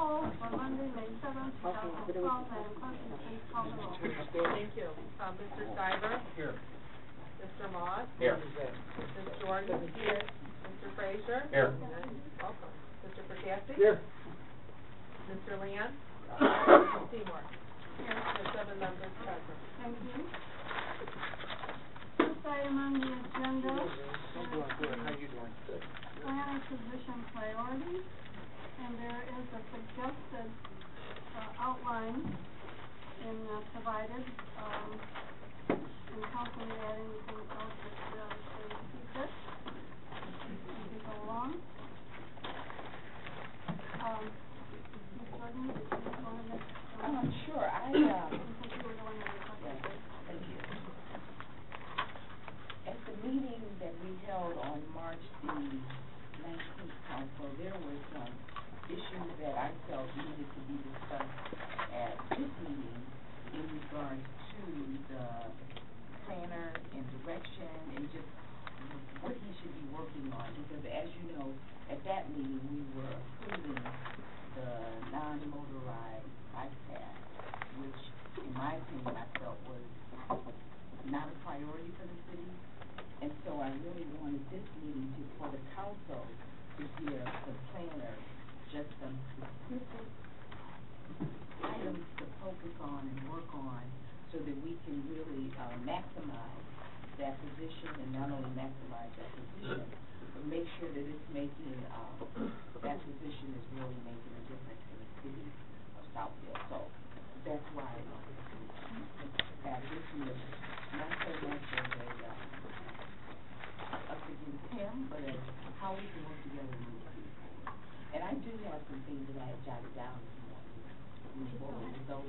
poll for Monday, May 7th, 2012. Madam Clerk, please call the roll. Thank you. Mr. Stiver? Here. Mr. Moss? Here. Ms. Jordan? Here. Mr. Frazier? Here. Welcome. Mr. Percassi? Here. Mr. Leon? Mr. Seymour? Here. The 7 members present. Thank you. First item on the agenda is How you doing? Good. planner position priorities, and there is a suggested outline provided, and council may add anything else that they see fit as we go along. Ms. Jordan, did you want to make Sure. since you were the one that was talking about it. Thank you. At the meeting that we held on March the 19th, Council, there were some issues that I felt needed to be discussed at this meeting in regards to the planner and direction and just what he should be working on. Because as you know, at that meeting we were approving the non-motorized bike path, which in my opinion I felt was not a priority for the city. And so I really wanted this meeting for the council to give the planner just some specific items to focus on and work on so that we can really maximize that position, and not only maximize that position, but make sure that it's making, that position is really making a difference in the city of Southfield. So that's why I wanted to have this meeting, not so much as us against him, but as how we can work together and move forward. And I do have some things that I have jotted down if you want me to move forward with those.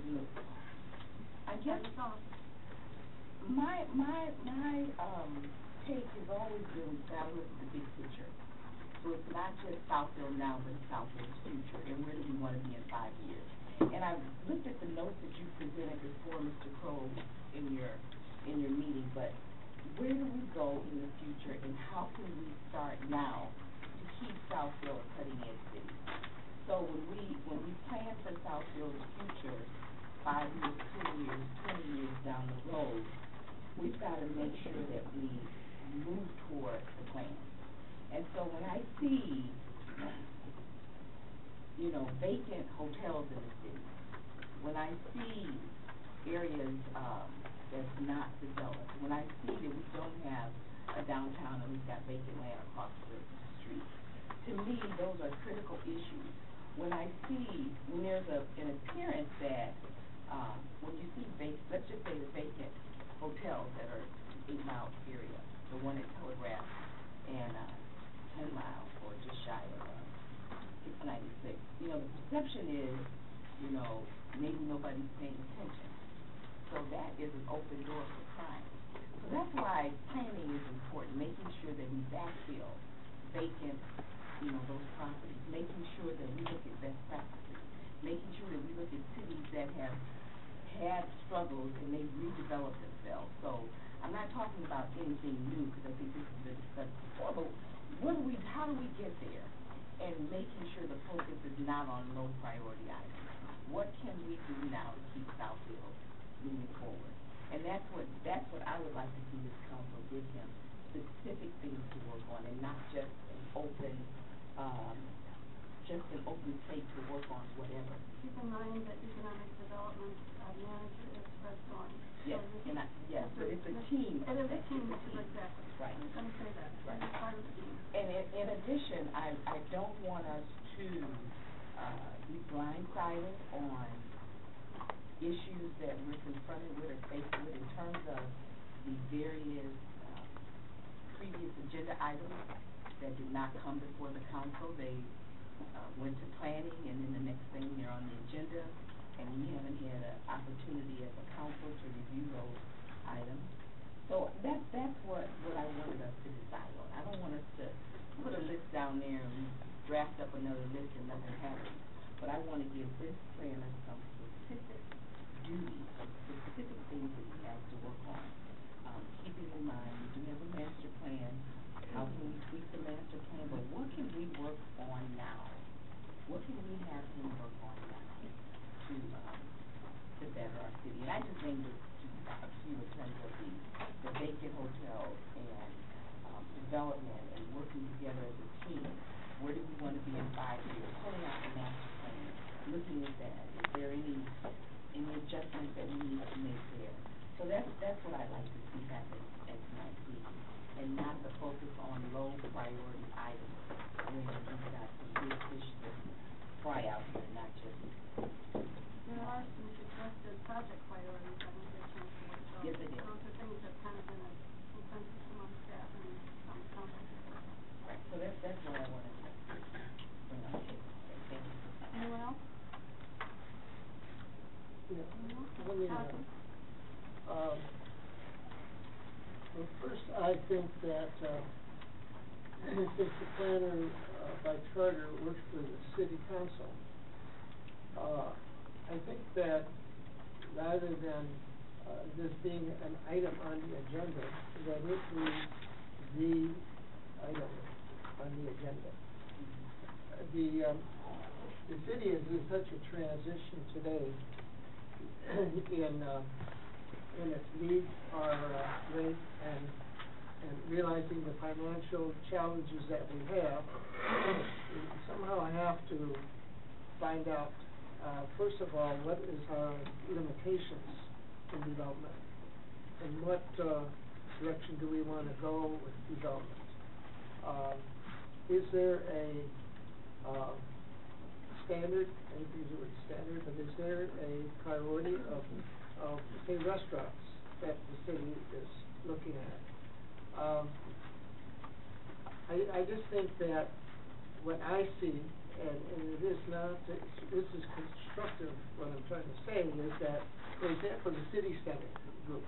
I guess my take has always been we've got to look at the big picture. So it's not just Southfield now, but Southfield's future, and where do we want to be in 5 years. And I looked at the notes that you presented before, Mr. Crowe, in your meeting, but where do we go in the future, and how can we start now to keep Southfield a cutting-edge city? So when we plan for Southfield's future, 5 years, 10 years, 20 years down the road, we've got to make sure that we move toward the plan. And so when I see, vacant hotels in the city, when I see areas that's not developed, when I see that we don't have a downtown and we've got vacant land across the street, to me, those are critical issues. When I see, when there's an appearance that, when you see let's just say the vacant hotels that are 8 Mile area, the one at Telegraph and 10 Mile, or just shy of 696. The perception is, maybe nobody's paying attention. So that is an open door for crime. So that's why planning is important, making sure that we backfill vacant, those properties, making sure that we look at best practices, making sure that we look at cities that have had struggles and they've redeveloped themselves. So I'm not talking about anything new, because I think this has been discussed before, but how do we get there? And making sure the focus is not on low priority items. What can we do now to keep Southfield moving forward? And that's what I would like to see this council give him specific things to work on, and not just an open plate to work on whatever. Keep in mind that economic development manager is Fred Thorne. Yes, but it's a team. It is a team, exactly. Right. I'm going to say that. Right. It's part of the team. And in addition, I don't want us to be blindsided on issues that we're confronted with or faced with in terms of the various previous agenda items that did not come before the council. They went to planning, and then the next thing they're on the agenda, and we haven't had an opportunity as a council to review those items. So that's what I wanted us to decide on. I don't want us to put a list down there and we draft up another list and nothing happens. But I want to give this planner some specific duties, some specific things that he has to work on. Keeping in mind, we do have a master plan. How can we tweak the master plan? But what can we work on now? What can we have him work on to better our city. And I just named a few in terms of the vacant hotels and development and working together as a team. Where do we want to be in 5 years? Pulling out the master plan, looking at that. Is there any adjustments that we need to make there? So that's what I like to see happen at tonight's meeting, and not the focus on low priority items when we've got some big fish to fry out here, not just. There are some suggested project priorities I didn't get a chance to look at. Yes, it is. Those are things that kind of been a consensus among staff and some council people. Right, so that's what I wanted to bring up. Thank you. Anyone else? Yeah, No? let me, well, first, I think that, since the planner, by charter works for the city council, I think that rather than, this being an item on the agenda, that it be the item on the agenda. The city is in such a transition today in its needs are great and realizing the financial challenges that we have, we somehow have to find out, first of all, what is our limitations in development, and what direction do we want to go with development. Is there a standard, I hate to use the word standard, but is there a priority of say, restaurants that the city is looking at? I just think that what I see, and it is not, this is constructive, what I'm trying to say is that, for example, the city center group.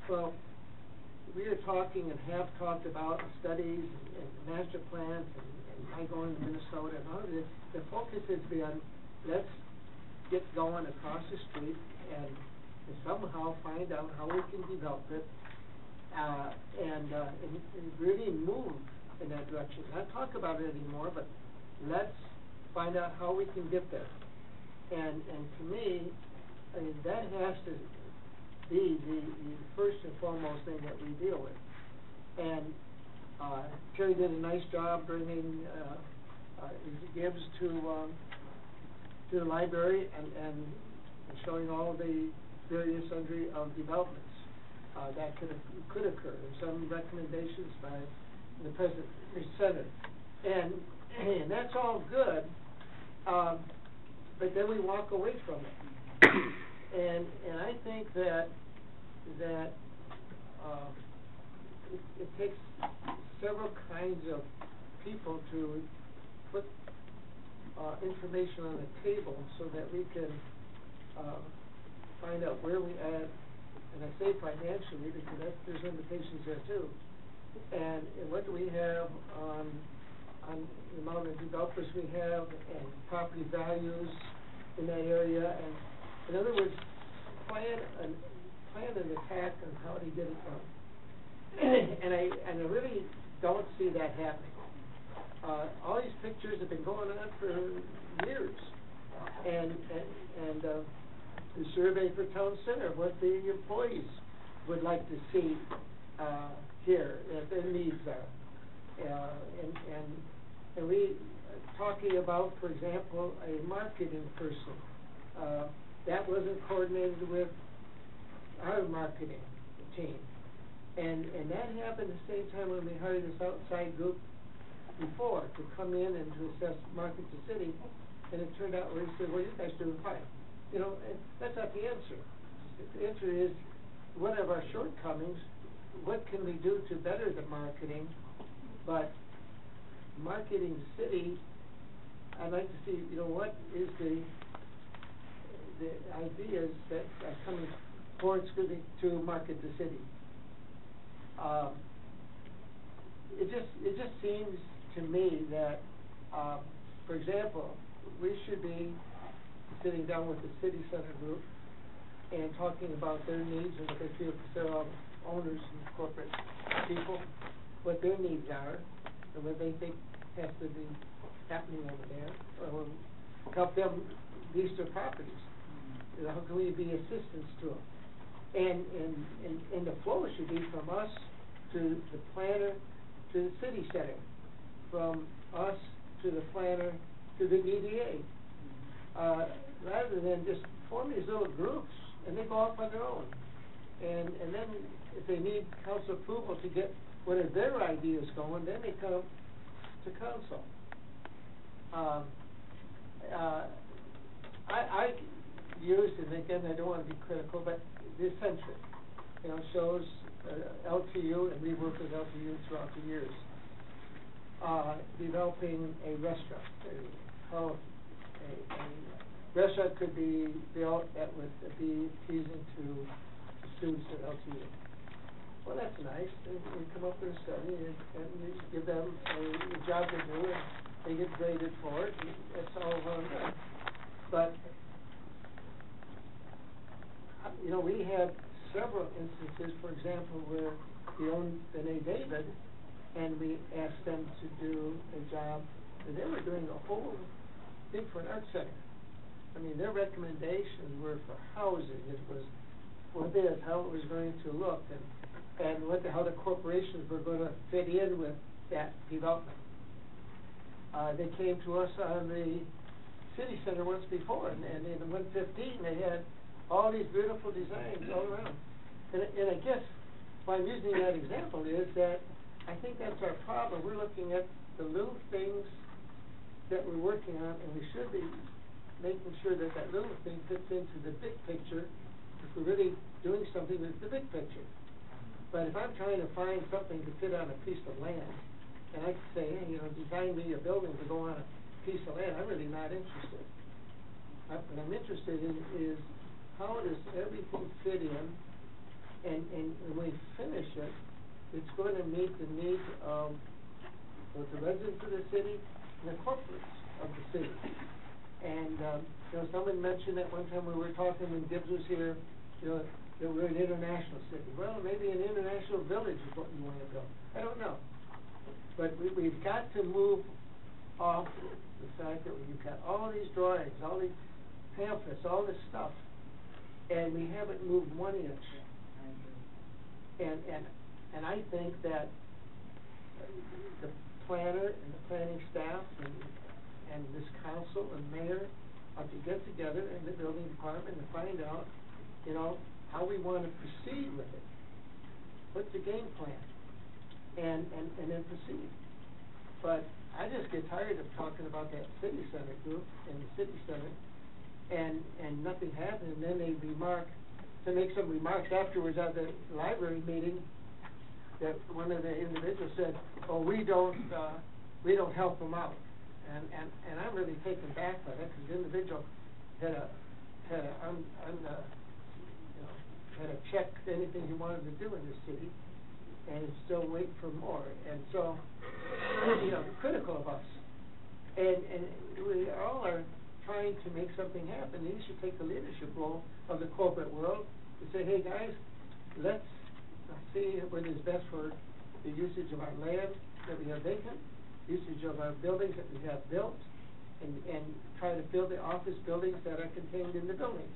Well, we are talking and have talked about studies and master plans and my going to Minnesota and all of this. The focus has been, let's get going across the street and somehow find out how we can develop it and really move in that direction. Not talk about it anymore, but let's find out how we can get there. And to me, I mean, that has to be the first and foremost thing that we deal with. And Terry did a nice job bringing Gibbs to the library and showing all the various sundry of developments that could occur, and some recommendations by the president, the Senate, and that's all good, but then we walk away from it, and I think that it takes several kinds of people to put information on the table so that we can find out where we are, and I say financially because there's limitations there too, and what do we have on the amount of developers we have and property values in that area, and in other words, plan an attack on how to get it done. And I really don't see that happening. All these pictures have been going on for years, and the survey for town center, what the employees would like to see here, what their needs are, and we talking about, for example, a marketing person that wasn't coordinated with our marketing team, and that happened at the same time when we hired this outside group before to come in and to assess market the city, and it turned out where he said, well, you guys are doing fine. You know, and that's not the answer. The answer is, what are our shortcomings? What can we do to better the marketing? But marketing the city, I'd like to see, you know, what is the ideas that are coming forward to market the city. It just seems to me that, for example, we should be sitting down with the city center group and talking about their needs and what they feel, because they're all owners and corporate people, what their needs are and what they think has to be happening over there, or help them lease their properties how can we be assistance to them? And the flow should be from us to the planner to the city center, from us to the planner to the DDA. Rather than just form these little groups and they go off on their own. And then if they need council approval to get one of their ideas going, then they come to council. I used, and again, I don't want to be critical, but the Eccentric, shows LTU, and we worked with LTU throughout the years, developing a restaurant. How a restaurant could be built that would be pleasing to students at LTU. Well, that's nice. We come up with a study and we give them a job to do, and they get graded for it, and that's all well and good. But, we had several instances, for example, where we owned B'nai David, and we asked them to do a job, and they were doing a whole thing for an art center. I mean, their recommendations were for housing. It was how it was going to look, and how the corporations were going to fit in with that development. They came to us on the city center once before, and in 115 they had all these beautiful designs all around. And I guess why I'm using that example is that I think that's our problem. We're looking at the little things that we're working on, and we should be making sure that that little thing fits into the big picture if we're really doing something with the big picture. But if I'm trying to find something to fit on a piece of land, and I say, hey, design me a building to go on a piece of land, I'm really not interested. What I'm interested in is how does everything fit in, and when we finish it, it's going to meet the needs of both the residents of the city and the corporates of the city. And, someone mentioned that one time we were talking when Gibbs was here, that we're an international city. Well, maybe an international village is what we want to build. I don't know. But we've got to move off the fact that we've got all these drawings, all these pamphlets, all this stuff, and we haven't moved 1 inch. And I think that the planner and the planning staff and this council and mayor ought to get together in the building department and find out, how we want to proceed with it. What's the game plan? And then proceed. But I just get tired of talking about that city center group and the city center, and nothing happens, and then they make some remarks afterwards at the library meeting that one of the individuals said, oh, we don't help them out. And I'm really taken back by that, because the individual had a check anything he wanted to do in the city, and is still waiting for more. And so, critical of us. And we all are trying to make something happen. You should take the leadership role of the corporate world to say, hey guys, let's see what is best for the usage of our land that we have vacant, usage of our buildings that we have built, and try to fill the office buildings that are contained in the buildings.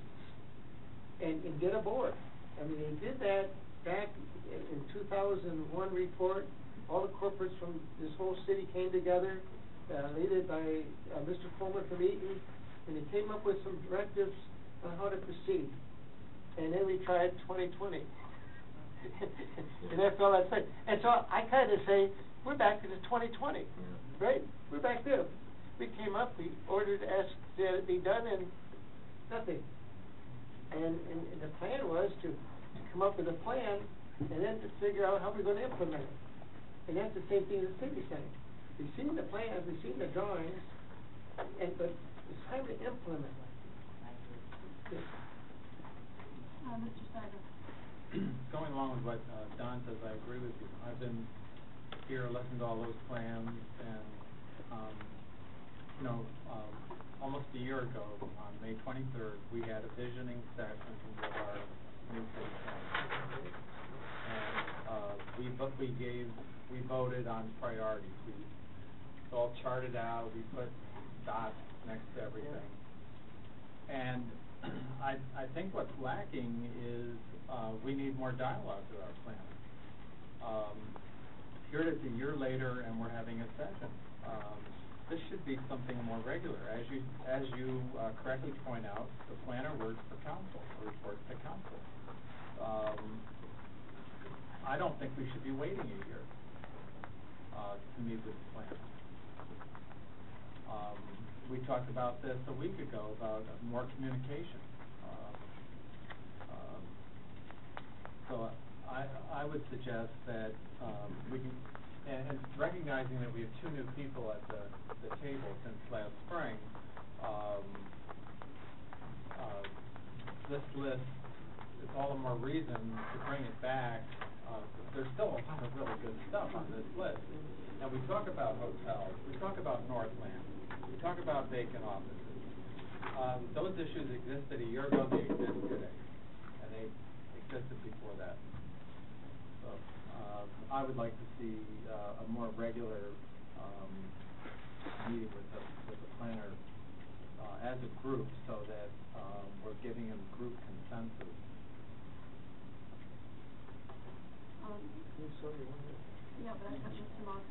And get a board. I mean, they did that back in 2001 report. All the corporates from this whole city came together, led by Mr. Coleman from Eaton, and they came up with some directives on how to proceed. And then we tried 2020. And that's all I say. And so I kind of say, we're back to the 2020, right? We're back there. We came up, we ordered, asked that it be done, and nothing. And the plan was to come up with a plan, and then to figure out how we're going to implement it. And that's the same thing as the city center. We've seen the plans, we've seen the drawings, but it's time to implement it. Yes. Mr. Snyder. Going along with what Don says, I agree with you. I've been here, listened to all those plans, and almost a year ago, on May 23rd, we had a visioning session with our new city council. And we voted on priorities. We all charted out, we put dots next to everything. And I think what's lacking is, we need more dialogue with our planners. Here it is a year later and we're having a session. This should be something more regular. As you correctly point out, the planner works for council, reports to council. I don't think we should be waiting a year, to meet with the planner. We talked about this a week ago, about more communication. So I would suggest that, we can, and recognizing that we have two new people at the table since last spring, this list is all the more reason to bring it back. There's still a lot of really good stuff on this list. And we talk about hotels, we talk about Northland, we talk about vacant offices. Those issues existed a year ago, they exist today, and they existed before that. So, I would like to see, a more regular, meeting with the planner, as a group, so that, we're giving them group consensus. Yeah, but I have Mr. Moss.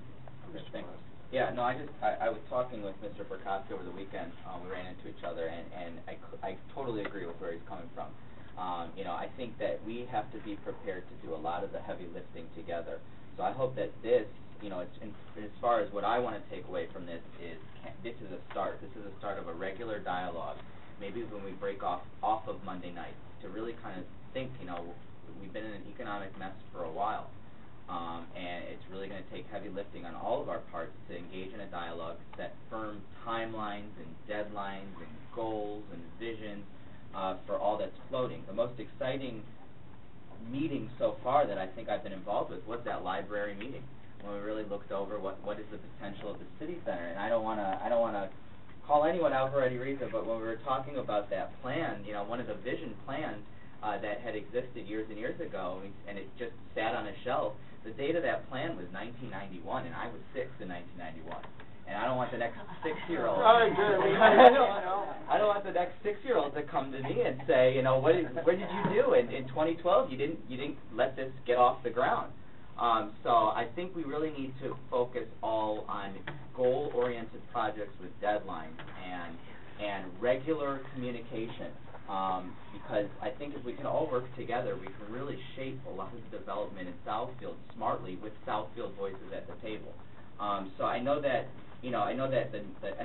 Thanks. Yeah, no, I was talking with Mr. Prokofsky over the weekend, we ran into each other, and I totally agree with where he's coming from. You know, I think that we have to be prepared to do a lot of the heavy lifting together. So I hope that this, you know, as far as what I want to take away from this is, this is a start. This is a start of a regular dialogue. Maybe when we break off of Monday night, to really kind of think, you know, we've been in an economic mess for a while. And it's really going to take heavy lifting on all of our parts to engage in a dialogue, set firm timelines and deadlines and goals and visions for all that's floating. The most exciting meeting so far that I think I've been involved with was that library meeting, when we really looked over what is the potential of the city center. And I don't want to call anyone out for any reason, but when we were talking about that plan, you know, one of the vision plans that had existed years and years ago, and it just sat on a shelf. The date of that plan was 1991, and I was 6 in 1991. And I don't want the next 6-year-old. I don't want the next 6-year-old to come to me and say, you know, what did you do in 2012? You didn't let this get off the ground. So I think we really need to focus all on goal-oriented projects with deadlines and regular communication. Because I think if we can all work together, we can really shape a lot of the development in Southfield smartly with Southfield voices at the table. So I know that, you know, and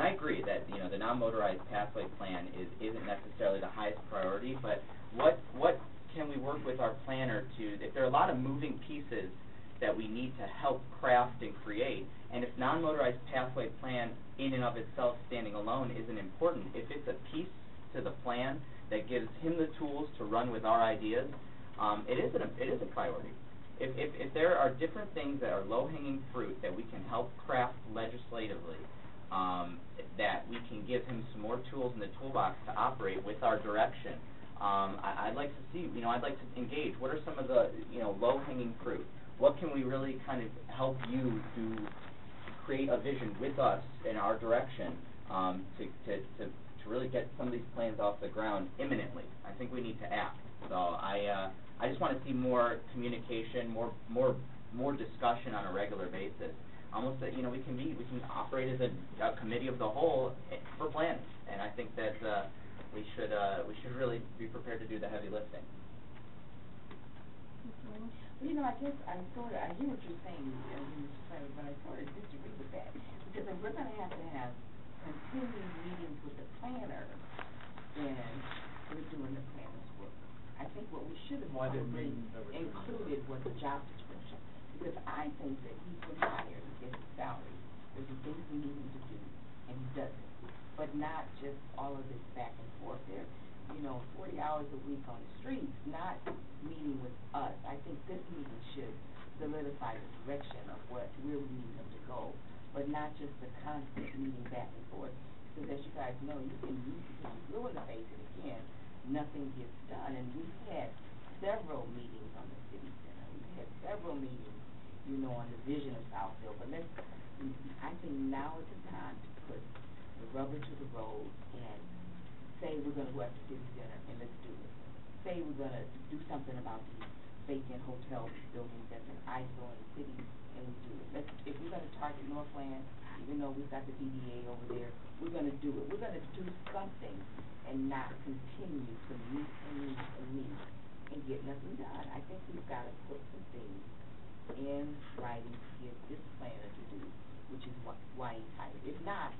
I agree that, you know, the non-motorized pathway plan isn't necessarily the highest priority, but what can we work with our planner to, if there are a lot of moving pieces that we need to help craft and create, and if non-motorized pathway plan in and of itself standing alone isn't important, if it's a piece to the plan that gives him the tools to run with our ideas, it is a priority. If there are different things that are low-hanging fruit that we can help craft legislatively, that we can give him some more tools in the toolbox to operate with our direction, I'd like to see, you know, I'd like to engage. What are some of the, you know, low-hanging fruit? What can we really kind of help you to create a vision with us in our direction, to really get some of these plans off the ground imminently? I think we need to act. So I just want to see more communication, more discussion on a regular basis. Almost that, you know, we can operate as a committee of the whole for planning, and I think that we should really be prepared to do the heavy lifting. You know, I guess I hear what you're saying, but I sort of disagree with that, because if we're going to have continued meetings with the planner, then we're doing the planner's work. I think what we should have probably included was the job description, because I think that he's been hired to get his salary. There's some things we need him to do, and he does it, but not just all of this back and forth. There, you know, 40 hours a week on the streets, not meeting with us. I think this meeting should solidify the direction of where we need him to go, but not just the constant meeting back and forth. Because as you guys know, you can go in the face and again, nothing gets done. And we've had several meetings on the city center. We've had several meetings, you know, on the vision of Southfield. But I think now is the time to put the rubber to the road and say we're gonna go after city center and let's do it. Say we're gonna do something about these vacant hotel buildings that's an eyesore in the city, and we do it. If we're gonna target Northland, even though we've got the DDA over there, we're gonna do it. We're gonna do something and not continue to meet and get nothing done. I think we've gotta put some things in writing to give this planner to do, which is why he's hired. If not,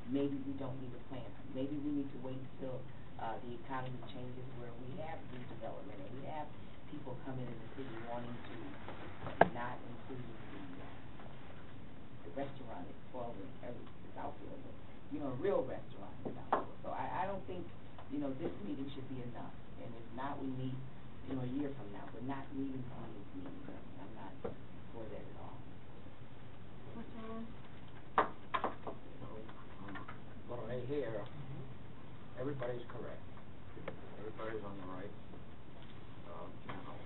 maybe we don't need a planner. Maybe we need to wait until the economy changes where we have redevelopment and we have people coming in the city wanting to not include the restaurant at 12 and Southfield, but, you know, a real restaurant in Southfield. So I don't think, you know, this meeting should be enough. And if not, we meet, you know, a year from now, but not meeting. I'm not for that at all. What I hear, everybody's correct. Everybody's on the right channel.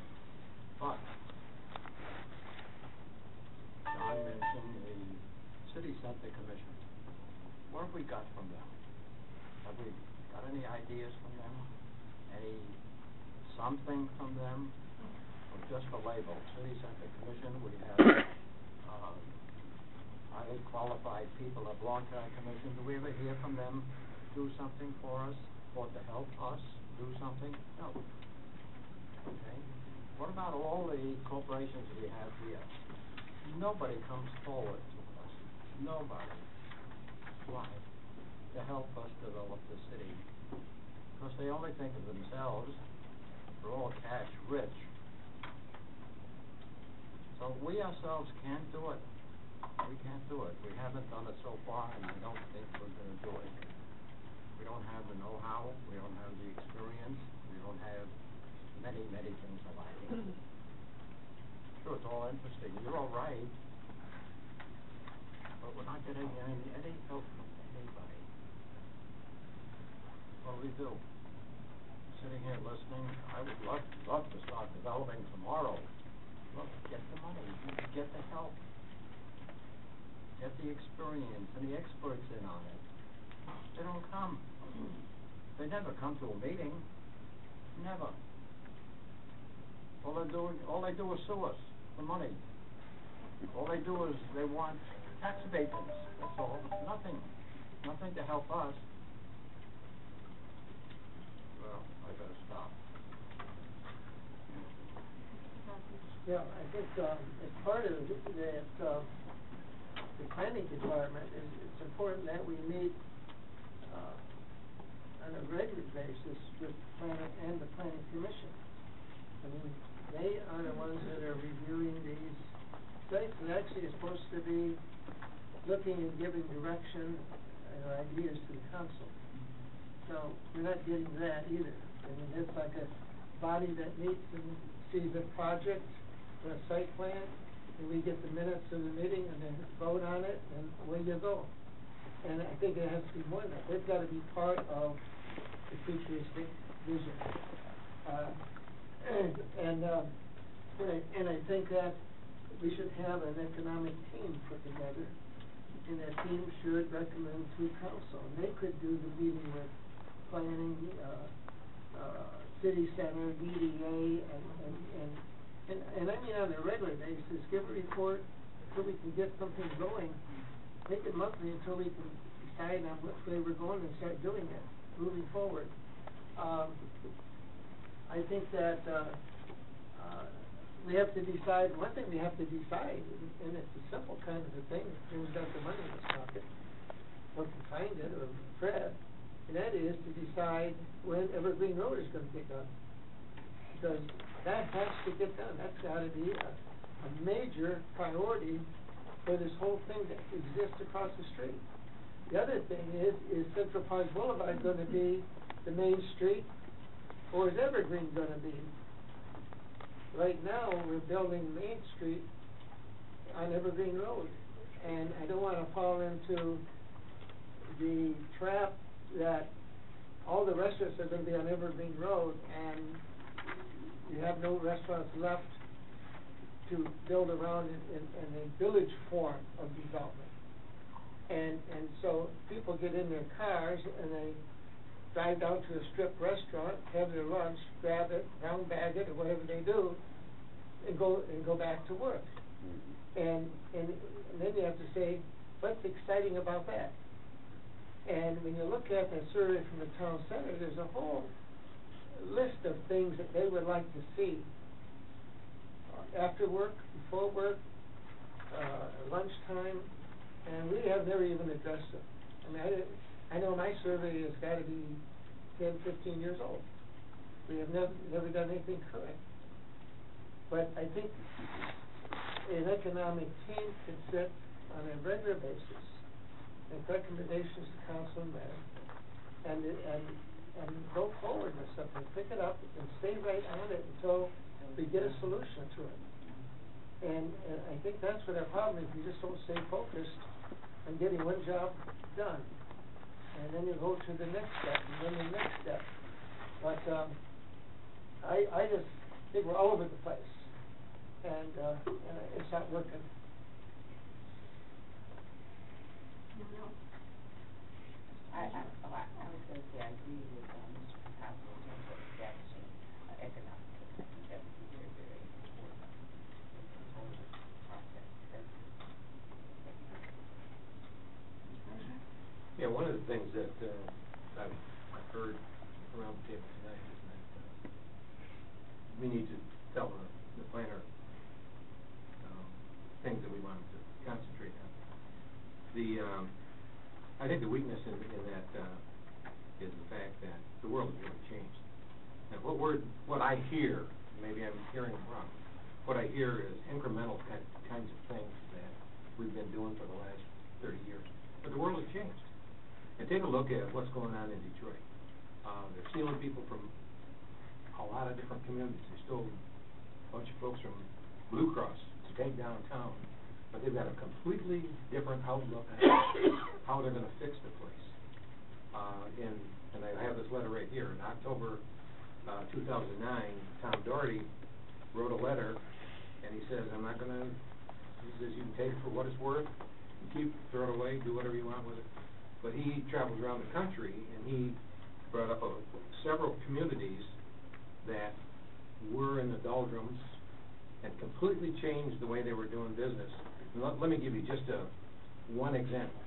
But John mentioned the City Center Commission. What have we got from them? Have we got any ideas from them? Something from them? Or just a label? City Center Commission, we have highly qualified people of Long-Term Commission. Do we ever hear from them do something for us or to help us do something? No. Okay. What about all the corporations we have here? Nobody comes forward to us. Nobody. Why? To help us develop the city. Because they only think of themselves. They're all cash rich. So we ourselves can't do it. We can't do it. We haven't done it so far, and I don't think we're going to do it. We don't have the know-how. We don't have the experience. We don't have many things alike. Sure, it's all interesting. You're all right. But we're not getting any help from anybody. What do we do? Sitting here listening, I would love to start developing tomorrow. Look, get the money, get the help. Get the experience and the experts in on it. They don't come. They never come to a meeting. Never. All they do is sue us for money. All they do is they want tax abatements. That's all. Nothing to help us. Well, I better stop. Yeah, I think, as part of that, the planning department, it's important that we meet, on a regular basis with the planning and the planning commission. I mean, they are the ones that are reviewing these sites, and actually is supposed to be looking and giving direction and ideas to the council. So, we're not getting that either. I mean, it's like a body that meets and sees a project, or a site plan, and we get the minutes of the meeting and then vote on it, and away you go. And I think it has to be more than that. They've got to be part of the futuristic vision. And I think that we should have an economic team put together, and that team should recommend to council. And they could do the meeting with planning, city center, DDA, and I mean on a regular basis, give a report until we can get something going. Make it monthly until we can decide on which way we're going and start doing it, moving forward. I think that we have to decide, one thing we have to decide, and it's a simple kind of a thing, who's got the money in his pocket, or can find it, or Fred, and that is to decide when Evergreen Road is going to get done. Because that has to get done. That's got to be a major priority for this whole thing that exists across the street. The other thing is Central Park Boulevard going to be the main street, or is Evergreen going to be? Right now, we're building Main Street on Evergreen Road, and I don't want to fall into the trap that all the restaurants are going to be on Evergreen Road, and you have no restaurants left to build around in a village form of development. And so people get in their cars and they drive down to a strip restaurant, have their lunch, grab it, brown bag it, or whatever they do, and go back to work. And then you have to say, what's exciting about that? And when you look at the survey from the town center, there's a whole list of things that they would like to see. After work, before work, lunchtime, and we have never even addressed it. I mean, I know my survey has got to be 10, 15 years old. We have never done anything correct. But I think an economic team can sit on a regular basis, make recommendations to council and mayor, and go forward with something, pick it up and stay right on it until we get a solution to it. And I think that's what our problem is. We just don't stay focused on getting one job done. And then you go to the next step, and then the next step. But I just think we're all over the place. And it's not working. I was going to say, I agree with Mr. Picasso in terms of establishing economic system. That would be very, very important. Yeah, one of the things that I've heard around the table tonight is that we need to tell the planner things that we want them to concentrate on. I think the weakness in that is the fact that the world has really changed. And what I hear, maybe I'm hearing it wrong, what I hear is incremental kinds of things that we've been doing for the last 30 years. But the world has changed. And take a look at what's going on in Detroit. They're stealing people from a lot of different communities. They stole a bunch of folks from Blue Cross to take downtown. But they've got a completely different outlook on how they're going to fix the place. And I have this letter right here. In October 2009, Tom Doherty wrote a letter, and he says, he says, you can take it for what it's worth, throw it away, do whatever you want with it. But he travels around the country, and he brought up several communities that were in the doldrums and completely changed the way they were doing business. And let me give you just one example.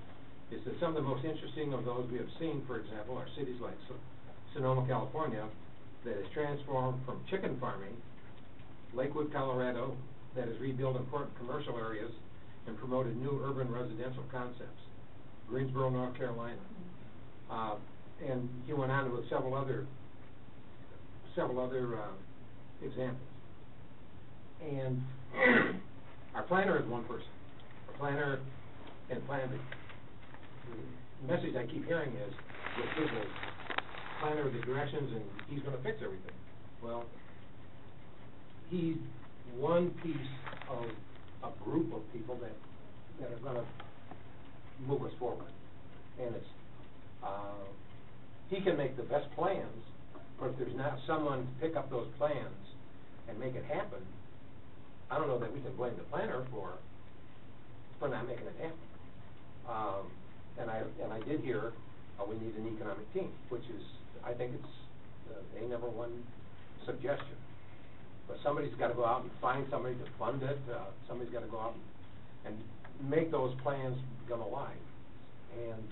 Is that some of the most interesting of those we have seen, for example, are cities like Sonoma, California, that has transformed from chicken farming, Lakewood, Colorado, that has rebuilt important commercial areas and promoted new urban residential concepts, Greensboro, North Carolina, and he went on with several other examples. And our planner is one person. Our planner and planning. The message I keep hearing is that he's a planner of the directions and he's going to fix everything. Well, he's one piece of a group of people that are going to move us forward. And it's he can make the best plans, but if there's not someone to pick up those plans and make it happen, I don't know that we can blame the planner for not making it happen. And I did hear we need an economic team, which is, I think it's a number one suggestion. But somebody's got to go out and find somebody to fund it. Somebody's got to go out and make those plans come alive. And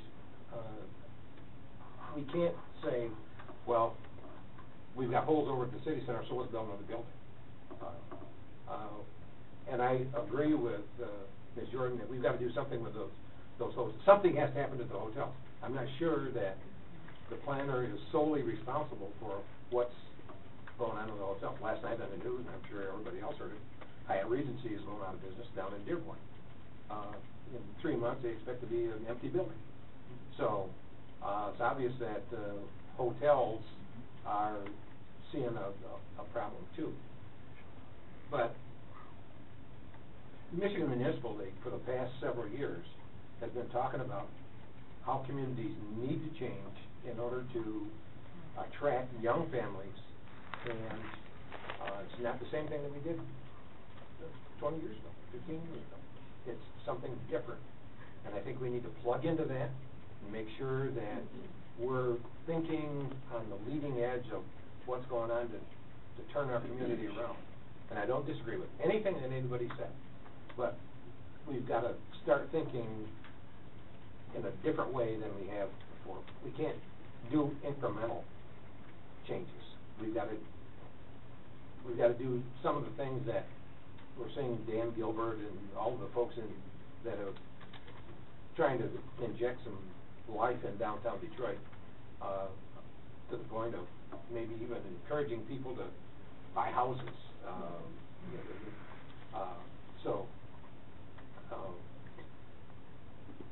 we can't say, well, we've got holes over at the city center, so let's build another building. And I agree with Ms. Jordan that we've got to do something with those hotels. Something has to happen to the hotels. I'm not sure that the planner is solely responsible for what's going on in the hotels. Last night on the news, and I'm sure everybody else heard it, Hyatt Regency is going out of business down in Dearborn. In 3 months, they expect to be an empty building. So it's obvious that hotels are seeing a problem too. But Michigan Municipal League, for the past several years, has been talking about how communities need to change in order to attract young families, and it's not the same thing that we did 20 years ago, 15 years ago. It's something different, and I think we need to plug into that and make sure that we're thinking on the leading edge of what's going on to turn our community around. And I don't disagree with anything that anybody said, but we've got to start thinking in a different way than we have before. We can't do incremental changes. We've got to do some of the things that we're seeing Dan Gilbert and all of the folks that are trying to inject some life in downtown Detroit, to the point of maybe even encouraging people to buy houses.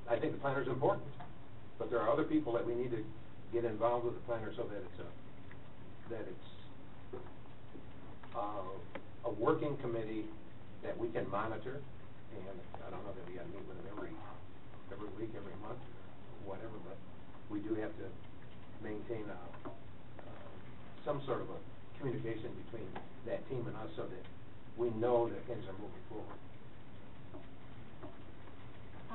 I think the planner's important, but there are other people that we need to get involved with the planner so that it's a working committee that we can monitor. And I don't know that we got to meet with them every week, every month, whatever, but we do have to maintain some sort of a communication between that team and us so that we know that things are moving forward.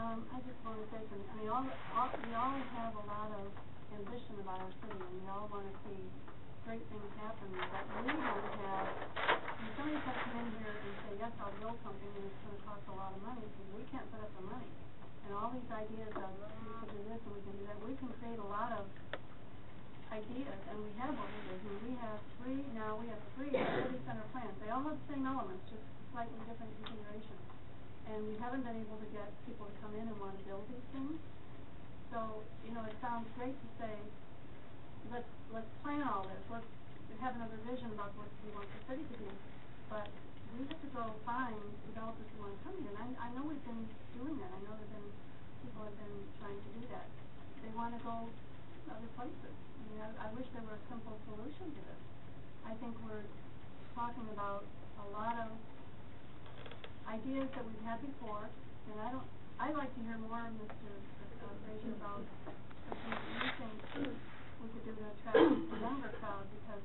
I just want to say something. I mean, we all have a lot of ambition about our city, and we all want to see great things happen, but we don't have, when somebody has to come in here and say, yes, I'll build something, and it's going to cost a lot of money, because we can't put up the money. And all these ideas of, we can do this and we can do that, we can create a lot of ideas, and we have what we do. We have three city center plans. They all have the same elements, just slightly different configurations. And we haven't been able to get people to come in and want to build these things. So, you know, it sounds great to say, let's plan all this, let's have another vision about what we want the city to be. But we have to go find developers who want to come here. And I know we've been doing that. I know people have been trying to do that. They want to go other places. I mean, I wish there were a simple solution to this. I think we're talking about a lot of ideas that we've had before, and I'd like to hear more, Mr. Frazier, about the things that you think we could do to attract a younger crowd, because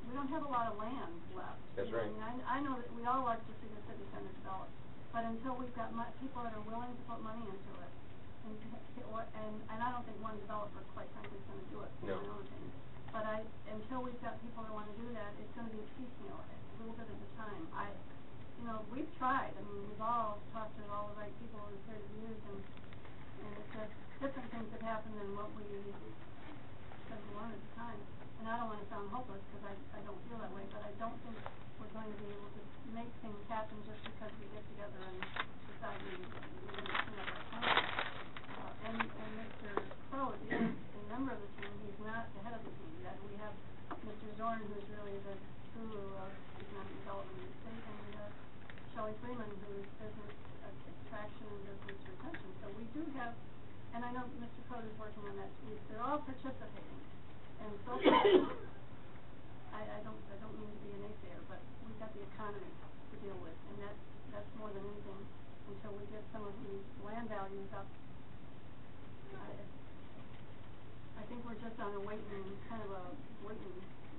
we don't have a lot of land left. That's right. I mean, I know that we all like to see the city center develop, but until we've got people that are willing to put money into it, and I don't think one developer, quite frankly, is going to do it, in my own opinion. But until we've got people that want to do that, it's going to be piecemeal, a little bit at a time. We've tried. I mean, we've all talked to all the right people over the period of years, and it's just different things have happened than what we said we wanted at the time. And I don't want to sound hopeless, because I don't feel that way, but I don't think we're going to be able to make things happen just because we get together and decide we're going to clean up our town. And Mr. Crow is a member of the team. He's not the head of the team. That we have Mr. Zorn, who's really the guru of economic development in the state, and we have Shelley Freeman, who is business attraction and business retention. So we do have, and I know Mr. Crow is working on that too. They're all participating. And so far, I don't mean to be a naysayer, but we've got the economy to deal with, and that's more than anything. Until we get some of these land values up, I think we're just on a waiting.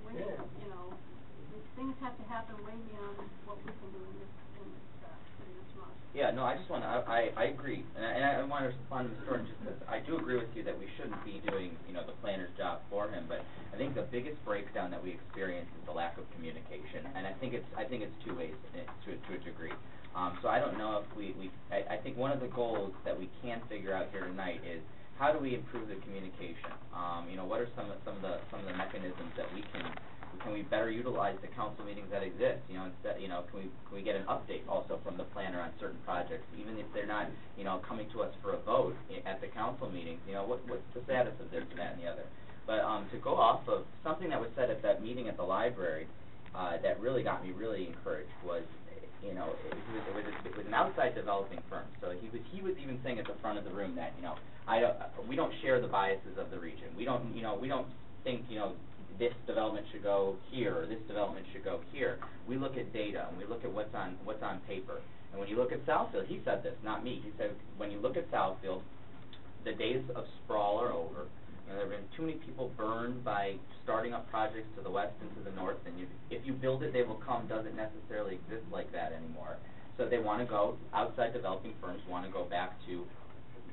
Yeah. You know, things have to happen way beyond what we can do in this city of Toronto. Yeah, no, I just want to, I agree, and I want to respond to Mr. Jordan, just because I do agree with you that we shouldn't be doing, the planner's job for him, but I think the biggest breakdown that we experience is the lack of communication, and I think it's two ways to a degree. So I don't know if I think one of the goals that we can figure out here tonight is how do we improve the communication? What are some of the mechanisms that can we better utilize the council meetings that exist? Instead, can we get an update also from the planner on certain projects, even if they're not, coming to us for a vote at the council meetings? What's the status of this and that and the other? But to go off of something that was said at that meeting at the library, that really got me really encouraged was, it was an outside developing firm. So he was even saying at the front of the room that, we don't share the biases of the region. We don't think, this development should go here or this development should go here. We look at data and we look at what's on paper. And when you look at Southfield, he said this, not me. He said when you look at Southfield, the days of sprawl are over. There have been too many people burned by starting up projects to the west and to the north, and if you build it, they will come doesn't necessarily exist like that anymore. So they want to go, outside developing firms want to go back to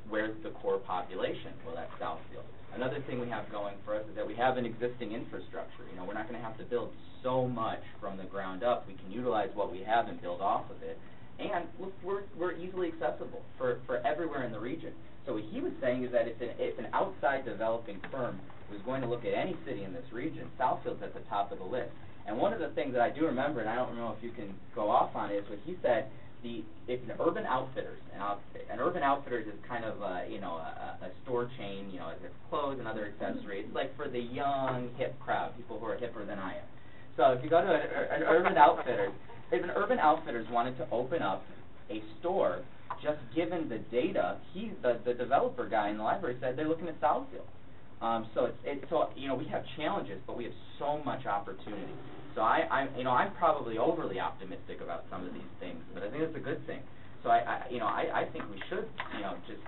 where's the core population? Well, that's Southfield. Another thing we have going for us is that we have an existing infrastructure. You know, we're not going to have to build so much from the ground up. We can utilize what we have and build off of it. And we're easily accessible for everywhere in the region. So what he was saying is that if an outside developing firm was going to look at any city in this region, Southfield's at the top of the list. And one of the things that I do remember, and I don't know if you can go off on it, is what he said. If an Urban Outfitters, an Urban Outfitters is kind of a store chain, you know, it's clothes and other accessories. It's like for the young, hip crowd, people who are hipper than I am. So if you go to an Urban Outfitters, if an Urban Outfitters wanted to open up a store, just given the data, the developer guy in the library said they're looking at Southfield. So you know, we have challenges, but we have so much opportunity. So I'm probably overly optimistic about some of these things, but I think it's a good thing. So I think we should, you know, just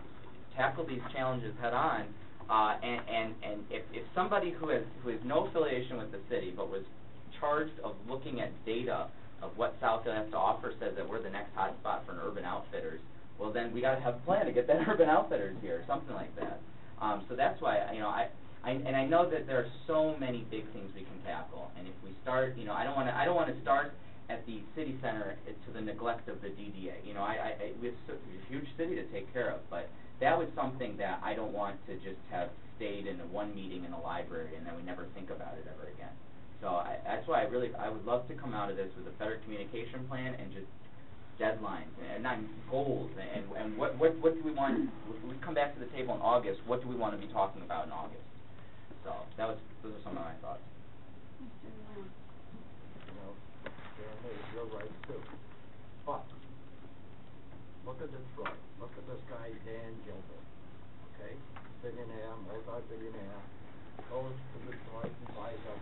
tackle these challenges head on. And if somebody who has no affiliation with the city but was charged of looking at data of what Southfield has to offer says that we're the next hot spot for an Urban Outfitters, well then we got to have a plan to get that Urban Outfitters here, something like that. So that's why I know that there are so many big things we can tackle, and if we start, you know, I don't want to start at the city center to the neglect of the DDA. You know, we have a huge city to take care of, but that was something that I don't want to just have stayed in one meeting in a library and then we never think about it ever again. So that's why I would love to come out of this with a better communication plan and just deadlines and not goals and what do we want. If we come back to the table in August, what do we want to be talking about in August? So those are some of my thoughts. You know, you're right too. But look at Detroit. Look at this guy Dan Gilbert. Okay, billionaire, multi-billionaire, goes to Detroit and buys up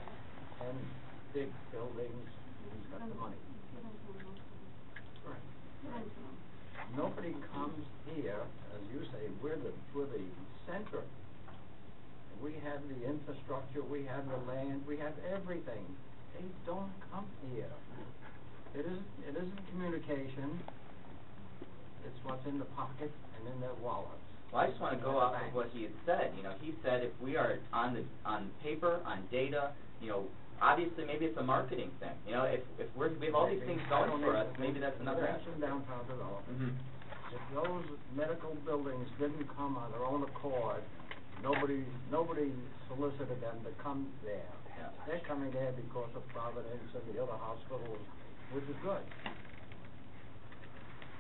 10 big buildings. He's got the money. Right. Nobody comes here, as you say, we're the center. We have the infrastructure, we have the land, we have everything. They don't come here. It isn't communication. It's what's in the pocket and in their wallets. Well, I just want to go off of what he had said. You know, he said if we are on paper, on data, you know, obviously maybe it's a marketing thing. You know, if we have all these things going for us, maybe that's another aspect. Downtown development. Mm-hmm. If those medical buildings didn't come on their own accord, nobody solicited them to come there. Yeah. They're coming there because of Providence and the other hospitals, which is good.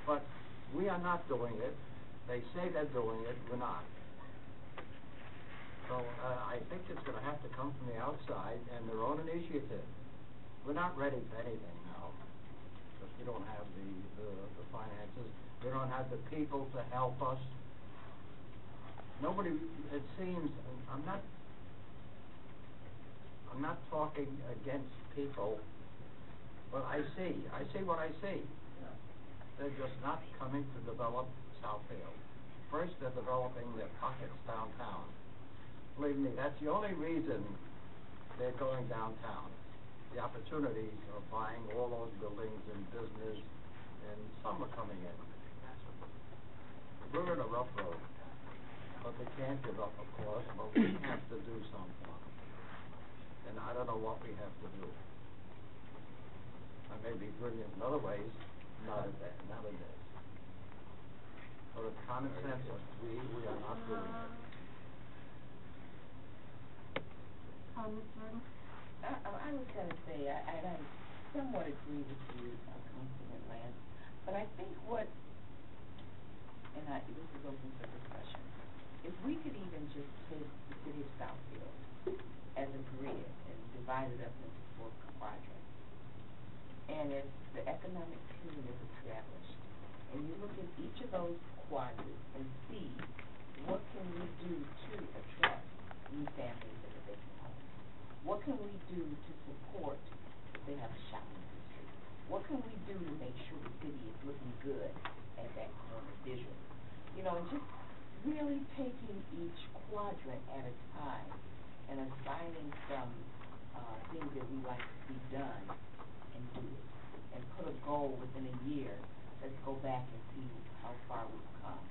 But we are not doing it. They say they're doing it. We're not. So I think it's going to have to come from the outside and their own initiative. We're not ready for anything now because we don't have the finances. We don't have the people to help us. Nobody, it seems, I'm not talking against people, but I see what I see. They're just not coming to develop Southfield. First, they're developing their pockets downtown. Believe me, that's the only reason they're going downtown. The opportunities of buying all those buildings and business, and some are coming in. We're in a rough road, but we can't give up, of course, but we have to do something. And I don't know what we have to do. I may be brilliant in other ways, not in this. But it's common sense, we are not doing it. Ms. Jordan? I was going to say, I somewhat agree with you, Councilman Lance, but I think this is open for discussion, if we could even just take the city of Southfield as a grid and divide it up into 4 quadrants, and if the economic team is established, and you look at each of those quadrants and see what can we do to attract new families in the vacant homes. What can we do to support if they have a shopping district? What can we do to make sure the city is looking good at that corner visual? You know, and just really taking each quadrant at a time and assigning some things that we like to see done and do it. And put a goal within a year. Let's go back and see how far we've come.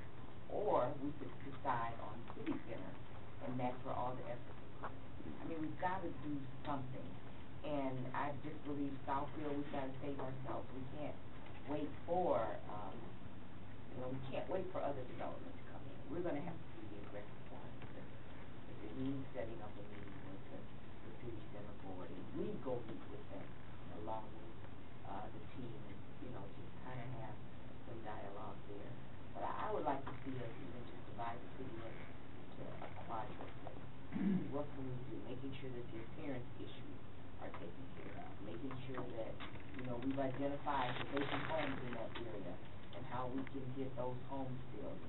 or we could decide on city center, and that's where all the effort is put. I mean, we've gotta do something, and I just believe Southfield, we've gotta save ourselves. We can't wait for, we can't wait for other development to come in. We're gonna have to be the aggressive ones. If it means setting up a meeting with the city center board, and we go meet with them along with, the team, and, just kinda have some dialogue there. But I would like to see us even just divide the city up to a quadrant. What can we do? Making sure that the appearance issues are taken care of, making sure that, we've identified the vacant homes in that area and how we can get those homes filled.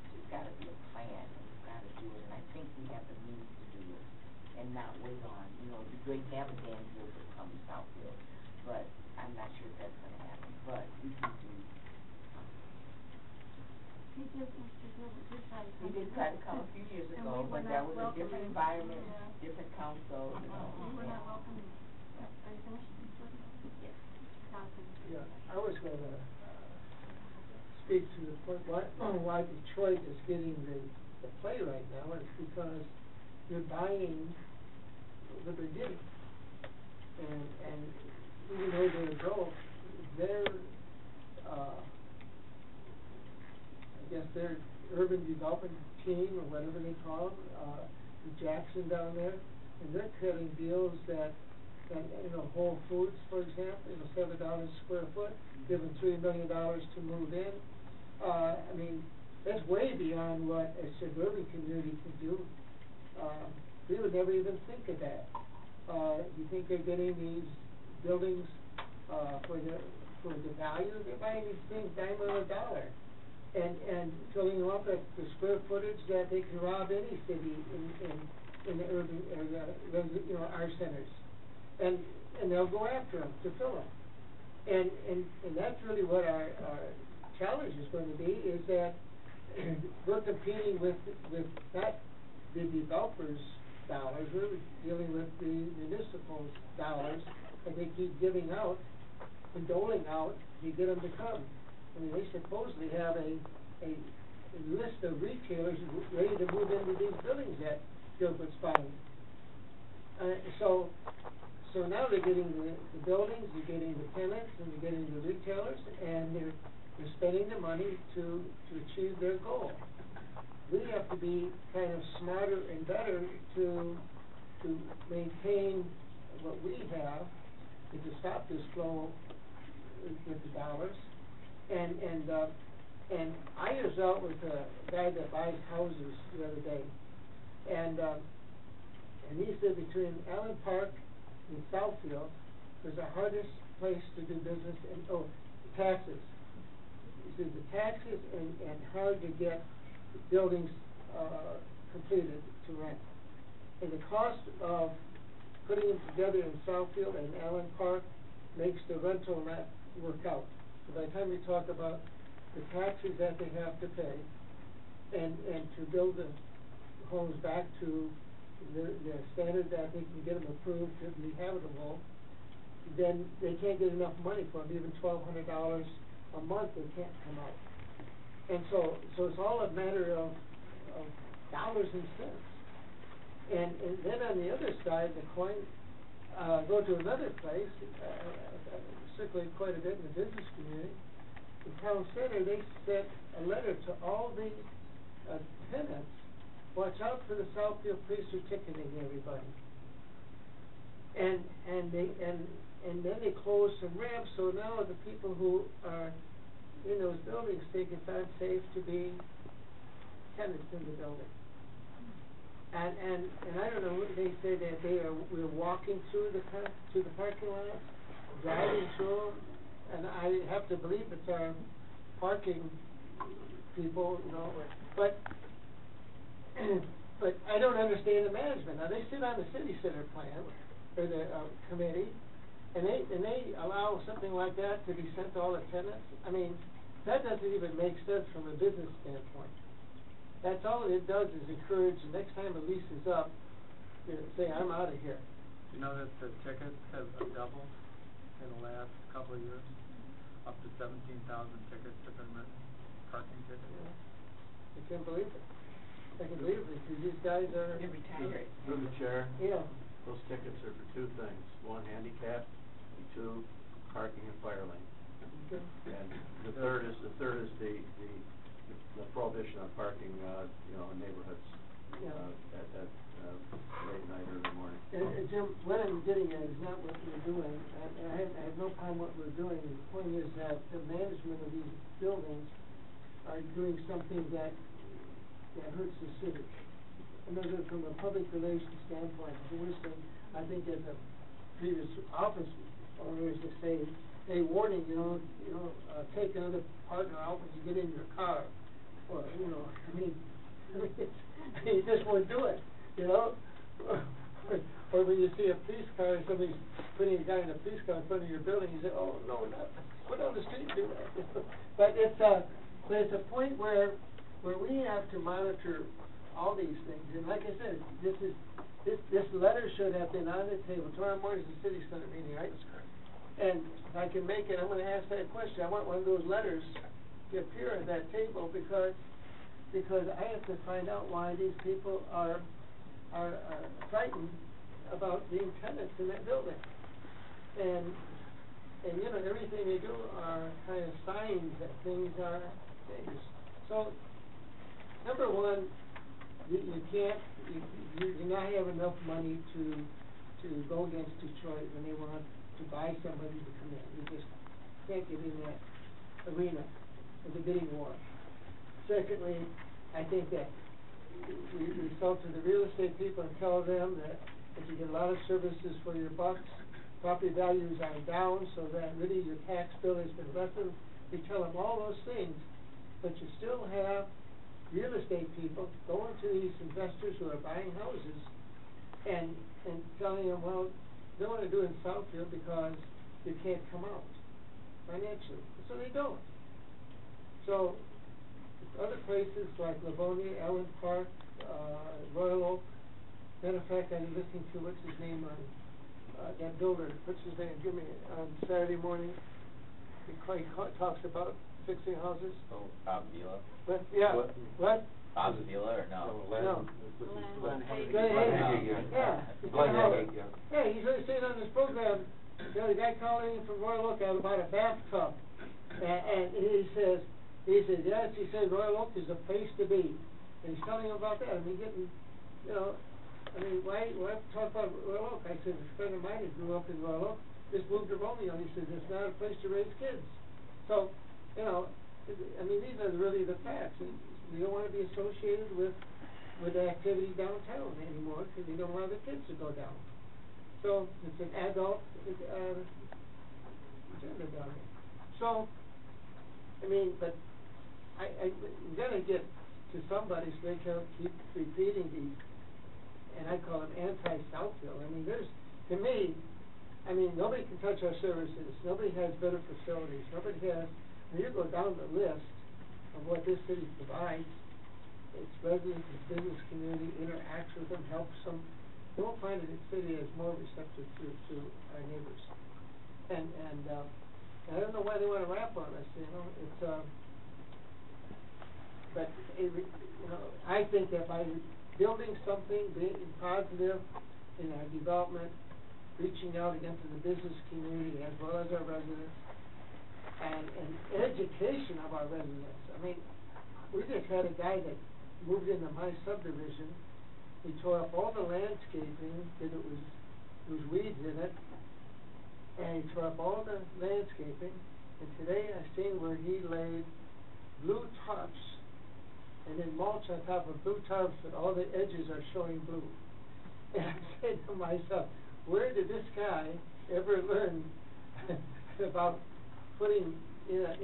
There's gotta be a plan, and we've gotta do it, and I think we have the means to do it and not wait on, it'd be great to have a Dan Gilbert come to Southfield, but I'm not sure if that's gonna happen, but we can do something. He did, Mr. Gilbert did try to come. He did try to come a few years And ago, we were but that not was a different welcoming. environment, Yeah. different council, We were not welcome. Are you finished? Yes. Johnson. Yeah, I was gonna, speak to the point, why Detroit is getting the play right now, is because you're buying what they're getting. And even though they're broke, their, I guess their urban development team, or whatever they call them, the Jackson down there, and they're cutting deals that, Whole Foods, for example, $7 a square foot, give them $3 million to move in. I mean, that's way beyond what a suburban community could do. We would never even think of that. You think they're getting these buildings, for the value? They're buying these things dime on a dollar. And filling them up at the square footage that they can rob any city in the urban, or our centers. And they'll go after them to fill them. And that's really what our challenge is going to be, is that we're competing with not the developers' dollars, we're dealing with the municipal dollars that they keep giving out and doling out to get them to come. I mean, they supposedly have a list of retailers ready to move into these buildings that Gilbert's buying. So now they're getting the buildings, they're getting the tenants, and they're getting the retailers, and they're spending the money to achieve their goal. We have to be kind of smarter and better to maintain what we have, and to stop this flow with the dollars. And I was out with a guy that buys houses the other day, and he said between Allen Park and Southfield was the hardest place to do business, and taxes. He said the taxes and hard to get buildings completed to rent. And the cost of putting them together in Southfield and Allen Park makes the rental not work out. So by the time we talk about the taxes that they have to pay and to build the homes back to the standard that they can get them approved to be habitable, then they can't get enough money for them. Even $1,200 a month, they can't come out. And so it's all a matter of dollars and cents. And then on the other side of the coin, go to another place, circulate quite a bit in the business community. The town center, they sent a letter to all the tenants, watch out for the Southfield police are ticketing everybody. And then they closed some ramps, so now the people who are in those buildings think it's unsafe to be tenants in the building. And I don't know, they say that we're walking through the parking lots, driving through them, and I have to believe it's our parking people, but I don't understand the management. Now, they sit on the city center plan, or the committee, and they allow something like that to be sent to all the tenants. I mean, that doesn't even make sense from a business standpoint. That's all it does is encourage, the next time a lease is up, say, I'm out of here. You know that the tickets have doubled in the last couple of years? Up to 17,000 tickets have been written, parking tickets. I can't believe it. I can believe it, because these guys are. They're retired. Through the chair, Yeah. those tickets are for two things, one, handicap, and two, parking and fire lane. Okay. And the third is the prohibition on parking, in neighborhoods, Yeah. at late night or early morning. And Jim, what I'm getting at is not what we're doing, I have no problem what we're doing, the point is that the management of these buildings are doing something that hurts the city. In other words, from a public relations standpoint, the worst thing, I think as a previous office owner is to say, hey, warning, take another partner out when you get in your car, or, you just won't do it, or when you see a police car, and somebody's putting a guy in a police car in front of your building, you say, oh, no, not, go down the street and do that. But it's a point where we have to monitor all these things, and like I said, this letter should have been on the table. Tomorrow morning's the city center meeting, right? That's correct. And if I can make it, I'm gonna ask that question. I want one of those letters to appear at that table, because I have to find out why these people are frightened about being tenants in that building. And everything they do are kind of signs that things are things. So, number one, you do not have enough money to go against Detroit when they want to buy somebody to come in. You just can't get in that arena of the bidding war. Secondly, I think that we talk to the real estate people and tell them that you get a lot of services for your bucks, property values are down, so that really your tax bill has been lessened. We tell them all those things, but you still have real estate people going to these investors who are buying houses and telling them, well, they want to do it in Southfield because you can't come out financially. So they don't. So other places like Livonia, Ellen Park, Royal Oak, matter of fact, I'm listening to what's his name on that builder, what's his name, give me, on Saturday morning, he talks about fixing houses. Oh, Bob Vila? But, yeah, what? Bob Vila or no? No. Glenn Haggard. Yeah. Glenn Haggard. Yeah. Yeah, he's really saying on this program, the guy calling in from Royal Oak out about a bathtub, and he says, yes, he said Royal Oak is a place to be, and he's telling him about that, and he's getting, why talk about Royal Oak? I said, a friend of mine who grew up in Royal Oak just moved to Romeo, and he says, it's not a place to raise kids. So, these are really the facts. We don't want to be associated with the activity downtown anymore, because we don't want the kids to go down. So, it's an adult agenda down here. So, but we gotta get to somebody so they can't keep repeating these, and I call them anti-Southfield. To me, nobody can touch our services. Nobody has better facilities. Nobody has, when you go down the list of what this city provides, its residents, its business community, interacts with them, helps them, you won't find that the city is more receptive to our neighbors. And I don't know why they want to rap on us, but I think that by building something, being positive in our development, reaching out again to the business community as well as our residents, and education of our residents. We just had a guy that moved into my subdivision. He tore up all the landscaping, because it was weeds in it, and he tore up all the landscaping, and today I seen where he laid blue tarps, and then mulch on top of blue tarps, and all the edges are showing blue. And I said to myself, where did this guy ever learn about putting in a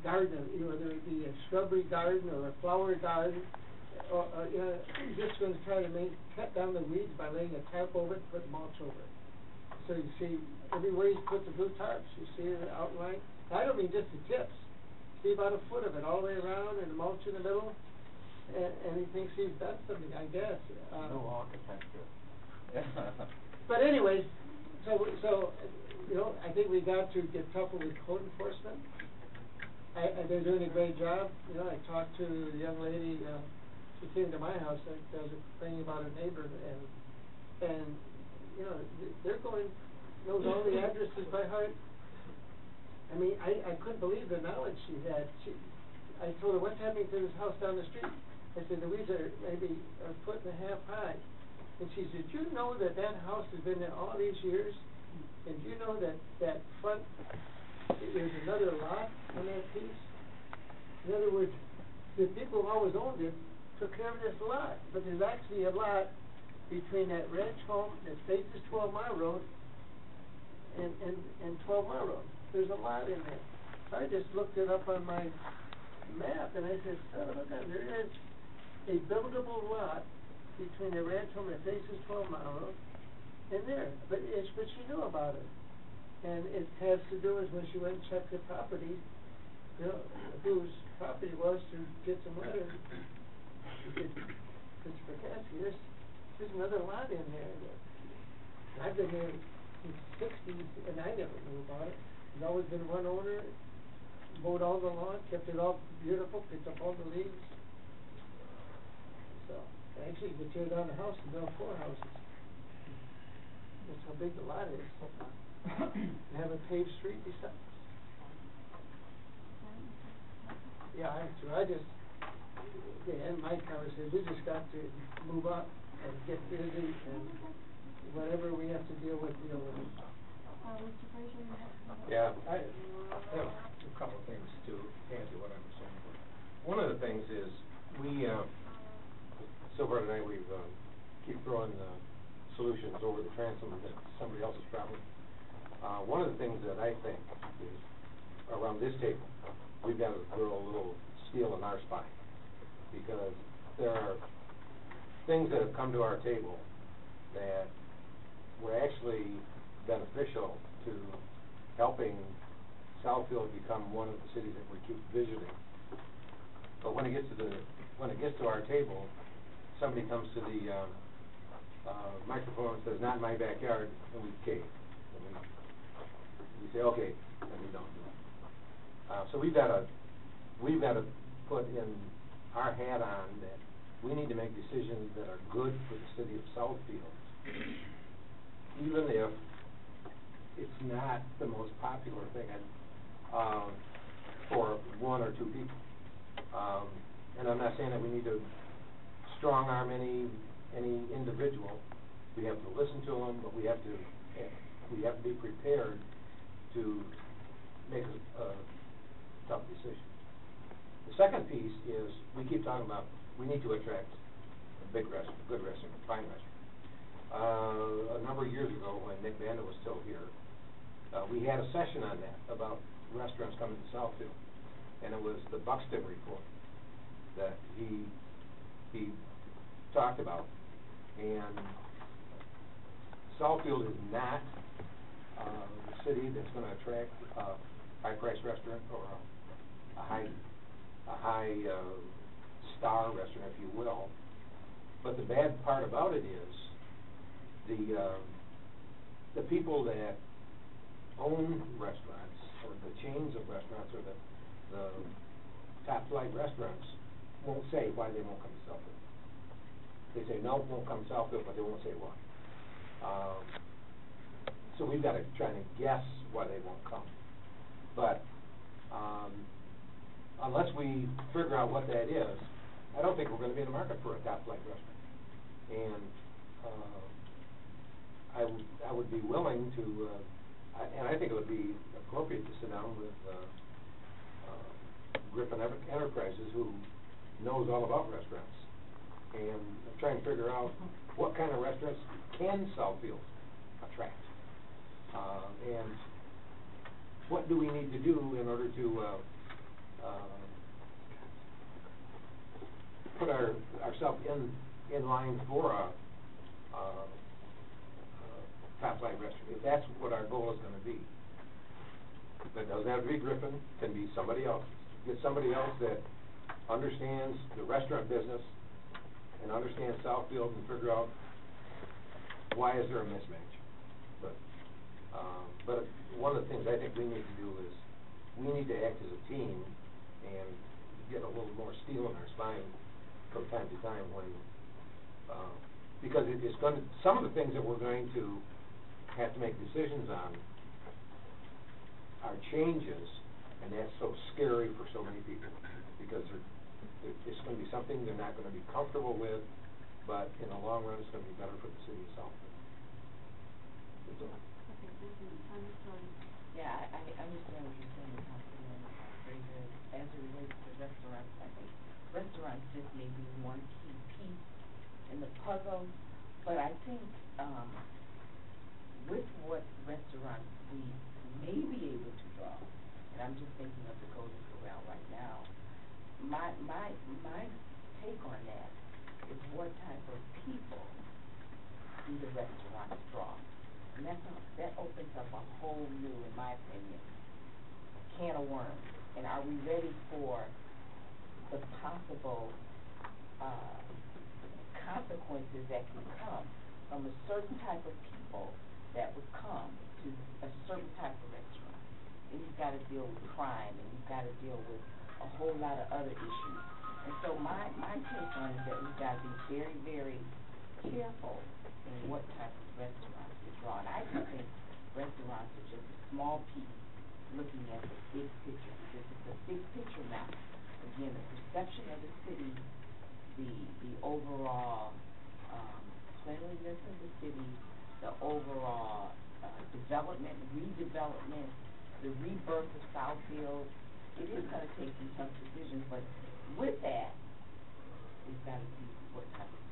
garden, whether it be a shrubbery garden or a flower garden, or just going to try to cut down the weeds by laying a tarp over it and put mulch over it. So you see, everywhere he put the blue tarps, you see the outline. I don't mean just the tips. See about a foot of it all the way around, and the mulch in the middle, and he thinks he's done something, I guess. No architecture. But anyways, so I think we got to get tougher with code enforcement. they're doing a great job. You know, I talked to the young lady, she came to my house, and I was complaining about her neighbor, and, you know, they're going, knows all the addresses by heart. I mean, I couldn't believe the knowledge she had. I told her, what's happening to this house down the street? I said, the weeds are maybe a foot and a half high. And she said, do you know that house has been there all these years? And do you know that front, there's another lot on that piece? In other words, the people who always owned it took care of this lot, but there's actually a lot between that ranch home that faces 12 Mile Road and 12 Mile Road. There's a lot in there. So I just looked it up on my map, and I said, son of a gun, there is a buildable lot between the ranch home that faces 12 Mile Road and there. But she knew about it. And it has to do with when she went and checked the property, you know, whose property was to get some letter. She said, Mr. Cassie, there's another lot in there. And I've been there since the 60s, and I never knew about it. There's always been one owner, mowed all the lawn, kept it all beautiful, picked up all the leaves. So, actually, you could tear down the house and build 4 houses. That's how big the lot is. And have a paved street beside. Yeah, I just, and my conversation, we just got to move up and get busy, and whatever we have to deal with, deal with it. Mr. Frazier, you have? Yeah, I have a couple of things to add to what I was saying. One of the things is, Silver and I, we've keep throwing solutions over the transom that somebody else's problem. One of the things that I think is, around this table, we've got to throw a little steel in our spine, because there are things that have come to our table that were actually beneficial to helping Southfield become one of the cities that we keep visiting. But when it gets to our table, somebody comes to the microphone and says, "Not in my backyard," and we cave. And we say, "Okay," and we don't do it. So we've got to put in our hat on that we need to make decisions that are good for the city of Southfield, even if it's not the most popular thing for 1 or 2 people. And I'm not saying that we need to strong arm any individual. We have to listen to them, but we have to be prepared to make a tough decision. The second piece is, we keep talking about, we need to attract a big restaurant, a good restaurant, a fine restaurant. A number of years ago, when Nick Vanda was still here, we had a session on that, about restaurants coming to Southfield, and it was the Buxton report that he talked about. And Southfield is not a city that's going to attract a high-priced restaurant or a high star restaurant, if you will. But the bad part about it is the people that own restaurants, or the chains of restaurants, or the top flight restaurants, won't say why they won't come to Southfield. They say no, won't come to Southfield, but they won't say why. So we've got to try and guess why they won't come. But unless we figure out what that is, I don't think we're going to be in the market for a top flight restaurant. And I would be willing to, and I think it would be appropriate to sit down with Griffin Enterprises, who knows all about restaurants, and try and figure out what kind of restaurants can Southfield attract, and what do we need to do in order to put ourselves in line for a top flight restaurant, if that's what our goal is going to be. It doesn't have to be Griffin, it can be somebody else. Get somebody else that understands the restaurant business and understands Southfield, and figure out why is there a mismatch. But one of the things I think we need to do is, we need to act as a team and get a little more steel in our spine from time to time when, because it's gonna, some of the things that we're going to have to make decisions on are changes, and that's so scary for so many people, because it's gonna be something they're not gonna be comfortable with, but in the long run, it's gonna be better for the city of Southfield. That's all. Okay, thank you. I'm sorry. Yeah, I understand what you're saying, Councilman Fraser, as it relates to restaurants. I think restaurants just may be one key piece in the puzzle, but I think, with what restaurants we may be able to draw, and I'm just thinking of the Golden Corral right now, my take on that is what type of people do the restaurants draw? And that opens up a whole new, in my opinion, can of worms. And are we ready for the possible consequences that can come from a certain type of people that would come to a certain type of restaurant? And you've got to deal with crime, and you've got to deal with a whole lot of other issues. And so my take on it is that we've got to be very, very careful in what type of restaurants we draw. And I just think restaurants are just a small piece looking at the big picture, because it's a big picture now. Again, the perception of the city, the overall cleanliness of the city, the overall development, redevelopment, the rebirth of Southfield. It is going to take some tough decisions, but with that, we've got to see what type of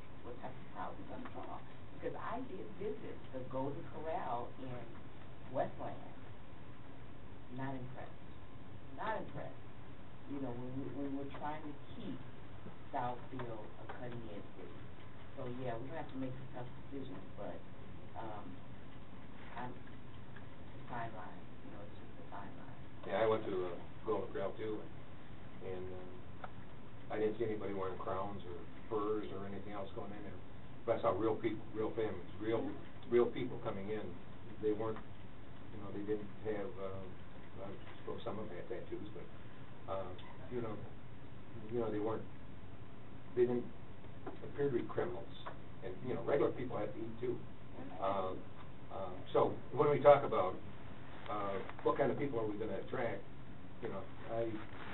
crowd we're going to draw. Because I did visit the Golden Corral in Westland. Not impressed. Not impressed. You know, when we're trying to keep Southfield a cutting-edge city. So yeah, we're gonna have to make some tough decisions, but it's a fine line. You know, it's just a fine line. Yeah, I went to Golden Corral too, and I didn't see anybody wearing crowns or furs or anything else going in there. But I saw real people, real families, real people coming in. They weren't, you know, they didn't have, I suppose some of them had tattoos, but, you know, they didn't appear to be criminals. And, you know, regular people have to eat too. So when we talk about what kind of people are we going to attract, you know, I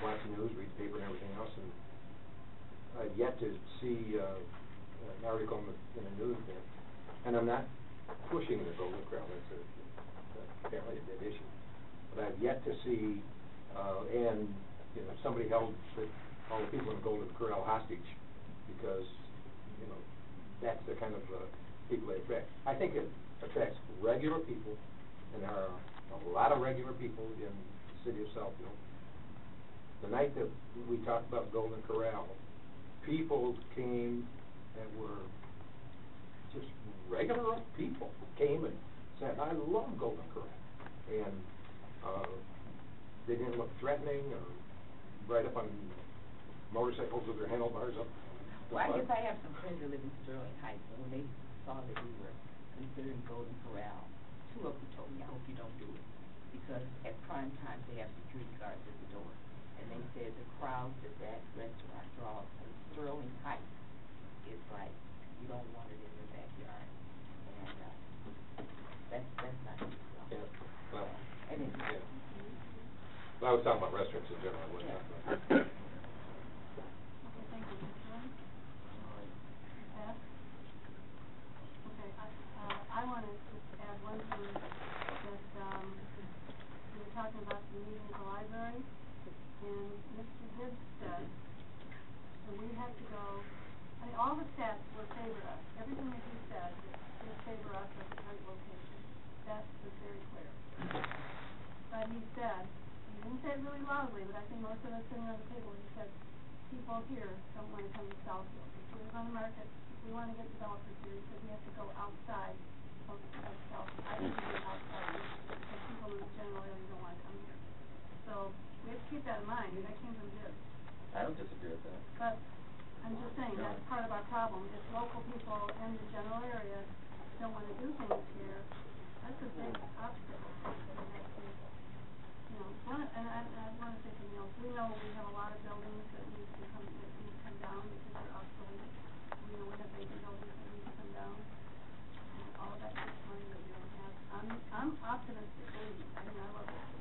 watch the news, read the paper and everything else, and I've yet to see an article in the news there. And I'm not pushing the Golden Corral, that's apparently a dead issue. But I've yet to see, and, you know, somebody held all the people in the Golden Corral hostage because, you know, that's the kind of people they attract. I think it attracts regular people, and there are a lot of regular people in the city of Southfield. The night that we talked about Golden Corral, people came that were just regular people, came and said, I love Golden Corral. And they didn't look threatening or right up on motorcycles with their handlebars up. Well, I guess I have some friends that live in Sterling Heights, and when they saw that we were considering Golden Corral, two of them told me, I hope you don't do it, because at prime times they have security guards at the door. And they said the crowd that restaurant draws in Sterling Heights is like, you don't want it in your backyard. And that's not good. Yeah, well, Anyway. yeah. Well, I was talking about restaurants in general, I wasn't talking about. Okay, thank you. Mr. Ryan? Beth? Okay, I want to just add one thing, that we were talking about the meeting at the library, and Mr. Gibbs said that we had to go, I mean, all the stats will favor us. Everything that he said will favor us at the right location. That was very clear. But he said, he didn't say it really loudly, but I think most of us sitting around the table, he said, people here don't want to come to Southfield. If we live on the market, if we want to get developers here, he said we have to go outside of Southfield. I think we go outside because people in the general area don't want to come here. So we have to keep that in mind. That came from Gibbs. I don't disagree with that. But I'm just saying, that's part of our problem. If local people in the general area don't want to do things here, that's a big obstacle. We have to, you know, I wanna say something else, we know we have a lot of buildings that need to come down because they're obsolete. We know we have vacant buildings that need to come down, and all of that takes money that we don't have. I'm optimistic, believe me, I mean, I love this,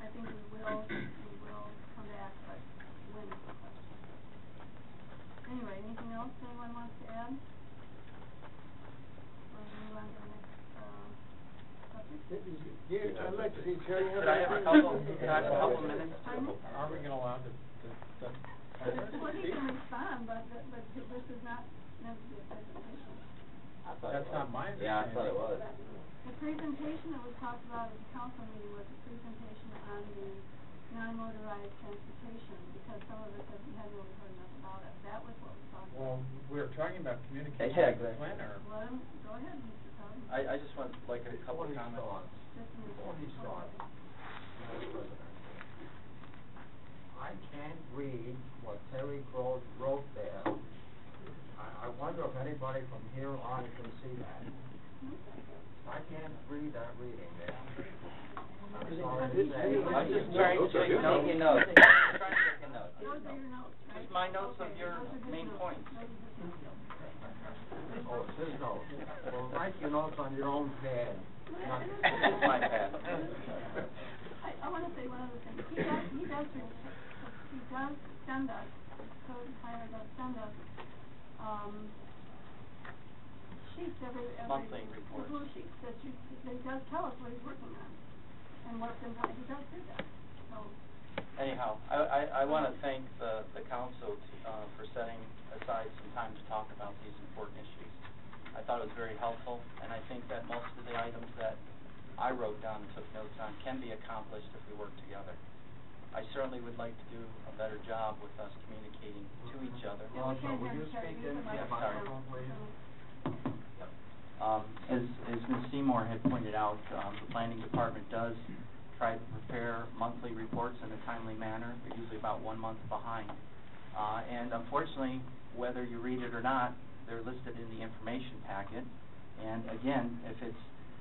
I think we will come back, but when is the question? Anyway, anything else anyone wants to add? Or move on to the next, subject? I'd like to see Terry have. Could I have a couple minutes? Are we gonna allow the Well, he can respond, but this is not meant to be a presentation. That's not my understanding. Yeah, I thought it was. The presentation that was talked about at the council meeting was a presentation on the non-motorized transportation, because some of us hadn't really heard enough about it. That was what we talked about. Well, we were talking about communication Yeah, with the exactly. planner. Well, go ahead, Mr. Todd. I just want, like, a couple Before he comments. starts, Just a minute. before he starts, Mr. President, I can't read what Terry Crowe wrote there. I wonder if anybody from here on can see that. I can't read that reading there. I'm sorry to say. I'm just trying to take notes. Taking notes. Trying to take a note. Those are your notes, right? Just my notes of Okay, your those are his main notes. points. Those are his notes. Oh, it's his notes. Well, write your notes on your own pad. It's my pad. I wanna say one other thing. He does send us, code planner does send us, sheets every Monthly reports. blue sheets that he does tell us what he's working on and what's in, he does do that, so. Anyhow, I want to thank the council for setting aside some time to talk about these important issues. I thought it was very helpful, and I think that most of the items that I wrote down and took notes on can be accomplished if we work together. I certainly would like to do a better job with us communicating to each other. Yeah, we can't would you have Terry speak use into the the microphone. microphone, please? As Ms. Seymour had pointed out, the planning department does try to prepare monthly reports in a timely manner. They're usually about 1 month behind. And unfortunately, whether you read it or not, they're listed in the information packet. And again, if it's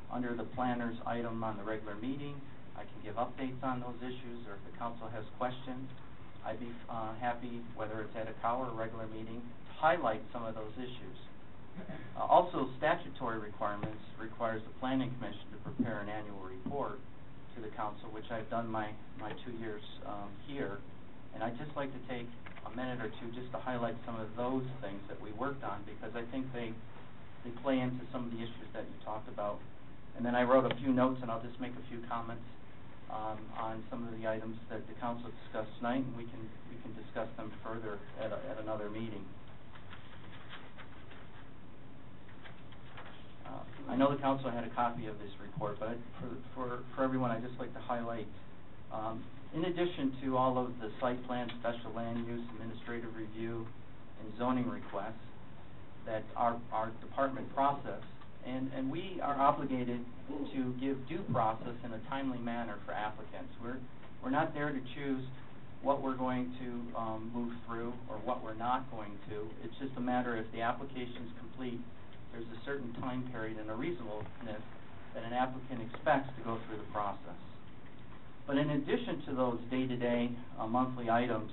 under the planner's item on the regular meeting, I can give updates on those issues, or if the council has questions, I'd be happy, whether it's at a COW or a regular meeting, to highlight some of those issues. Also, statutory requirements requires the planning commission to prepare an annual report to the council, which I've done my 2 years here. And I'd just like to take a minute or two just to highlight some of those things that we worked on, because I think they play into some of the issues that you talked about. And then I wrote a few notes, and I'll just make a few comments on some of the items that the council discussed tonight, and we can discuss them further at another meeting. I know the council had a copy of this report, but for everyone, I'd just like to highlight, in addition to all of the site plan, special land use, administrative review, and zoning requests that our department process, and we are obligated to give due process in a timely manner for applicants. We're not there to choose what we're going to move through or what we're not going to. It's just a matter, if the application is complete, there's a certain time period and a reasonableness that an applicant expects to go through the process. But in addition to those day-to-day monthly items,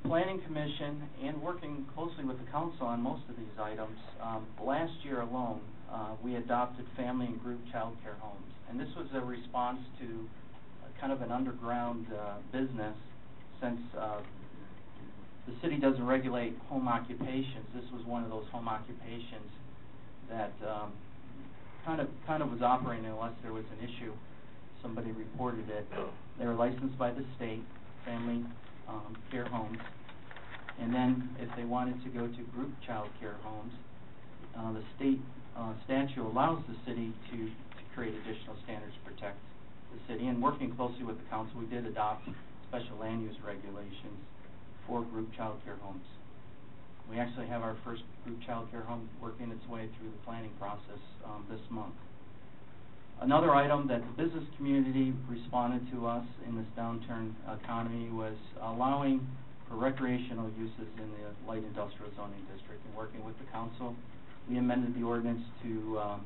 the Planning Commission, and working closely with the council on most of these items, last year alone, we adopted family and group child care homes. And this was a response to kind of an underground business, since the city doesn't regulate home occupations. This was one of those home occupations that kind of was operating unless there was an issue. Somebody reported it. They were licensed by the state, family care homes, and then if they wanted to go to group child care homes, the state statute allows the city to create additional standards to protect the city. And working closely with the council, we did adopt special land use regulations for group child care homes. We actually have our first group child care home working its way through the planning process this month. Another item that the business community responded to us in this downturn economy was allowing for recreational uses in the light industrial zoning district. And working with the council, we amended the ordinance to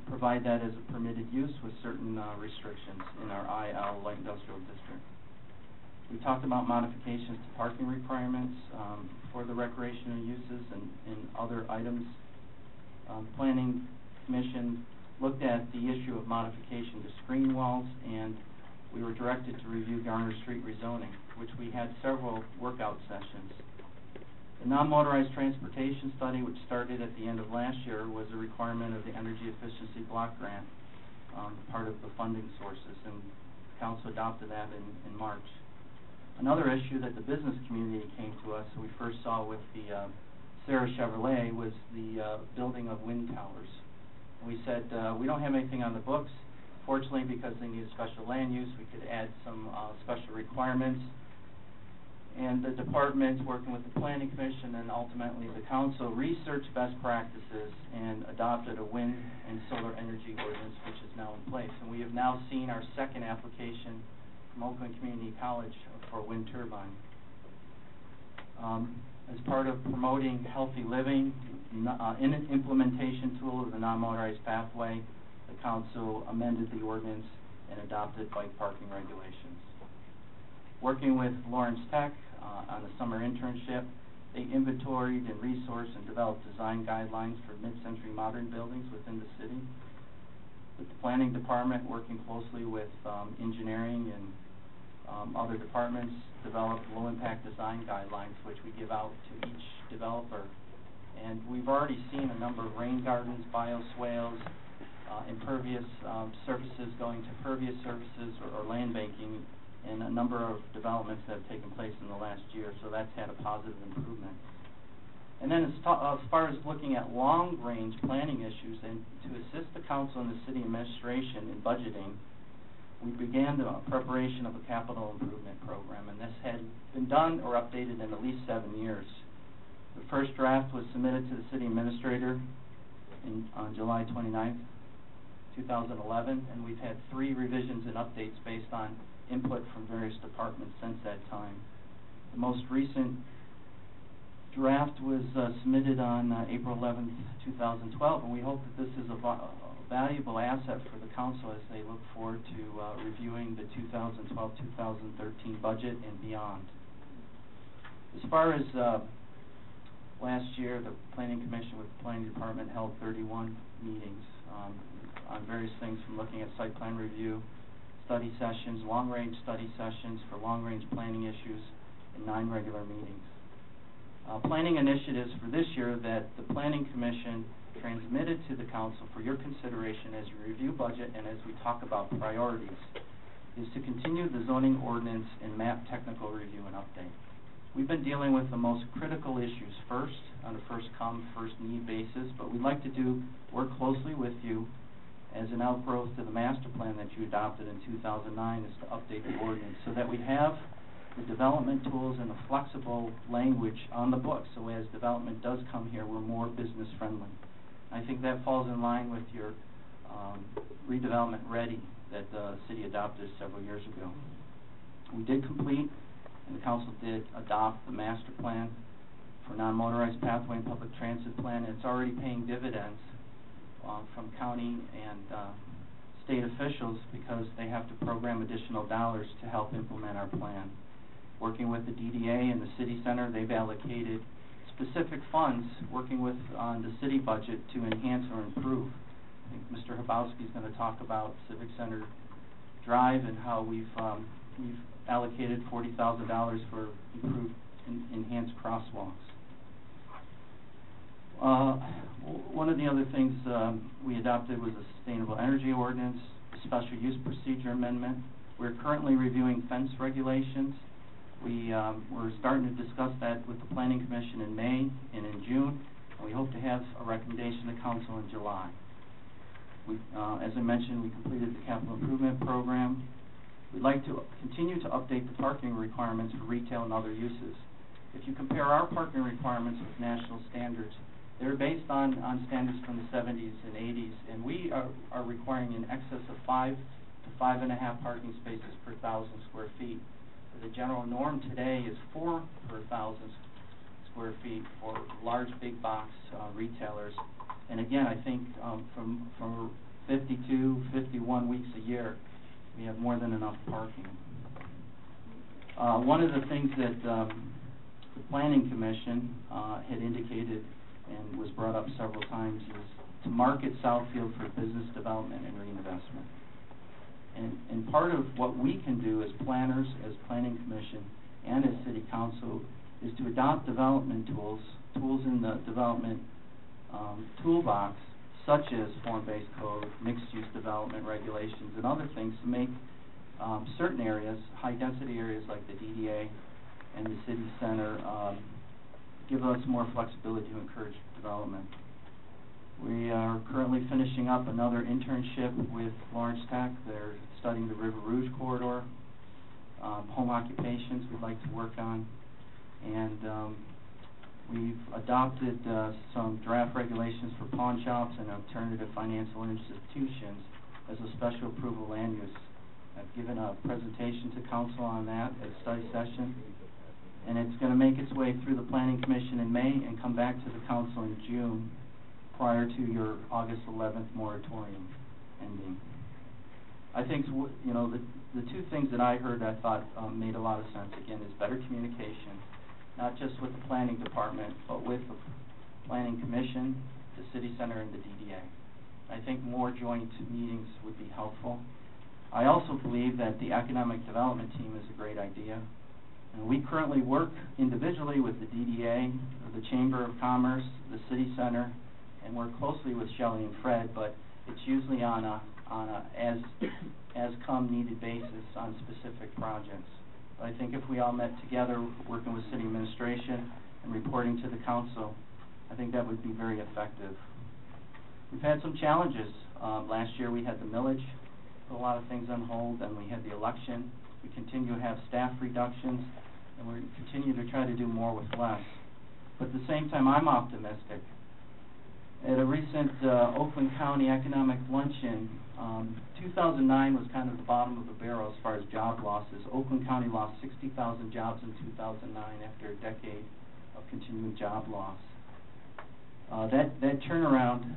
provide that as a permitted use with certain restrictions in our IL light industrial district. We talked about modifications to parking requirements for the recreational uses and other items. Planning Commission looked at the issue of modification to screen walls, and we were directed to review Garner Street rezoning, which we had several workout sessions. The non-motorized transportation study, which started at the end of last year, was a requirement of the Energy Efficiency Block Grant, part of the funding sources, and Council adopted that in March. Another issue that the business community came to us, we first saw with the Sarah Chevrolet, was the building of wind towers. We said, we don't have anything on the books. Fortunately, because they need a special land use, we could add some special requirements. And the department, working with the Planning Commission and ultimately the Council, researched best practices and adopted a wind and solar energy ordinance, which is now in place. And we have now seen our second application from Oakland Community College for a wind turbine. As part of promoting healthy living, in an implementation tool of the non-motorized pathway, the Council amended the ordinance and adopted bike parking regulations. Working with Lawrence Tech on the summer internship, they inventoried and resourced and developed design guidelines for mid-century modern buildings within the city. With the Planning Department, working closely with engineering and other departments, developed low-impact design guidelines, which we give out to each developer. And we've already seen a number of rain gardens, bioswales, impervious surfaces going to pervious surfaces or land banking, and a number of developments that have taken place in the last year, so that's had a positive improvement. And then as far as looking at long-range planning issues, and to assist the Council and the City Administration in budgeting, we began the preparation of a capital improvement program, and this had been done or updated in at least 7 years. The first draft was submitted to the City Administrator on July 29th, 2011, and we've had 3 revisions and updates based on input from various departments since that time. The most recent draft was submitted on April 11th, 2012, and we hope that this is a valuable asset for the Council as they look forward to reviewing the 2012-2013 budget and beyond. As far as last year, the Planning Commission with the Planning Department held 31 meetings on various things, from looking at site plan review, study sessions, long-range study sessions for long-range planning issues, and 9 regular meetings. Planning initiatives for this year that the Planning Commission transmitted to the Council for your consideration as you review budget and as we talk about priorities is to continue the zoning ordinance and map technical review and update. We've been dealing with the most critical issues first on a first-come, first-need basis, but we'd like to work closely with you as an outgrowth to the master plan that you adopted in 2009 is to update the ordinance so that we have the development tools and the flexible language on the books, so as development does come here, we're more business friendly. I think that falls in line with your redevelopment ready that the city adopted several years ago. We did complete, and the Council did adopt, the master plan for non-motorized pathway and public transit plan, and it's already paying dividends from county and state officials because they have to program additional dollars to help implement our plan. Working with the DDA and the City Center, they've allocated specific funds working with the city budget to enhance or improve. I think Mr. Habowski is going to talk about Civic Center Drive and how we've allocated $40,000 for improved enhanced crosswalks. One of the other things we adopted was a sustainable energy ordinance, a special use procedure amendment. We're currently reviewing fence regulations. We're starting to discuss that with the Planning Commission in May and in June, and we hope to have a recommendation to Council in July. As I mentioned, we completed the capital improvement program. We'd like to continue to update the parking requirements for retail and other uses. If you compare our parking requirements with national standards, they're based on standards from the 70s and 80s, and we are requiring in excess of 5 to 5.5 parking spaces per 1,000 square feet. The general norm today is 4 per 1,000 square feet for large big box retailers. And again, I think, for 52, 51 weeks a year, we have more than enough parking. One of the things that, the Planning Commission, had indicated and was brought up several times is to market Southfield for business development and reinvestment. And part of what we can do as planners, as Planning Commission, and as City Council is to adopt development tools in the development toolbox, such as form-based code, mixed-use development regulations, and other things to make certain areas, high-density areas like the DDA and the city center, give us more flexibility to encourage development. We are currently finishing up another internship with Lawrence Tech. They're studying the River Rouge corridor, home occupations we'd like to work on, and we've adopted some draft regulations for pawn shops and alternative financial institutions as a special approval land use. I've given a presentation to council on that at a study session, and it's going to make its way through the Planning Commission in May and come back to the council in June prior to your August 11th moratorium ending. I think, you know, the two things that I heard I thought made a lot of sense, again, is better communication, not just with the planning department, but with the Planning Commission, the city center, and the DDA. I think more joint meetings would be helpful. I also believe that the economic development team is a great idea. And we currently work individually with the DDA, the Chamber of Commerce, the city center, and work closely with Shelley and Fred, but it's usually on a as come needed basis on specific projects. But I think if we all met together, working with city administration and reporting to the council, I think that would be very effective. We've had some challenges. Last year we had the millage, put a lot of things on hold, and we had the election. We continue to have staff reductions, and we continue to try to do more with less. But at the same time, I'm optimistic. At a recent Oakland County Economic Luncheon, 2009 was kind of the bottom of the barrel as far as job losses. Oakland County lost 60,000 jobs in 2009 after a decade of continuing job loss. That turnaround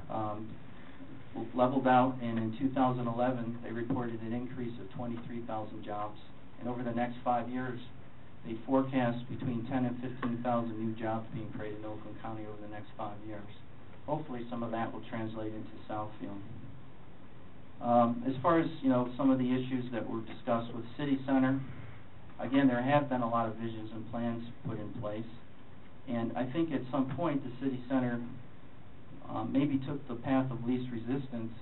leveled out, and in 2011 they reported an increase of 23,000 jobs. And over the next 5 years, they forecast between 10 and 15,000 new jobs being created in Oakland County over the next 5 years. Hopefully some of that will translate into Southfield. As far as, you know, some of the issues that were discussed with City Center, again, there have been a lot of visions and plans put in place. And I think at some point the City Center maybe took the path of least resistance,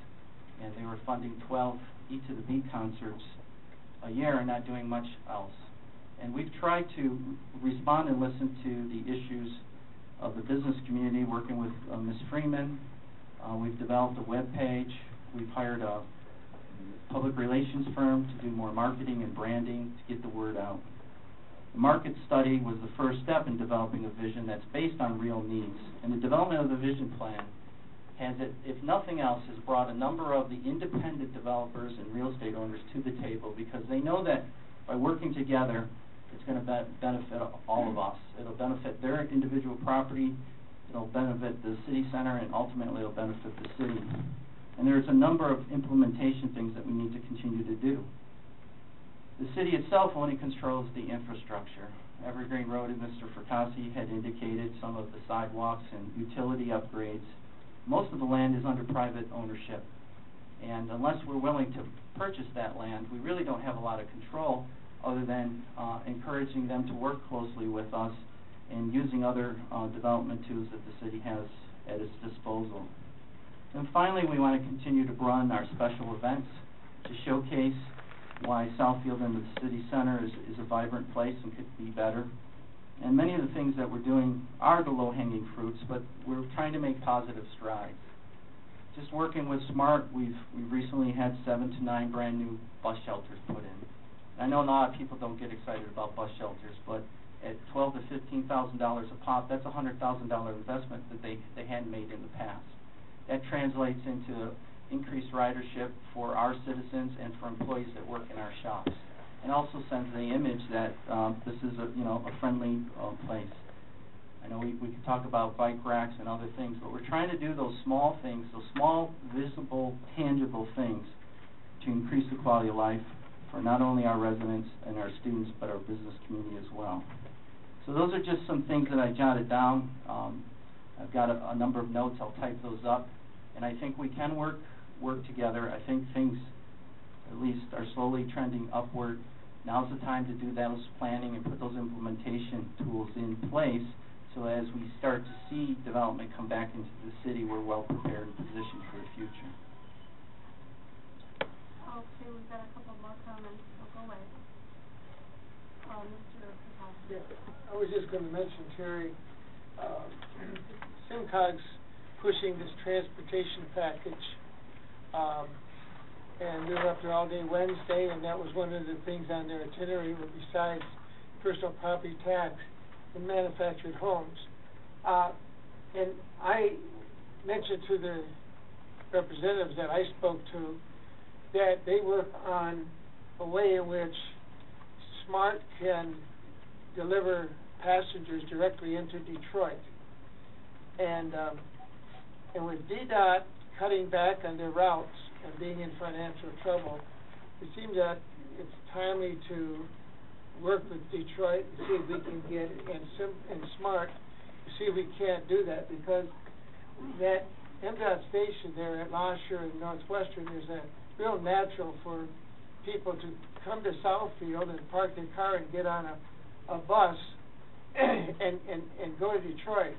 and they were funding 12 E to the Beat concerts a year and not doing much else. And we've tried to respond and listen to the issues of the business community, working with Ms. Freeman. We've developed a web page. We've hired a public relations firm to do more marketing and branding to get the word out. The market study was the first step in developing a vision that's based on real needs. And the development of the vision plan has, if nothing else, has brought a number of the independent developers and real estate owners to the table, because they know that by working together, it's going to benefit all of us. It'll benefit their individual property, it'll benefit the city center, and ultimately it'll benefit the city. And there's a number of implementation things that we need to continue to do. The city itself only controls the infrastructure. Evergreen Road, as Mr. Fracassi had indicated, some of the sidewalks and utility upgrades. Most of the land is under private ownership. And unless we're willing to purchase that land, we really don't have a lot of control, other than encouraging them to work closely with us and using other development tools that the city has at its disposal. And finally, we want to continue to run our special events to showcase why Southfield and the city center is a vibrant place and could be better. And many of the things that we're doing are the low-hanging fruits, but we're trying to make positive strides. Just working with SMART, we've recently had 7 to 9 brand new bus shelters put in. I know a lot of people don't get excited about bus shelters, but at $12,000 to $15,000 a pop, that's a $100,000 investment that they hadn't made in the past. That translates into increased ridership for our citizens and for employees that work in our shops, and also sends the image that this is a friendly place. I know we could talk about bike racks and other things, but we're trying to do those small things, those small, visible, tangible things to increase the quality of life for not only our residents and our students, but our business community as well. So those are just some things that I jotted down. I've got a number of notes. I'll type those up, and I think we can work together. I think things, at least, are slowly trending upward. Now's the time to do those planning and put those implementation tools in place, so as we start to see development come back into the city, we're well prepared and positioned for the future. Okay, we've got a couple more comments, so go away. Mr. Pataki. Yeah, I was just gonna mention, Terry, SimCog's pushing this transportation package, and we were up there all day Wednesday, and that was one of the things on their itinerary, besides personal property tax and manufactured homes. And I mentioned to the representatives that I spoke to that they work on a way in which SMART can deliver passengers directly into Detroit. And with DDOT cutting back on their routes and being in financial trouble, it seems that it's timely to work with Detroit and see if we can get, and SMART, to see if we can't do that, because that MDOT station there at Lasher and Northwestern is a real natural for people to come to Southfield and park their car and get on a bus and go to Detroit.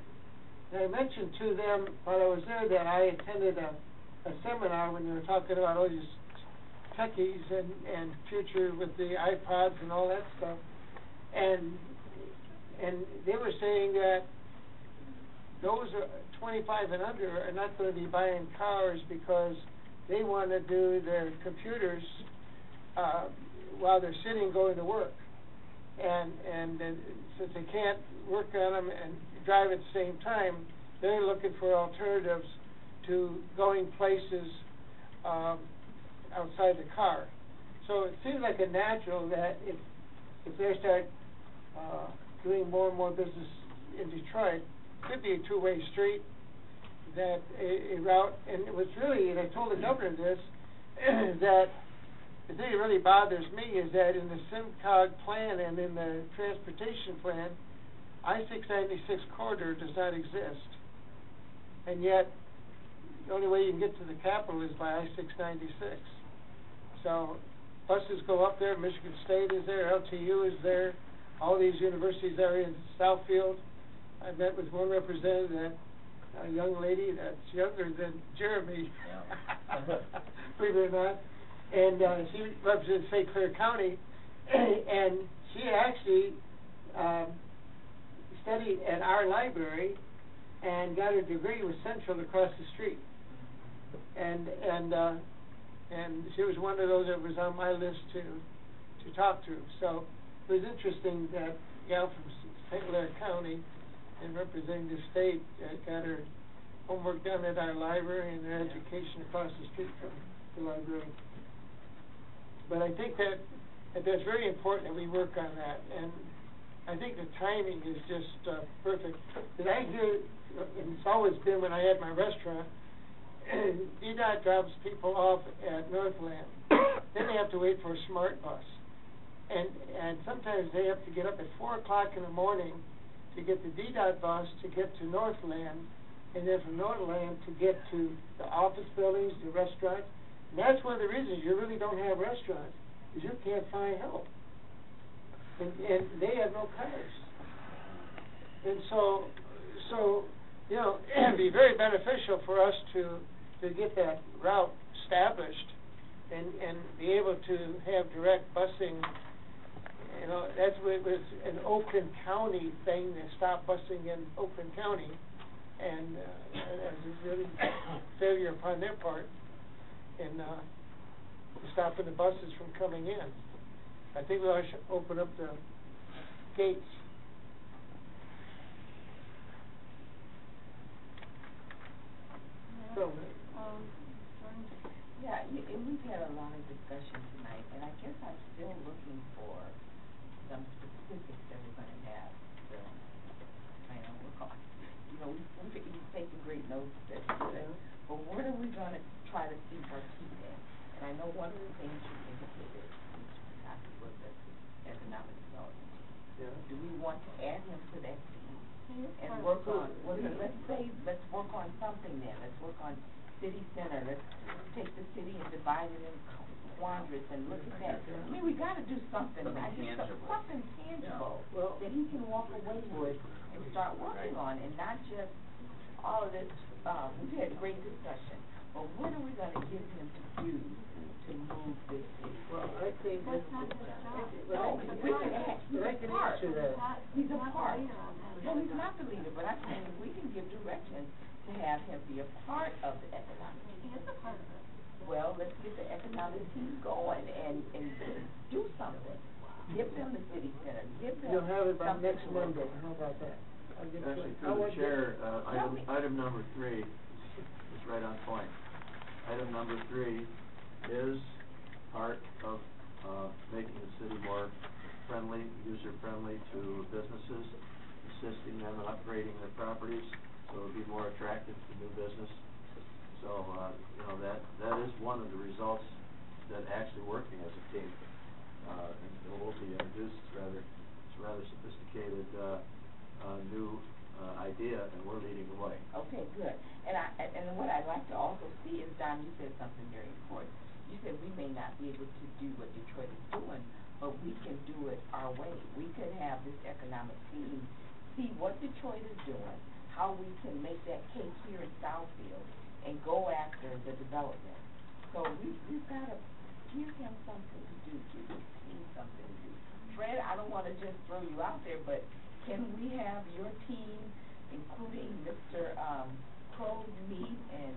And I mentioned to them while I was there that I attended a seminar when they were talking about all these techies and future with the iPods and all that stuff, and they were saying that those are 25 and under are not going to be buying cars because they want to do their computers while they're sitting going to work, and since they can't work on them and drive at the same time, they're looking for alternatives to going places outside the car. So it seems like a natural that if they start doing more and more business in Detroit, it could be a two-way street, that a route, and it was really, and I told the governor this, that the thing that really bothers me is that in the SimCog plan and in the transportation plan, I-696 corridor does not exist. And yet, the only way you can get to the capital is by I-696. So, buses go up there, Michigan State is there, LTU is there, all these universities are in Southfield. I met with one representative, a young lady that's younger than Jeremy, believe it or not, and she represents St. Clair County, and she actually studied at our library and got her degree with Central across the street, and she was one of those that was on my list to talk to. So it was interesting that gal from St. Clair County and representing the state got her homework done at our library and her education across the street from the library. But I think that that's very important that we work on that, and I think the timing is just perfect. Did I hear, and it's always been when I had my restaurant, DDOT drops people off at Northland, then they have to wait for a SMART bus, and sometimes they have to get up at 4 o'clock in the morning to get the DDOT bus to get to Northland, and then from Northland to get to the office buildings, the restaurants. And that's one of the reasons you really don't have restaurants, is you can't find help. And they have no cars. And so you know, it'd be very beneficial for us to get that route established and be able to have direct busing. You know, that's what it was an Oakland County thing, to stop busing in Oakland County, and that's a really failure upon their part in stopping the buses from coming in. I think we ought to open up the gates. So, yeah, and we've had a lot of discussion tonight, and I guess I'm still looking for some specifics that we're going to have. So, I know we're we gonna try to sink our teeth in? And I know one of the things you indicated, Mr. Pataki, was the economic development. Yeah. Do we want to add him to that team? And Yes. work on, well, let's work on something then, let's work on city center, let's take the city and divide it in quadrants and look at that. I mean, we gotta do something, Something I just, tangible. something tangible, Yeah. Well- that he can walk away with and start working on, and not just all of this, we've had great discussion, but what are we gonna give him to do to move this city? Well, I think. That's not his job. No, we can add, he's I a can part, answer that. he's a Not the part. leader on that. No, he's not the leader, but I'm saying if we can give direction to have him be a part of the economic He team. is a part of it. Well, let's get the economic team going and do something. Give them the city center, give them You'll have it by something next to work Monday, with. how about that? I'll get Actually, I through want the chair, Tell me. item number 3 is right on point. Item number 3 is part of, making the city more friendly, user-friendly to businesses, assisting them in upgrading their properties, so it'll be more attractive to new business. So, you know, that is one of the results that actually working as a team. And it will be introduced, it's a rather sophisticated, new, idea, and we're leading the way. Okay, good. And what I'd like to also see is, Don, you said something very important. You said we may not be able to do what Detroit is doing, but we can do it our way. We could have this economic team see what Detroit is doing, how we can make that case here in Southfield, and go after the development. So we've got to give him something to do, give his team something to do. Fred, I don't want to just throw you out there, but can we have your team, including Mr. Crowe, meet and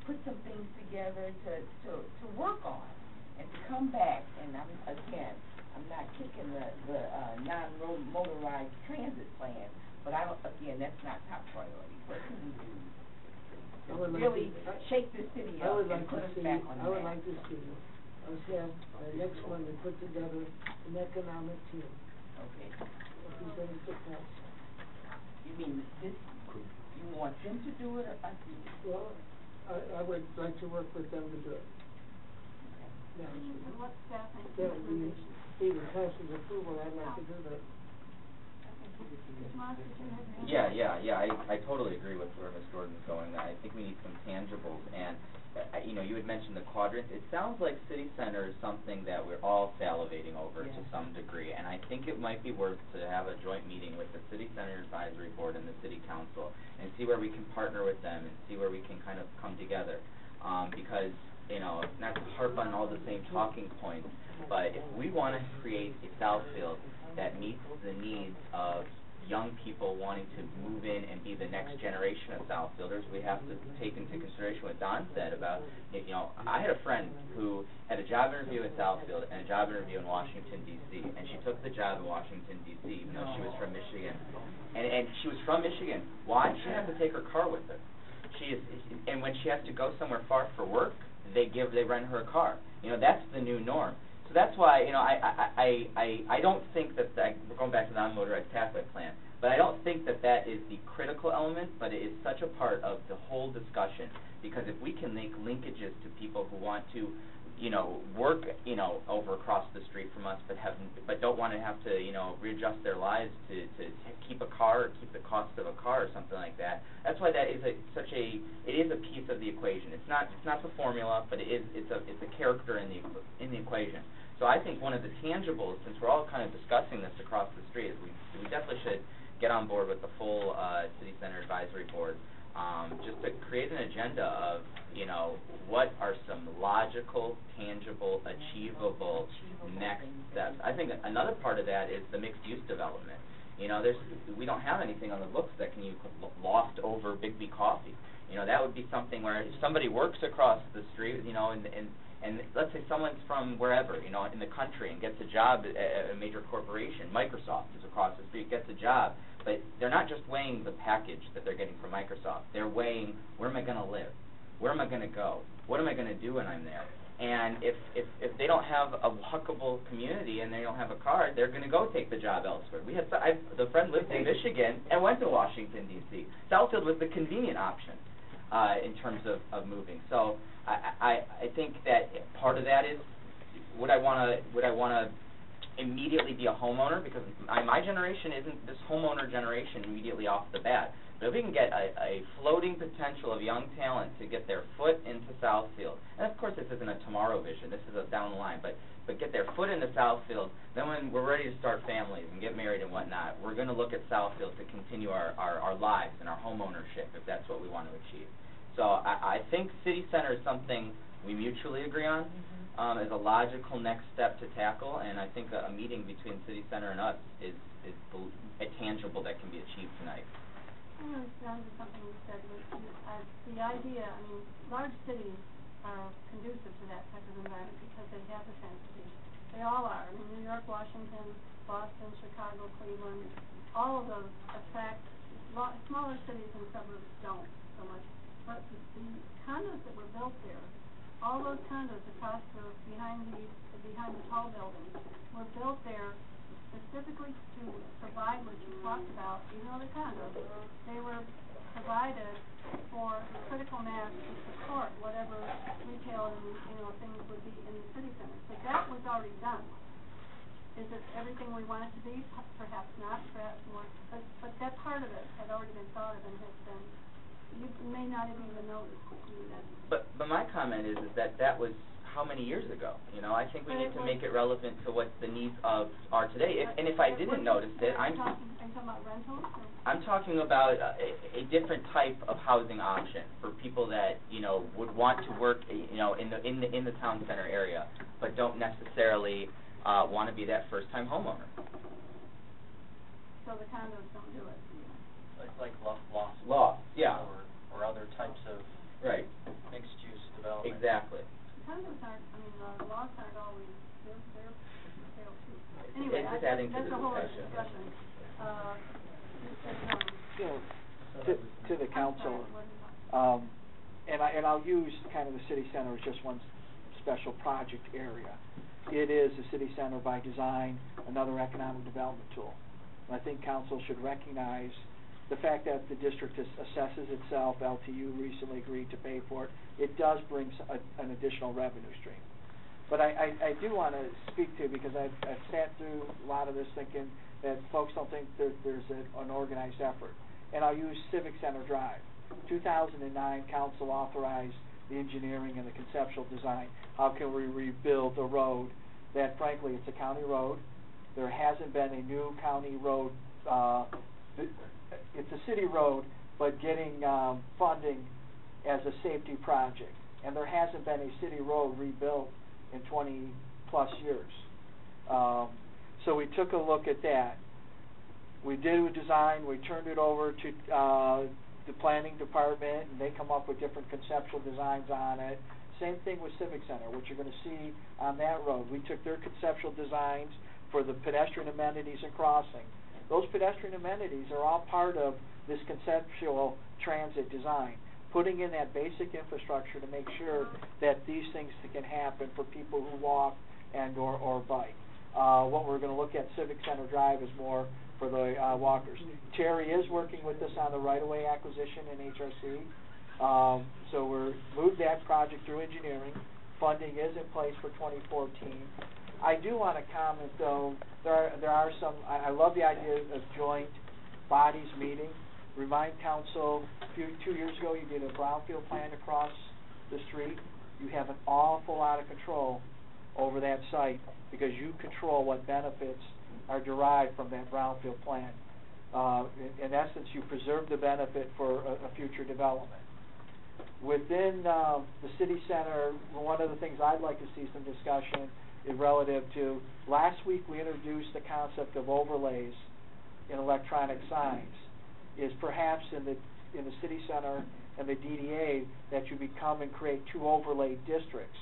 put some things together to work on, and to come back, and I'm not kicking the non-motorized transit plan, but that's not top priority. What can we do I would to like really to- shake the city I up would and like put to us see, back on the I would map? like to see us have, next one to put together an economic team. Okay. If he's ready to pass. You mean this, you want them to do it, or us to do it? Well, I would like to work with them to do it. Yeah. And what staff thinks Yeah, is we, really- either passes approval, I'd like to do that. Tomas, did you have your hand up? I totally agree with where Ms. Jordan's going. I think we need some tangibles, and, you know, you had mentioned the quadrants. It sounds like city center is something that we're all salivating over to Yes. some degree, and I think it might be worth to have a joint meeting with the city center advisory board and the city council, and see where we can partner with them, and see where we can kind of come together. Because, you know, not to harp on all the same talking points, but if we want to create a Southfield that meets the needs of young people wanting to move in and be the next generation of Southfielders, we have to take into consideration what Don said about, you know, I had a friend who had a job interview in Southfield and a job interview in Washington, D.C., and she took the job in Washington, D.C., even though she was from Michigan. And she was from Michigan. Why? She didn't have to take her car with her. And when she has to go somewhere far for work, they rent her a car. You know, that's the new norm. So that's why, you know, I don't think that, we're going back to the non-motorized pathway plan, but I don't think that that is the critical element, but it is such a part of the whole discussion, because if we can make linkages to people who want to, you know, work, you know, over across the street from us, but don't want to have to, you know, readjust their lives to keep a car or keep the cost of a car or something like that. That's why that is it is a piece of the equation. It's not the formula, but it's a character in the equation. So I think one of the tangibles, since we're all kind of discussing this across the street, is we definitely should get on board with the full city center advisory board, just to create an agenda of, you know, what are some logical, tangible, achievable next steps. I think another part of that is the mixed-use development. You know, we don't have anything on the books that can loft over Bigby Coffee. You know, that would be something where if somebody works across the street, you know, and let's say someone's from wherever, you know, in the country and gets a job at a major corporation, Microsoft is across the street, gets a job, but they're not just weighing the package that they're getting from Microsoft. They're weighing, where am I going to live? Where am I going to go? What am I going to do when I'm there? And if they don't have a walkable community and they don't have a car, they're going to go take the job elsewhere. The friend lived in Michigan and went to Washington, D.C. Southfield was the convenient option. in terms of moving. So I think that part of that is, would I wanna immediately be a homeowner, because my generation isn't this homeowner generation immediately off the bat. But if we can get a floating potential of young talent to get their foot into Southfield, and of course this isn't a tomorrow vision, this is a down the line, but get their foot into Southfield, then when we're ready to start families and get married and whatnot, we're going to look at Southfield to continue our lives and our home ownership, if that's what we want to achieve. So I think city center is something we mutually agree on. Is a logical next step to tackle, and I think a meeting between city center and us is a tangible that can be achieved tonight. I'm going to respond to something you said. The idea, I mean, large cities are conducive to that type of environment because they have the transportation. They all are. I mean, New York, Washington, Boston, Chicago, Cleveland, all of those attract. Smaller cities and suburbs don't so much. But the condos that were built there, all those condos across behind the tall buildings were built there specifically to provide what you talked about. Even though they're condos, they were provided for the critical mass to support whatever retail and things would be in the city center. So that was already done. Is it everything we want it to be? Perhaps not. Perhaps more. But that part of it had already been thought of and has been. You may not have even noticed. But my comment is that was how many years ago? I think we need to make it relevant to what the needs are today. If I didn't notice it, Are you talking about rentals? I'm talking about a different type of housing option for people that would want to work in the town center area, but don't necessarily want to be that first-time homeowner. So the condos don't do it. Like loft. Loft, yeah. Or other types of right mixed-use development. Exactly. Condos aren't. I mean, the lots aren't always. They're sale too. Anyway, It's just adding to that's the a whole other discussion. discussion. To the council, and I'll use kind of the city center as just one special project area. It is a city center by design, another economic development tool. And I think council should recognize the fact that the district assesses itself. LTU recently agreed to pay for it. It does bring an additional revenue stream. But I do want to speak to, because I've sat through a lot of this thinking that folks don't think there's an organized effort. And I'll use Civic Center Drive. 2009, council authorized the engineering and the conceptual design. How can we rebuild a road that, frankly, it's a county road. There hasn't been a new county road. It's a city road, but getting funding as a safety project. And there hasn't been a city road rebuilt in 20-plus years. So we took a look at that. We did a design. We turned it over to the planning department, and they come up with different conceptual designs on it. Same thing with Civic Center, what you're going to see on that road. We took their conceptual designs for the pedestrian amenities and crossing. Those pedestrian amenities are all part of this conceptual transit design, putting in that basic infrastructure to make sure that these things can happen for people who walk and or bike. What we're going to look at Civic Center Drive is more for the walkers. Terry is working with us on the right-of-way acquisition in HRC. So we're moved that project through engineering. Funding is in place for 2014. I do want to comment, though, there are some, I love the idea of joint bodies meeting. Remind council, 2 years ago you did a brownfield plan across the street. You have an awful lot of control over that site because you control what benefits are derived from that brownfield plan. In essence, you preserve the benefit for a future development. Within the city center, one of the things I'd like to see some discussion is relative to, last week we introduced the concept of overlays in electronic signs. Is perhaps in the city center and the DDA that you become and create 2 overlay districts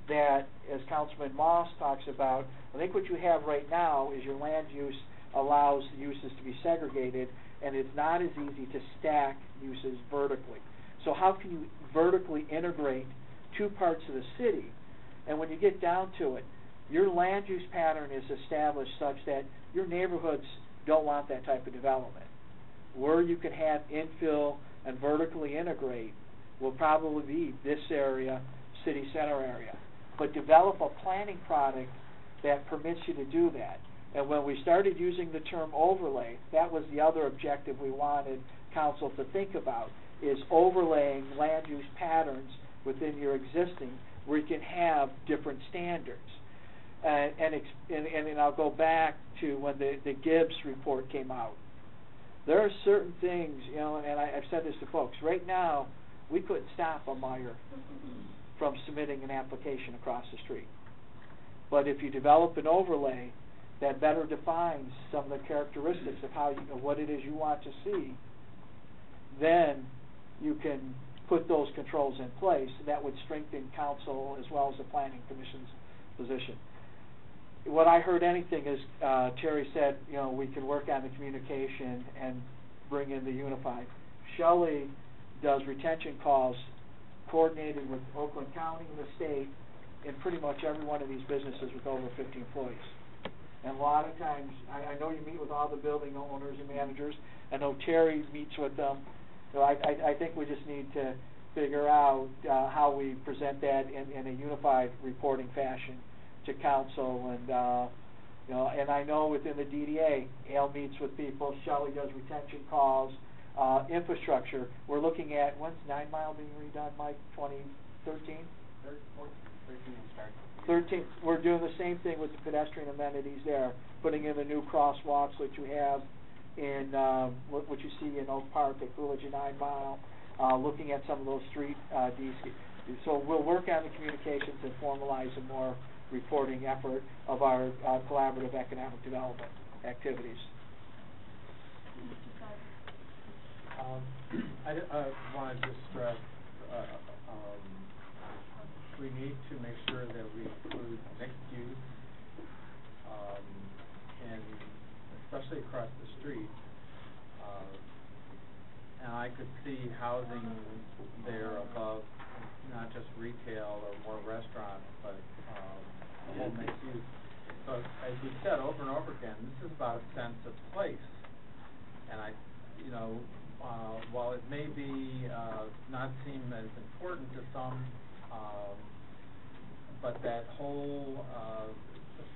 that, as Councilman Moss talks about, I think what you have right now is your land use allows uses to be segregated, and it's not as easy to stack uses vertically. So how can you vertically integrate 2 parts of the city? And when you get down to it, your land use pattern is established such that your neighborhoods don't want that type of development. Where you can have infill and vertically integrate will probably be this area, city center area. But develop a planning product that permits you to do that. And when we started using the term overlay, that was the other objective we wanted council to think about, is overlaying land use patterns within your existing where you can have different standards. And I'll go back to when the Gibbs report came out. There are certain things, you know, and I've said this to folks, right now, we couldn't stop a Meyer from submitting an application across the street. But if you develop an overlay that better defines some of the characteristics of how you, what it is you want to see, then you can put those controls in place. That would strengthen council as well as the planning commission's position. What I heard anything is, Terry said, you know, we can work on the communication and bring in the unified. Shelley does retention calls coordinated with Oakland County and the state in pretty much every one of these businesses with over 50 employees. And a lot of times, I know you meet with all the building owners and managers. I know Terry meets with them. So I think we just need to figure out how we present that in a unified reporting fashion to council. And you know, and I know within the DDA, Al meets with people. Shelley does retention calls. Infrastructure, we're looking at, when's 9 Mile being redone, Mike, 2013? 13. We're doing the same thing with the pedestrian amenities there, putting in the new crosswalks that you have in, what you see in Oak Park at Coolidge and 9 Mile, looking at some of those street DC. So we'll work on the communications and formalize a more reporting effort of our collaborative economic development activities. I want to just stress, we need to make sure that we include mixed use, and especially across the street. And I could see housing there above, not just retail or more restaurants, but a whole mixed use. But as you said over and over again, this is about a sense of place. And you know, while it may be not seem as important to some, but that whole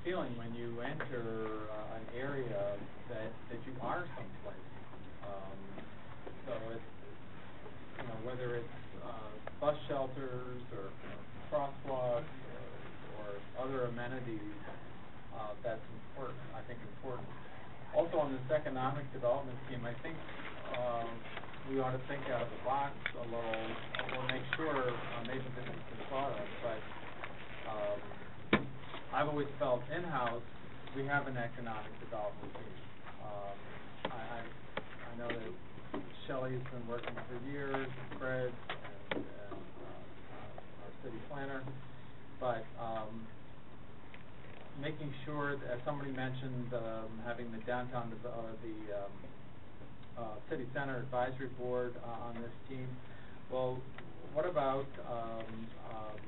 feeling when you enter an area that you are someplace. So it's, you know, whether it's bus shelters or crosswalks or other amenities, that's important. I think important. Also on this economic development scheme, I think we ought to think out of the box a little. We'll make sure, maybe this has been thought of, but I've always felt in-house we have an economic development team. I know that Shelley's been working for years, and Fred, and our city planner, but making sure that, as somebody mentioned, having the downtown, city center advisory board on this team. Well, what about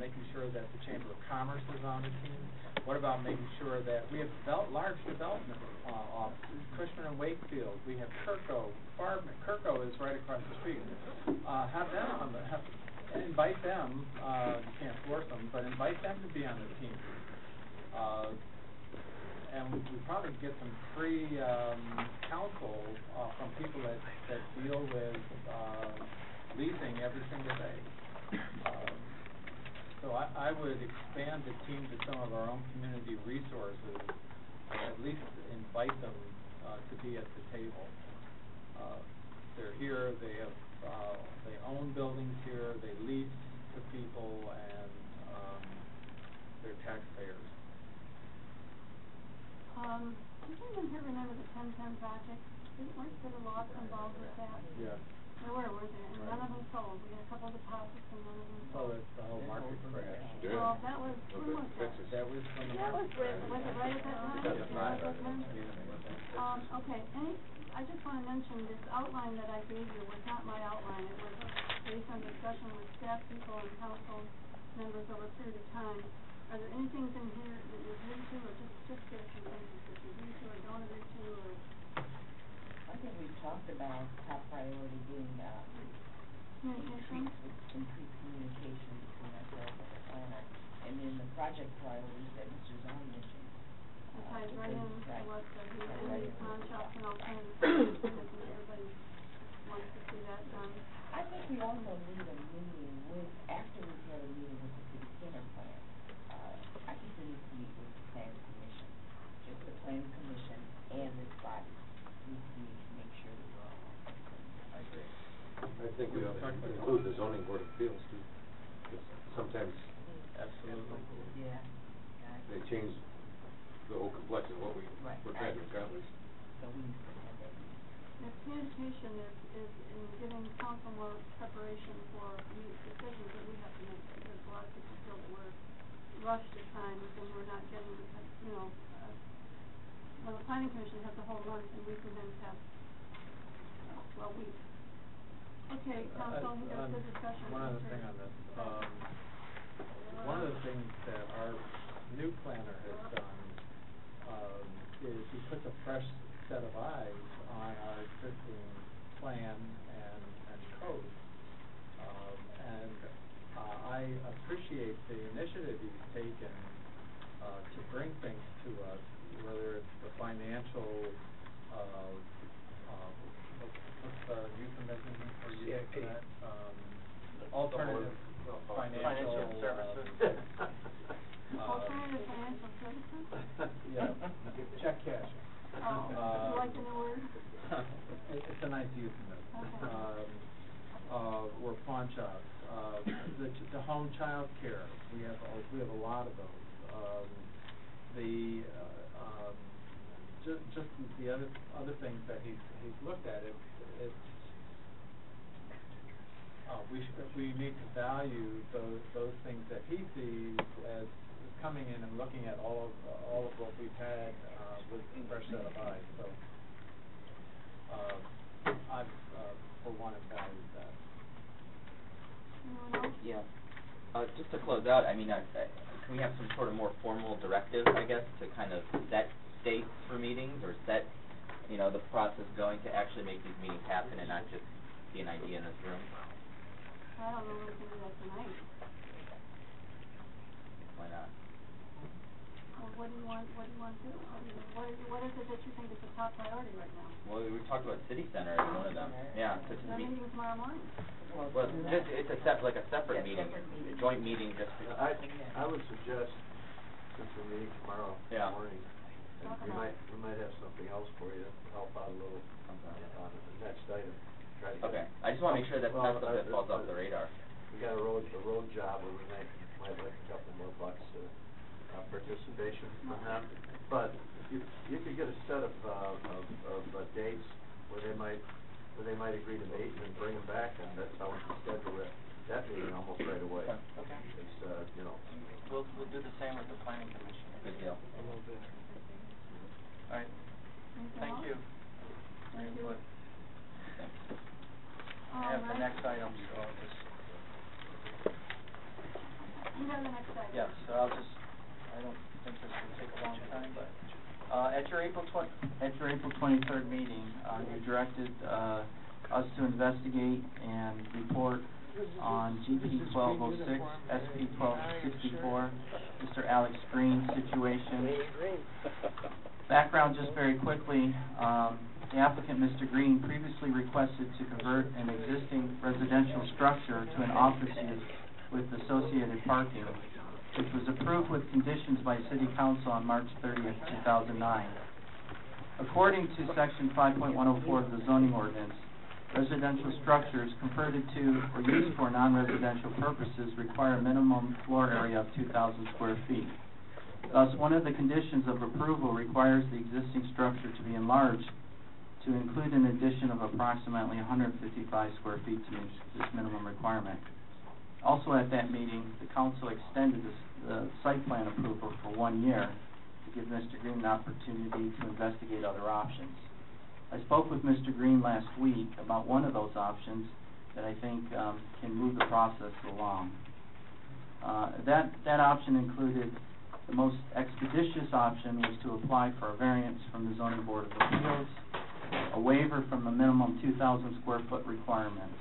making sure that the Chamber of Commerce is on the team? What about making sure that we have large development offices, Cushman and Wakefield, we have Kirko, Farbman. Kirko is right across the street. Have them invite them, you can't force them, but invite them to be on the team. And we probably get some free counsel from people that deal with leasing every single day. So I would expand the team to some of our own community resources, at least invite them to be at the table. They're here, they own buildings here, they lease to people, and they're taxpayers. Does anyone here remember the 1010 project? Weren't there a lot involved with that? Yeah. There were there? And none of them sold. We had a couple of deposits and none of them Oh, sold. that's the whole market crash. Well, that was, when was that? That was when the That was market right, was it right at that time? crashed. Yeah, was that time? Okay, I just want to mention this outline that I gave you was not my outline. It was based on discussion with staff people and council members over a period of time. Are there any things in here that you agree to, or just give us some things that you agree to or don't agree to, or? I think we've talked about top priority being Communication? Increased communication between ourselves and the planner, and then the project priorities that Mr. Zahn mentioned. It ties right in to Right. what the Right. community pawn shops and alternative services, and everybody wants to see that done. I think we also need a meeting with, after we've had a meeting with the city center plan, I think we need to meet with the plan commission, just the plan commission and this body. We need to make sure that we're all. I agree. I think we ought to include the zoning board of appeals too, 'cause sometimes Absolutely. Yeah. they change the whole complexion of what Right. we're trying to accomplish. So we need to have that meeting. If communication is in giving council more preparation for decisions that we have to make, because a lot of people feel that we're rushed at times and we're not getting, when the planning commission has a whole month and we present have, 12 weeks. Okay, council, we got a good discussion. One other thing on this, one of the things that our new planner has done, is he puts a fresh set of eyes on our existing plan and code. I appreciate the initiative he's taken, to bring things to us, whether it's the financial, what's the euphemism for you for that? Alternative financial services. Alternative financial services? Yeah, check cashing. Oh, you like the new word? It's a nice euphemism. Okay. Or pawn shops, the home child care, we have a lot of those. Just the other things that he's looked at, we need to value those things that he sees as coming in and looking at all of what we've had, with a fresh set of eyes, so, I've, for one, have valued that. Anyone else? Yeah. Just to close out, I mean, can we have some sort of more formal directive, I guess, to kind of set dates for meetings, or set, the process going to actually make these meetings happen and not just be an idea in this room? I don't know if we can do that tonight. Why not? Well, what do you want to do? What is it that you think is the top priority right now? Well, we talked about city center as one of them. Yeah, to We're meet. meeting tomorrow morning. Well, it's a separate meeting, a joint meeting, just. I would suggest, since we're meeting tomorrow morning, and we might have something else for you to help out a little on the next item. Try to get. Okay, I just wanna make sure that's not something that falls off the radar. We got a road job where we might like a couple more bucks, participation from them. But you could get a set of dates where they might agree to meet and then bring them back, and that's how we can schedule that meeting almost right away. Okay. It's, We'll do the same with the planning commission. Good deal. All right, thank you. Thank you. I have the next item, so I'll just, You have the next item. yes, so I don't think this will take a long time, but, at your April 23rd meeting, you directed, us to investigate and report on GP 1206, SP 1264, Mr. Alex Green's situation. Background, just very quickly, the applicant, Mr. Green, previously requested to convert an existing residential structure to an office use with associated parking, which was approved with conditions by City Council on March 30th, 2009. According to Section 5.104 of the zoning ordinance, residential structures converted to or used for non-residential purposes require a minimum floor area of 2,000 square feet. Thus, one of the conditions of approval requires the existing structure to be enlarged to include an addition of approximately 155 square feet to meet this minimum requirement. Also at that meeting, the council extended the site plan approval for 1 year to give Mr. Green an opportunity to investigate other options. I spoke with Mr. Green last week about one of those options that I think can move the process along. That option included, the most expeditious option was to apply for a variance from the Zoning Board of Appeals, a waiver from the minimum 2,000 square foot requirement.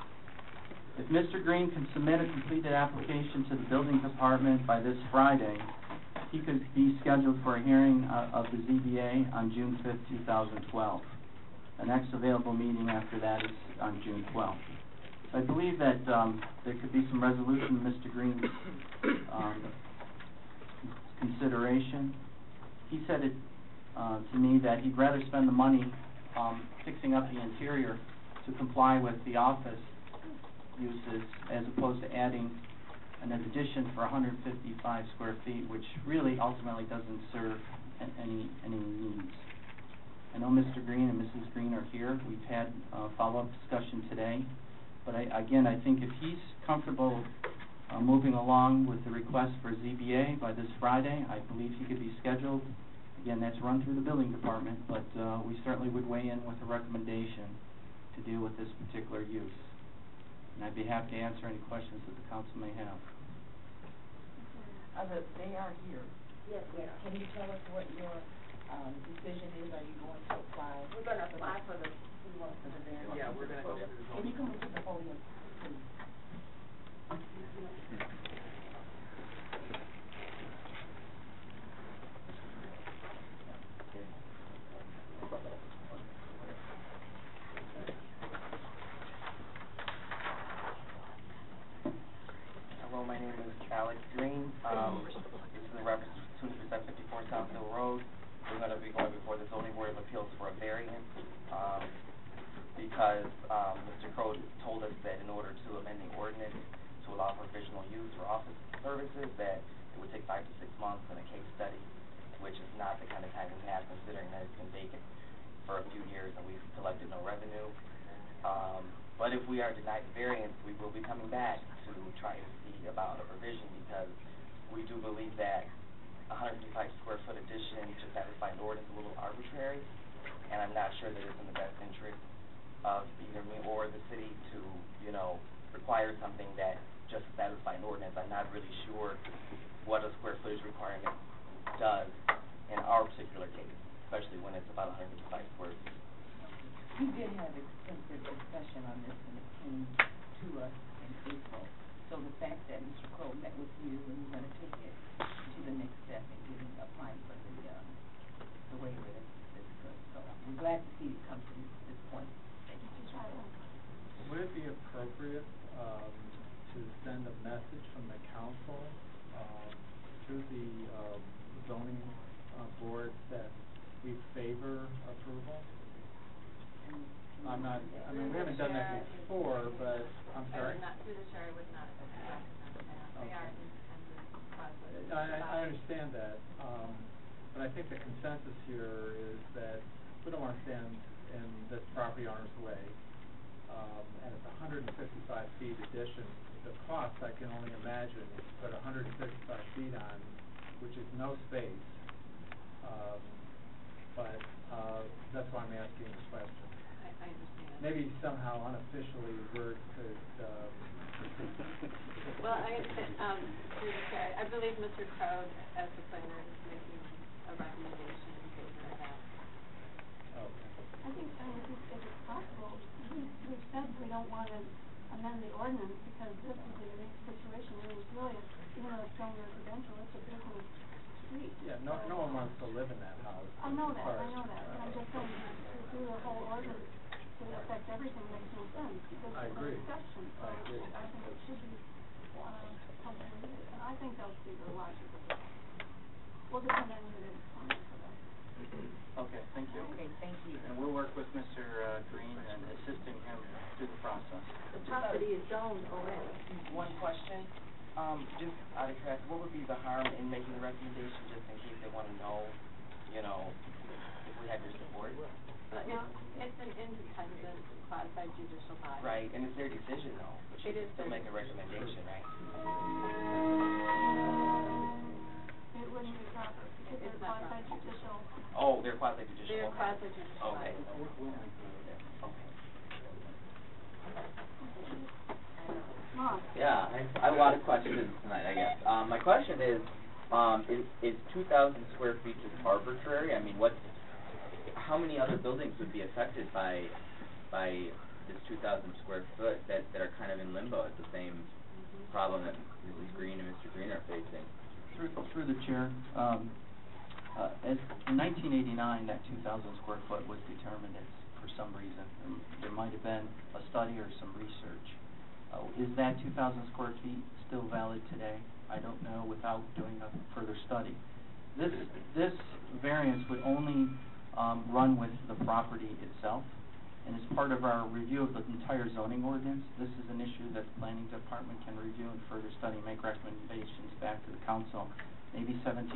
If Mr. Green can submit a completed application to the building department by this Friday, he could be scheduled for a hearing of the ZBA on June 5th, 2012. The next available meeting after that is on June 12th. So I believe that there could be some resolution to Mr. Green's consideration. He said it to me that he'd rather spend the money fixing up the interior to comply with the office uses as opposed to adding an addition for 155 square feet, which really ultimately doesn't serve any needs. I know Mr. Green and Mrs. Green are here. We've had follow-up discussion today. But I think if he's comfortable moving along with the request for ZBA by this Friday, I believe he could be scheduled. Again, that's run through the building department, but we certainly would weigh in with a recommendation to deal with this particular use. And I'd be happy to answer any questions that the council may have. They are here. Yes, we are. Can you tell us what your decision is? Are you going to apply? We're gonna apply for the variance. Yeah, we're gonna go. Can you come to the podium, please? Hello, my name is Alex Green. This is in reference to 254 Southfield Road. We're going to be going before the Zoning Board of Appeals for a variance because Mr. Crowe told us that in order to amend the ordinance to allow for provisional use for office services, that it would take 5 to 6 months in a case study, which is not the kind of time we have considering that it's been vacant for a few years and we've collected no revenue. But if we are denied the variance, we will be coming back to try to see about a provision because we do believe that 155 square foot addition to satisfy an ordinance is a little arbitrary, and I'm not sure that it's in the best interest of either me or the city to, require something that just to satisfy an ordinance. I'm not really sure what a square footage requirement does in our particular case, especially when it's about 155 square feet. We did have extensive discussion on this when it came to us in April. So the fact that Mr. Crowe met with you and you're going to take it to the next step and applying for the waiver is good. So we're glad to see it come to this point. Thank you. Would it be appropriate to send a message from the council to the zoning board that we favor approval? We haven't done that before, but, I'm sorry? Through the chair, I would not recommend that. They are independent process. I understand that, but I think the consensus here is that we don't want to stand in this property owner's way, and it's 155 feet addition. The cost, I can only imagine, to put 155 feet on, which is no space, but that's why I'm asking this question. I understand. Maybe somehow unofficially Word could, Well, I understand, through the chair, I believe Mr. Crowe, as the planner, is making a recommendation in favor of that. okay. I think, if it's possible, we've said we don't want to amend the ordinance because this is a unique situation. I mean, it's really, even though it's zone residential, it's a business street. Yeah, no one wants to live in that house. I know that, But, but I'm just saying, to do the whole ordinance to affect everything makes no sense, because I it's agree. an exception, so I agree. I think it should be, something, I think they'll see the logic of it. We'll depend on you to explain it for them. Okay, thank you. Okay, thank you. And we'll work with Mr. Green and assisting him through the process. The property is zoned already. One question, just out of curiosity, what would be the harm in making the recommendation just in case they want to know, if we had your support? It's an independent qualified judicial body. Right, and it's their decision though. But you It is can still their make a recommendation, right? It wouldn't be proper, because It's they're not qualified proper. judicial. Oh, they're quasi-judicial, They're okay. quasi-judicial Okay. body. Okay. Mom. Yeah, I have a lot of questions tonight, I guess. My question is 2,000 square feet just arbitrary? I mean, how many other buildings would be affected by this 2,000 square foot that are kind of in limbo. It's the same problem that Mrs. Green and Mr. Green are facing. Through the chair, in 1989, that 2,000 square foot was determined as, for some reason, there might have been a study or some research. Is that 2,000 square feet still valid today? I don't know without doing a further study. This variance would only run with the property itself, and as part of our review of the entire zoning ordinance, this is an issue that the planning department can review and further study, make recommendations back to the council. Maybe 1,750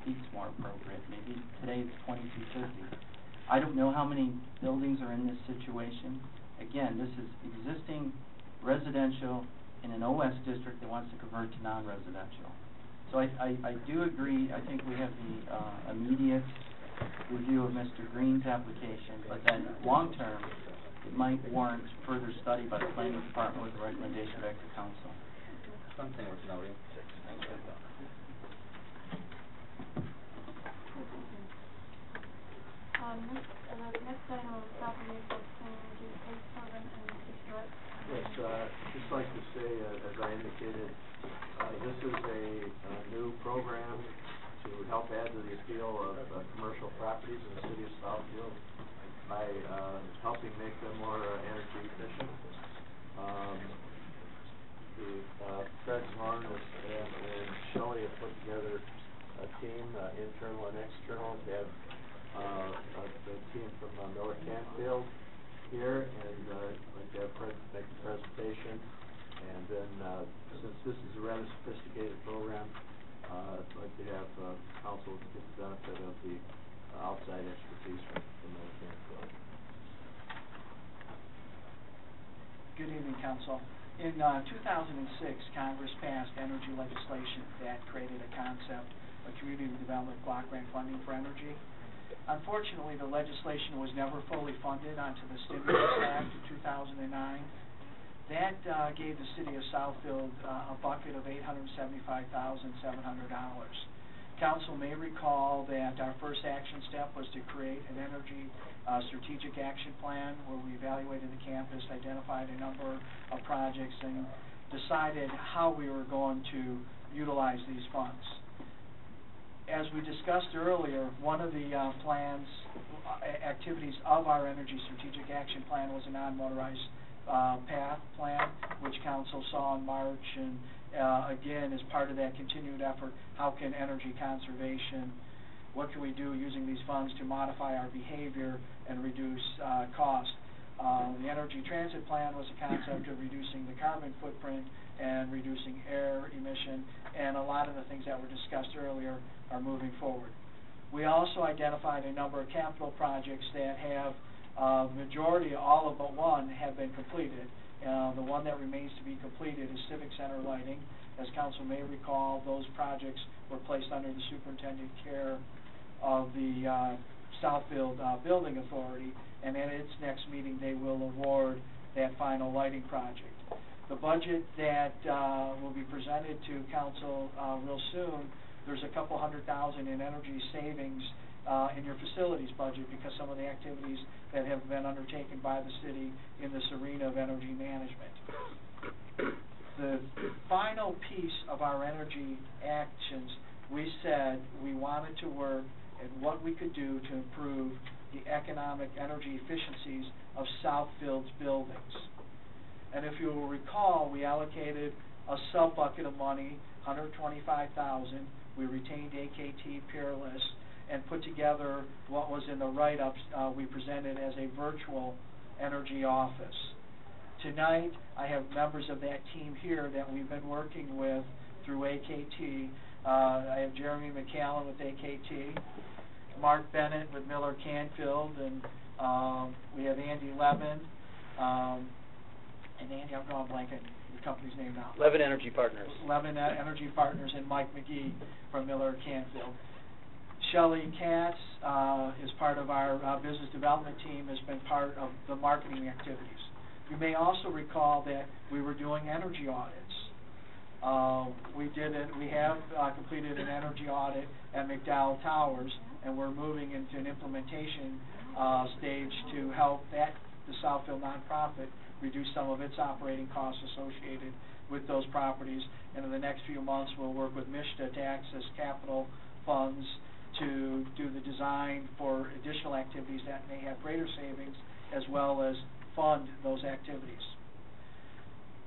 feet is more appropriate. Maybe today it's 2,250. I don't know how many buildings are in this situation. Again, this is existing residential in an OS district that wants to convert to non-residential. So I do agree. I think we have the immediate review of Mr. Green's application, but then long-term, it might warrant further study by the planning department with a recommendation back to council. Something worth noting. The next item on property is energy case program and Mr. Stewart. Yes, just like to say, as I indicated, this is a new program to help add to the appeal of commercial properties in the city of Southfield by helping make them more energy efficient. Fred Zorn and Shelley have put together a team, internal and external. They have the team from Miller Canfield here, and like to have make the presentation. And then, since this is a rather sophisticated program, I'd like to have council get the benefit of the outside expertise from Miller Canfield. Good evening, council. In 2006, Congress passed energy legislation that created a concept of community development block grant funding for energy. Unfortunately, the legislation was never fully funded onto the Stimulus Act of 2009. That gave the city of Southfield a bucket of $875,700. Council may recall that our first action step was to create an energy strategic action plan where we evaluated the campus, identified a number of projects, and decided how we were going to utilize these funds. As we discussed earlier, one of the activities of our energy strategic action plan was a non-motorized path plan, which council saw in March, and again, as part of that continued effort, how can energy conservation, what can we do using these funds to modify our behavior and reduce cost. The energy transit plan was a concept of reducing the carbon footprint and reducing air emission, and a lot of the things that were discussed earlier are moving forward. We also identified a number of capital projects that have majority, all of but one, have been completed. The one that remains to be completed is Civic Center lighting. As council may recall, those projects were placed under the superintendent care of the Southfield Building Authority, and at its next meeting they will award that final lighting project. The budget that will be presented to council real soon, there's a couple $100,000 in energy savings in your facilities budget because some of the activities that have been undertaken by the city in this arena of energy management. The final piece of our energy actions, we said we wanted to work at what we could do to improve the economic energy efficiencies of Southfield's buildings. And if you will recall, we allocated a sub-bucket of money, $125,000. We retained AKT Peerless and put together what was in the write-ups we presented as a virtual energy office. Tonight, I have members of that team here that we've been working with through AKT. I have Jeremy McCallan with AKT, Mark Bennett with Miller Canfield, and we have Andy Levin. And Andy, I'm drawing a blank on the company's name now. Levin Energy Partners. Levin Energy Partners, and Mike McGee from Miller Canfield. Shelley Katz is part of our business development team, has been part of the marketing activities. You may also recall that we were doing energy audits. We have completed an energy audit at McDowell Towers, and we're moving into an implementation stage to help that the Southfield nonprofit reduce some of its operating costs associated with those properties. And in the next few months, we'll work with MISTA to access capital funds to do the design for additional activities that may have greater savings, as well as fund those activities.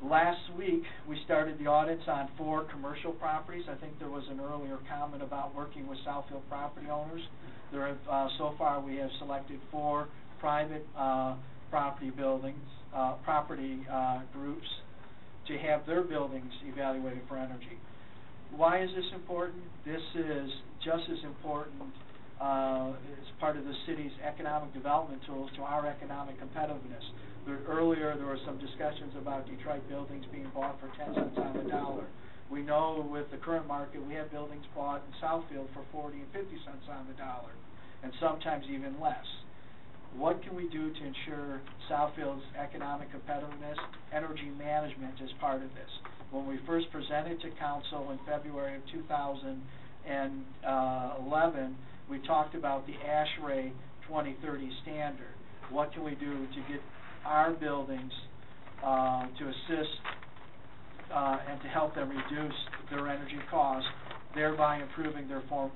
Last week, we started the audits on 4 commercial properties. I think there was an earlier comment about working with Southfield property owners. There have, so far, we have selected 4 private property buildings, groups to have their buildings evaluated for energy. Why is this important? This is just as important as part of the city's economic development tools to our economic competitiveness. Earlier, there were some discussions about Detroit buildings being bought for 10 cents on the dollar. We know with the current market, we have buildings bought in Southfield for 40 and 50 cents on the dollar, and sometimes even less. What can we do to ensure Southfield's economic competitiveness? Energy management is part of this. When we first presented to council in February of 2011, we talked about the ASHRAE 2030 standard. What can we do to get our buildings to assist and to help them reduce their energy costs, thereby improving their pro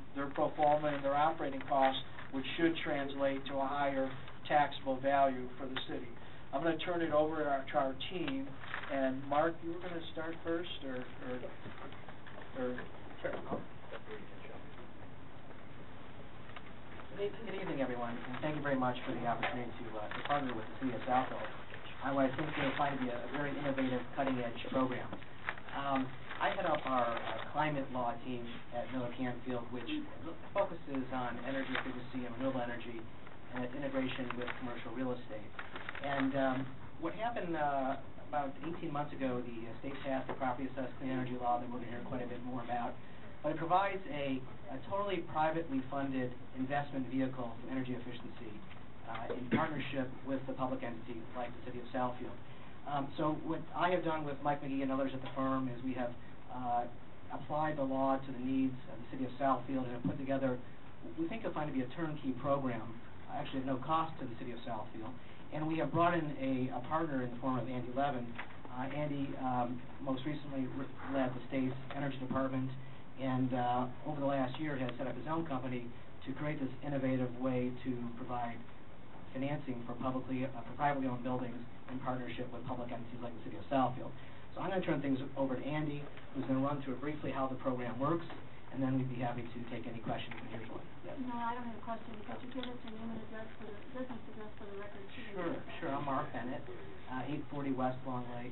forma and their operating costs, which should translate to a higher taxable value for the city. I'm going to turn it over to our team, and Mark, you were going to start first, or Sure. Good evening, everyone, and thank you very much for the opportunity to partner with the City of Southfield on what I think you'll find to be a very innovative, cutting-edge program. I head up our climate law team at Miller Canfield, which focuses on energy efficiency and renewable energy and its integration with commercial real estate. And what happened about 18 months ago, the state passed the property assessed clean energy law that we're going to hear quite a bit more about. But it provides a totally privately funded investment vehicle for energy efficiency in partnership with the public entity like the City of Southfield. So what I have done with Mike McGee and others at the firm is we have applied the law to the needs of the City of Southfield and have put together what we think you'll find to be a turnkey program, actually at no cost to the City of Southfield. And we have brought in a partner in the form of Andy Levin. Andy most recently led the state's energy department, and over the last year has set up his own company to create this innovative way to provide financing for privately owned buildings in partnership with public entities like the City of Southfield. So I'm going to turn things over to Andy, who's going to run through briefly how the program works, and then we'd be happy to take any questions. But here's one. Yes. No, I don't have a question. Could you give us your name and address for the business address for the record? Sure. I'm Mark Bennett, 840 West Long Lake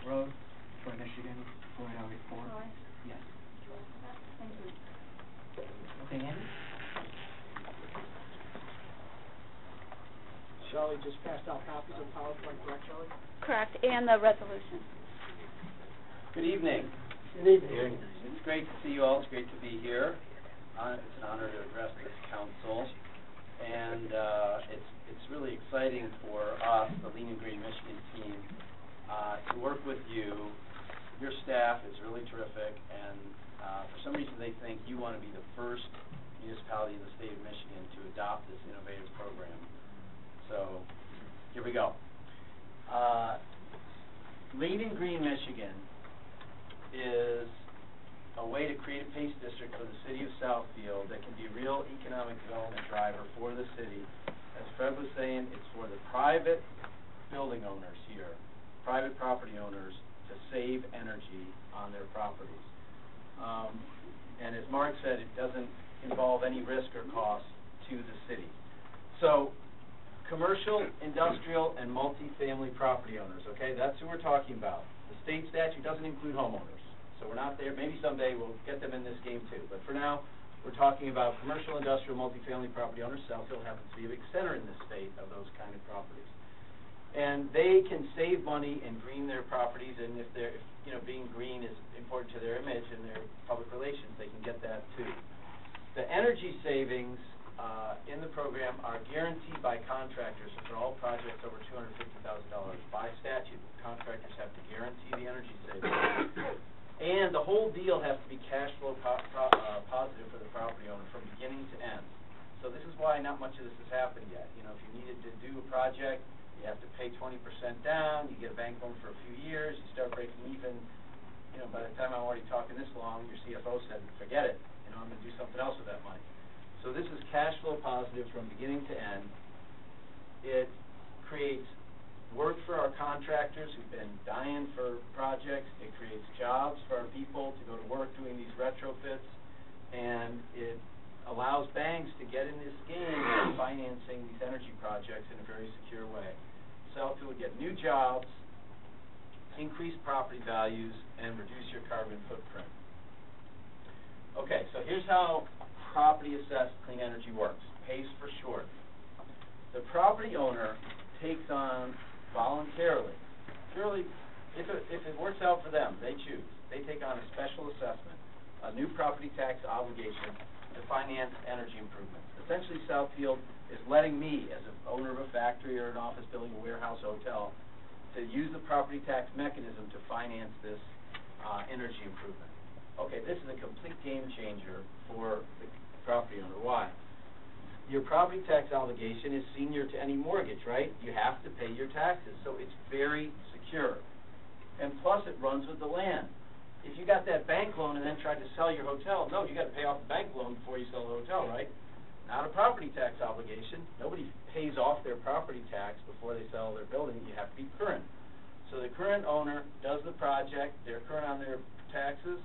Road, Troy, Michigan, 48084. Troy? Yes. Thank you. Okay, Andy? Shelley just passed out copies of PowerPoint, correct, Shelley? Correct, and the resolution. Good evening. Good evening. It's great to see you all. It's great to be here. It's an honor to address this council, and it's really exciting for us, the Lean and Green Michigan team, to work with you. Your staff is really terrific, and for some reason they think you want to be the first municipality in the state of Michigan to adopt this innovative program. So, here we go. Lean and Green Michigan is a way to create a PACE district for the city of Southfield that can be a real economic development driver for the city. As Fred was saying, it's for the private building owners here, private property owners, to save energy on their properties. And as Mark said, it doesn't involve any risk or cost to the city. So, commercial, industrial, and multifamily property owners, okay, that's who we're talking about. The state statute doesn't include homeowners, so we're not there. Maybe someday we'll get them in this game too, but for now, we're talking about commercial, industrial, multifamily property owners. Southfield happens to be a big center in this state of those kind of properties. And they can save money and green their properties, and if being green is important to their image and their public relations, they can get that too. The energy savings in the program are guaranteed by contractors, so for all projects over $250,000. By statute, contractors have to guarantee the energy savings. And the whole deal has to be cash flow positive for the property owner from beginning to end. So this is why not much of this has happened yet. If you needed to do a project, you have to pay 20% down, you get a bank loan for a few years, you start breaking even. You know, by the time I'm already talking this long, your CFO said, forget it, you know, I'm gonna do something else with that money. So this is cash flow positive from beginning to end. It creates work for our contractors who've been dying for projects. It creates jobs for our people to go to work doing these retrofits. And it allows banks to get in this game of financing these energy projects in a very secure way. Southfield will get new jobs, increase property values, and reduce your carbon footprint. Okay, so here's how property assessed clean energy works. PACE for short. The property owner takes on voluntarily, purely, if it works out for them, they choose. They take on a special assessment, a new property tax obligation to finance energy improvements. Essentially, Southfield is letting me, as an owner of a factory or an office building, a warehouse, hotel, to use the property tax mechanism to finance this energy improvement. Okay, this is a complete game changer for the property owner. Why? Your property tax obligation is senior to any mortgage, right? You have to pay your taxes, so it's very secure. And plus, it runs with the land. If you got that bank loan and then tried to sell your hotel, no, you got to pay off the bank loan before you sell the hotel, right? Not a property tax obligation. Nobody pays off their property tax before they sell their building. You have to be current. So the current owner does the project, they're current on their taxes,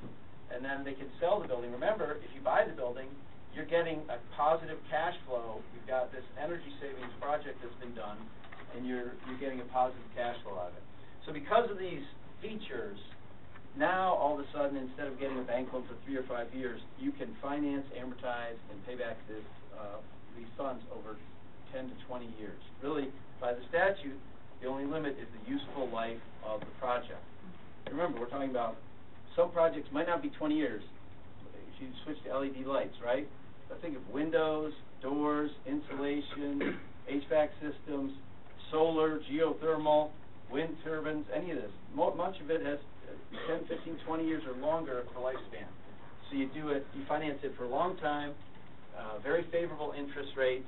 and then they can sell the building. Remember, if you buy the building, you're getting a positive cash flow. You've got this energy savings project that's been done, and you're getting a positive cash flow out of it. So because of these features, now all of a sudden, instead of getting a bank loan for 3 or 5 years, you can finance, amortize, and pay back these funds over 10 to 20 years. Really, by the statute, the only limit is the useful life of the project. Remember, we're talking about some projects might not be 20 years. If you switch to LED lights, right? But think of windows, doors, insulation, HVAC systems, solar, geothermal, wind turbines, any of this. Much of it has 10, 15, 20 years or longer of a lifespan. So you do it, you finance it for a long time, very favorable interest rates,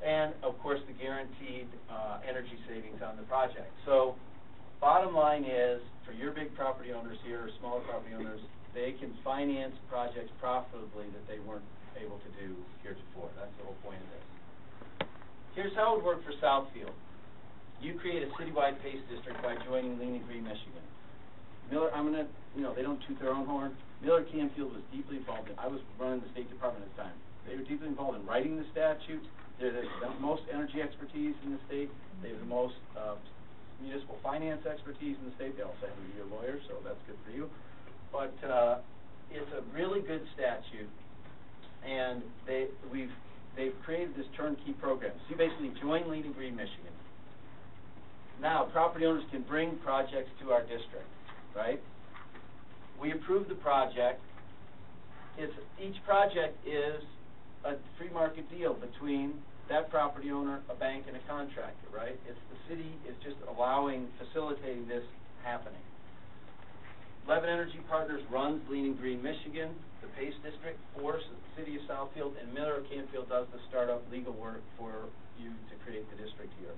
and of course the guaranteed energy savings on the project. So bottom line is, for your big property owners here or smaller property owners, they can finance projects profitably that they weren't able to do heretofore. That's the whole point of this. Here's how it would work for Southfield. You create a citywide PACE district by joining Lean and Green Michigan. Miller, they don't toot their own horn. Miller Canfield was deeply involved in, I was running the State Department at the time. They were deeply involved in writing the statutes. They're the most energy expertise in the state. They have the most municipal finance expertise in the state. They also happen to be a lawyer, so that's good for you. But it's a really good statute, and they've created this turnkey program. So you basically join Lean and Green Michigan. Now, property owners can bring projects to our district, right? We approve the project. Each project is a free market deal between that property owner, a bank, and a contractor, right? It's the city is just facilitating this happening. Levin Energy Partners runs Lean and Green Michigan, the PACE district, Force, the city of Southfield, and Miller Canfield does the startup legal work for you to create the district here.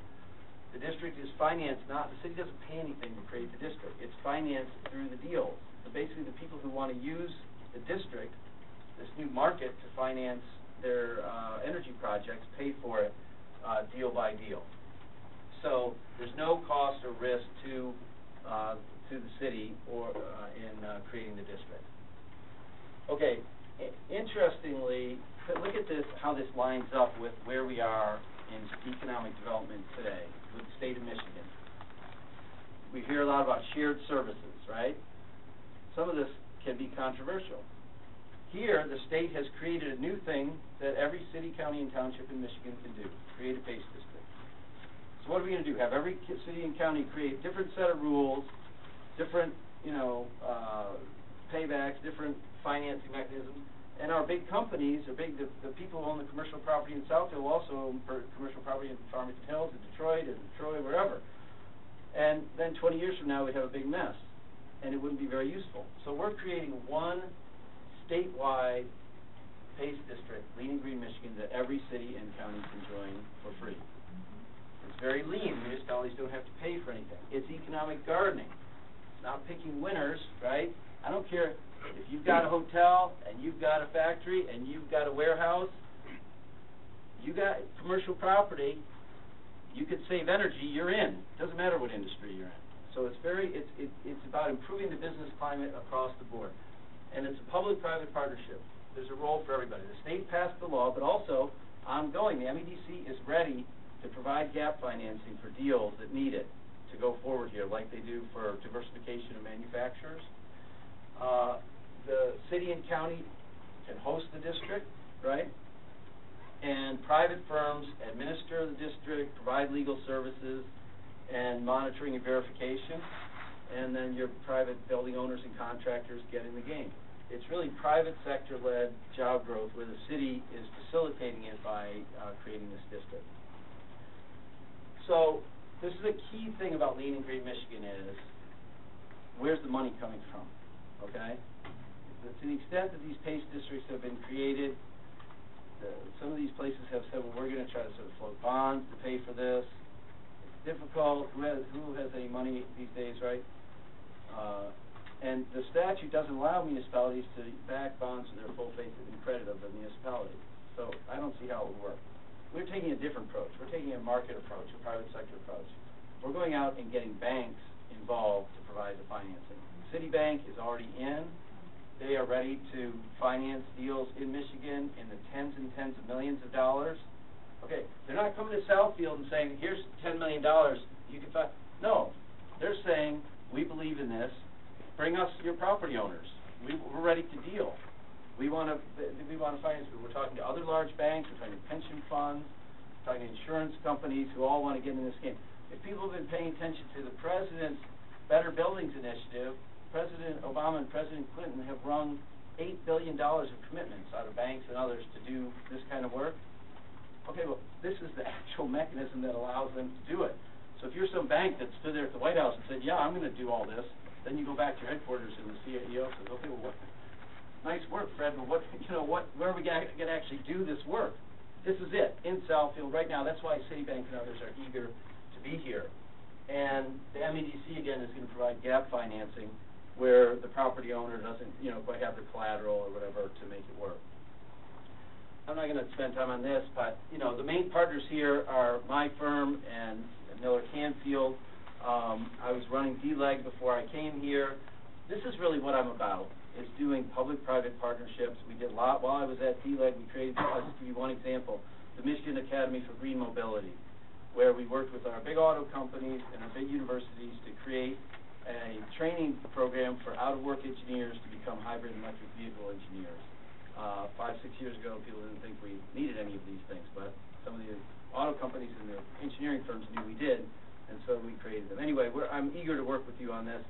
The district is financed, the city doesn't pay anything to create the district. It's financed through the deals. So basically the people who want to use the district, this new market, to finance their energy projects pay for it deal by deal. So there's no cost or risk to the city or in creating the district. Okay, interestingly, look at this, how this lines up with where we are in economic development today with the state of Michigan. We hear a lot about shared services, right? Some of this can be controversial. Here, the state has created a new thing that every city, county, and township in Michigan can do, create a PACE district. So what are we going to do? Have every city and county create a different set of rules, different, paybacks, different financing mechanisms, and our big companies, the people who own the commercial property in Southfield also own commercial property in Farmington Hills, in Detroit, and Troy, wherever. And then 20 years from now, we'd have a big mess, and it wouldn't be very useful. So we're creating one statewide PACE district, Lean and Green Michigan, that every city and county can join for free. And very lean. Municipalities don't have to pay for anything. It's economic gardening. It's not picking winners, right? I don't care if you've got a hotel, and you've got a factory, and you've got a warehouse, you got commercial property, you could save energy, you're in. Doesn't matter what industry you're in. So it's about improving the business climate across the board. And it's a public-private partnership. There's a role for everybody. The state passed the law, but also ongoing. The MEDC is ready to provide gap financing for deals that need it to go forward here, like they do for diversification of manufacturers. The city and county can host the district, right? And private firms administer the district, provide legal services, and monitoring and verification. And then your private building owners and contractors get in the game. It's really private sector-led job growth where the city is facilitating it by creating this district. So this is a key thing about Lean and Green Michigan is where's the money coming from, okay? To the extent that these PACE districts have been created, some of these places have said, well, we're going to try to sort of float bonds to pay for this. It's difficult. Who has any money these days, right? And the statute doesn't allow municipalities to back bonds with their full faith and credit of the municipality. So I don't see how it would work. We're taking a different approach. We're taking a market approach, a private sector approach. We're going out and getting banks involved to provide the financing. Citibank is already in. They are ready to finance deals in Michigan in the tens and tens of millions of dollars. Okay, they're not coming to Southfield and saying, here's $10 million, you can find. No, they're saying, we believe in this. Bring us your property owners. We're ready to deal. We want to finance. We're talking to other large banks. We're talking to pension funds. We're talking to insurance companies who all want to get in this game. If people have been paying attention to the President's Better Buildings Initiative, President Obama and President Clinton have wrung $8 billion of commitments out of banks and others to do this kind of work. Okay, well, this is the actual mechanism that allows them to do it. So if you're some bank that stood there at the White House and said, yeah, I'm going to do all this, then you go back to your headquarters and the CEO says, okay, well, nice work, Fred, but where are we going to actually do this work? This is it, in Southfield right now. That's why Citibank and others are eager to be here. And the MEDC, again, is going to provide gap financing where the property owner doesn't, quite have the collateral or whatever to make it work. I'm not going to spend time on this, but, the main partners here are my firm and Miller Canfield. I was running D-Leg before I came here. This is really what I'm about, is doing public-private partnerships. We did a lot while I was at D-Leg. We created, I'll just give you one example, the Michigan Academy for Green Mobility, where we worked with our big auto companies and our big universities to create a training program for out-of-work engineers to become hybrid and electric vehicle engineers. 5-6 years ago, people didn't think we needed any of these things, but some of the auto companies and the engineering firms knew we did, and so we created them. Anyway, I'm eager to work with you on this.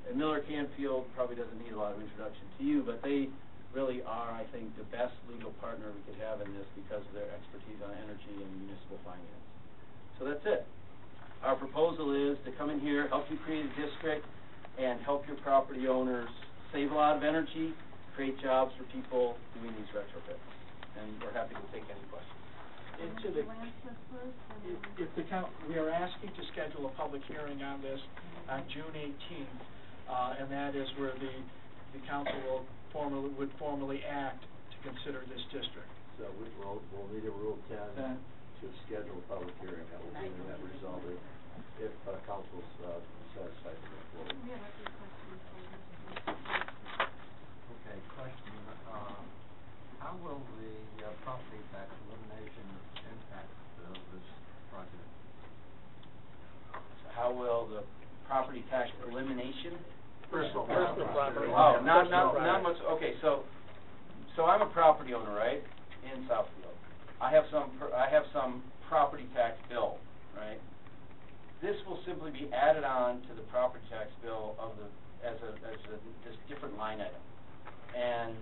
And Miller Canfield probably doesn't need a lot of introduction to you, but they really are, I think, the best legal partner we could have in this because of their expertise on energy and municipal finance. So that's it. Our proposal is to come in here, help you create a district, and help your property owners save a lot of energy, create jobs for people doing these retrofits. And we're happy to take any questions. We are asking to schedule a public hearing on this on June 18th, and that is where the council would formally act to consider this district. So we'll need a Rule 10 to schedule a public hearing. That will be the net result if council's satisfied with the floor. We have a few questions for you. Okay, question, how will the property tax elimination impact this project? So how will the property tax elimination? Personal property. Oh, not much. Okay, so I'm a property owner, right, in Southfield. I have some property tax bill, right? This will simply be added on to the property tax bill as this different line item. And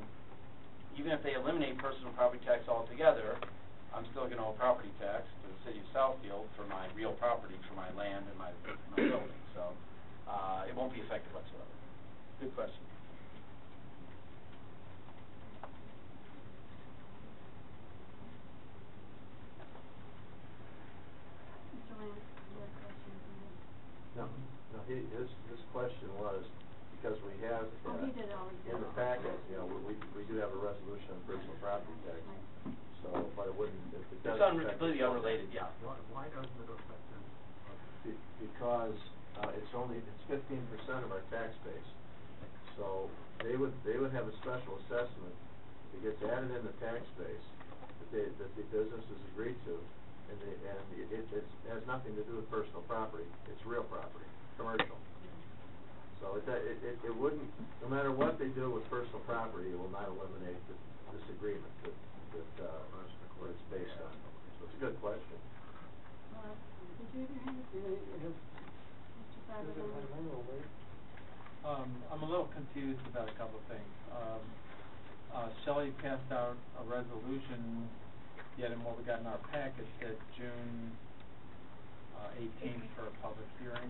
even if they eliminate personal property tax altogether, I'm still going to owe property tax to the city of Southfield for my real property, for my land and my building. So it won't be affected whatsoever. Good question. Mr. Lance? No, his question was, because we have, Oh, he did already. in the packet, we do have a resolution on personal property tax, so, but it wouldn't, it doesn't affect. completely unrelated, yeah. Why doesn't it affect them? Because, it's 15% of our tax base. So, they would have a special assessment that gets added in the tax base that the business has agreed to, and it has nothing to do with personal property, it's real property, commercial. So it wouldn't, no matter what they do with personal property, it will not eliminate this agreement that what it's based on. So it's a good question. Did you hear him? Mr. Sabatini? I'm a little confused about a couple of things. Shelley passed out a resolution, yet in what we got in our packet said June 18th for a public hearing.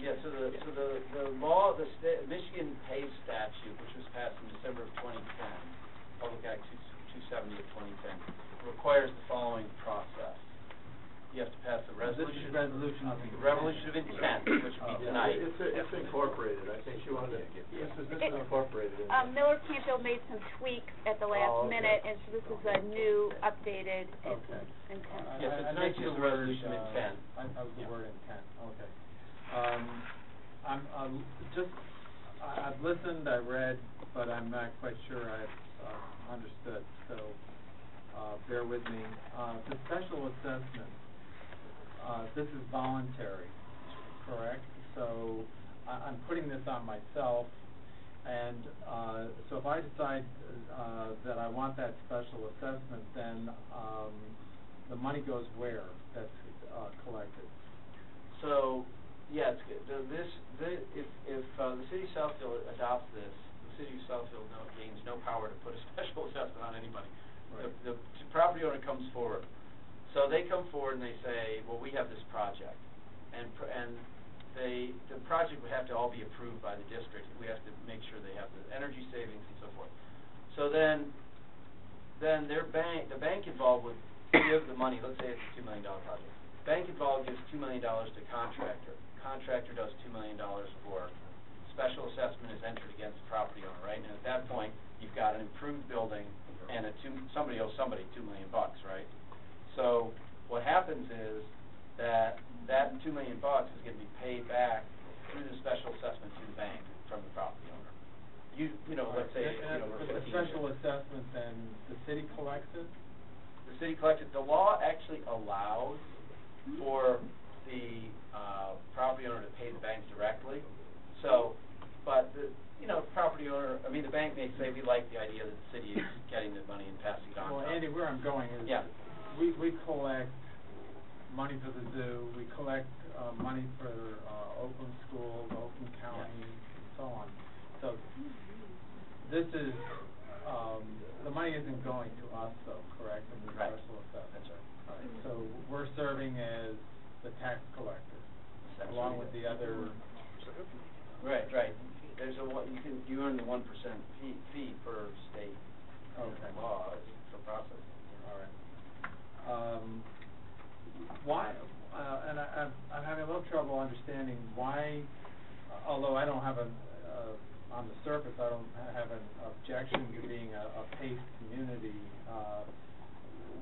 Yeah, so the law, Michigan pay statute, which was passed in December of 2010, Public Act 270 of 2010, requires the following process. You have to pass a resolution. Resolution of intent, which would be tonight. It's incorporated, I think she wanted to, this is incorporated in. Miller Campbell made some tweaks at the last minute, and so this is a new, updated intent. Yes, it's I like the resolution word, intent. I was the word intent, okay. I've listened, I read, but I'm not quite sure I've understood, so bear with me. The special assessment, this is voluntary, correct? So I'm putting this on myself, and so if I decide that I want that special assessment, then the money goes where that's collected? So, yeah, it's good. If the city of Southfield adopts this, the city of Southfield gains no power to put a special assessment on anybody. Right. The property owner comes forward. So they come forward and they say, well, we have this project, and the project would have to all be approved by the district. We have to make sure they have the energy savings and so forth. So then the bank involved would give the money. Let's say it's a $2 million project. Bank involved gives $2 million to contractor. Contractor does $2 million for special assessment is entered against the property owner, right? And at that point, you've got an improved building and somebody owes somebody $2 million, right? So what happens is that $2 million is going to be paid back through the special assessment to the bank from the property owner. Let's say the special assessment, then the city collects it. The city collects it. The law actually allows for the property owner to pay the bank directly. So, but the property owner, the bank may say, we like the idea that the city is getting the money and passing it on. Well, Andy, where I'm going is, we collect money for the zoo, we collect money for Oakland schools, Oakland County, and so on. So this is, the money isn't going to us though, correct, in the special assessment? That's right. All right, so we're serving as the tax collector, along with the other. Right. There's you earn the 1% fee per state law for processing. All right. Why? And I'm having a little trouble understanding why. Although I don't have on the surface, I don't have an objection to being a PACE community.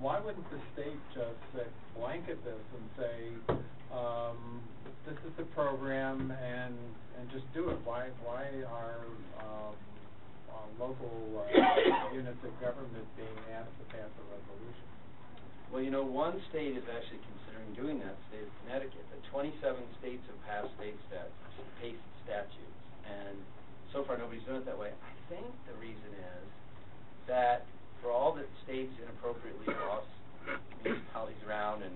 Why wouldn't the state just blanket this and say, this is the program and just do it? Why are local units of government being asked to pass a resolution? Well, one state is actually considering doing that, the state of Connecticut. The 27 states have passed PACE statutes, and so far nobody's done it that way. I think the reason is that for all that states inappropriately boss municipalities around and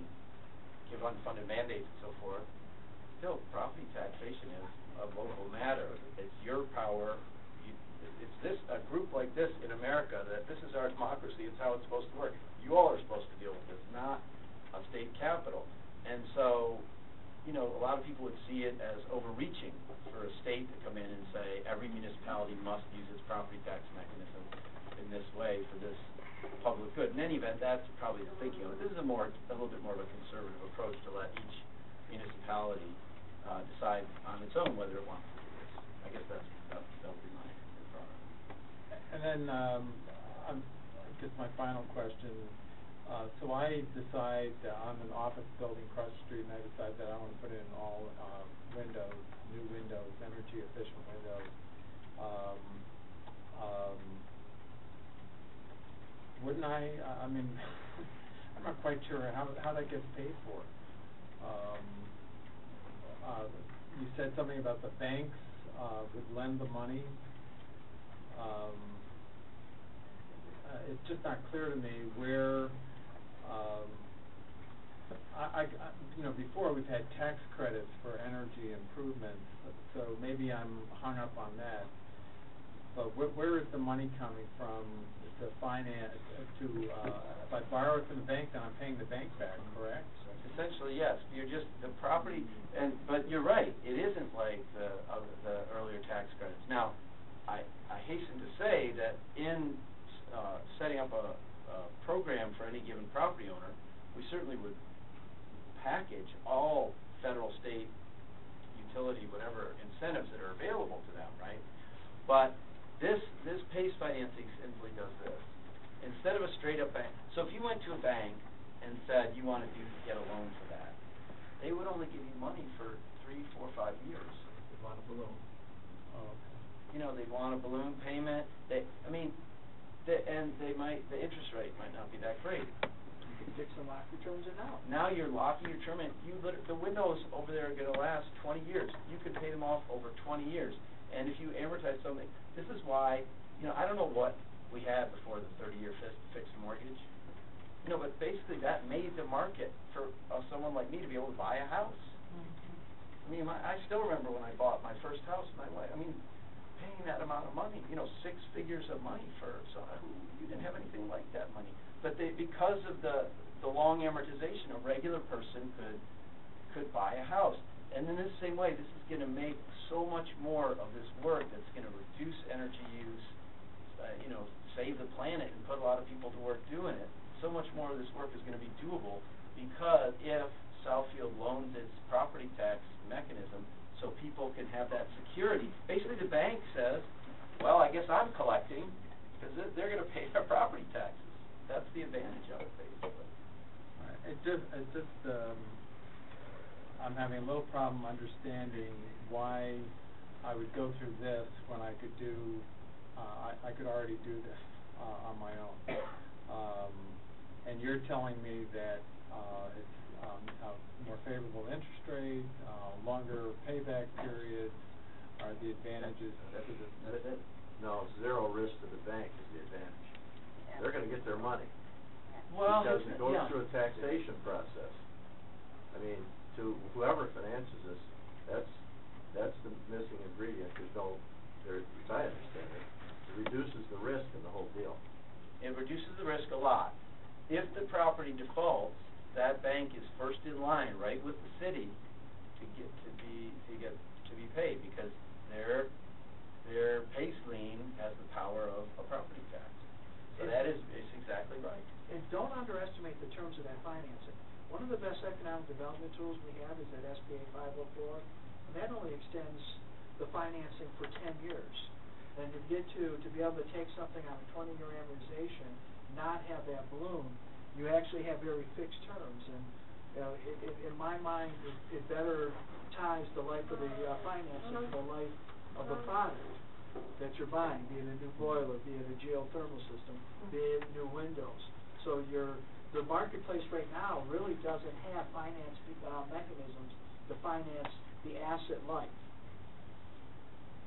give unfunded mandates and so forth, still property taxation is a local matter. It's your power. A group like this in America, that this is our democracy, it's how it's supposed to work. You all are supposed to deal with this, not a state capital. And so, a lot of people would see it as overreaching for a state to come in and say every municipality must use its property tax mechanism in this way for this public good. In any event, that's probably the thinking of it. This is a little bit more of a conservative approach to let each municipality, decide on its own whether it wants to do this. I guess that'll be my thought. And then, I guess my final question, so I decide that I'm an office building across the street, and I decide that I want to put in all, windows, new windows, energy efficient windows. Wouldn't I mean, I'm not quite sure how that gets paid for. You said something about the banks, would lend the money. It's just not clear to me where, you know, before we've had tax credits for energy improvements, so maybe I'm hung up on that. But where is the money coming from to finance, if I borrow it from the bank, then I'm paying the bank back, correct? Essentially, yes. You're just, the property, but you're right, it isn't like the earlier tax credits. Now, I hasten to say that in setting up a program for any given property owner, we certainly would package all federal, state, utility, whatever incentives that are available to them, right? But this PACE financing simply does this. Instead of a straight up bank, so if you went to a bank and said you wanted to get a loan for that, they would only give you money for 3, 4, 5 years. They want a balloon. Oh, okay. You know, they'd want a balloon payment, and the interest rate might not be that great. You can fix and lock your terms in now. Now you're locking your term in. The windows over there are gonna last 20 years. You can pay them off over 20 years. And if you amortize something, this is why, you know, I don't know what we had before the 30-year fixed mortgage. You know, but basically that made the market for someone like me to be able to buy a house. I mean, I still remember when I bought my first house, paying that amount of money, you know, 6 figures of money you didn't have anything like that money. But because of the long amortization, a regular person could buy a house. And in the same way, this is going to make so much more of this work that's going to reduce energy use, you know, save the planet and put a lot of people to work doing it. So much more of this work is going to be doable because if Southfield loans its property tax mechanism so people can have that security. Basically the bank says, well, I guess I'm collecting because they're going to pay their property taxes. That's the advantage of it, basically. I'm having a little problem understanding why I would go through this when I could do, I could already do this on my own. And you're telling me that it's a more favorable interest rate, longer payback periods are the advantages. That's it. No, zero risk to the bank is the advantage. They're gonna get their money. Well, because it goes through a taxation process. I mean, to whoever finances this, that's the missing ingredient. As I understand it, it reduces the risk in the whole deal. It reduces the risk a lot. If the property defaults, that bank is first in line, right with the city, to be paid because their PACE lien has the power of a property tax. So that is exactly right. And don't underestimate the terms of that financing. One of the best economic development tools we have is that SBA 504, and that only extends the financing for 10 years. And to get to be able to take something on a 20-year amortization, not have that balloon, you actually have very fixed terms. And you know, in my mind, it better ties the life of the financing to the life of the product that you're buying, be it a new boiler, be it a geothermal system, be it new windows. So the marketplace right now really doesn't have finance mechanisms to finance the asset life.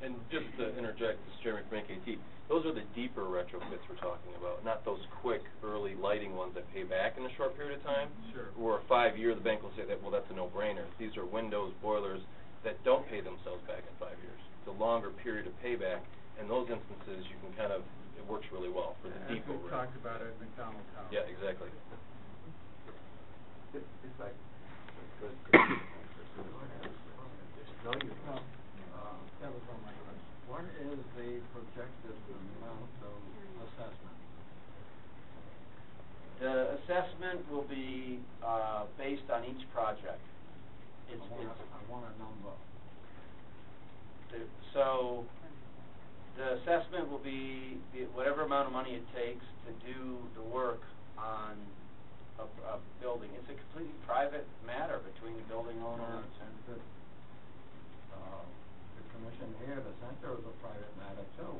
And just to interject, this is Jeremy from AKT, those are the deeper retrofits we're talking about, not those quick, early lighting ones that pay back in a short period of time. Sure. Or a 5-year, the bank will say that, well, that's a no-brainer. These are windows, boilers that don't pay themselves back in 5 years. It's a longer period of payback. In those instances, you can kind of, it works really well for the deeper. As we talked about it at McDonald's House. Yeah, exactly. If I could, That was one of my questions. What is the projected amount of assessment? The assessment will be based on each project. It's So, the assessment will be whatever amount of money it takes to do the work on a building. It's a completely private matter between the building owner And the commission here, the center is a private matter too.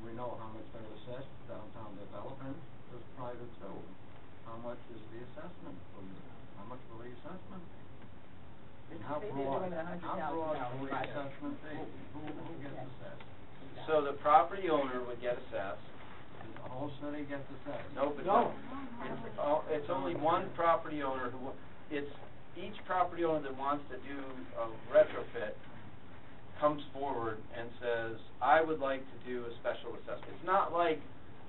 We know how much they're assessed, downtown development is private too. How much is the assessment for you? How much will the assessment be? And how broad will the assessment be? Who gets assessed? So the property owner would get assessed. The whole city gets assessed? No, but no. It's only one property owner it's each property owner that wants to do a retrofit comes forward and says, I would like to do a special assessment. It's not like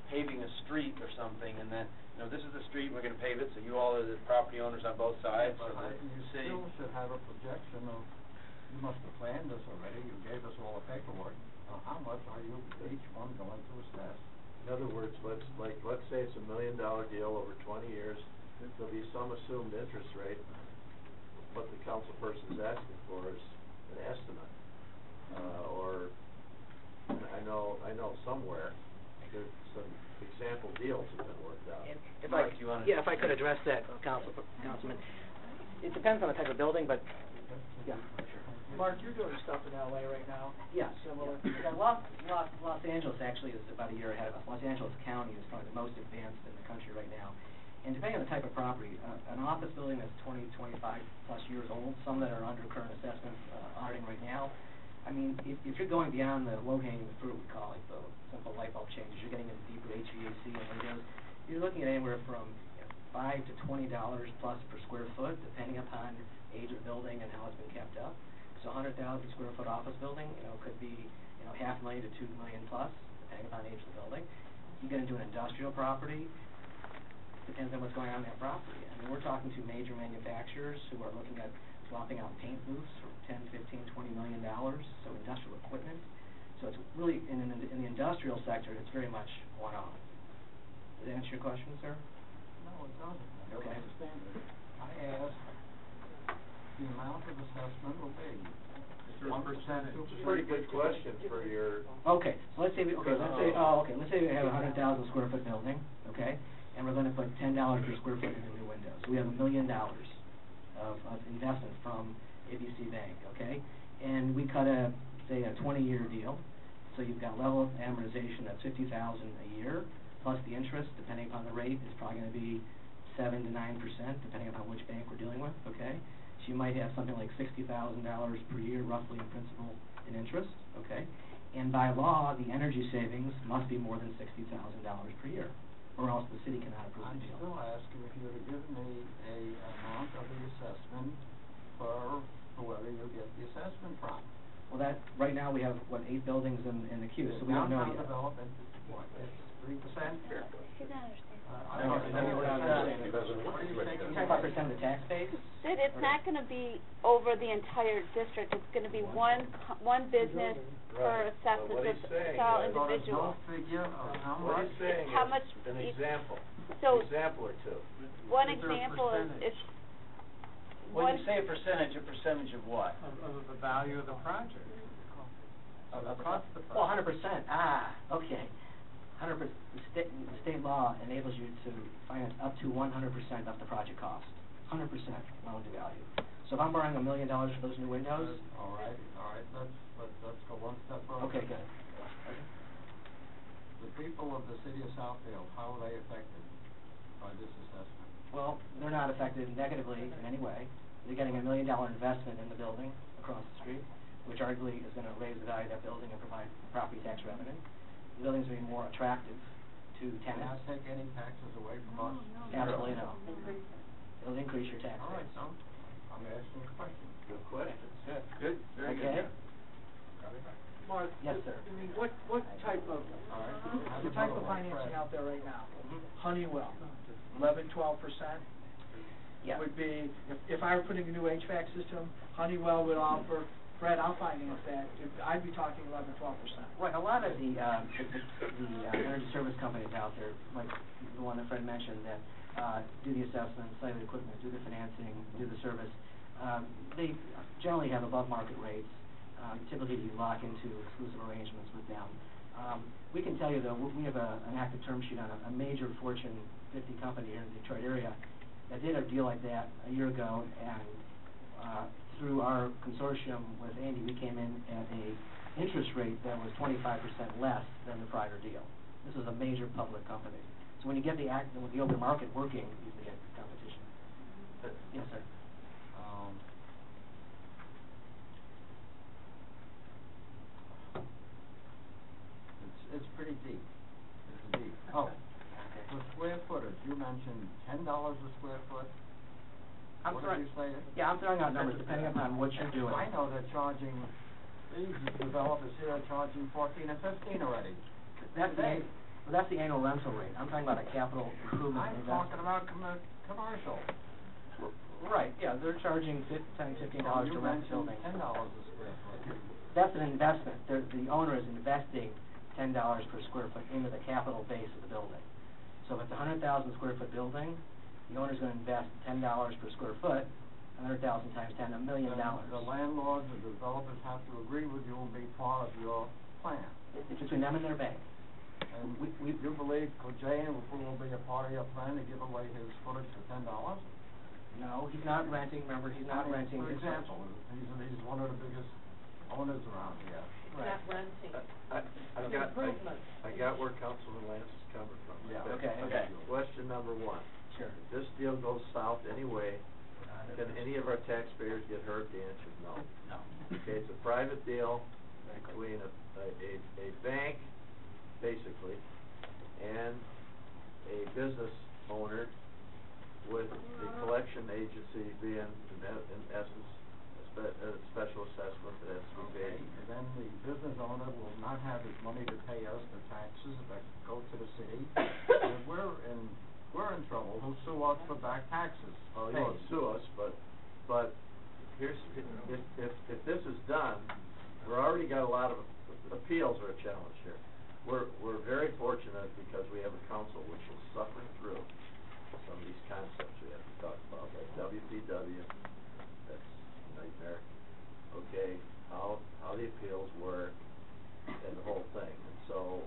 paving a street or something and then, this is the street, we're gonna pave it, so you all are the property owners on both sides. But you still should have a projection of, you must have planned this already, you gave us all the paperwork. How much are you, each one going to assess? In other words, let's say it's $1 million deal over 20 years, there'll be some assumed interest rate. What the council person is asking for is an estimate. Or, I know somewhere, there's some example deals have been worked out. If I could address that, Councilman. It depends on the type of building, but, yeah, sure. Mark, you're doing stuff in LA right now? Yeah. Similar? Yeah, Los Angeles actually is about a year ahead of us. Los Angeles County is probably the most advanced in the country right now. And depending on the type of property, an office building that's 20, 25 plus years old, some that are under current assessment auditing right now, I mean, if you're going beyond the low-hanging fruit, we call it, the simple light bulb changes, you're getting into deeper HVAC and windows, you're looking at anywhere from $5 to $20 plus per square foot, depending upon age of building and how it's been kept up. So 100,000 square foot office building, could be, $500,000 to $2 million plus, depending upon age of the building. You get into an industrial property, depends on what's going on in that property. I mean, we're talking to major manufacturers who are looking at swapping out paint booths for $10, $15, $20 million, so industrial equipment. So it's really, in the industrial sector, it's very much one-off. Does that answer your question, sir? No, it doesn't. I don't Okay. understand it. I asked the amount of assessment will be. Is there a percentage? It's a pretty good question for your. Okay, so let's say let's say we have a 100,000 square foot building, okay, and we're going to put $10 per square foot into new windows. So we have $1 million of investment from ABC Bank, okay, and we cut a 20-year deal. So you've got level of amortization that's $50,000 a year, plus the interest, depending upon the rate, is probably going to be 7 to 9%, depending upon which bank we're dealing with, okay? So you might have something like $60,000 per year, roughly, in principal and interest, okay? And by law, the energy savings must be more than $60,000 per year, or else the city cannot approve the deal. I'm still asking if you would give me a amount of the assessment for whoever you get the assessment from. Well, right now we have, 8 buildings in the queue, so we don't know yet. Downtown development is what, it's 3%? She's not understanding. We're not understanding. You're talking about percent of the tax base? Sid, it's not gonna be over the entire district, it's gonna be one business per assessment, What he's so saying it's all is- individual. No figure of how What much? he's saying How is much an each- example, So, example or two. one Is there a example is, When you say a percentage of what? Of the value of the project. Across the project. Well, 100%, okay. 100%, the state law enables you to finance up to 100% of the project cost, 100% loan to value. So if I'm borrowing $1 million for those new windows. All right, let's go one step further. Okay, good. The people of the city of Southfield, how are they affected by this assessment? Well, they're not affected negatively in any way. They're getting $1 million investment in the building across the street, which arguably is going to raise the value of that building and provide property tax revenue. The building's going to be more attractive to tenants. Not take any taxes away from us? Absolutely no. It'll increase your tax All right, base. so I'm asking a question. Good question. Good, very Okay? good. Mark? Yes, sir. What type of, the type of financing out there right now? Honeywell, 11, 12%? Yeah. Would be, if I were putting a new HVAC system, Honeywell would offer, Fred, I'll finance that, I'd be talking 11, 12%. Right, a lot of the energy service companies out there, like the one that Fred mentioned, that do the assessment, site of the equipment, do the financing, do the service, they generally have above market rates, typically you lock into exclusive arrangements with them. We can tell you though, we have an active term sheet on a major Fortune 50 company here in the Detroit area that did a deal like that a year ago, and through our consortium with Andy, we came in at a interest rate that was 25% less than the prior deal. This is a major public company. So when you get with the open market working, you can get competition. Yes, sir. It's pretty deep. It's deep. Oh, the square footage, you mentioned $10 a square foot? What did you say? Yeah, I'm throwing out numbers depending upon what you're doing. I know they're charging, these developers here are charging 14 and 15 already. That's the annual rental rate. I'm talking about a capital improvement I'm investment. talking about commercial. Right, yeah, they're charging $10, $15 to rent the building. $10 a square foot. That's an investment. The owner is investing $10 per square foot into the capital base of the building. So if it's a 100,000 square foot building, the owner's going to invest $10 per square foot. 100,000 times 10, $1 million. The landlords and developers have to agree with you and be part of your plan. It's between them and their bank. And you believe Jay will be a part of your plan to give away his footage for $10? No, he's not renting. Remember, he's not renting. For example, he's one of the biggest owners around here. Right. Not renting. I got where Councilman Lance is coming from. Yeah. Okay. Question number one. Sure. If this deal goes south anyway, can any of our taxpayers get hurt? The answer is no. No. Okay, it's a private deal between a bank, basically, and a business owner with the collection agency being, in essence, a special assessment that has to be paid. And then the business owner will not have his money to pay us the taxes that go to the city. And we're in trouble. Who'll sue us for back taxes? Oh, you won't sue us, but here's, if this is done, we've already got a lot of appeals are a challenge here. We're very fortunate because we have a council which will suffer through some of these concepts we have to talk about, like WPW, that's a nightmare. Okay, how the appeals work and the whole thing, and so.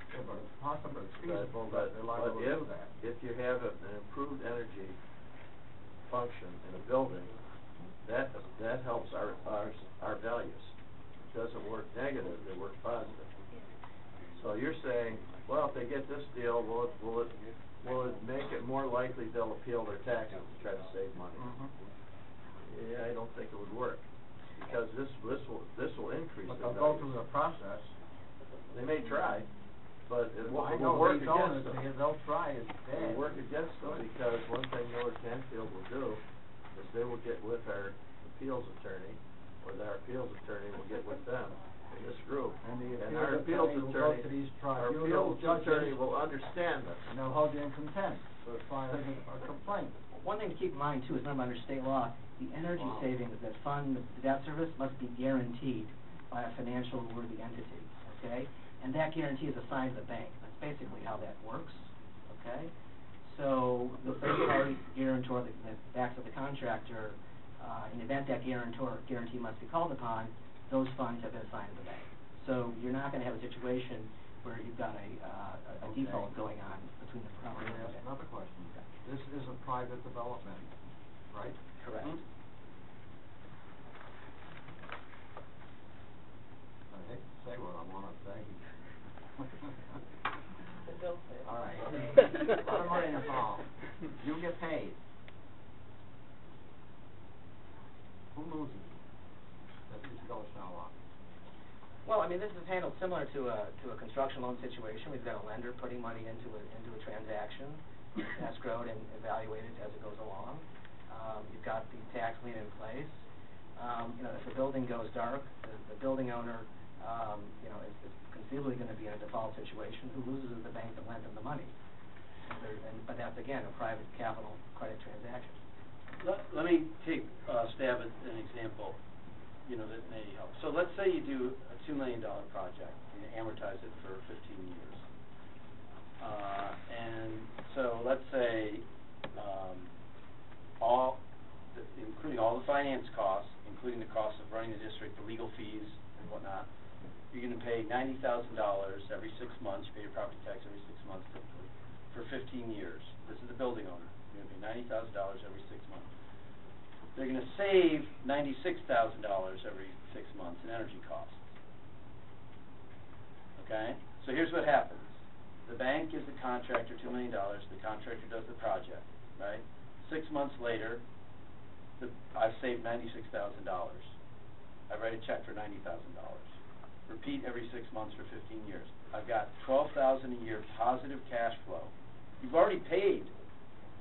Yeah, but it's possible, it's feasible that they're liable to do that. If you have an improved energy function in a building, that helps our values. It doesn't work negative, it works positive. So you're saying, well, if they get this deal, will it make it more likely they'll appeal their taxes to try to save money? Yeah, I don't think it would work, because this will increase. But they'll go through the process. They may try, but it will work against them. They'll try it. It will work against them, because one thing Miller Canfield will do is they will get with our appeals attorney, or our appeals attorney will get with them in this group. And our appeals attorney, our appeals attorney will understand this. And they'll hold you in contempt for filing a complaint. One thing to keep in mind too is, remember, under state law, the energy savings that fund the debt service must be guaranteed by a financial worthy entity, okay? And that guarantee is assigned to the bank. That's basically how that works, okay? So the third party guarantor that backs up the contractor, in the event that guarantee must be called upon, those funds have been assigned to the bank. So you're not going to have a situation where you've got a default going on between the property and the bank. Another question. This is a private development, right? Correct. I hate to say what I want to say. All right. A lot of money involved. You get paid. Who loses? That these go sell off. Well, I mean, this is handled similar to a construction loan situation. We've got a lender putting money into a transaction, escrowed and evaluated as it goes along. You've got the tax lien in place. If the building goes dark, the building owner, is conceivably going to be in a default situation. Who loses is the bank that lent them the money. But that's, again, a private capital credit transaction. Let me take a stab at an example, that may help. So let's say you do a $2 million project and you amortize it for 15 years. And so let's say including all the finance costs, including the cost of running the district, the legal fees and whatnot, you're gonna pay $90,000 every 6 months, you pay your property tax every 6 months typically, for 15 years. This is the building owner, you're gonna pay $90,000 every 6 months. They're gonna save $96,000 every 6 months in energy costs. Okay? So here's what happens. The bank gives the contractor $2 million, the contractor does the project, right? 6 months later, I've saved $96,000. I write a check for $90,000. Repeat every 6 months for 15 years. I've got $12,000 a year positive cash flow. You've already paid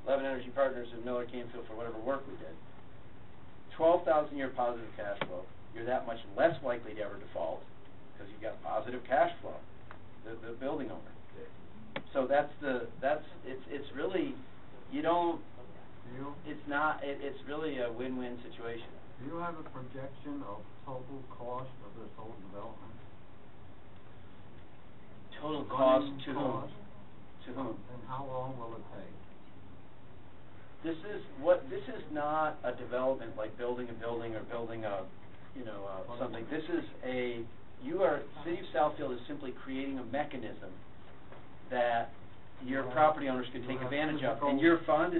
11 Energy Partners and Miller Canfield for whatever work we did. $12,000 a year positive cash flow. You're that much less likely to ever default because you've got positive cash flow, the building owner. So it's really, you don't, it's really a win-win situation. Do you have a projection of total cost of this whole development? Total cost to whom? To whom? And how long will it take? This is not a development like building a building or building a, something. This is City of Southfield is simply creating a mechanism that your property owners can take advantage of. And your fund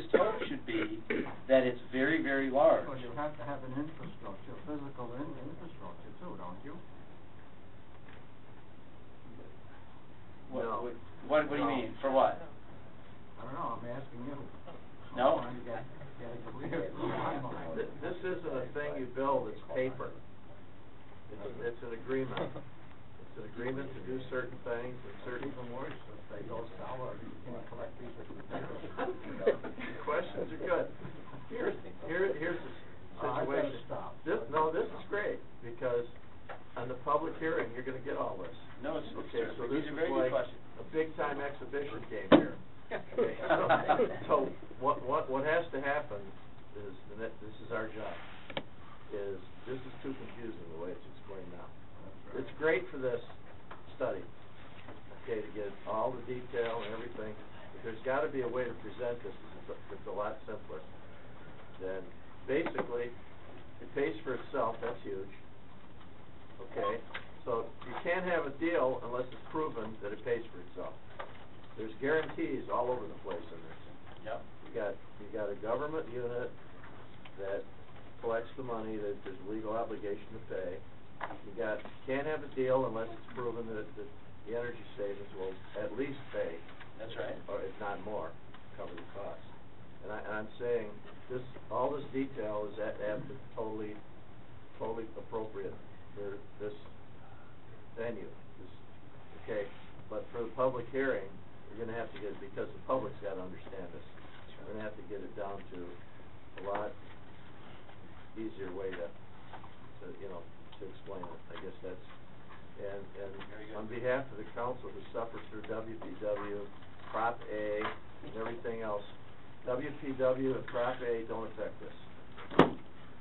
should be that it's very, very large. Well, you have to have an infrastructure, physical infrastructure too, don't you? What do you mean? For what? I don't know, I'm asking you. No? I'm trying to get it clear in my mind. This isn't a thing you build, it's paper. It's an agreement. It's an agreement to do certain things and certain... Even worse, if they go sour, you can't collect these at the paper. Questions are good. Here's the I better situation. stop. This is great, because on the public hearing, you're gonna get all this. No, it's Okay, so this these are is very good like questions. a big-time exhibition game here. Okay, so what has to happen is, and this is our job, is this is too confusing the way it's explained now. It's great for this study, okay, to get all the detail and everything, but there's gotta be a way to present this that's a lot simpler. Then, basically, it pays for itself, that's huge, okay? So, you can't have a deal unless it's proven that it pays for itself. There's guarantees all over the place in this. Yep. You got a government unit that collects the money that there's a legal obligation to pay. You can't have a deal unless it's proven that the energy savings will at least pay. That's right. Or if not more, cover the cost. And I'm saying all this detail is totally appropriate for this venue. Okay, but for the public hearing, we're gonna have to get, because the public's gotta understand this, we're gonna have to get it down to a lot easier way to explain it. I guess that's, and on behalf of the council who suffers through WPW, Prop A, and everything else, WPW and Prop A don't affect this,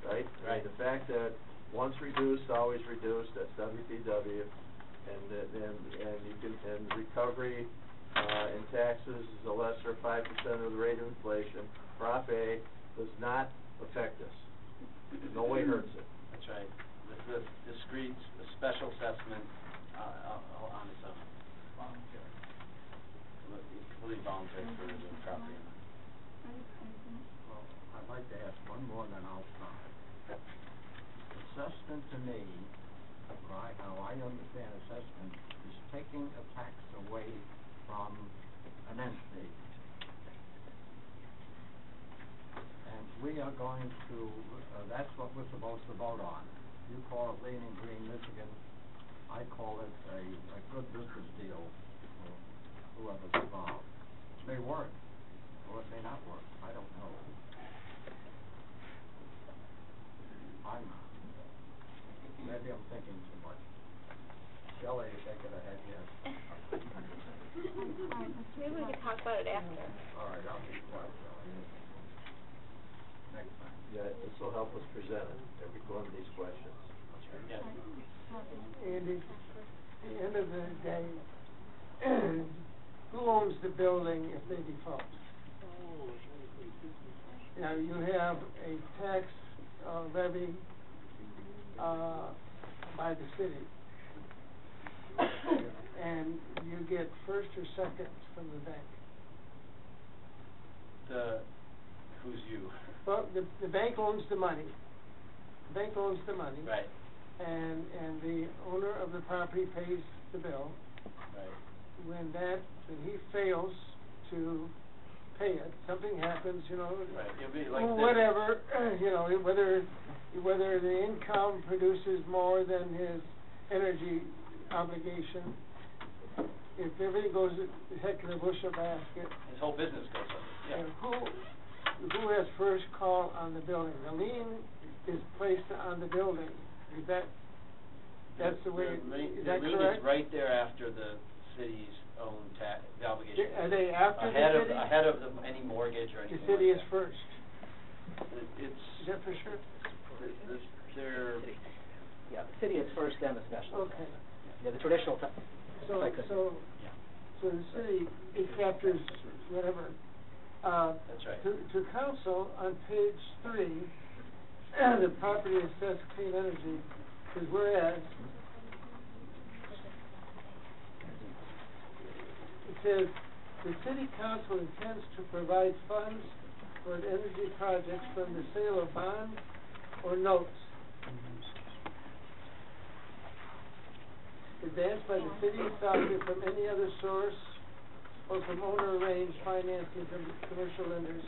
right? Right. The fact that once reduced, always reduced, that's WPW, and recovery in taxes is a lesser 5% of the rate of inflation. Prop A does not affect us. No way hurts it. That's right. This is a discrete, a special assessment on its own. Voluntary. It's completely voluntary for the property owner. Well, I'd like to ask one more, then I'll stop. Assessment to me, how I understand assessment, is taking a tax away from an entity. And we are going to, that's what we're supposed to vote on. You call it Lean and Green Michigan, I call it a good business deal for whoever's involved. It may work, or it may not work, I don't know. Maybe I'm thinking too much. Shelley, shake it ahead, yes. Maybe we can talk about it after. All right, I'll be quiet, Shelley. Next time. Yeah, this will help us present it, every one of these questions. Yes. Andy, at the end of the day, who owns the building if they default? Now, you have a tax, levy, by the city. And you get first or second from the bank. Who's you? Well, the bank owns the money. The bank owns the money. Right. And the owner of the property pays the bill. Right. When he fails to pay it, something happens, you know. Right, it'll be like this. Whatever, you know, whether the income produces more than his energy obligation, if everything goes heck in a bushel basket. His whole business goes under, yeah. And who has first call on the building? The lien is placed on the building. That's the way, is that correct? The lien is right there after the city's own the obligation. Are they after the city? Ahead of any mortgage or anything The city like is first. It's. Is that for sure? They're. Yeah, the city is first, then the special. Okay. Yeah, the traditional. So the city, it captures whatever. That's right. To council, on page 3, the property assessed clean energy is whereas it says the city council intends to provide funds for energy projects from the sale of bonds or notes advanced by the city of Southfield from any other source or from owner-arranged financing from commercial lenders,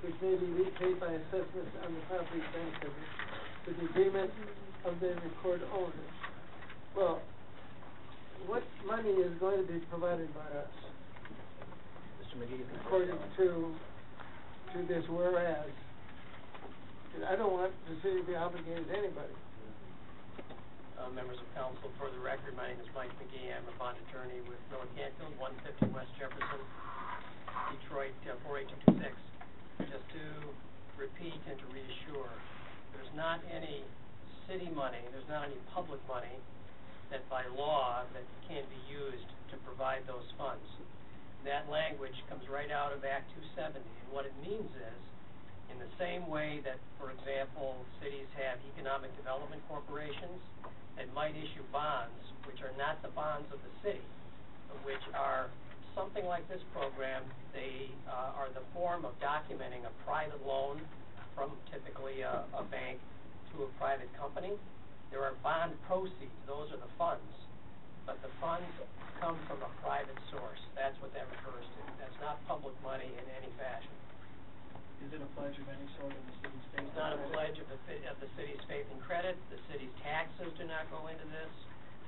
which may be repaid by assessments on the property's bank business with the agreement of the record owners. Well, what money is going to be provided by us? Mr. McGee, according to this whereas? I don't want the city to be obligated to anybody. Members of council, for the record, my name is Mike McGee. I'm a bond attorney with Miller Canfield, 150 West Jefferson, Detroit, 48226. Just to repeat and to reassure, there's not any city money, there's not any public money that by law that can be used to provide those funds. That language comes right out of Act 270, and what it means is, in the same way that, for example, cities have economic development corporations that might issue bonds, which are not the bonds of the city, which are something like this program. They are the form of documenting a private loan from typically a bank to a private company. There are bond proceeds, those are the funds, but the funds come from a private source. That's what that refers to. That's not public money in any fashion. Is it a pledge of any sort of the city's faith? It's not a pledge of the city's faith and credit. The city's taxes do not go into this.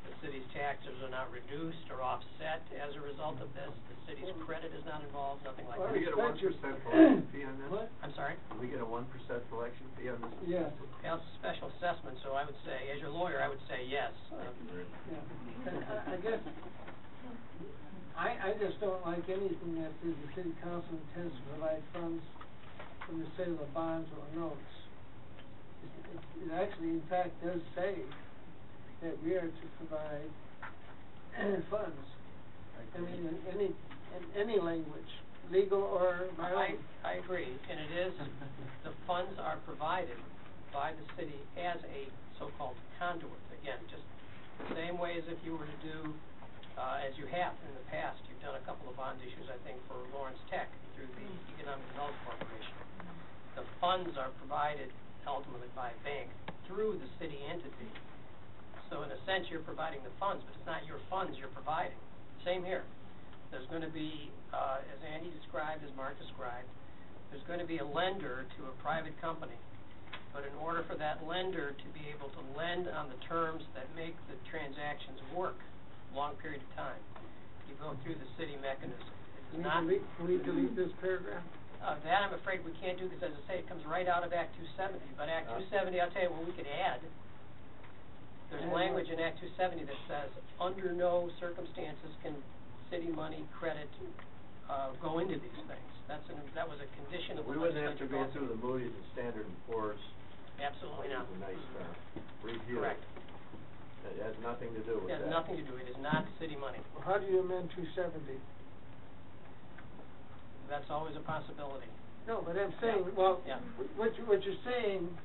The city's taxes are not reduced or offset as a result of this. The city's credit is not involved, nothing like that. Do we get a 1% collection fee on this? What? I'm sorry? Do we get a 1% collection fee on this? Yes. Yeah, it's a special assessment, so I would say, as your lawyer, I would say yes. I guess, I just don't like anything that says the city council intends to provide funds from the sale of bonds or notes. It actually, in fact, does say that we are to provide funds. I mean, in any language, legal or my own. I agree, and it is, the funds are provided by the city as a so-called conduit. Again, just the same way as if you were to do, as you have in the past, you've done a couple of bond issues, I think, for Lawrence Tech through the Economic Development Corporation. The funds are provided ultimately by a bank through the city entity. So in a sense, you're providing the funds, but it's not your funds you're providing. Same here. There's going to be, as Andy described, as Mark described, there's going to be a lender to a private company. But in order for that lender to be able to lend on the terms that make the transactions work a long period of time, you go through the city mechanism. It's not. Can we delete this paragraph? That I'm afraid we can't do because, as I say, it comes right out of Act 270. But Act 270, I'll tell you what we could add. There's language in Act 270 that says, under no circumstances can city money, credit, go into these things. That was a condition of the legislature. We wouldn't have to go through the Moody's and Standard & Poor's. Absolutely not. A nice review. Correct. It has nothing to do with that. It has nothing to do. It is not city money. Well, how do you amend 270? That's always a possibility. No, but I'm saying, well, Yeah. what you're saying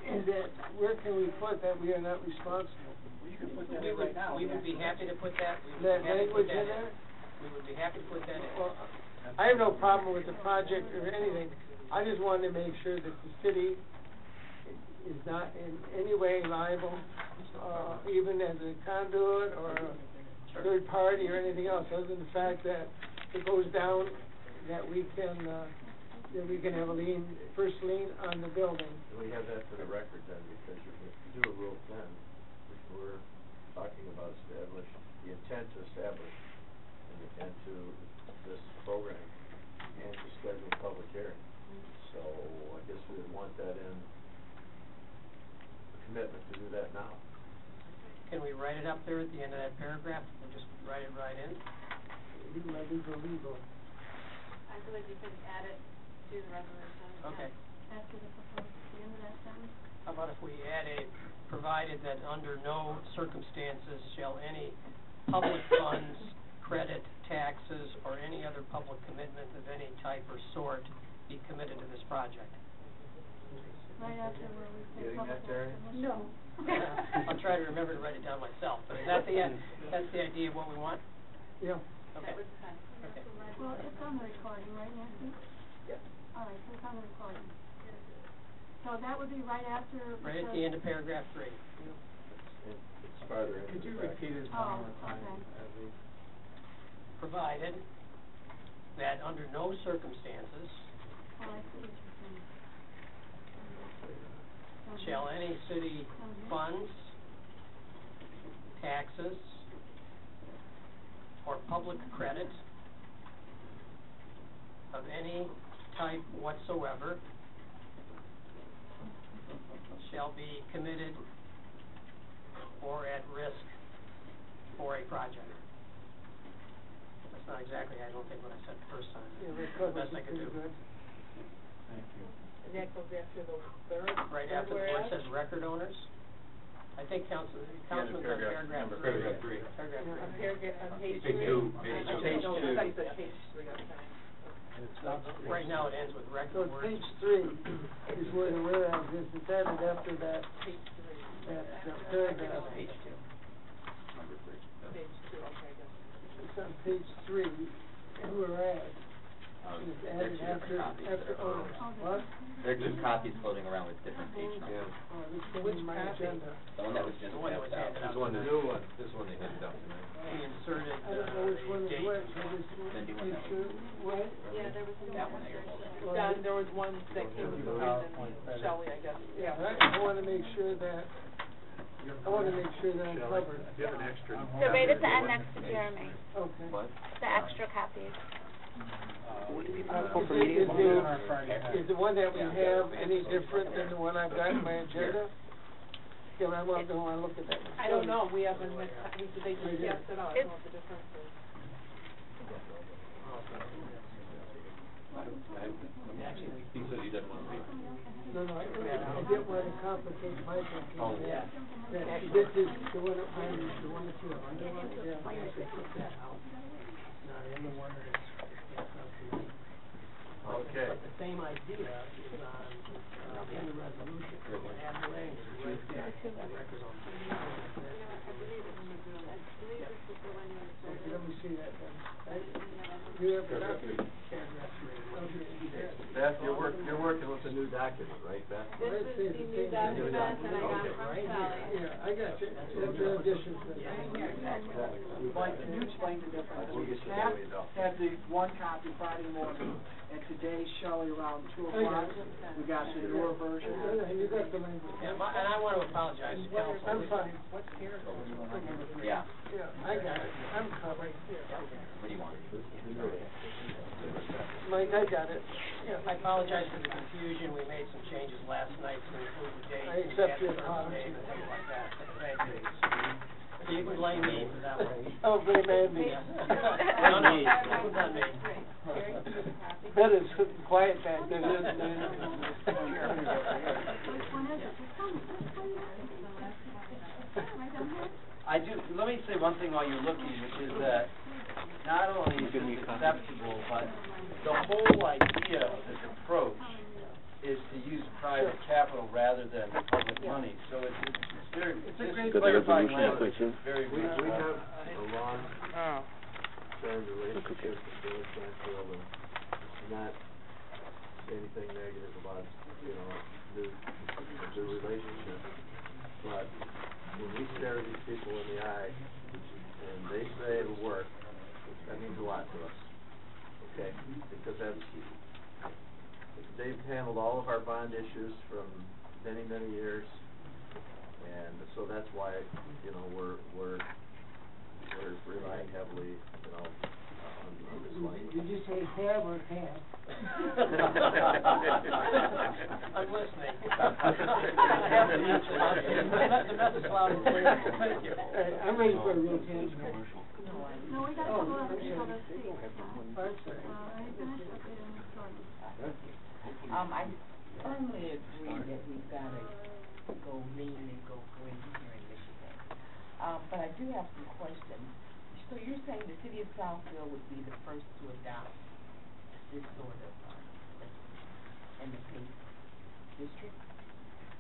is that where can we put that we are not responsible? You can put that We in would, right now. we would be happy to put that, we would That be happy to put language that in in. there? We would be happy to put that in. Well, I have no problem with the project or anything. I just wanted to make sure that the city is not in any way liable, even as a conduit or a third party or anything else, other than the fact that it goes down, that we can have a lien, first lien on the building. We have that for the record then, because if you do a Rule 10, which we're talking about the intent to establish and to this program and to schedule a public hearing. So I guess we would want that in, a commitment to do that now. Can we write it up there at the end of that paragraph, and just write it right in? Legal. I believe you can add it to the resolution. Okay. After the proposed, the end of that sentence. How about if we add provided that under no circumstances shall any public funds, credit, taxes, or any other public commitment of any type or sort be committed to this project? Right after where we say Getting public that, Terry? works. No. I'll try to remember to write it down myself, but is that the end, that's the idea of what we want? Yeah. Okay. That was fine. Okay. Well, it's on the recording, right, Nancy? Yeah. All right, so it's on the recording. So that would be right after. Right at the end of paragraph 3. It's farther into Could you the repeat it Oh, one more time, okay. at least? Provided that under no circumstances Oh, I see what you're saying. shall any city funds, taxes, or public credit of any type whatsoever shall be committed or at risk for a project. That's not exactly, I don't think, what I said the first time. Yeah, That's the best I could do. Thank you. And that goes after the third? Right after where it says record owners. I think Councilman's on paragraph 3. Paragraph 3. Paragraph 3. On paragraph, on page Page 3? two, page two. Page No, two. I thought you said page 3, okay. Right now, it ends with So record it's words. page 3 is where the whereas is, it's added after that, Page 3. that paragraph. Page 2. Number 3. Page 2, okay, good. It's on page 3, and whereas. It's There's added two different after, copies. after owner. What? There are two copies floating around with different page numbers. Oh, this came Which in my copy? agenda. The one that was just The one that was passed out. handed out. This one, tonight. new one, this one they handed out tonight. He inserted I don't know which one the is date which, and so I on. just Then do you want make that sure, what? Yeah, there was some. That one that you're holding. Don, there was one that came with the reason, Shelley, I guess. Yeah, I wanna make sure that, I'm covered. Do you have an extra? They're right at the end next to Jeremy, Okay. What? the extra copies. Is the one that we have any different than the one I've got in my agenda? Yeah, but I don't wanna look at that. I don't know, we haven't, they just passed it out, I don't know what the difference is. He said he didn't want to read. No, I didn't wanna complicate my thinking. Oh. Yeah. This is the one that I'm, the one that you're under, yeah, I should put that out. Okay. But the same idea is on, in the resolution. Add the language right there. The record on. Okay, let me see that then. You have a copy? Paragraph 3. Beth, you're working with the new document, right, Beth? This is the new document that I got from Sally. Yeah, I got you, it's an addition to that. But can you explain the difference? We'll get you Pat the way though. had the one copy Friday morning, and today Shelley around 2 o'clock, we got the newer version. You got the language. Yeah, and I want to apologize to council. I'm fine. What's here? Yeah. Yeah, I got it, I'm covered. What do you want? Mike, I got it. I apologize for the confusion. We made some changes last night to include the date. I accept your apology. apology. And things like that. Thank you. So you can blame me for that one. Oh, blame Andy. No, not me. That is quiet back there, isn't it? Which one is it? Which one? Right down here? I do, let me say one thing while you're looking, which is that not only is this acceptable, but the whole idea of this approach is to use private capital rather than public money. So it's very, just clarifying language is very We reasonable. have a long-term relationship with Village Southfield, and it's not anything negative about, the relationship. But when we stare these people in the eye and they say it'll work, that means a lot to us, okay? Because they've handled all of our bond issues from many, many years, and so that's why, we're relying heavily, on this language. Did you say have or have? I'm listening. The message loud and clear. Thank you. I'm ready for a real tangent. No, we got a couple other people to speak. Are you finished? Okay, then Jordan. I firmly agree that we've got to go lean and go green here in Michigan. But I do have some questions. So you're saying the city of Southfield would be the first to adopt this sort of, in the PACE district?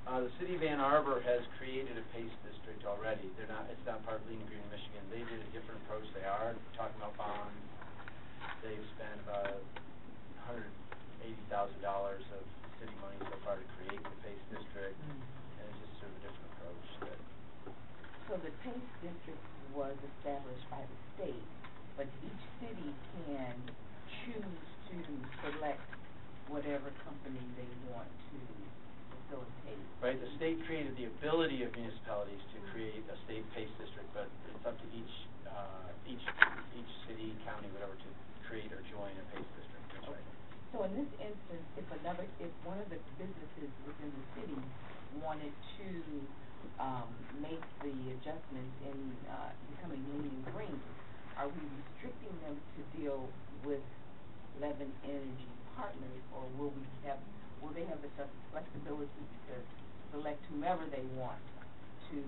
The city of Ann Arbor has created a PACE district already. It's not part of Lean Green Michigan. They did a different approach. They are talking about bonds. They've spent about $180,000 of city money so far to create the PACE district, and it's just sort of a different approach. So the PACE district was established by the state, but each city can choose to select whatever company they want to facilitate. Right, the state created the ability of municipalities to create a state PACE district, but it's up to each city, county, whatever, to create or join a PACE district. That's right. So in this instance, if one of the businesses within the city wanted to make the adjustments in becoming lean and green, are we restricting them to deal with Levin Energy Partners, or will they have the flexibility to select whomever they want to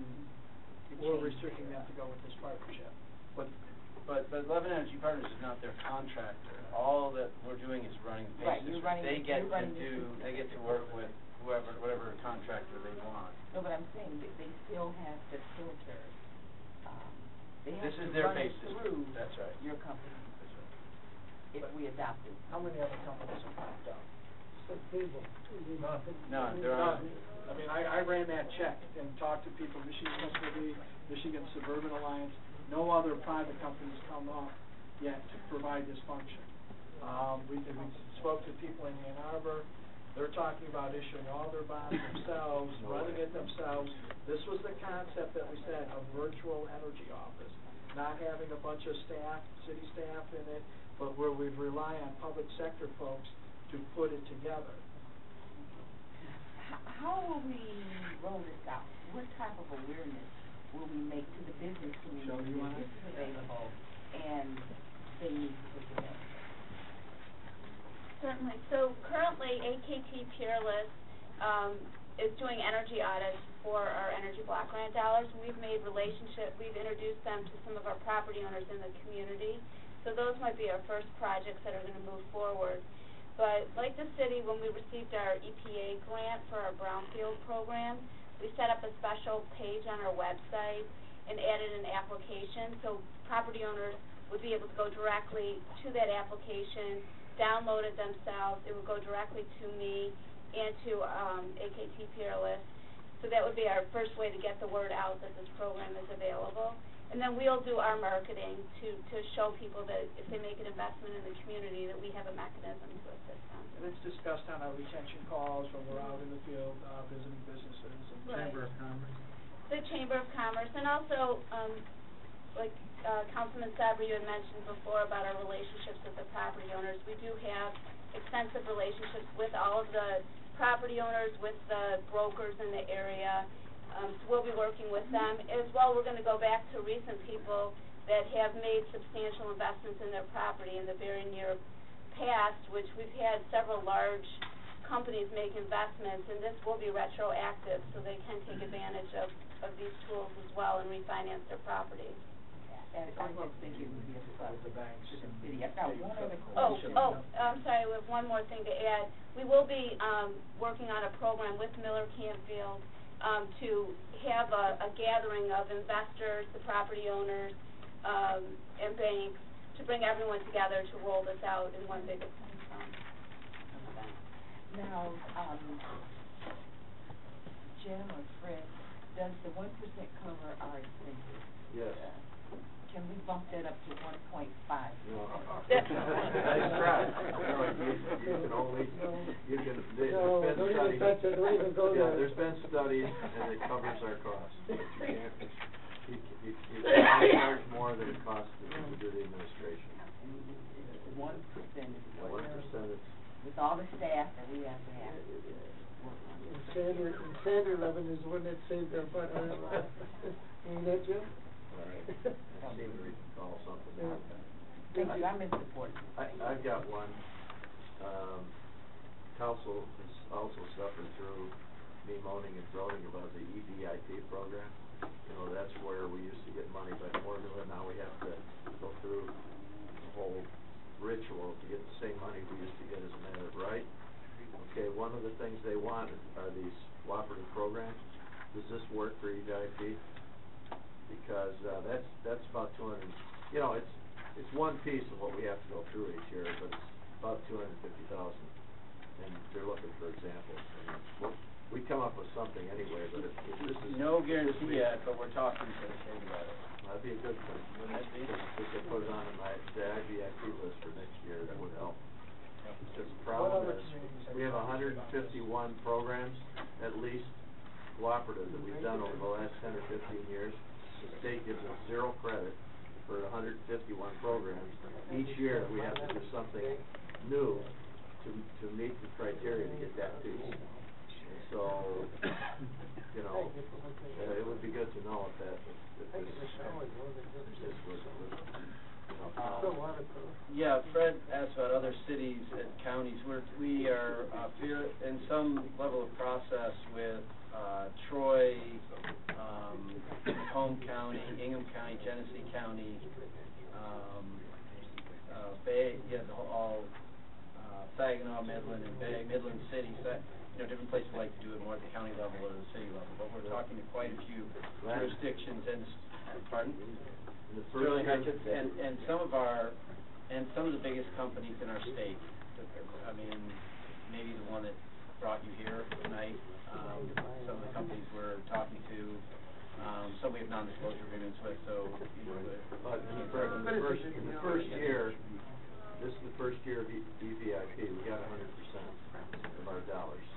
We're restricting them to go with this partnership. But Levin Energy Partners is not their contractor. All that we're doing is running the PACE district. They get to work with whatever contractor they want. No, but I'm saying that they still have to filter. They have This to is their run PACE it district. through That's right. your company. That's right. If we adopt it. How many other companies have popped up? None. There aren't. I mean, I ran that check and talked to people, Michigan SBB, Michigan Suburban Alliance. No other private companies come up yet to provide this function. We spoke to people in Ann Arbor. They're talking about issuing all their bonds themselves, running it themselves. This was the concept that we said, a virtual energy office, not having a bunch of staff, city staff in it, but where we'd rely on public sector folks to put it together. How will we roll this out? What type of awareness will we make to the business community that this is available and they need to take advantage of it? Certainly. So currently, AKT Peerless is doing energy audits for our energy block grant dollars. We've introduced them to some of our property owners in the community. So those might be our first projects that are going to move forward. But like the city, when we received our EPA grant for our brownfield program, we set up a special page on our website and added an application. So property owners would be able to go directly to that application, download it themselves. It would go directly to me and to AKT Peerless. So that would be our first way to get the word out that this program is available. And then we'll do our marketing to show people that if they make an investment in the community, that we have a mechanism to assist them. And it's discussed on our retention calls when we're out in the field visiting businesses and Chamber of Commerce. The Chamber of Commerce, and also, like Councilman Sabri, you had mentioned before about our relationships with the property owners. We do have extensive relationships with all of the property owners, with the brokers in the area. So we'll be working with them. As well, we're going to go back to recent people that have made substantial investments in their property in the very near past, which we've had several large companies make investments, and this will be retroactive, so they can take advantage of these tools as well and refinance their property. And I just think it would be a plus to the city. I've got one other Oh, question. I'm sorry, we have one more thing to add. We will be, working on a program with Miller Campfield, to have a gathering of investors, the property owners, and banks, to bring everyone together to roll this out in one big, event. Now, Jim or Fred, does the 1% cover our expenses? Yes. Can we bump that up to 1.5? No. Nice try. No, you can only, there's been studies. There's been studies, and it covers our costs. But you can't charge more than it costs to do the administration. 1% is what? 1% is. With all the staff that we have to have. Standard revenues wouldn't it save their butt a lot? Ain't that, Jim? All right. I seem to recall something like that. Thank you, I'm in support. I've got one. Council has also suffered through me moaning and groaning about the EBIP program. You know, that's where we used to get money by formula, now we have to go through the whole ritual to get the same money we used to get as a matter of right. Okay, one of the things they want are these cooperative programs. Does this work for EBIP? Because that's about 200. You know, it's one piece of what we have to go through each year, but it's about 250,000, and they're looking for examples. And we come up with something anyway, but if this is no guarantee yet, but we're talking to the state about it. That'd be a good thing. Wouldn't that be? If they put it on the IBIP list for next year, that would help. Because the problem is, we have 151 programs, at least, cooperative, that we've done over the last 10 or 15 years. The state gives us 0 credit for 151 programs. Each year, we have to do something new to meet the criteria to get that piece. And so, you know, it would be good to know if this was, yeah, Fred asked about other cities and counties. We are in some level of process with Troy, Macomb County, Ingham County, Genesee County, Saginaw, Midland, and Bay, Midland cities. That, you know, different places like to do it more at the county level or the city level. But we're talking to quite a few jurisdictions and pardon. Sterling Heights and some of the biggest companies in our state. I mean, maybe the one that brought you here tonight. Some of the companies we're talking to, some we have non-disclosure agreements with. So, you know, but in the first year, this is the first year of EBIP. We got 100% of our dollars.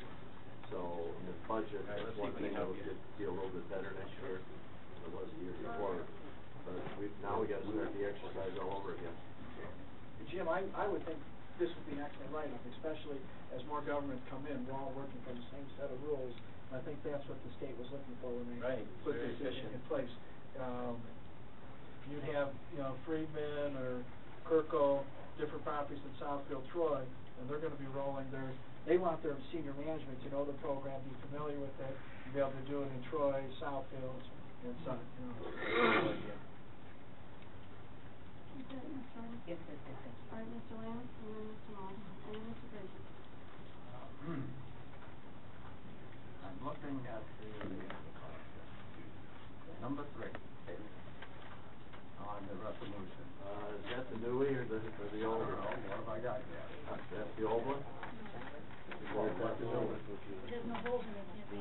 So in the budget, that's one thing that would be a little bit better next year than it was the year before. But now we got to start the exercise all over again. Jim, I would think this would be an excellent write-up, especially as more governments come in. We're all working from the same set of rules. I think that's what the state was looking for when they put this in place. You'd have, you know, Friedman or Kirkle, different properties in Southfield, Troy, and they're going to be rolling their. They want their senior management to know the program, be familiar with it, and be able to do it in Troy, Southfield, and such. You know. Okay, Mr. Lance? Yes, yes, yes, yes. All right, Mr. Lance, and then Mr. Moss, and then Mr. Bridges. I'm looking at the number 3 on the resolution. Is that the new one or the old one? What have I got here? That's the old one? Or is that the new one? There's no holes in it, can't be.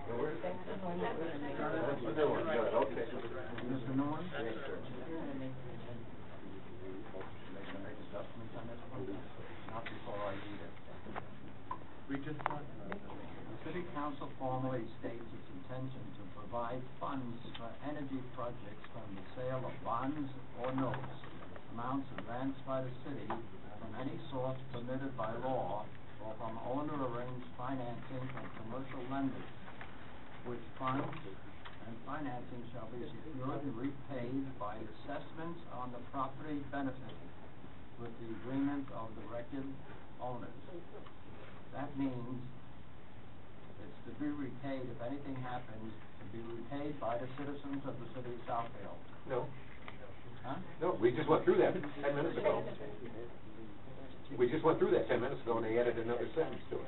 That's the one that we're gonna make. That's the new one, good, okay. Is this the new one? Yes, sir. Make adjustments on this one? Not before I read it. The city council formally states its intention to provide funds for energy projects from the sale of bonds or notes, amounts advanced by the city from any source permitted by law, or from owner-arranged financing from commercial lenders, which funds and financing shall be secured and repaid by assessments on the property benefited, with the agreement of the record owners. That means it's to be repaid if anything happens to to be repaid by the citizens of the city of Southfield. No, Huh? no, we just went through that 10 minutes ago. We just went through that 10 minutes ago, and they added another sentence to it.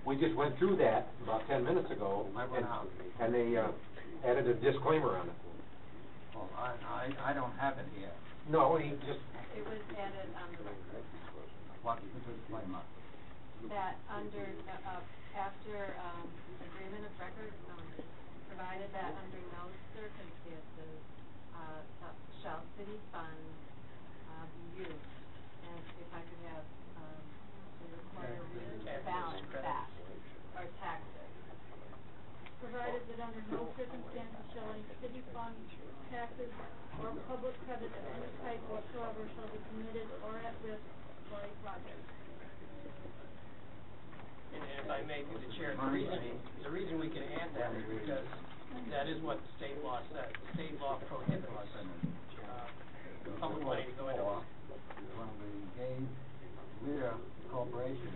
We just went through that about 10 minutes ago, and they added a disclaimer on it. Well, I don't have it here. No, he just, It was added on the record. What's the disclaimer? That under, after, agreement of record, provided that under no circumstances, shall city funds, be used, and if I could have, to require balance back, or taxes. Provided that under no circumstances shall any city funds, taxes, or public credit of any type whatsoever shall be committed or at risk for a project. And if I may, through the chair, the reason we can add that is because that is what state law says. State law prohibits, public money to go into it. When we gave Lear Corporation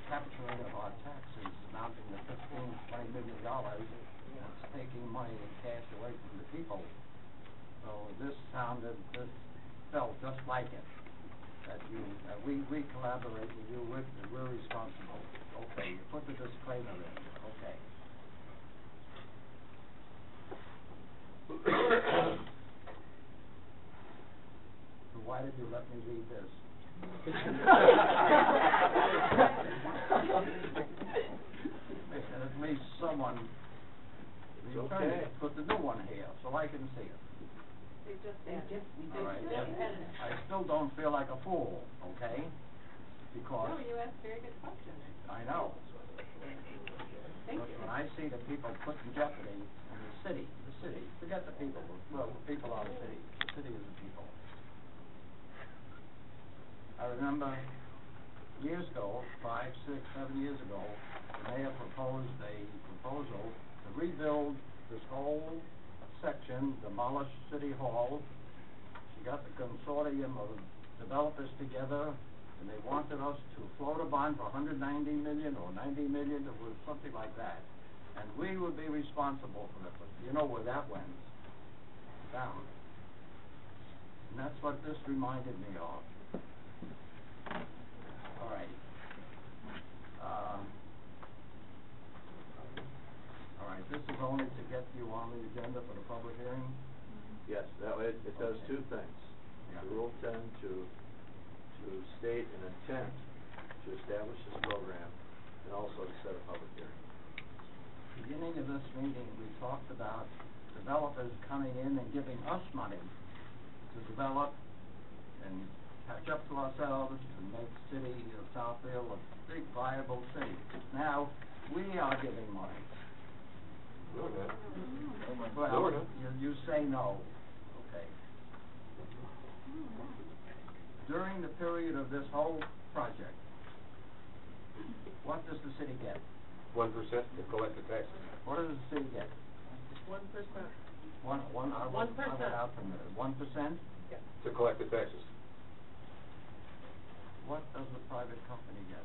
capturing of our taxes amounting to $15-20 million, that's taking money and cash away from the people. So this felt just like it. That we collaborate with you, we're responsible. Okay, you put the disclaimer in, okay. So why did you let me read this? And at least someone, the attorney, put the new one here, so I can see it. They just added. All right, I still don't feel like a fool, okay? Because. No, you asked very good questions. I know. Thank But you. when I see the people put in jeopardy, and the city, forget the people, well, the people are the city is the people. I remember years ago, 5, 6, 7 years ago, the mayor proposed a proposal to rebuild this whole section, demolish City Hall. She got the consortium of developers together, and they wanted us to float a bond for $190 million or $90 million, it was something like that. And we would be responsible for it, but you know where that went? Down. And that's what this reminded me of. All right. All right, this is only to get you on the agenda for the public hearing? Yes, that way it does two things. Yeah. The Rule 10 to state an intent to establish this program, and also to set a public hearing. Beginning of this meeting, we talked about developers coming in and giving us money to develop and catch up to ourselves to make the city of Southfield a big, viable city. Now, we are giving money. no, no. Well, No. you say no. Okay. During the period of this whole project, what does the city get? 1% to collect the taxes. What does the city get? 1%. I went out from there. 1%? To collect the taxes. What does the private company get?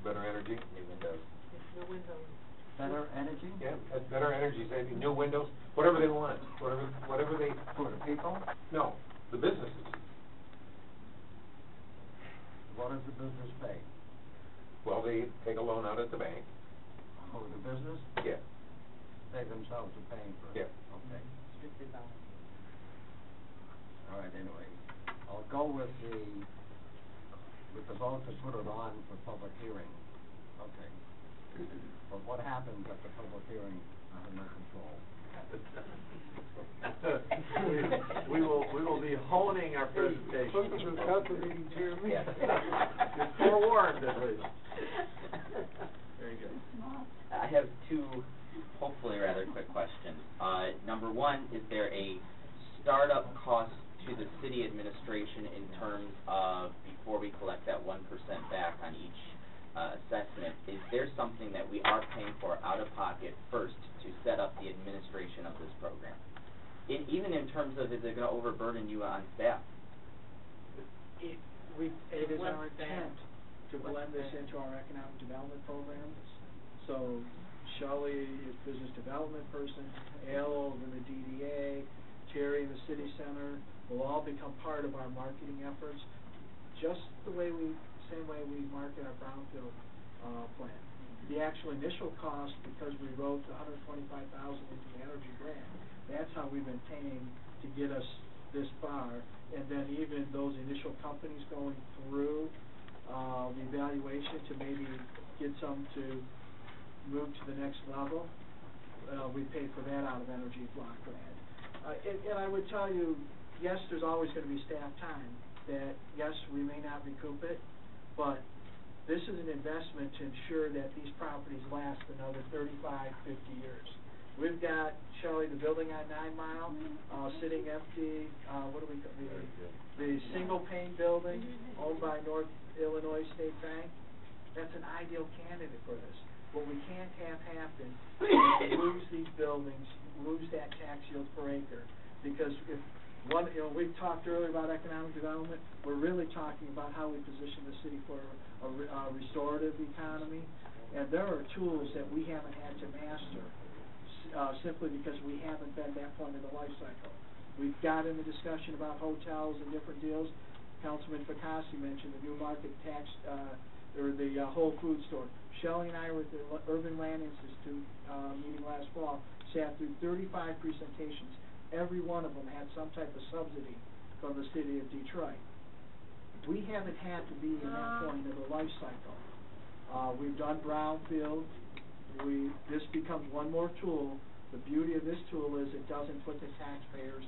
Better energy. New windows. No windows. Better energy? Yeah, that's better energy, say, new windows, whatever they want, whatever they, For the people? no, the businesses. What does the business pay? Well, they take a loan out at the bank. Oh, the business? Yeah. They themselves are paying for it? Yeah. Okay. Strictly balance. All right, anyway, I'll go with the vote to put it on for public hearing. Okay. But what happens at the public hearing, I have no control. We will be honing our presentation. Yeah. You're forewarned, at least. Very good. I have two, hopefully rather quick questions. Number one, is there a startup cost to the city administration in terms of, before we collect that 1% back on each assessment, is there something that we are paying for out of pocket first to set up the administration of this program? Even in terms of, is it going to overburden you on staff? It is our intent to blend this into our economic development programs. So Shelley, business development person, Al over the DDA, Terry in the city center, will all become part of our marketing efforts, just the way same way we market our brownfield, plan. The actual initial cost, because we wrote the $125,000 into the energy grant, that's how we've been paying to get us this far. And then even those initial companies going through, the evaluation to maybe get some to move to the next level, we pay for that out of energy block grant. And I would tell you, yes, there's always gonna be staff time, that yes, we may not recoup it, but this is an investment to ensure that these properties last another 35, 50 years. We've got, Shelley, the building on 9 Mile, sitting empty, the single pane building owned by North Illinois State Bank. That's an ideal candidate for this. What we can't have happen is lose these buildings, lose that tax yield per acre, because if one, we've talked earlier about economic development. We're really talking about how we position the city for a restorative economy, and there are tools that we haven't had to master simply because we haven't been that point in the life cycle. We've got in the discussion about hotels and different deals. Councilman Fakasi mentioned the new market tax, or the Whole Food store. Shelley and I were at the Urban Land Institute meeting last fall, sat through 35 presentations. Every one of them had some type of subsidy from the city of Detroit. We haven't had to be in that point of the life cycle. We've done brownfield. This becomes one more tool. The beauty of this tool is it doesn't put the taxpayers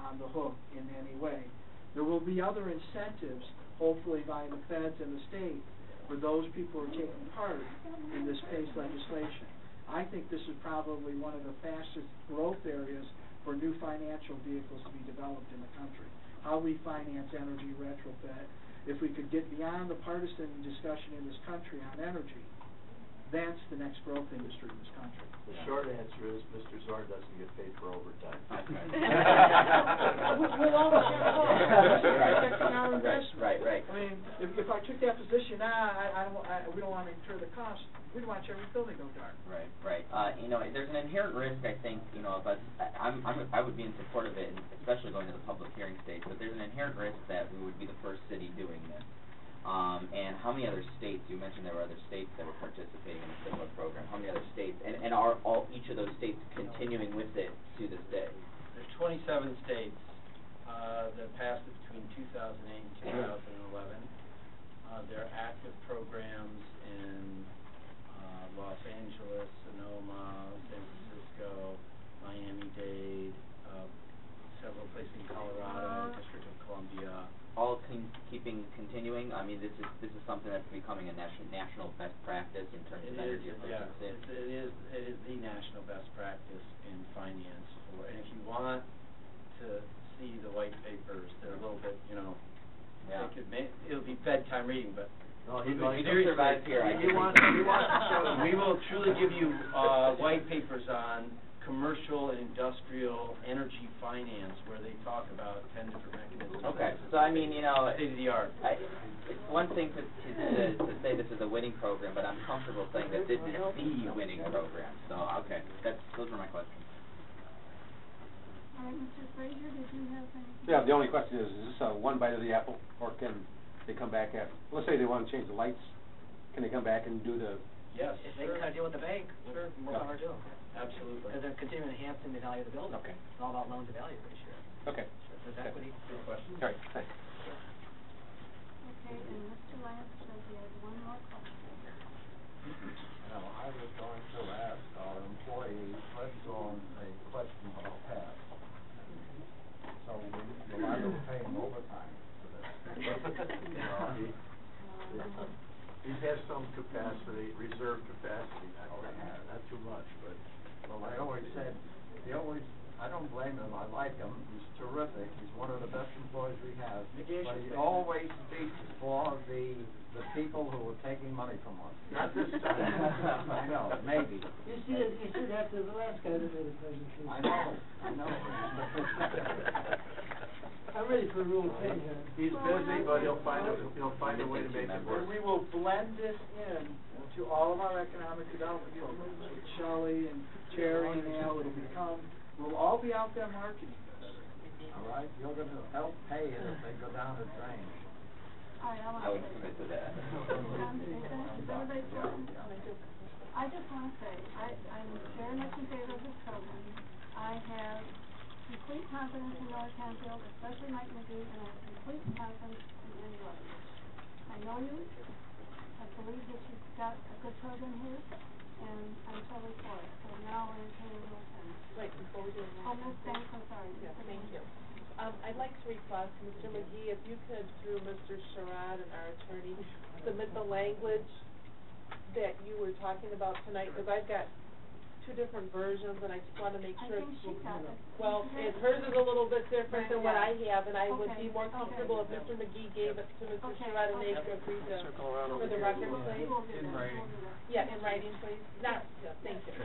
on the hook in any way. There will be other incentives, hopefully by the feds and the state, for those people who are taking part in this PACE legislation. I think this is probably one of the fastest growth areas for new financial vehicles to be developed in the country. How we finance energy retrofit. If we could get beyond the partisan discussion in this country on energy, that's the next growth industry in this country. The short answer is Mr. Zorn doesn't get paid for overtime. We'll always have protecting our investment. Right. I mean, if I took that position, we don't want to incur the cost. We don't want every building go dark. Right. There's an inherent risk, I think, but I would be in support of it, and especially going to the public hearing stage, but there's an inherent risk that we would be the first city doing this. And how many other states, you mentioned there were other states that were participating in a similar program, how many other states, and are each of those states continuing with it to this day? There's 27 states that passed it between 2008 and 2011. There are active programs in Los Angeles, Sonoma, San Francisco, Miami-Dade, several places in Colorado, District of Columbia. All continuing. I mean, this is something that's becoming a national best practice in terms of energy efficiency. It is the national best practice in finance. And if you want to see the white papers, they're a little bit, it'll be bedtime reading, but. No, we do survive here. We will truly give you white papers on commercial and industrial energy finance, where they talk about 10 different mechanisms. Okay, so I mean, state of the art. It's one thing to say this is a winning program, but I'm comfortable saying that this is the winning program. So okay, those were my questions. All right, Mr. Frazier, did you have anything? Yeah, the only question is this one bite of the apple, or can they come back let's say they want to change the lights, can they come back and do the? Yes. If they can kind of deal with the bank, more power to them. Absolutely. Because they're continuing enhancing the value of the building. Okay. It's all about loan to value ratio. Okay. So there's equity. Good question. All right, thanks. Okay, and Mr. Lance says he has one more question. Now, I was going to ask our employee, Fred Zorn, a question about Pat. So will I be paying overtime for this? He has some capacity, reserve capacity, not too much, but I always said, I don't blame him, I like him, he's terrific, he's one of the best employees we have, but he always speaks for the people who are taking money from us. Not this time. I know, maybe. You see that to the last guy that made a presentation. I know. I'm ready for Rule 10 here. He's busy, but he'll find a way to make it work. And we will blend this in to all of our economic development programs with Shelley and Jerry and Al. We'll all be out there marketing this. All right, you're gonna help pay it if they go down the drain. All right, I would commit to that. Is everybody done? I just want to say, I'm very much in favor of this program. I have complete confidence in North Canfield, especially Mike McGee, and I have complete confidence in Andy Rogers. I know you. I believe that you've got a good program here, and I'm totally for it. So now we're in Rule 10. Wait, before we do that. Oh, Ms. Banks, I'm sorry. Yeah, thank you. I'd like to request, Mr. McGee, if you could, through Mr. Sherrod and our attorney, submit the language that you were talking about tonight, because I've got two different versions, and I just want to make sure. I think she got it. Well, hers is a little bit different than what I have, and I would Okay, be more comfortable if Mr. McGee gave it to Mr. Sherrod and they could agree to, for the record, please. In writing. Yeah, in writing, please. Not, yeah, thank you.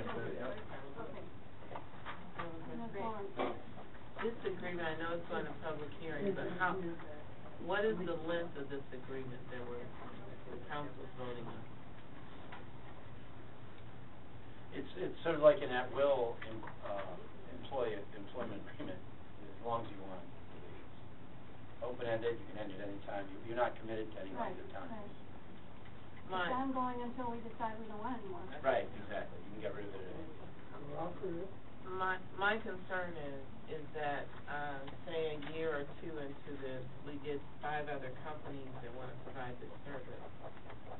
This agreement, I know it's going to public hearing, but what is the length of this agreement that the council's voting on? It's sort of like an at-will employment agreement, as long as you want. It's open-ended, you can end it any time. You're not committed to any length of time. Right. It's ongoing until we decide we don't want it anymore. Right, exactly. You can get rid of it at any time. My concern is that, say a year or two into this, we get 5 other companies that want to provide this service.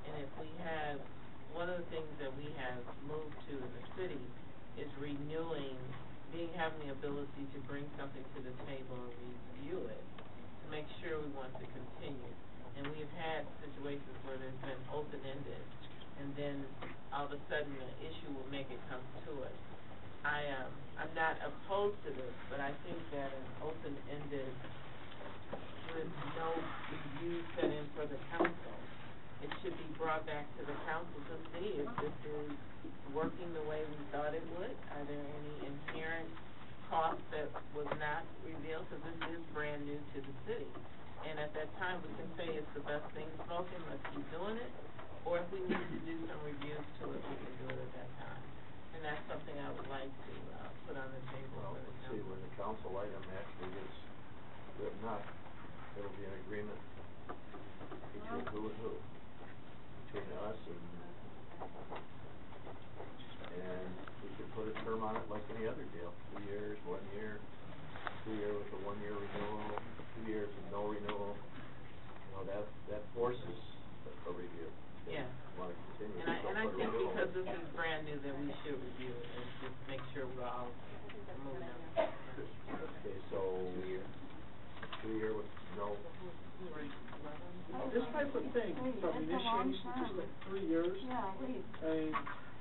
And if we have, one of the things that we have moved to in the city is having the ability to bring something to the table and review it, to make sure we want to continue. And we've had situations where there's been open-ended, and then all of a sudden the issue will make it come to us. I'm not opposed to this, but I think that an open-ended with no review set in for the council, it should be brought back to the council to see if this is working the way we thought it would. Are there any inherent costs that was not revealed, because this is brand new to the city. And at that time, we can say it's the best thing smoking, let's keep doing it. Or if we need to do some reviews to it, we can do it at that time. And that's something I would like to put on the table for the council. See, when the council item actually gets written up, it'll be an agreement between who and who, between us and we could put a term on it like any other deal, 2 years, 1 year, 2 year with a 1 year renewal, 2 years with no renewal. You know, that forces a review. Yeah. Want to continue. And I think because this is brand new, that we should review it and just make sure we're all moving on. Okay, so 2 year with no. This type of thing, from initiation, just like 3 years. Yeah, please. I mean,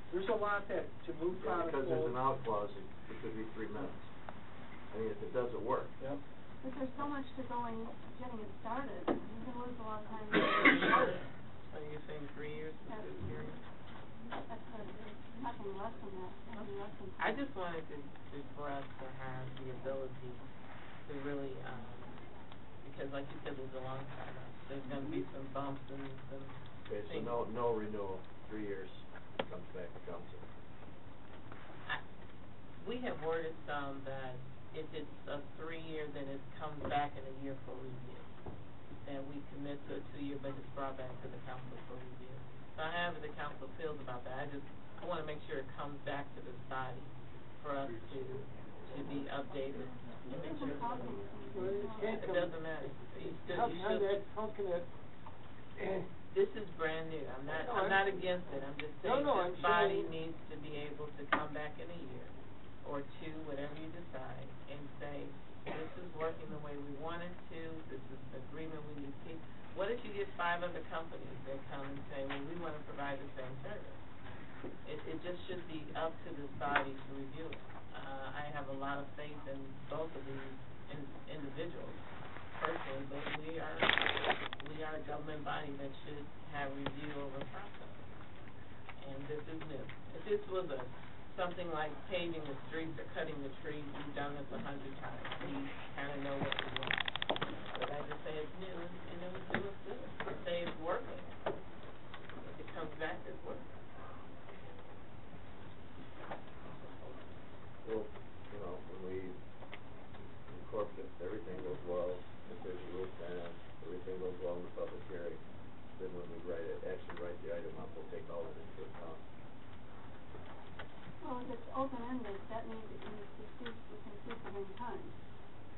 there's a lot to move product Because there's forward. an out clause, it could be 3 minutes. I mean, if it doesn't work. Yep. But there's so much to getting it started. You can lose a lot of time. So you're saying 3 years is a good period? Nothing less than that. Nothing less than I just wanted for us to have the ability to really, because like you said, there's a long time. There's going to be some bumps and some Okay, so things. no renewal, 3 years, comes back to council. We have worded some that if it's a 3 year, then it comes back in a year for review. And we commit to a 2 year, but it's brought back to the council for review. So however the council feels about that, I want to make sure it comes back to this body for us to be updated and make sure it doesn't matter. How can that? This is brand new. I'm not against it. I'm just saying this body needs to be able to come back in a year or 2, whatever you decide, and say, this is working the way we want it to, this is the agreement we need to keep. What if you get 5 other companies that come and say, well, we want to provide the same service? It just should be up to this body to review it. I have a lot of faith in both of these individuals personally, but we are a government body that should have review over process. And this is new. If this was something like paving the streets or cutting the trees, we've done this 100 times. We kind of know what to do. it, I just say it's new, and it was good, I say it's working. If it comes back, it's working. Well, you know, when we incorporate, everything goes well, if there's a roof plan, everything goes well in the public hearing, then when we write the item up, we'll take all of it into account. Well, if it's open-ended, that means it can cease at any time.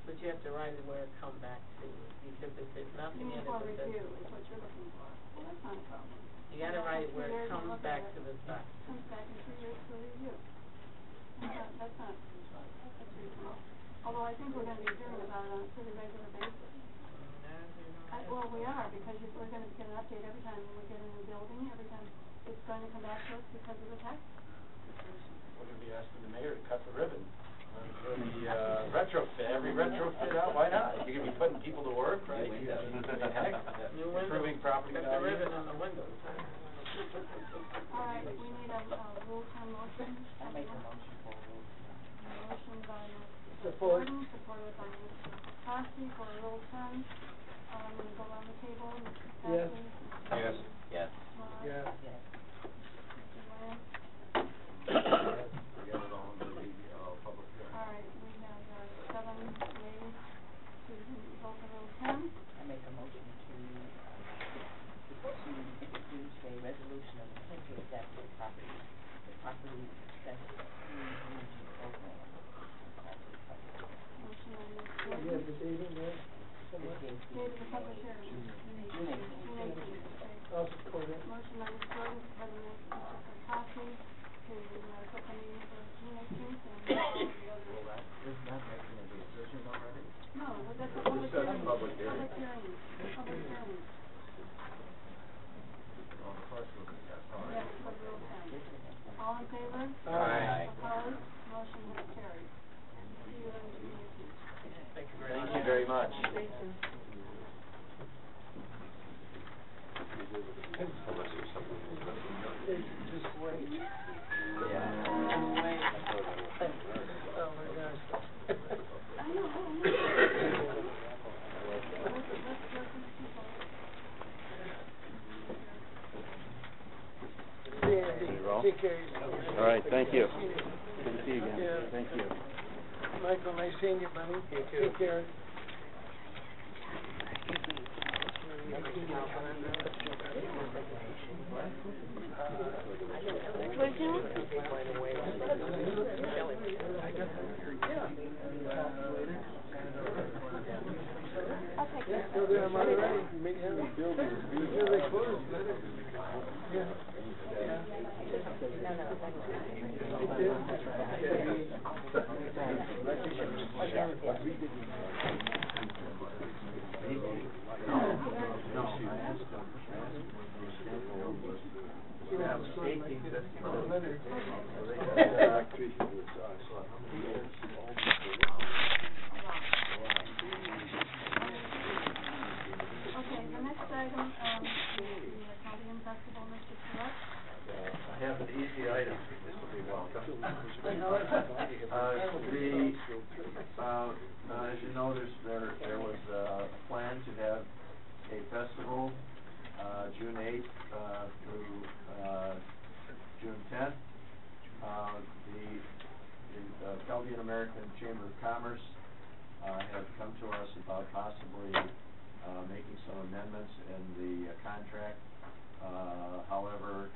But you have to write it where it come back to, because if there's nothing in it. For review is what you're looking for. Well, that's not a problem. You gotta write it where it comes back to the site. Comes back in 2 years for review. That's not reasonable. Although I think we're gonna be hearing about it on a pretty regular basis. Well, we are, because we're gonna get an update every time we get a new building, every time it's going to come back to us because of the tax. We're gonna be asking the mayor to cut the ribbon for the retrofit, every retrofit out, why not? You're gonna be putting people to work, right? Heck, improving property value. Cut the ribbon on the windows. All right, we need a Rule 10 motion. I make a motion for Rule 10. Motion by Mr. Support. Gordon, supported by Mr. Costi for Rule 10. I'm gonna go around the table. Mr. Yes. Costi. Yes. Yes. Yes. Yes. Mr. Lance. We got it all into the, public hearing. All right, we have 7 nays to vote for Rule 10. I make a motion to introduce a resolution of intent to establish the property accessible clean energy program. Motion by Ms. You Gordon. have the date in there somewhere? Date of the public hearing. June 18th. I'll support it. Motion by Ms. Gordon, supported by Mr. Costi to set the meeting for June 18th and all the other. Well, that, isn't that making a decision already? No, but that's a public Just said hearing. public hearing. Public hearing. Public hearing. Oh, the first one, yes, all right. Yes, for Rule 10. All in favor? Aye. Opposed? Motion is carried. See you on June 18th. Thank you very Thank much. you very much. Thank you. Just wait. Yeah. Oh, my gosh. I know. Take care of yourself. All right, thank you. Good to see you again. Yeah. Thank you. Michael, nice seeing you, buddy. You too. Take care. Still there, I'm already. They closed. Yeah. Okay, the next item, the Chaldean Festival, Mr. Surratt. I have an easy item, this will be welcome. As you know, there was a plan to have a festival, June 8th, through, June 10th. The Chaldean American Chamber of Commerce, had come to us about possibly, making some amendments in the, contract. However,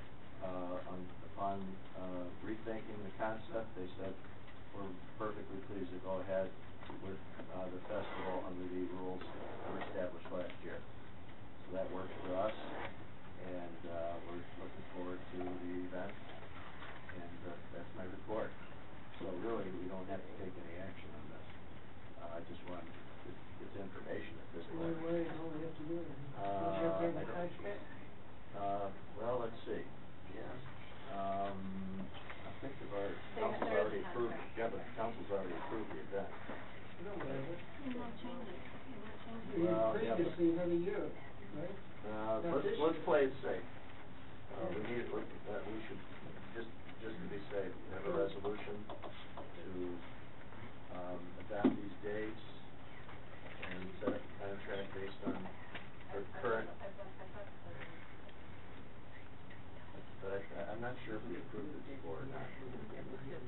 upon rethinking the concept, they said, we're perfectly pleased to go ahead with the festival under the rules that were established last year. So that works for us, and we're looking forward to the event, and that's my report. So really, we don't have to take any action on this. I just want, it's information at this point. Wait, all we have to do is. Well, let's see. I think council's already approved, the council's already approved the event. No, whatever. No changes. Well, yeah, Previously, every year, right? let's play it safe. We should, just to be safe, have a resolution to, adopt these dates and set up a contract approved it before or not. Yeah,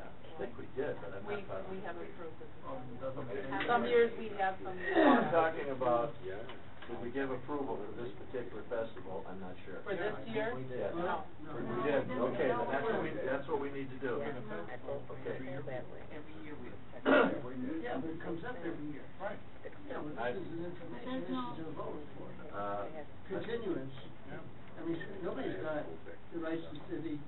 I think we did, but I'm not positive. We have approved it. Okay. Some years we have, some years. I'm talking about, did we give approval for this particular festival? I'm not sure. For this year? We did. No. We did, okay, then that's what we need to do. Okay. Every year we Yeah, but it comes up every year. Right. Yeah, but this is an information, this is a vote for continuance. I mean, nobody's got the rights to city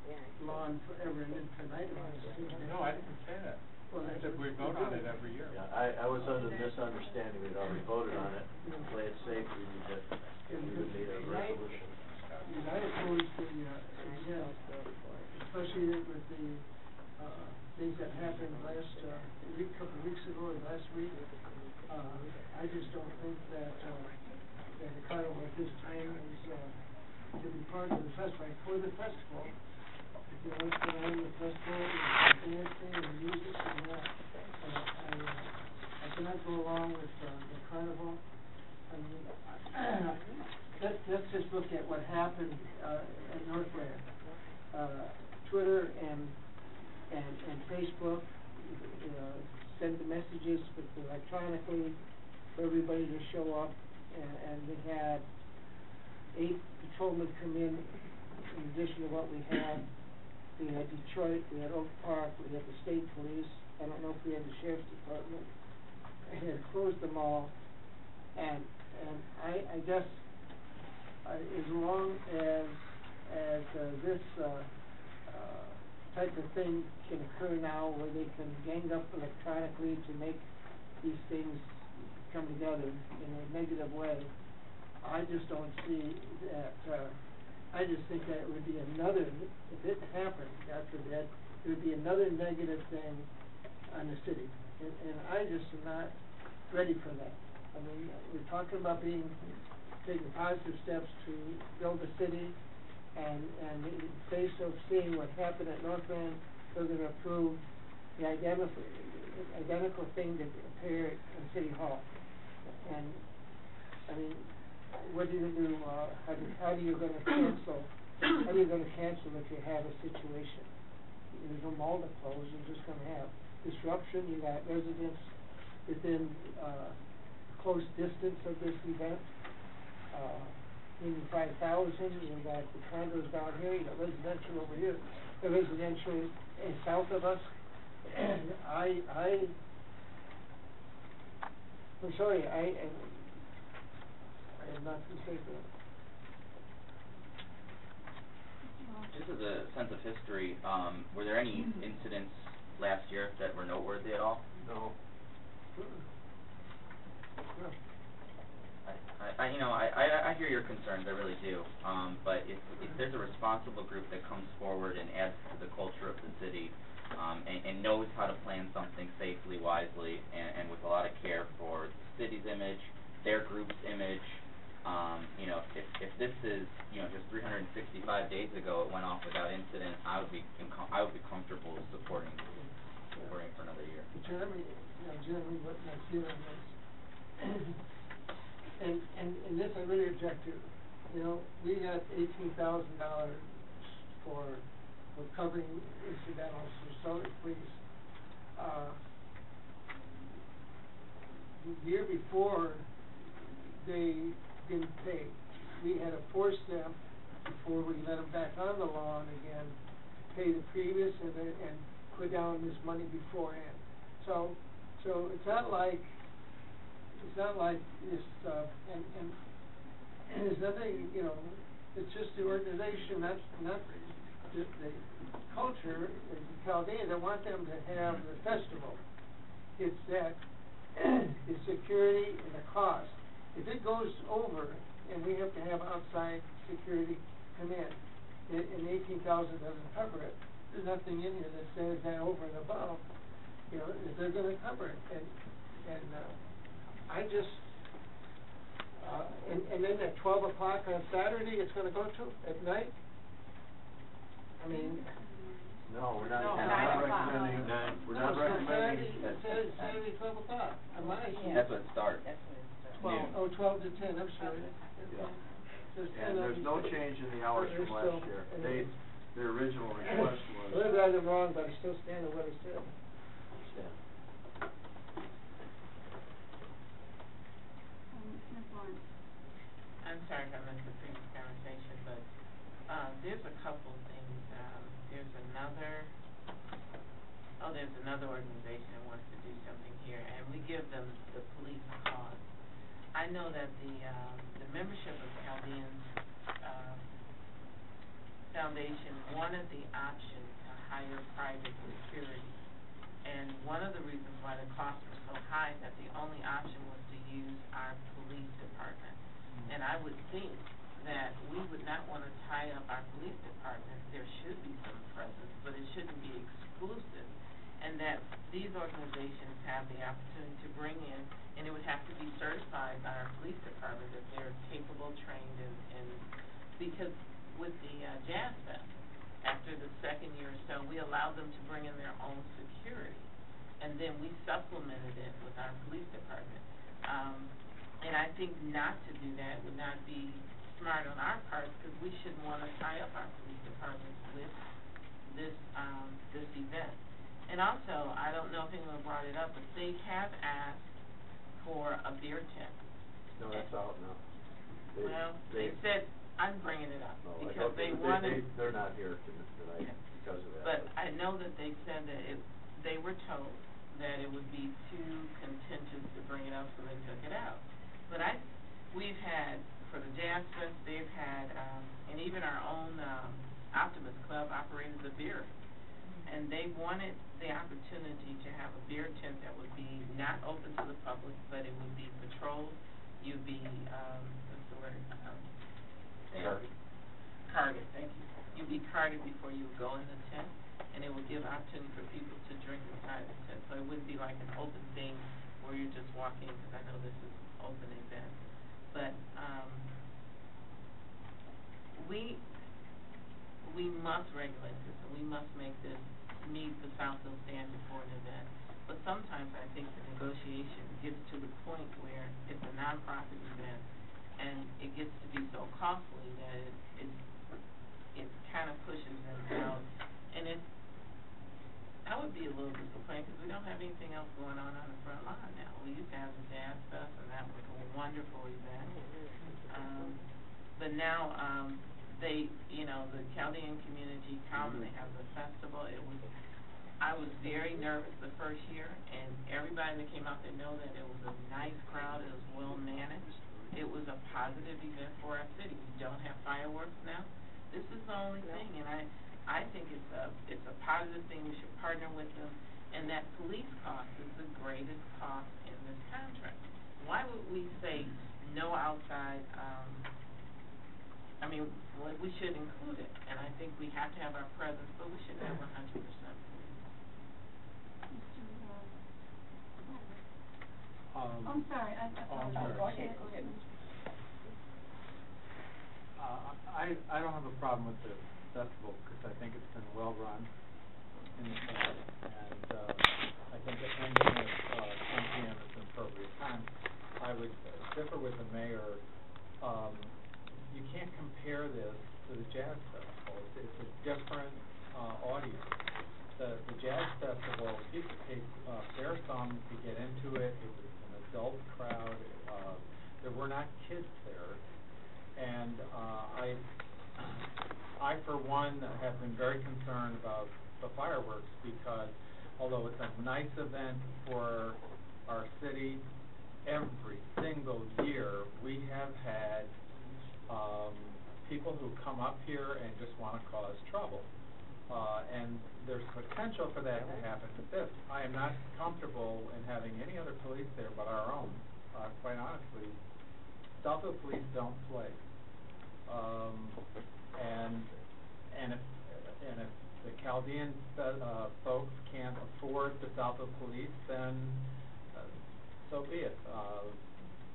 lawn forever and infinitum on the city. No, I didn't say that. Well, I that's said what we we're vote on doing. it every year. Yeah, I was under the misunderstanding we'd already voted on it. To play it safe, we would need a resolution. And I oppose the, again, especially with the, things that happened last, couple of weeks ago or last week. I just don't think that, that the carnival at this time is, to be part of the festival. For the festival, if you want to go on the festival, and dancing and music and that, I cannot go along with, the carnival. I mean, let's just look at what happened, at Northland. Twitter and Facebook, send the messages electronically for everybody to show up, and we had 8 patrolmen come in addition to what we had. We had Detroit, we had Oak Park, we had the state police, I don't know if we had the sheriff's department. We had closed them all, and I guess, as long as this, type of thing can occur now where they can gang up electronically to make these things come together in a negative way, I just don't see that, I just think that it would be another, if it happened, God forbid, it would be another negative thing on the city. And I just am not ready for that. I mean, we're talking about taking positive steps to build a city, and in the face of seeing what happened at Northland, they're gonna approve the identical thing that appeared in City Hall. And, I mean, what are you gonna do, how are you gonna cancel if you have a situation? There's no mall to close, you're just gonna have disruption, you got residents within, close distance of this event, meaning 5,000, you got the condos down here, you got residential over here, the residential south of us. I'm sorry, I am not in favor of it. Just as a sense of history, were there any incidents last year that were noteworthy at all? No. I hear your concerns, I really do. But if there's a responsible group that comes forward and adds to the culture of the city, and knows how to plan something safely, wisely, and with a lot of care for the city's image, their group's image, if this is, just 365 days ago it went off without incident, I would be comfortable supporting for another year. Jeremy, what my feeling is, and this I really object to. We got $18,000 for covering incidentals, so please. The year before, they didn't pay. We had to force them, before we let them back on the lawn again, pay the previous and put down this money beforehand. So it's not like this, and there's nothing, it's just the organization, not the culture, the Chaldeans. I want them to have the festival. It's that, the security and the cost. If it goes over, and we have to have outside security come in, and 18,000 doesn't cover it, there's nothing in here that says that over and above, that they're gonna cover it, and I just, and then at 12 o'clock on Saturday, it's gonna go to, at night? I mean. No, we're not recommending, we're not recommending. It says Saturday, 12 o'clock, on my sheet. That's when it starts. 12 to 10, I'm sorry. Yeah. And there's no change in the hours from last year. their original request was. Well, maybe I was wrong, but I still stand on what I said. Understand. Ms. Lawrence. I'm sorry if I missed the previous conversation, but, there's a couple things, there's another organization that wants to do something here, and we give them the police cause. I know that the membership of Chaldean, Foundation wanted the option to hire private security. And one of the reasons why the costs were so high, that the only option was to use our police department. And I would think that we would not want to tie up our police department. There should be some presence, but it shouldn't be exclusive. And that these organizations have the opportunity to bring in, and it would have to be certified by our police department that they're capable, trained, and because with the Jazz Fest, after the second year or so, we allowed them to bring in their own security, and then we supplemented it with our police department. And I think not to do that would not be smart on our part, because we shouldn't want to tie up our police department with this event. And also, I don't know if anyone brought it up, but they have asked for a beer tent. No, that's out now. They said, I'm bringing it up, No, because they wanted. They're not here tonight because of that. But I know that they said that they were told that it would be too contentious to bring it up, so they took it out. But we've had, for the Jazz Fest, they've had, and even our own Optimist Club operated the beer. And they wanted the opportunity to have a beer tent that would be not open to the public, but it would be patrolled. You'd be, what's the word? Carded, thank you. You'd be carded before you would go in the tent, and it would give opportunity for people to drink inside the tent. So it wouldn't be like an open thing where you're just walking, because I know this is an open event. But we must regulate this, and we must make this meet the Southfield standard for an event. But sometimes I think the negotiation gets to the point where it's a nonprofit event, and it gets to be so costly that it kind of pushes them out. And I would be a little disappointed, because we don't have anything else going on the front line now. We used to have the Jazz Fest, and that was a wonderful event. But now, the Chaldean community come, they have the festival. I was very nervous the first year, and everybody that came out, they know that it was a nice crowd, it was well managed. It was a positive event for our city. We don't have fireworks now. This is the only thing, and I think it's a positive thing. We should partner with them, and that police cost is the greatest cost in this contract. Why would we say no outside, we should include it, and I think we have to have our presence, but we should have 100% police. I'm sorry, I apologize. Go ahead. I don't have a problem with the festival, because I think it's been well run in the past, and I think that ending at 10 p.m. is an appropriate time. I would differ with the mayor. You can't compare this to the Jazz Festival. It's a different audience. The Jazz Festival, people paid fair sum to get into it. It was an adult crowd. There were not kids there. And I, for one, have been very concerned about the fireworks, because although it's a nice event for our city, every single year we have had people who come up here and just want to cause trouble. And there's potential for that to happen with this. I am not comfortable in having any other police there but our own. Quite honestly, Southfield police don't play. And if the Chaldean folks can't afford the Southfield police, then so be it.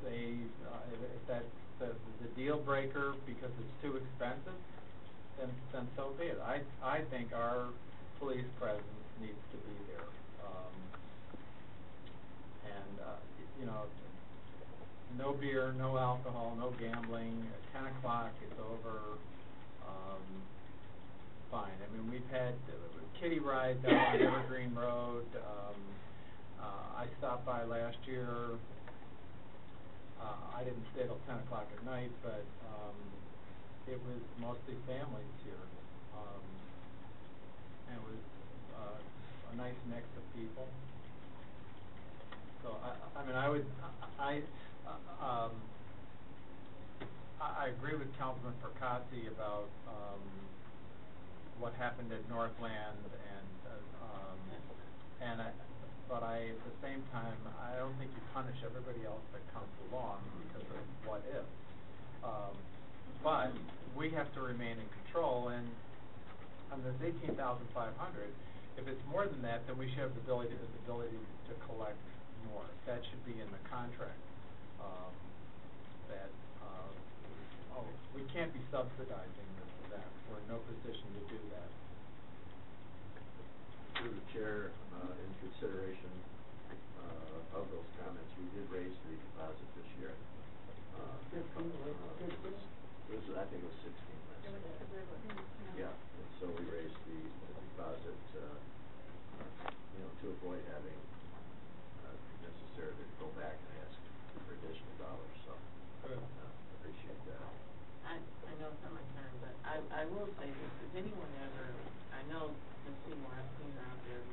If that's the deal breaker because it's too expensive, then so be it. I think our police presence needs to be there. No beer, no alcohol, no gambling. At 10 o'clock, it's over. fine. I mean, we've had kiddie rides out on Evergreen Road. I stopped by last year. I didn't stay till 10 o'clock at night, but it was mostly families here. And it was a nice mix of people. So I mean, I agree with Councilman Percassi about what happened at Northland but at the same time, I don't think you punish everybody else that comes along because of what if. But we have to remain in control, and on this 18,500, if it's more than that, then we should have the ability to collect more. That should be in the contract. We can't be subsidizing this event. We're in no position to do that. Through the chair, in consideration of those comments, we did raise the deposit this year. I think it was 16 last year. Yeah, and so we raised the deposit, to avoid having necessarily to go back and ask for additional dollars. So appreciate that. I know it's not my turn, but I will say this: if anyone ever, I know the Seymour, I've seen her out there,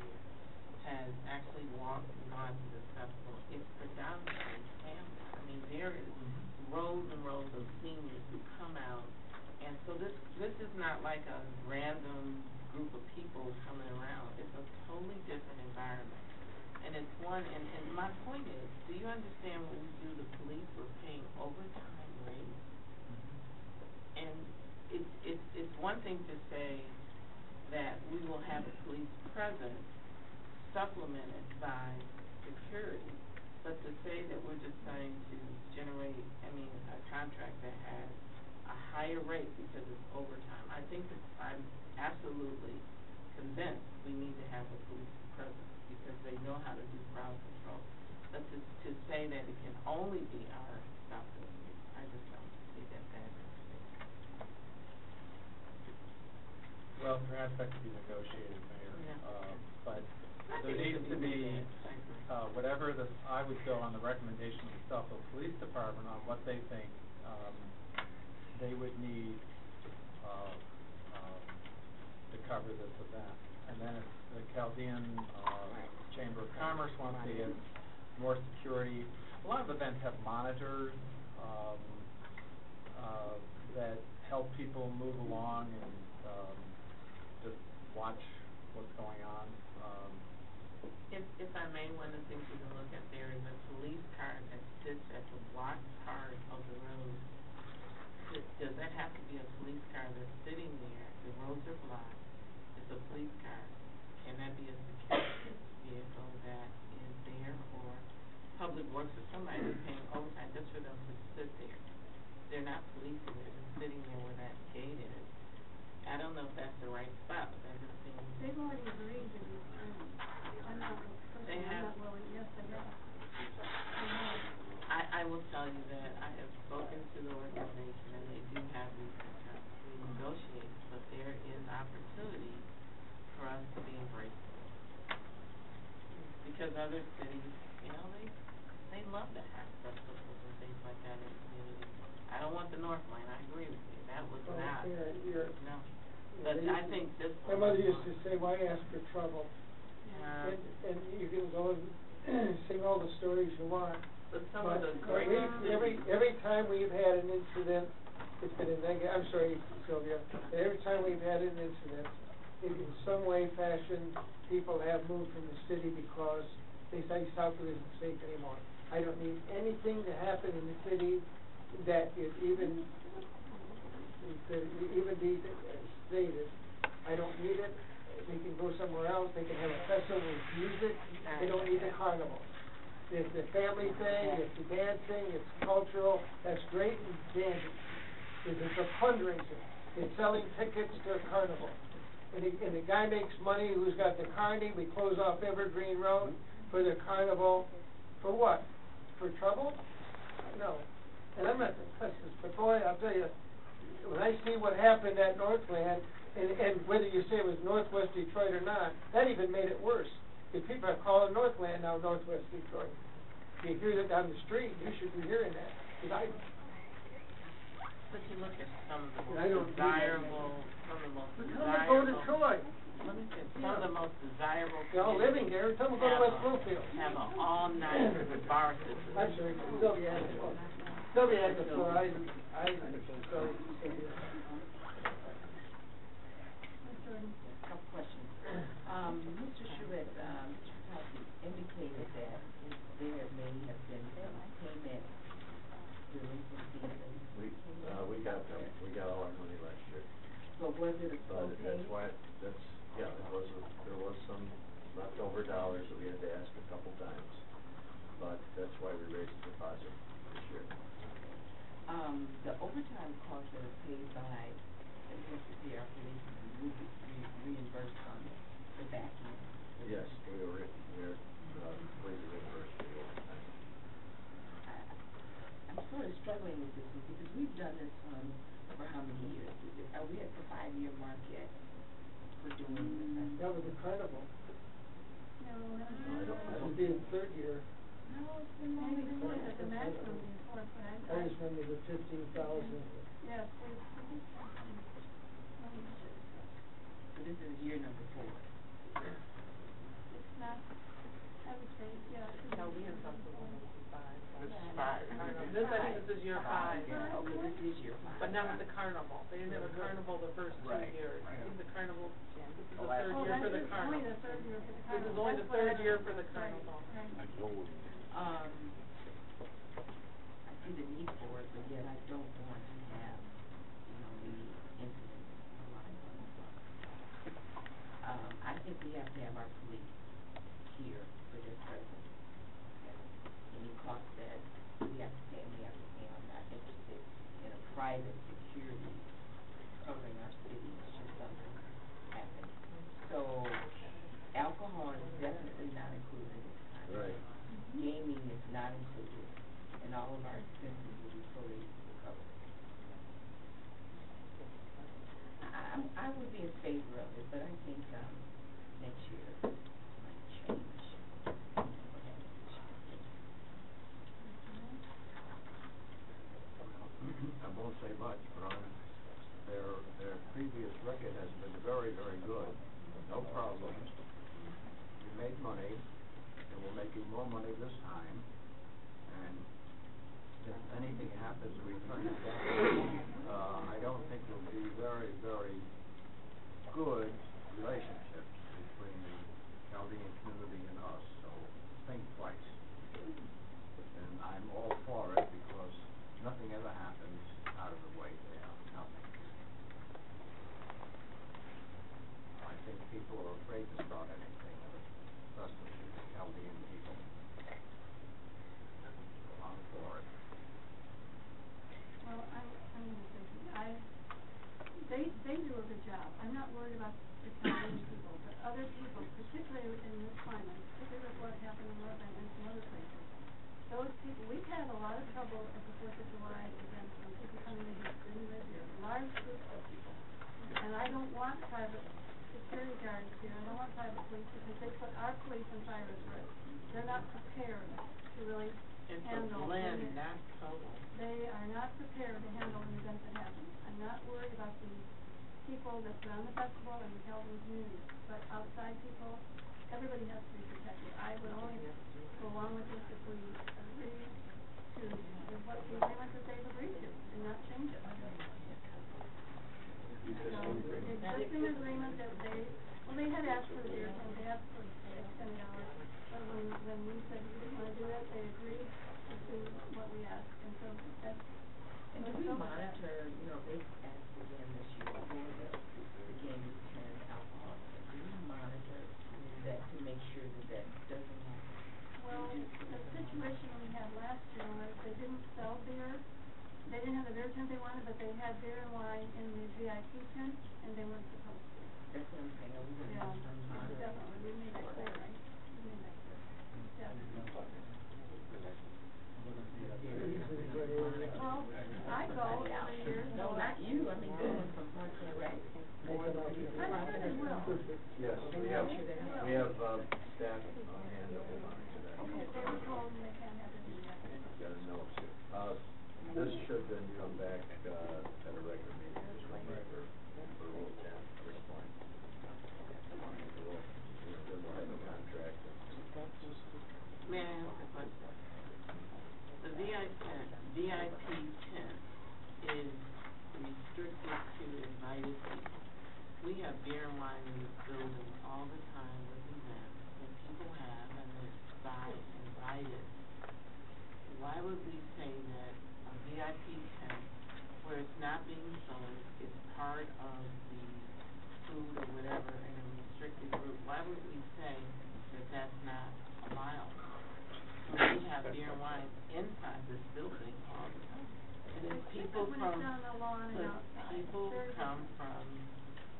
has actually walked and gone to this festival, it's predominantly families. I mean, there is rows and rows of seniors who come out, and so this is not like a random group of people coming around. It's a totally different environment. And it's one, and my point is, do you understand what we do to police? We're paying overtime rates. And it's one thing to say that we will have a police presence supplemented by security, but to say that we're just going to generate, a contract that has a higher rate because it's overtime. I think that I'm absolutely convinced we need to have a police presence because they know how to do crowd control. But to say that it can only be our stop and street, I just don't see that. Well, perhaps that could be negotiated, Mayor. But there needs to be, whatever I would go on the recommendation of the Southfield Police Department on what they think they would need to cover this event. And then if the Chaldean Chamber of Commerce wants to get more security, a lot of events have monitors that help people move along and just watch what's going on. If I may, one of the things you can look at there is a police car that sits at the blocked part of the road. Does that have to be a police car that's sitting there? The roads are blocked. It's a police car. Can that be a security vehicle that is there, or Public Works or somebody is paying overtime just for them to sit there? They're not policing, they're just sitting there where that gate is. I don't know if that's the right spot, but that just seems... They've already agreed to be friends. I'm not willing. Yes, they have. I will tell you that I have spoken to the organization, and they do have these concerns. We negotiate, but there is opportunity for us to be embracing. Because other cities, they love to have festivals and things like that in the community. I don't want the Northland, I agree with you. That was not, no. But I think this my mother used to say, why ask for trouble? And you can go and sing all the stories you want. But some of the great every time we've had an incident, it's been a negative. I'm sorry, Sylvia. Every time we've had an incident, in some way, fashion, people have moved from the city because they say Southfield isn't safe anymore. I don't need anything to happen in the city that is even be stated. I don't need it. They can go somewhere else. They can have a festival with music. They don't need the carnival. It's the family thing. It's the dancing. It's cultural. That's great and dandy. It's a fundraiser. It's selling tickets to a carnival. And the guy makes money who's got the carny. We close off Evergreen Road for the carnival. For what? For trouble? No. And I'm not the pessimist, but boy, I'll tell you, when I see what happened at Northland, And whether you say it was Northwest Detroit or not, that even made it worse. If people are calling Northland now Northwest Detroit. You hear that down the street, you should be hearing that, 'cause I. But you look at some of the I don't most do that. desirable, some of the most Tell desirable. them to go to Troy. Let me say, some of the most desirable. They're all living there, tell them to go to West Bloomfield. Have an all-night bar system. I'm sorry, Sylvia had the floor. Sylvia had the floor, sorry. Couple questions. Mr. Charette, Mr. Kowski indicated that there may have been some payment delinquencies. We got all our money last year. But was it a slow But pay? that's why, there was some leftover dollars that we had to ask a couple times. But that's why we raised the deposit this year. The overtime costs that are paid by, I guess, the PR police will be reimbursed on the back end. Yes, we're completely reimbursed for the overtime. I'm sort of struggling with this one because we've done this for how many years? Are we at the 5-year mark yet for doing the festival? That was a carnival. No, This will be the third year. no, it's been longer than that, at the maximum before, but I just remember the 15,000. Yes, we've. So this is year number 4. It's not, I would say, yeah. No, we have something on this is 5. This is 5. This, I think this is year 5. Yeah, okay, this is year 5. But not with the carnival. They didn't have a carnival the first 2 Right. years. I think the carnival, this is the Oh, third year for the that's carnival. only the third year for the This carnival. is only the That's what I third year heard. for the carnival. Right. I see the need for it, but yet I don't want to have, the incidents align on the front. I think we have to have our police here for their presence. Any cost that we have to pay, we have to pay. I'm not interested in a private security covering our city should something happen. So alcohol is definitely not included in this contract. Right. Gaming is not included, and all of our expenses will be fully covered. I would be in favor of it, but I think, next year might change. I won't say much, but their previous record has been very, very good. No problems. We made money, and we're making more money this time. And if anything happens, we turn it down. I don't think there'll be very, very good relationships between the Chaldean community and us, so think twice. And I'm all for it because nothing ever happens out of the way there, nothing. I think people are afraid to start anything, especially the Chaldean people. So I'm for it. Well, I'm gonna say, they do a good job. I'm not worried about the Chaldean people, but other people, particularly in this climate, particularly with what happened in Northern and some other places. Those people, we've had a lot of trouble at the 4th of July event when people coming in here, didn't live here, large groups of people. And I don't want private security guards here, I don't want private police, because they put our police and fire at risk. They're not prepared to really handle. It's a blend, not total. They are not prepared to handle an event that happens. I'm not worried about the people that run the festival and the Chaldean community, but outside people, everybody has to be protected. I would only go along with this if we agree to what the agreement that they've agreed to and not change it. The existing agreement that they had asked for the year, and they asked for extended hours, but when we said we didn't want to do that, they agreed to do what we asked, and so that's. And do we monitor, they asked again this year for the game return alcohol, do we monitor that to make sure that doesn't happen? Well, the situation we had last year was they didn't sell beer. They didn't have the beer tent they wanted, but they had beer and wine in the VIP tent, and they weren't supposed to. That's what I'm saying, are we gonna have some monitoring? Definitely, we made that clear, right? We made that clear. Definitely. Well, I go every year. No, not you, I mean, going from Park and Rec. Making our We have staff on hand that will monitor that. Okay, they were told they can't have any. Got a note here. This should then come back, at a regular meeting, just for Rule 10 at this point. Then we'll have a contract. May I ask a question? The VIP tent is restricted to invited people. We have beer and wine in this building all the time with events that people have, and it's by invited. Why would we say that a VIP tent, where it's not being sold, is part of the food or whatever in a restricted group? Why would we say that that's not allowed? When we have beer and wine inside this building all the time. And then people come from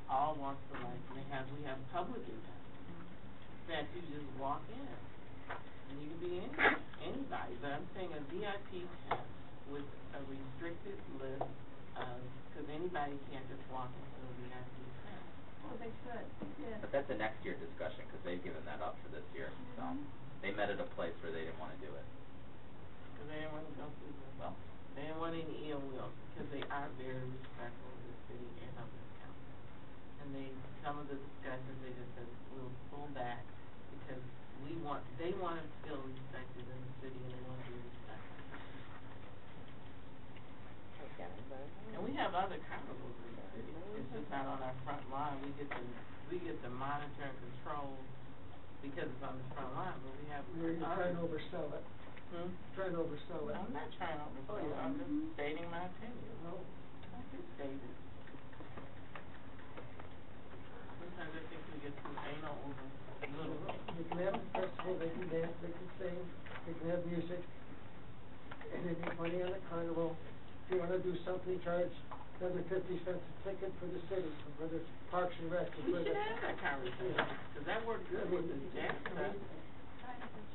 all walks of life, and we have public events that you just walk in. And you can be anybody, but I'm saying a VIP tent with a restricted list of, because anybody can't just walk into a VIP tent. Well, they should, yeah. But that's a next year discussion, because they've given that up for this year, so. They met at a place where they didn't want to do it. Because they didn't want to go through the, Well. They didn't want any ill will, because they are very respectful of the city and of the council. And some of the discussions, they just said, we'll pull back, because they want to feel respected in the city, and they want to be respected. And we have other carnivals in the city. It's just not on our front line. We get to monitor and control because it's on the front line, but we have. You're trying to oversell it. Trying to oversell it. I'm not trying to oversell it. I'm just stating my opinion. No. I can state it. Sometimes I think we get too anal over little things. You can have a festival, they can dance, they can sing, they can have music, and they make money on the carnival. If you wanna do something, charge another 50 cents a ticket for the city, whether it's Parks and Rec. We should have that conversation, because that worked good with the jazz stuff.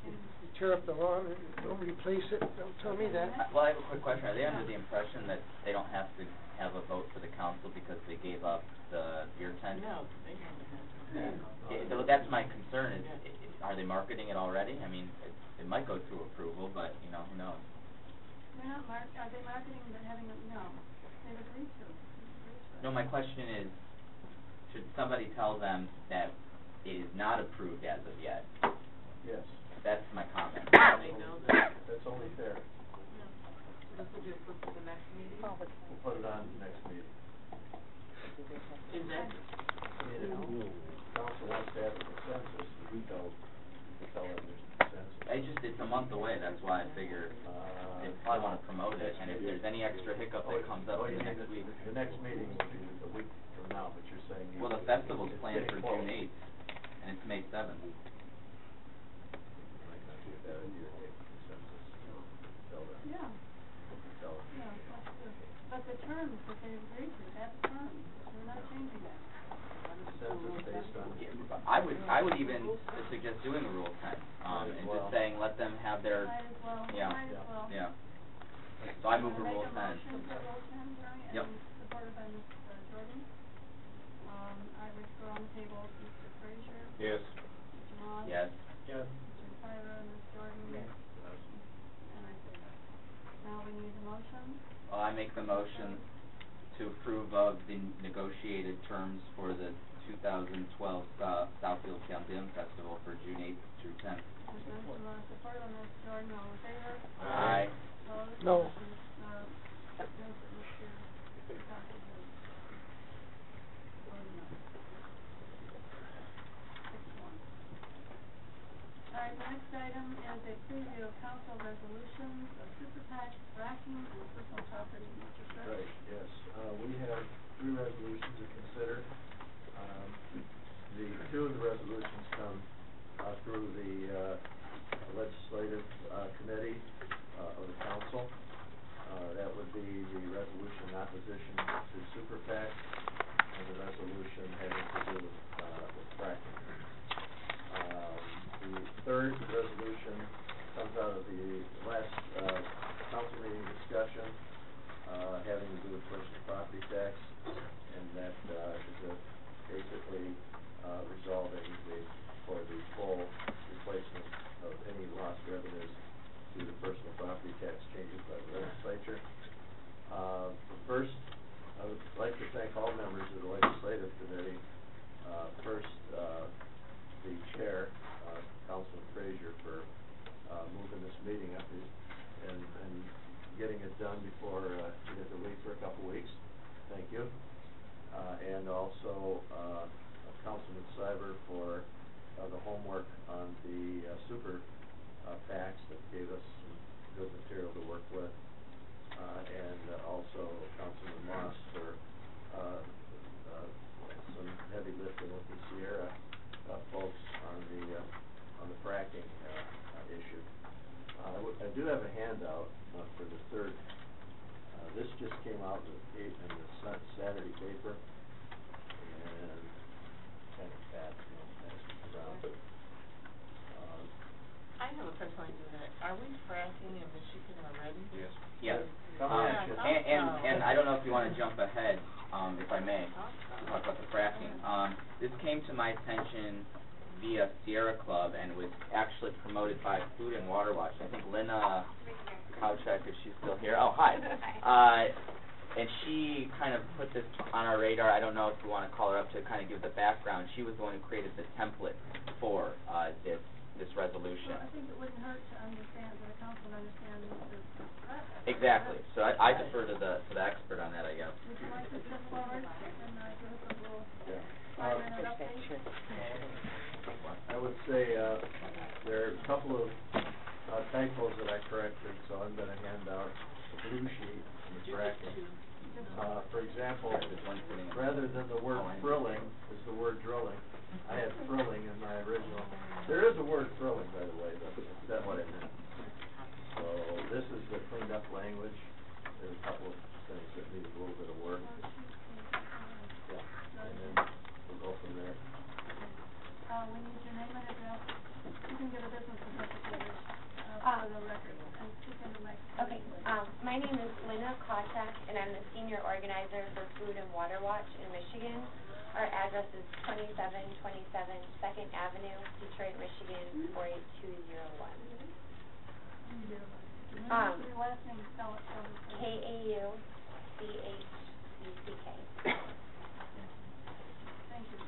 You tear up the lawn and don't replace it, don't tell me that. Well, I have a quick question. Are they under the impression that they don't have to have a vote for the council because they gave up the beer tent? No, they haven't. So that's my concern, is are they marketing it already? I mean, it might go through approval, but, who knows? They're not are they marketing but having a, no, they've agreed to. No, my question is, should somebody tell them that it is not approved as of yet? Yes. That's my comment. They know that. That's only fair. This will just put to the next meeting? We'll put it on the next meeting. Is that? If council wants to have a consensus, we don't tell them there's a consensus. It's a month away, that's why I figure they probably want to promote it, and if there's any extra hiccup that comes up in the next week. The next meeting will be a week from now, but you're saying. Well, the festival's planned for close. June 8th, and it's May 7th. Might not be a bad idea to get consensus. Tell them. Yeah. Tell them. Yeah, but the terms that they agreed to, that's terms, we're not changing that. Consensus based on. I would even suggest doing a Rule 10, and just saying, let them have their, Might as well, yeah, might as well. yeah. So I move a Rule 10. Make a motion for Rule 10, Jerry, Yep. and supported by Ms. Jordan. I would go on the table, Mr. Frazier. Yes. Mr. Moss. Yes. Yes. Mr. Tyra, Ms. Jordan. Yes. And I say yes. Now we need a motion. Well, I make the motion to approve of the negotiated terms for the 2012 Southfield Chaldean Festival for June 8th through 10th. Mr. Moss, supported by Ms. Jordan, all in favor? Aye. Opposed? No. All right, the next item is a preview of council resolutions of super PAC, fracking, and personal property. Mr. Sir? Right, yes. We have 3 resolutions to consider. The 2 of the resolutions come through the legislative committee of the council. That would be the resolution in opposition to super PAC and the resolution having to do with fracking. The third resolution comes out of the last council meeting discussion having to do with personal property tax, and that is basically resolving done before, you get to leave for a couple weeks. Thank you. And also, Councilman Cyber for, the homework on the, super, PACs that gave us some good material to work with. And also Councilman Moss for, some heavy lifting with the Sierra, folks on the fracking, issue. I do have a handout, for the third. This just came out in the Saturday paper, and kind of fat, around. I have a question on that. Are we fracking in Michigan already? Yes. Yes. Yeah, And I don't know if you wanna jump ahead, if I may, to talk about the fracking. This came to my attention via Sierra Club and was actually promoted by Food and Water Watch. I think Lynn, Kowchek, if she's still here. Oh, hi. And she kind of put this on our radar. I don't know if you wanna call her up to kind of give the background. She was the one who created the template for, this resolution. Well, I think it wouldn't hurt to understand, for the council to understand this process. Exactly. So I defer to the expert on that, I guess. Would you like to step forward and, give us a little Yeah. 5-minute update? I would say, there are a couple of, typos that I corrected, so I'm gonna hand out the blue sheet and the fracking. For example, rather than the word thrilling, is the word drilling. I had thrilling in my original. There is a word thrilling, by the way, but that's what I meant. So this is the cleaned up language. There's a couple of things that need a little bit of work. Yeah, and then we'll go from there. We need your name and address. You can give a business certificate, for the record, and speak in the microphone. Okay, my name is Lynn Kowchek, and I'm the senior organizer for Food and Water Watch in Michigan. Our address is 2727 2nd Avenue, Detroit, Michigan, 48201. Your last name, spell it for me. Kauchck. Thank you.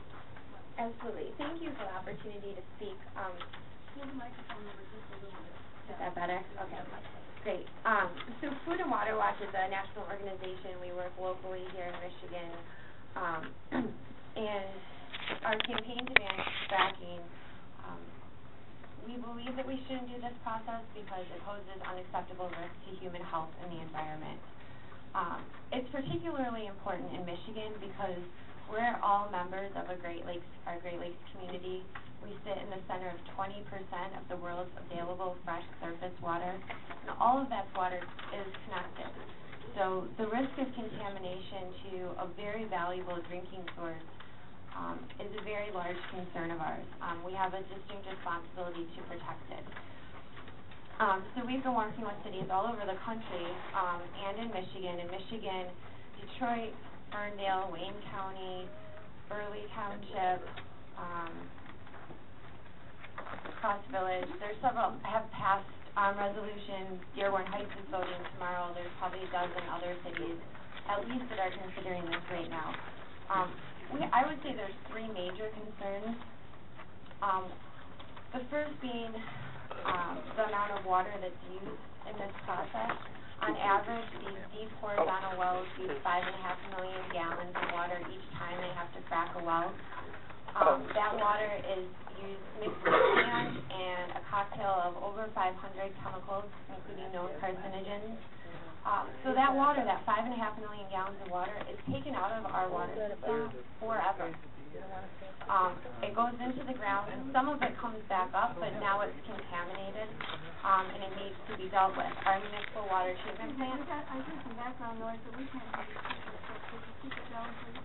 Absolutely. Thank you for the opportunity to speak. Move the microphone over just a little bit. Is that better? Okay, great. So Food and Water Watch is a national organization. We work locally here in Michigan. And our campaign to ban fracking, we believe that we shouldn't do this process because it poses unacceptable risk to human health and the environment. It's particularly important in Michigan because we're all members of our Great Lakes community. We sit in the center of 20% of the world's available fresh surface water, and all of that water is connected. So the risk of contamination to a very valuable drinking source is a very large concern of ours. We have a distinct responsibility to protect it. So we've been working with cities all over the country and in Michigan. In Michigan, Detroit, Ferndale, Wayne County, Burley Township, Cross Village. There's several have passed resolutions. Dearborn Heights is voting tomorrow. There's probably a dozen other cities, at least, that are considering this right now. I would say there's three major concerns. The first being the amount of water that's used in this process. On average, these deep horizontal wells use 5.5 million gallons of water each time they have to frack a well. That water is used mixed with sand and a cocktail of over 500 chemicals, including known carcinogens. So that water, that 5.5 million gallons of water, is taken out of our water system forever. It goes into the ground. Some of it comes back up, but now it's contaminated, and it needs to be dealt with. Our municipal water treatment plant. I heard some background noise, but we can't hear you. Could you keep it down, please?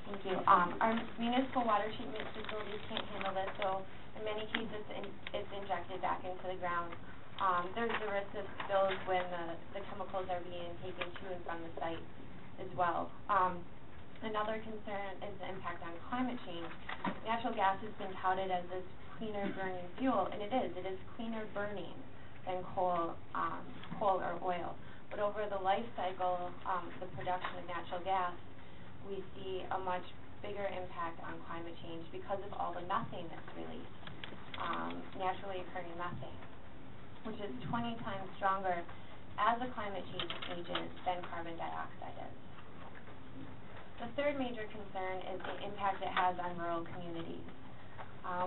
Thank you. Our municipal water treatment facilities can't handle this, so in many cases it's injected back into the ground. There's the risk of spills when the chemicals are being taken to and from the site as well. Another concern is the impact on climate change. Natural gas has been touted as this cleaner burning fuel, and it is cleaner burning than coal or oil. But over the life cycle, the production of natural gas, we see a much bigger impact on climate change because of all the methane that's released, naturally occurring methane, which is 20 times stronger as a climate change agent than carbon dioxide is. The third major concern is the impact it has on rural communities.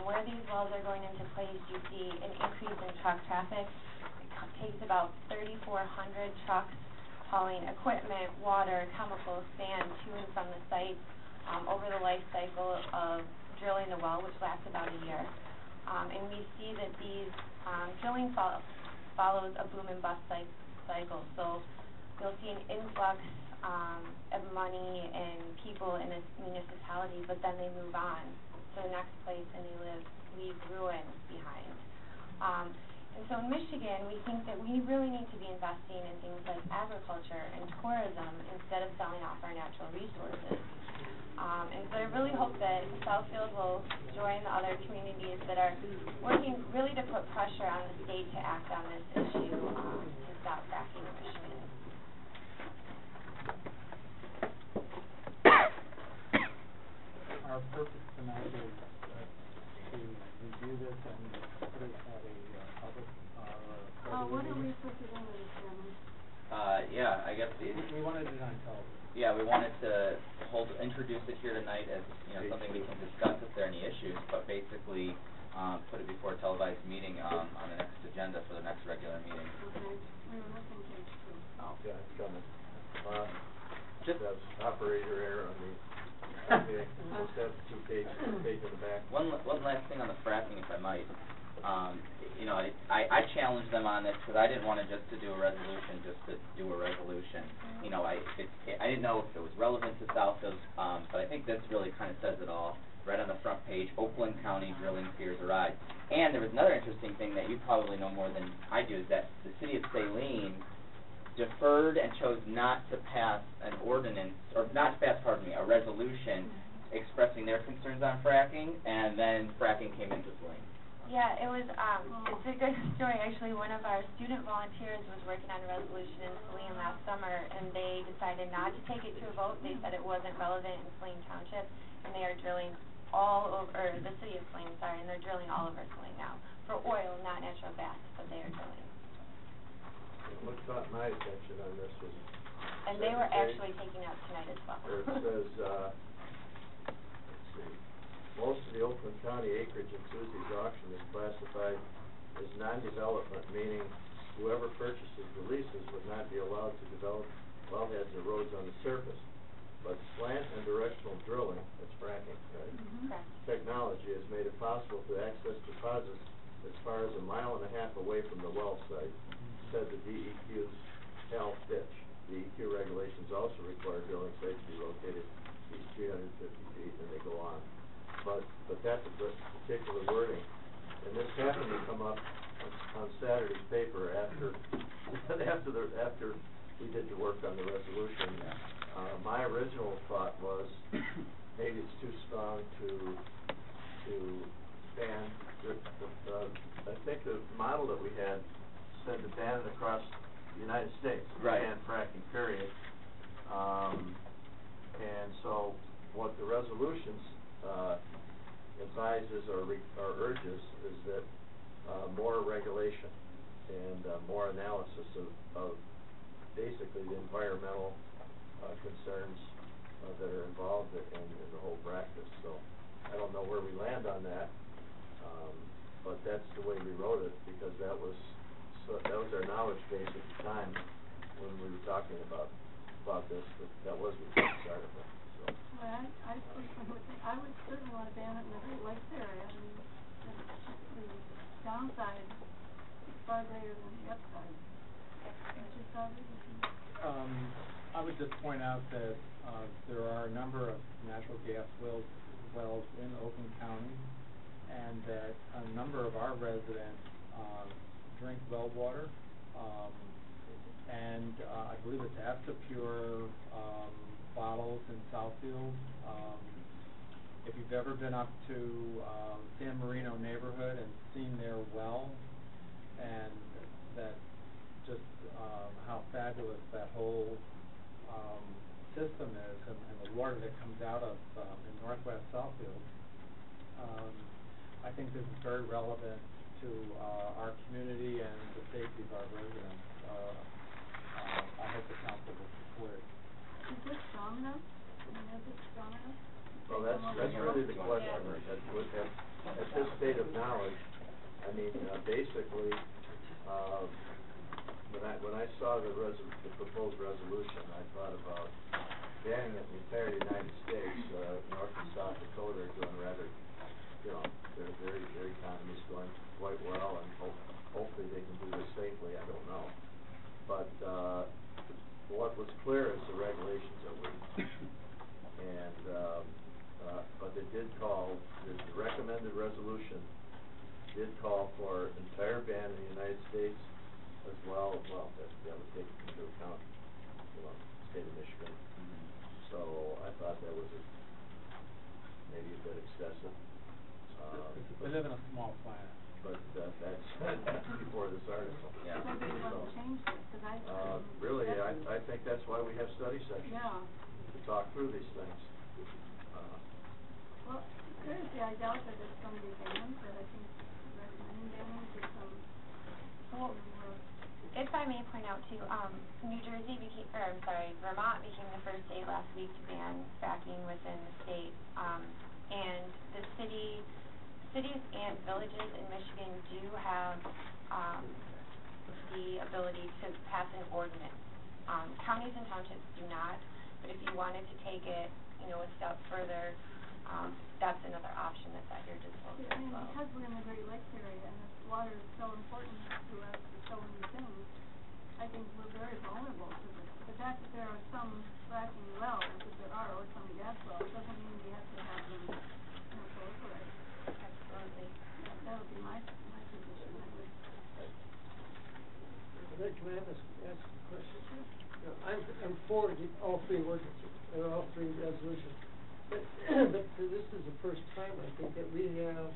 Where these wells are going into place, you see an increase in truck traffic. It takes about 3,400 trucks hauling equipment, water, chemicals, sand to and from the site over the life cycle of drilling the well, which lasts about a year. And we see that these drilling follows a boom and bust cycle. So you'll see an influx of money and people in a municipality, but then they move on to the next place and they leave ruin behind. And so in Michigan, we think that we really need to be investing in things like agriculture and tourism instead of selling off our natural resources. And so I really hope that Southfield will join the other communities that are working really to put pressure on the state to act on this issue to stop fracking in Michigan. Our purpose tonight is to review this and put it at a public What are we putting in this, Chairman? Yeah, I guess we wanted it on television. Yeah, we wanted to introduce it here tonight as, something we can discuss if there are any issues, but basically, put it before a televised meeting, on the next agenda for the next regular meeting. Okay, we were missing page 2. Oh. Yeah, it's coming. That's operator error on the, okay, let's have 2 pages in the back. One last thing on the fracking, if I might. I challenged them on this because I didn't want to just to do a resolution just to do a resolution. I didn't know if it was relevant to Southfield, but I think this really kind of says it all. Right on the front page, Oakland County drilling fears arise. And there was another interesting thing that you probably know more than I do, is that the city of Saline deferred and chose not to pass an ordinance, or not to pass, a resolution expressing their concerns on fracking, and then fracking came into Saline. Yeah, it was, it's a good story. Actually, one of our student volunteers was working on a resolution in Saline last summer, and they decided not to take it to a vote. They said it wasn't relevant in Saline Township, and they are drilling all over, the city of Saline, and they're drilling all over Saline now. For oil, not natural gas, but they are drilling. What caught my attention on this was... And they were actually taking out tonight as well. Where it says, let's see, most of the Oakland County acreage in Susie's auction is classified as non-development, meaning whoever purchases the leases would not be allowed to develop wellheads or roads on the surface. But slant and directional drilling, that's fracking, right? Correct. Technology has made it possible to access deposits as far as 1.5 miles away from the well site, said the DEQ's Cal Fitch. DEQ regulations also require drilling sites to be located at least 350 feet, and they go on. But that's a particular wording. And this happened to come up on Saturday's paper after we did the work on the resolution. My original thought was maybe it's too strong to ban. I think the model that we had said to ban it across the United States. Right. Ban fracking, period. And so what the resolutions advises or urges is that more regulation and more analysis of basically the environmental concerns that are involved in the whole practice. So I don't know where we land on that, but that's the way we wrote it, because that was our knowledge base at the time when we were talking about this, but that was the first article. So. Well, I personally would think, I would certainly want to ban it in the Great Lakes area. I mean, the downside is far greater than the upside. Mr. Sarver, I would just point out that there are a number of natural gas wells in Oakland County, and that a number of our residents drink well water, and I believe it's Astapure bottles in Southfield. If you've ever been up to San Marino neighborhood and seen their well, and that just how fabulous that whole system is, and the water that comes out of in northwest Southfield, I think this is very relevant to our community and the safety of our residents. I hope the council will support it. Is this strong enough? I mean, is it strong enough? Well, that's really the question, at this state of knowledge, I mean, basically, when I saw the proposed resolution, I thought about banning it in the entire United States. North and South Dakota are doing rather, their economy's going quite well, and hopefully they can do this safely, I don't know. But, what was clear is the regulations that were, and, but they did call, the recommended resolution did call for entire ban in the United States as well, that would take into account, the state of Michigan. So I thought that was maybe a bit excessive. We live in a small planet. But that's before this article. Yeah. Maybe you want to change it, because really, I think that's why we have study sessions. Yeah. To talk through these things. Well, seriously, I doubt that it's going to be banned, but I think recommending banning is Well, if I may point out too, Vermont became the first state last week to ban fracking within the state. And the cities and villages in Michigan do have, the ability to pass an ordinance. Counties and townships do not, but if you wanted to take it, a step further, that's another option that's at your disposal as well. Because we're in the Great Lakes area and this water is so important to us for so many things, I think we're very vulnerable to this. The fact that there are some fracking wells, if there are, or some gas wells, doesn't mean we have to have them proliferate. Absolutely. That would be my position. Can I ask a question? I'm for all three ordinances, or all three resolutions. But this is the first time, I think, that we have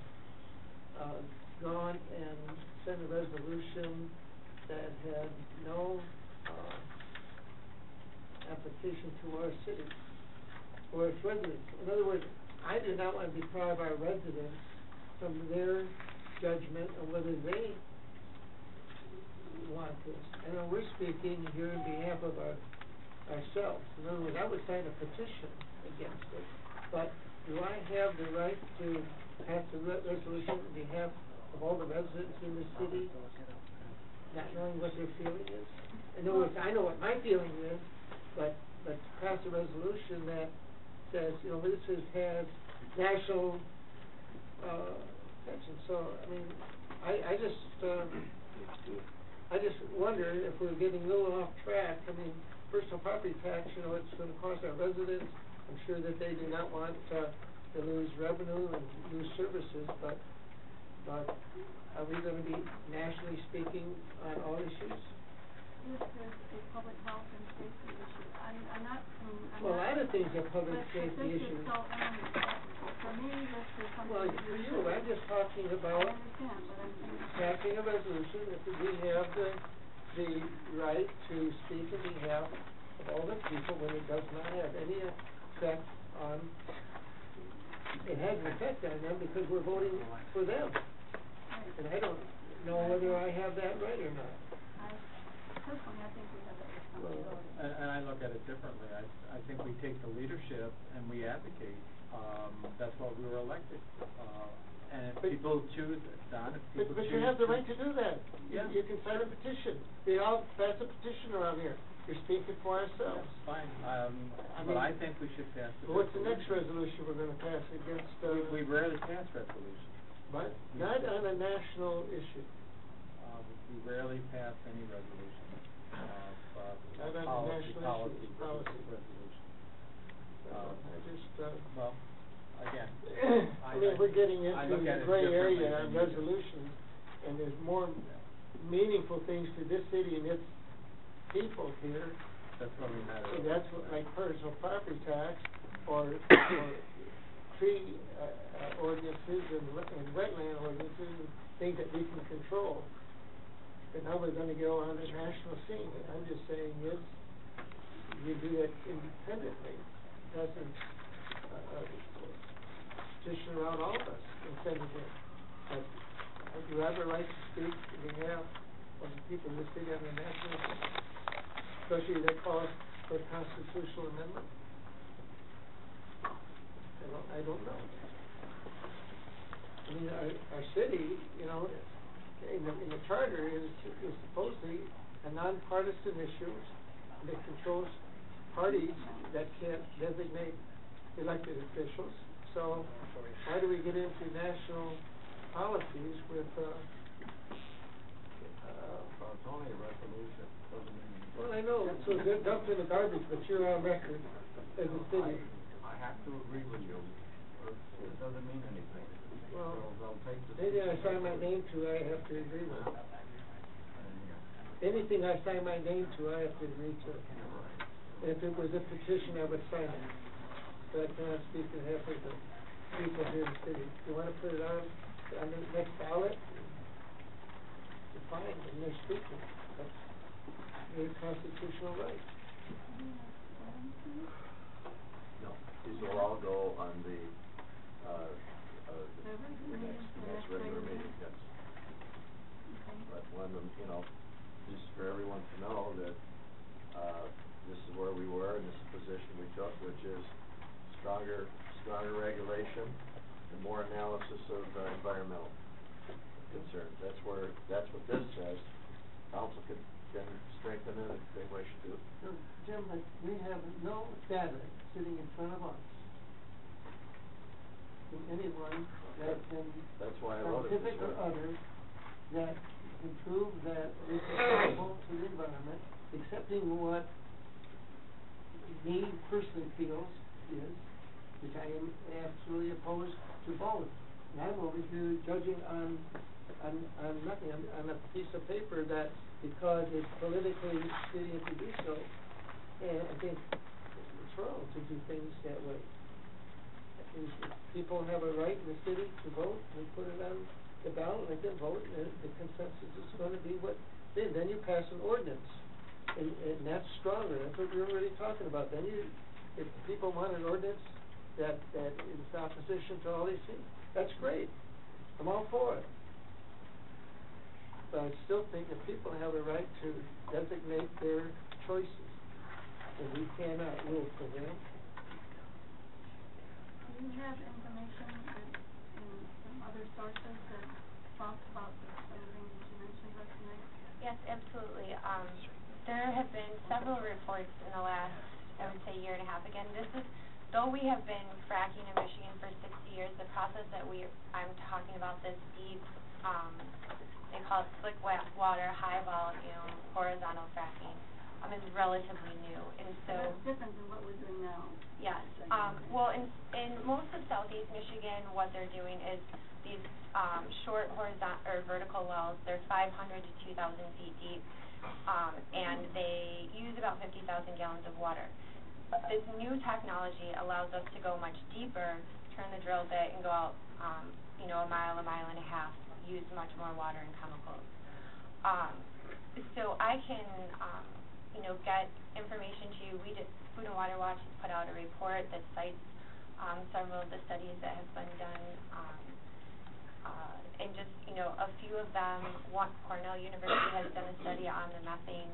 gone and sent a resolution that had no application to our city or its residents. In other words, I do not want to deprive our residents from their judgment on whether they want this. I know we're speaking here on behalf of ourselves. In other words, I would sign a petition against it. But do I have the right to pass a resolution on behalf of all the residents in the city, not knowing what their feeling is? In other words, I know what my feeling is, but to pass a resolution that says, this has national attention. So, I mean, I just wonder if we're getting a little off track. I mean, personal property tax, it's going to cost our residents. I'm sure that they do not want to lose revenue and lose services, but are we going to be nationally speaking on all issues? If there's a public health and safety issue, I'm not. Well, a lot of things are public safety This issues. is so eminent. For me, this is something. Well, for you, I'm just talking about I understand, but I'm saying. passing a resolution that we have the right to speak on behalf of all the people when it does not have any effect on, it has an effect on them because we're voting for them. And I don't know whether I have that right or not. Personally, I think we have that responsibility. And I look at it differently. I think we take the leadership and we advocate. That's what we were elected. And if people choose, Don, if people choose. But you have the right to do that. Yeah. You can sign a petition. They all pass a petition around here. We're speaking for ourselves. That's fine. But I think we should pass the resolution. What's the next resolution we're going to pass against? We rarely pass resolutions. But not on a national issue. We rarely pass any resolution Not on a national issue. Policy. Resolution. I just, well, again. I mean, we're getting into the gray area on resolutions, and there's more meaningful things to this city and its people here. That's what we matter. So that's what, like personal property tax or tree ordinances and wetland ordinances and things that we can control. But now we're going to go on the national scene. I'm just saying is you do that independently. It doesn't petition around all of us and send it in. But do you have a right to speak on behalf of the people in the city on the national scene? especially that calls for a constitutional amendment? I don't know. I mean, our city, you know, in the charter is supposedly a nonpartisan issue that controls parties that can't designate elected officials. So why do we get into national policies with, Well, it's only a resolution, doesn't mean. well, I know, so they're dumped in the garbage, but you're on record as a city. I have to agree with you, or it doesn't mean anything. Well, They'll take the. anything I sign my name to, I have to agree with. Anything I sign my name to, I have to agree to. If it was a petition, I would sign it. But I cannot speak on behalf of the people here in the city. If you wanna put it on the next ballot, it's fine, and they're speaking. That's their constitutional right. No, these will all go on the next regular meeting, yes. But when, you know, just for everyone to know that, this is where we were, and this is the position we took, which is stronger regulation and more analysis of, environmental concerns. That's what this says. Council can strengthen it if they wish to. No, Jim, but we have no data sitting in front of us from anyone that can, That's why I wrote it this scientific or way. other, that can prove that this is harmful to the environment, accepting what me personally feels is, which I am absolutely opposed to both. And I'm over here judging on nothing, on a piece of paper that, because it's politically expedient to do so, and I think it's wrong to do things that way. If people have a right in the city to vote, and put it on the ballot, let them vote, and the consensus is gonna be what, then you pass an ordinance. And that's stronger, that's what we're really talking about. Then if people want an ordinance that is opposition to all these things, that's great. I'm all for it. But I still think that people have a right to designate their choices, and we cannot rule for them. Do you have information from other sources that talk about some of the things that you mentioned right tonight? Yes, absolutely. There have been several reports in the last, I would say, year and a half. Again, though we have been fracking in Michigan for 60 years, the process that I'm talking about, this deep, they call it slick water, high volume, horizontal fracking, is relatively new. And so that's different than what we're doing now. Yes. Well, in most of southeast Michigan, what they're doing is these short horizontal or vertical wells. They're 500 to 2,000 feet deep, and they use about 50,000 gallons of water. This new technology allows us to go much deeper, turn the drill bit, and go out, a mile and a half, use much more water and chemicals. So I can, get information to you. Food and Water Watch has put out a report that cites several of the studies that have been done, and just, a few of them. Cornell University has done a study on the methane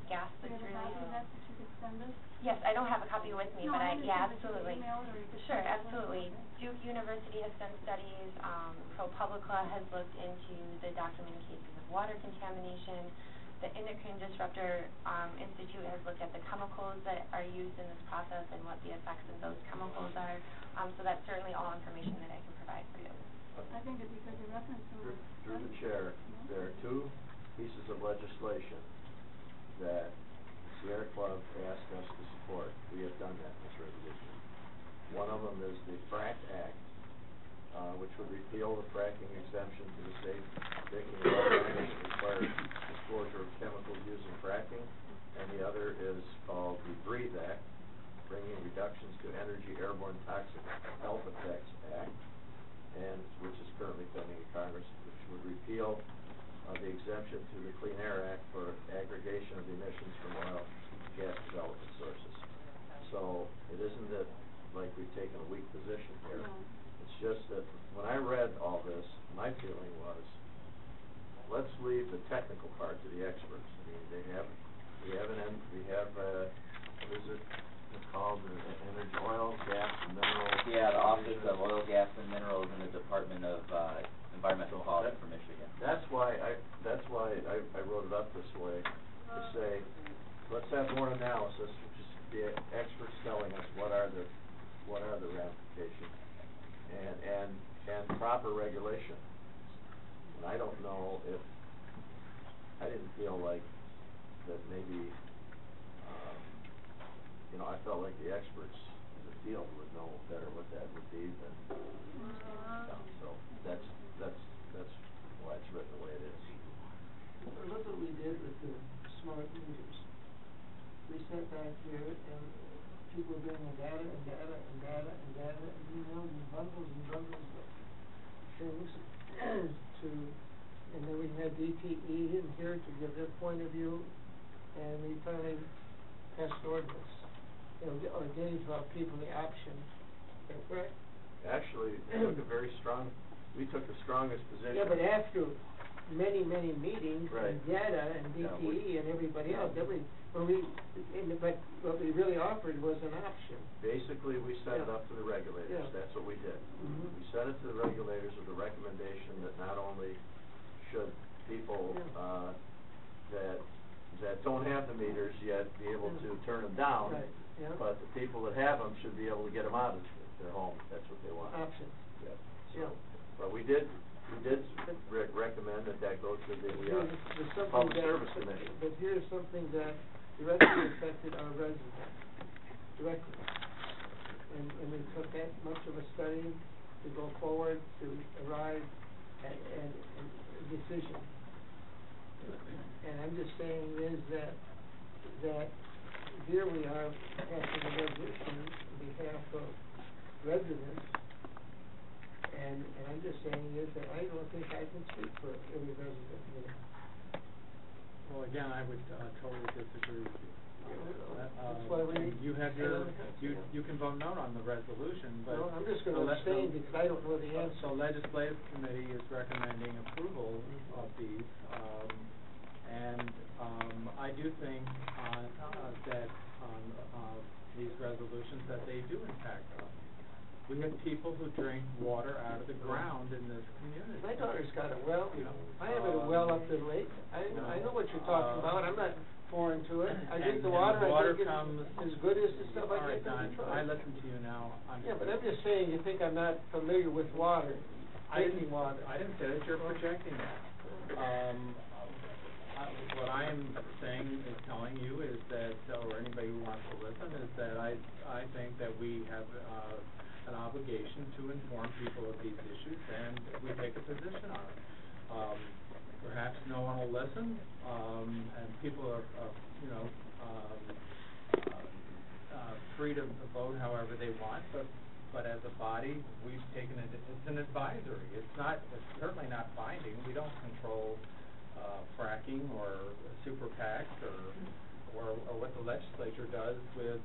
gas that's Do you have a copy of that you could send us? Yes, I don't have a copy with me, No, but I absolutely. email it, or you could Sure, send it. absolutely. Duke University has done studies, ProPublica has looked into the documented cases of water contamination. The Endocrine Disruptor Institute has looked at the chemicals that are used in this process and what the effects of those chemicals are. So that's certainly all information that I can provide for you. I think it'd be good to reference some of this. Through the chair, there are two pieces of legislation that Sierra Club asked us to support. We have done that in this resolution. One of them is the FRAC Act, which would repeal the fracking exemption to the safe drinking water and require disclosure of chemicals used in fracking. And the other is called the BREATHE Act, bringing reductions to energy airborne toxic health effects act, and which is currently pending in Congress, which would repeal the exemption to the Clean Air Act for aggregation of emissions from oil and gas development sources. So it isn't that like we've taken a weak position here. It's just that when I read all this, my feeling was, let's leave the technical part to the experts. I mean, they have we have what is it, it's called, energy, oil, gas, and minerals. Yeah, the Office of Oil, Gas, and Minerals in the Department of Environmental Quality for Michigan. That's why I wrote it up this way, to say, let's have more analysis, just the experts telling us what are the ramifications, and proper regulation. And I don't know if, I didn't feel like that maybe, I felt like the experts in the field would know better what that would be than, so that's why it's written the way it is. Well, look what we did with the smart meters. We sat back here and people were bringing data and data and data and data and emails and bundles of things and then we had DTE in here to give their point of view, and we finally passed ordinance, or gave people the option. Right? Actually, we took the strongest position. Yeah, but after many meetings Right. and data and DTE and everybody else, but what we really offered was an option. Basically, we set it up to the regulators. Yeah. That's what we did. Mhm. We set it to the regulators with the recommendation that not only should people that don't have the meters yet be able to turn them down, Right. Yeah. but the people that have them should be able to get them out of their home. That's what they want. Options. Yeah. Yeah. But we did recommend that goes to the There's something Public that- Service Committee. But here's something that directly affected our residents, directly. And we took that much of a study to go forward to arrive at a decision. And I'm just saying is that here we are passing a resolution on behalf of residents, and I'm just saying is that I don't think I can speak for every resident here. Well, again, I would totally disagree with you. That's why we. You have you can vote no on the resolution, but. No, I'm just gonna abstain because I don't know the answer. So legislative committee is recommending approval of these, and I do think that these resolutions, that they do impact us. We have people who drink water out of the ground in this community. My daughter's got a well, I have a well up the lake, I know what you're talking about, I'm not foreign to it, I drink the water, I think it's as good as the stuff I get from Detroit. I listen to you now. Yeah, but I'm just saying, you think I'm not familiar with water, drinking water. I didn't say that, you're projecting that. What I am saying is telling you is that, or anybody who wants to listen, is that I think that we have an obligation to inform people of these issues, and we take a position on it. Perhaps no one will listen, and people are free to vote however they want, but as a body, we've taken it, it's an advisory. It's certainly not binding. We don't control fracking or super PACs or what the legislature does with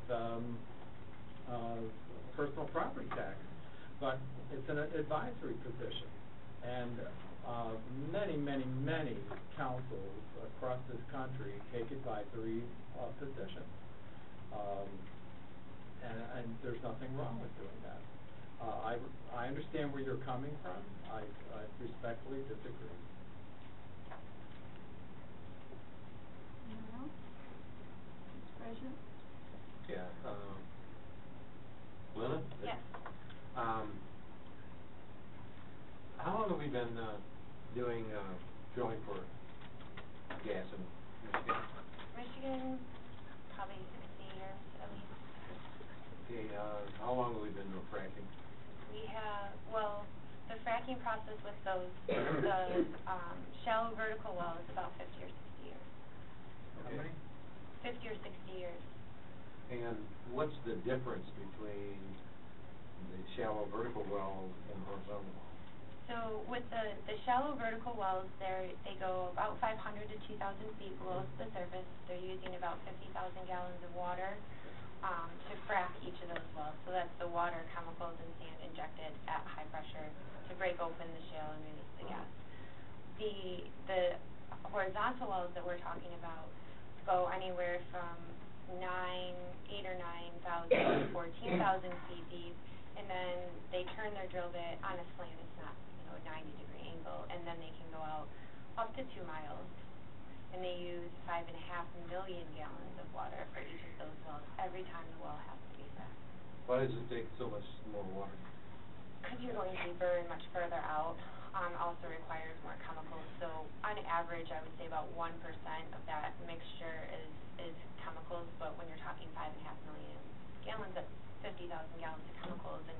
personal property tax, but it's an advisory position, and many councils across this country take advisory positions, and there's nothing wrong with doing that. I understand where you're coming from. I respectfully disagree. Yeah, Lynn? Yes. How long have we been, doing, drilling for gas in Michigan? Michigan, probably 60 years at least. Okay, how long have we been doing fracking? We have, the fracking process with the shallow vertical well is about 50 or 60 years. How many? 50 or 60 years. And what's the difference between the shallow vertical well and horizontal well? So with the shallow vertical wells, they go about 500 to 2,000 feet below the surface. They're using about 50,000 gallons of water to frack each of those wells. So that's the water, chemicals, and sand injected at high pressure to break open the shale and release the gas. The horizontal wells that we're talking about, go anywhere from 8 or 9,000 to 14,000 feet deep, and then they turn their drill bit on a slant. It's not, a 90-degree angle, and then they can go out up to 2 miles, and they use 5.5 million gallons of water for each of those wells every time the well has to be fed. Why does it take so much more water? Because you're going deeper and much further out, also requires more chemicals. So on average, I would say about 1% of that mixture is chemicals, but when you're talking 5.5 million gallons, that's 50,000 gallons of chemicals. And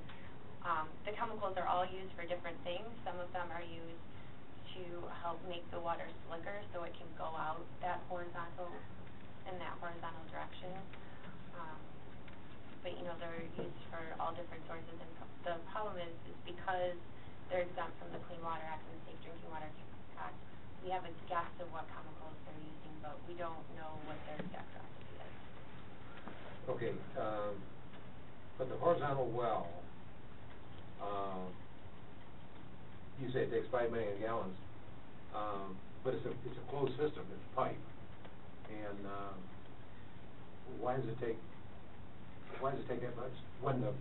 the chemicals are all used for different things. Some of them are used to help make the water slicker so it can go out in that horizontal direction. But they're used for all different sources, and the problem is because they're exempt from the Clean Water Act and the Safe Drinking Water Act, we have a guess of what chemicals they're using, but we don't know what their exact recipe is. Okay, but the horizontal well, you say it takes 5 million gallons, but it's a closed system, it's pipe, and why does it take that much? When the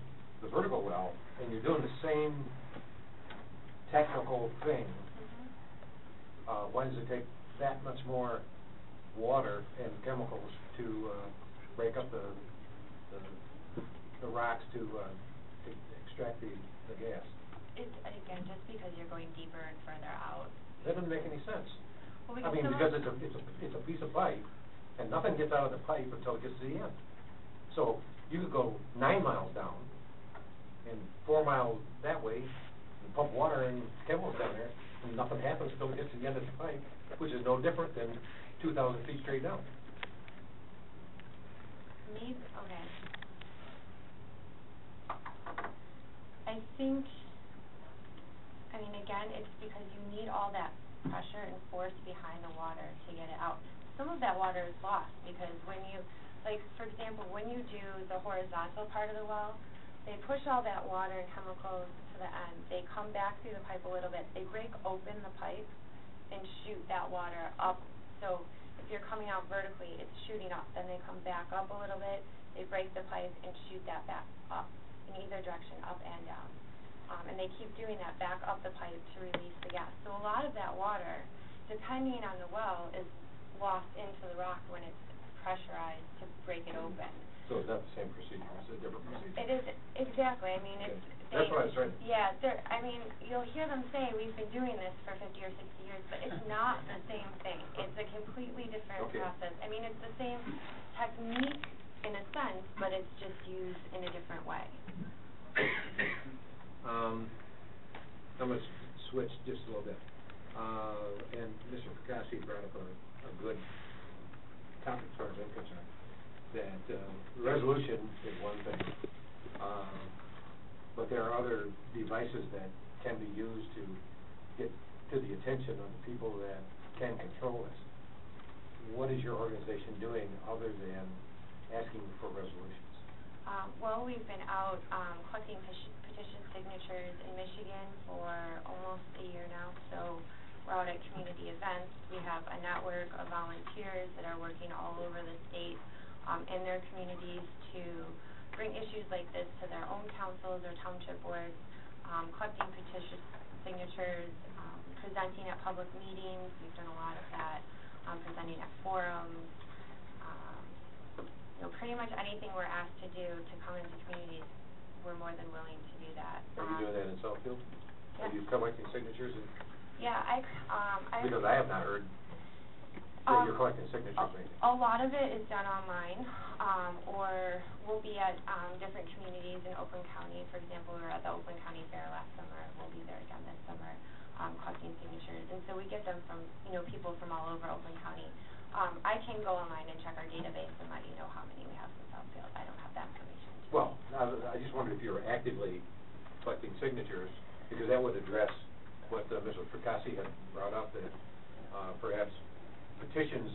vertical well, and you're doing the same technical thing, why does it take that much more water and chemicals to break up the rocks to extract the gas? It's, again, just because you're going deeper and further out. That doesn't make any sense. Well, because it's a piece of pipe, and nothing gets out of the pipe until it gets to the end. So you could go 9 miles down and 4 miles that way and pump water and chemicals down there, and nothing happens until it gets to the end of the pipe, which is no different than 2,000 feet straight down. Okay. I think, again, it's because you need all that pressure and force behind the water to get it out. Some of that water is lost because when you, for example, when you do the horizontal part of the well, they push all that water and chemicals to the end. They come back through the pipe a little bit. They break open the pipe and shoot that water up. So if you're coming out vertically, it's shooting up. Then they come back up a little bit. They break the pipe and shoot that back up in either direction, up and down. And they keep doing that back up the pipe to release the gas. So a lot of that water, depending on the well, is lost into the rock when it's pressurized to break it open. So it's not the same procedure, it's a different procedure. It is, exactly. It's... That's what I was trying to... Yeah, you'll hear them say, we've been doing this for 50 or 60 years, but it's not the same thing. It's a completely different process. It's the same technique in a sense, but it's just used in a different way. I'm going to switch just a little bit. And Mr. Perkowski brought up a good topic as far as I'm concerned. That resolution is one thing, but there are other devices that can be used to get to the attention of the people that can control this. What is your organization doing other than asking for resolutions? Well, we've been out collecting petition signatures in Michigan for almost a year now, so we're out at community events. We have a network of volunteers that are working all over the state in their communities to bring issues like this to their own councils or township boards, collecting petition signatures, presenting at public meetings. We've done a lot of that, presenting at forums. Pretty much anything we're asked to do to come into communities, we're more than willing to do that. Are you doing that in Southfield? Yeah. Are you collecting signatures? Yeah, because I have not heard that you're collecting signatures or anything. A lot of it is done online, or we'll be at different communities in Oakland County. For example, we were at the Oakland County Fair last summer. We'll be there again this summer, collecting signatures. And so we get them from, people from all over Oakland County. I can go online and check our database and let you know how many we have from Southfield. I don't have that information. Well, I just wondered if you were actively collecting signatures, because that would address what Mr. Perkowski had brought up, that perhaps petitions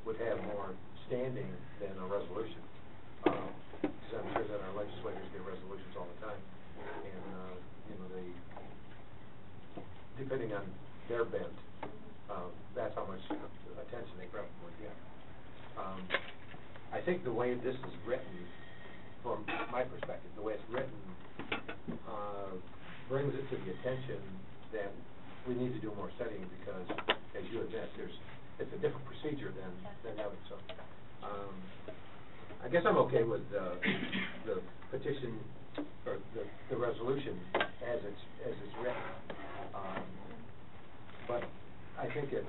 would have more standing than a resolution. Because I'm sure that our legislators get resolutions all the time, and they, depending on their bent, that's how much attention they probably get. I think the way this is written, from my perspective, the way it's written, brings it to the attention that we need to do more studying because, as you admit, it's a different procedure than others. So, I guess I'm okay with the petition or the resolution as it's written. But I think it's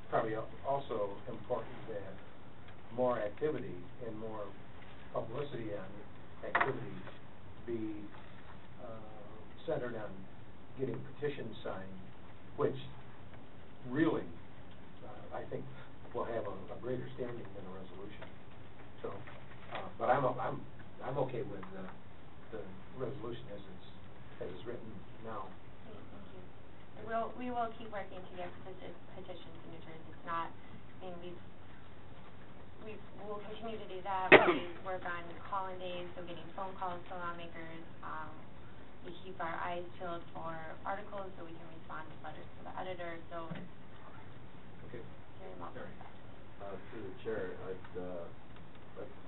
probably also important that more activity and more publicity on activities be centered on getting petitions signed, which really, I think, will have a greater standing than a resolution. So, but I'm okay with the resolution as it's written now. Great, thank you. We will keep working to get petition signatures. It's not, I mean, we'll continue to do that. We work on call-in days, so getting phone calls to lawmakers. We keep our eyes peeled for articles so we can respond with letters to the editor. So it's very much. Through the chair, I'd like to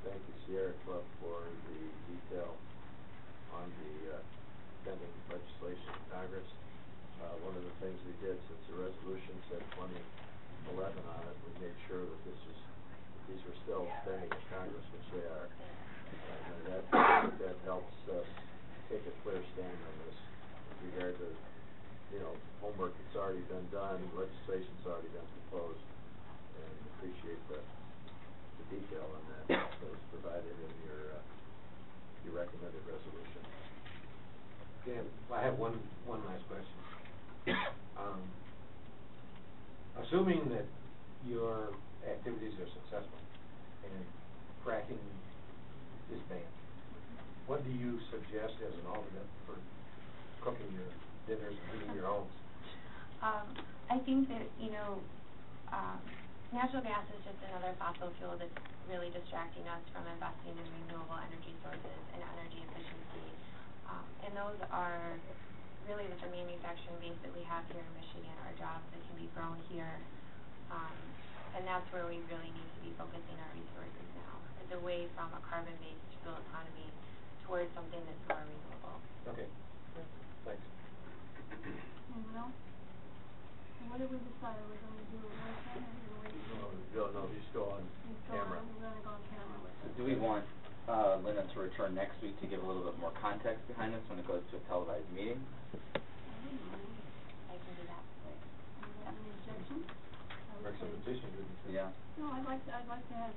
thank the Sierra Club for the detail on the pending legislation in Congress. One of the things we did, since the resolution said 2011 on it, we made sure that these were still pending in Congress, which they are. And that helps us take a clear stand on this with regard to, homework that's already been done, legislation's already been proposed, and appreciate the detail on that that was provided in your recommended resolution. Dan, I have one last question. Assuming that your activities are successful and fracking is banned, what do you suggest as an alternate for cooking your dinners and heating your homes? I think that, natural gas is just another fossil fuel that's really distracting us from investing in renewable energy sources and energy efficiency. And those are really with the manufacturing base that we have here in Michigan, our jobs that can be grown here. And that's where we really need to be focusing our resources now. It's away from a carbon-based fuel economy towards something that's more renewable. Okay. Thanks. Anyone else? What did we decide? Are we going to do a roll call or are we going to No, he's still on camera. We're going to go on camera. So do we want Linda to return next week to give a little bit more context behind this when it goes to a televised meeting? I can do that. Any objection? Representation, didn't you? Yeah. No, I'd like to have you there.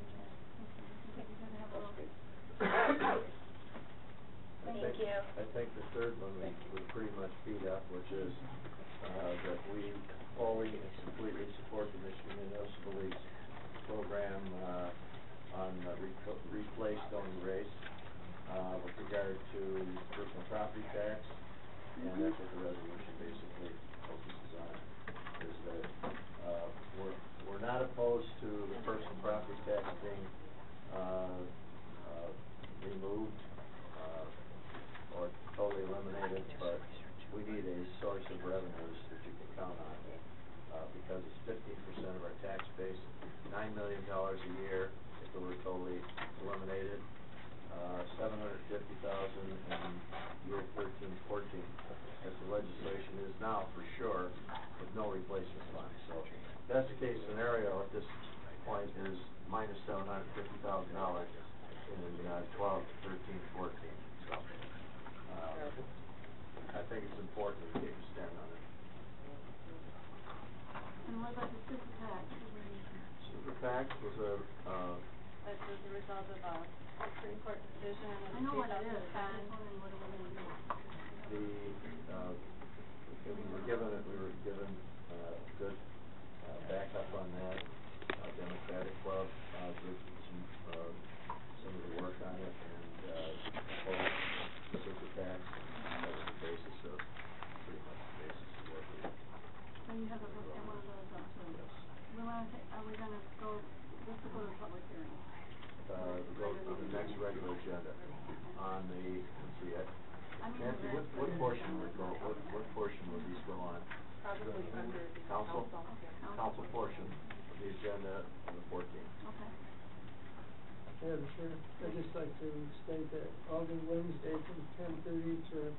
We're going to have a little. Thank you. I think the third one we pretty much beat up, which is that we fully and completely support the Michigan Municipal League's program on replace, don't erase, with regard to personal property tax, and that's what the resolution basically focuses on, is that we're not opposed to the personal property tax being removed or totally eliminated, but we need a source of revenues that you can count on, because it's 15% of our tax base, $9 million a year if it were totally eliminated, $750,000 in year 13-14, as the legislation is now for sure, with no replacement fund. So that's the case scenario at this point is minus $750,000 in 12, 13, 14. So I think it's important to take a stand on it. And what about the super PAC? Super PAC was a That was the result of a Supreme Court decision I in know what it 2010. is. I'm just wondering what are we going to do? we were given good backup on that. Democratic Club did some of the work on it, and proposed the super tax. That was the basis of, pretty much the basis of what we. So you have one of those also. Yes. Are we going to go, this will go to public hearing? Go on the next regular agenda. On the, let's see, Nancy, what portion would go, what portion would these go on? Probably under the Council? council. Council portion of the agenda on the 14th. Okay. Madam Chair, I'd just like to state that all the Wednesday from 10:30 to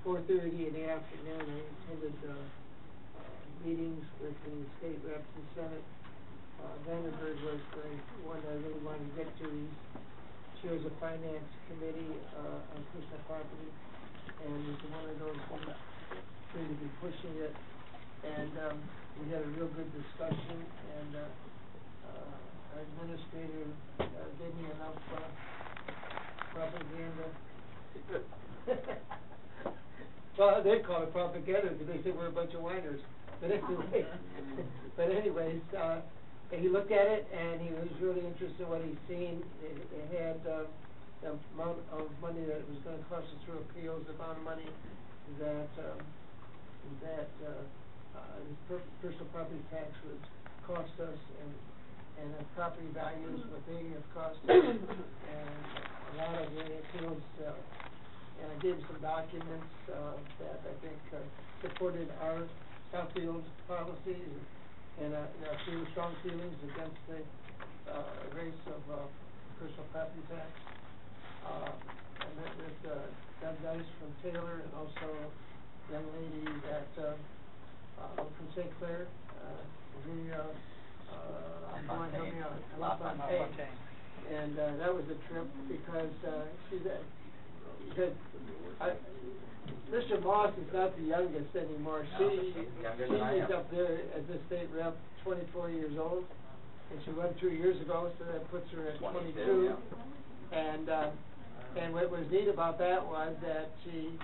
4:30 in the afternoon, I attended, meetings with the state reps and Senate. Vandenberg was the one I really wanted to get to. She was a finance committee, on personal property, and was one of those who seemed to be pushing it. And, we had a real good discussion, and, our administrator, gave me enough, propaganda. Well, they call it propaganda because they think we're a bunch of whiners. But anyways, he looked at it and he was really interested in what he'd seen. It had, the amount of money that it was gonna cost us through appeals, the amount of money that, personal property tax would cost us, and the property values, what they have cost us, and a lot of the appeals, and I gave some documents, that I think, supported our Southfield policies, and few strong feelings against the, raise of, personal property tax. I met with, Doug Dice from Taylor, and also a young lady that, from St. Clair, LaFontaine. And, that was a trip because, she said, Mr. Moss is not the youngest anymore. She's up there as a state rep, 24 years old, and she won 2 years ago, so that puts her at 22. And what was neat about that was that she,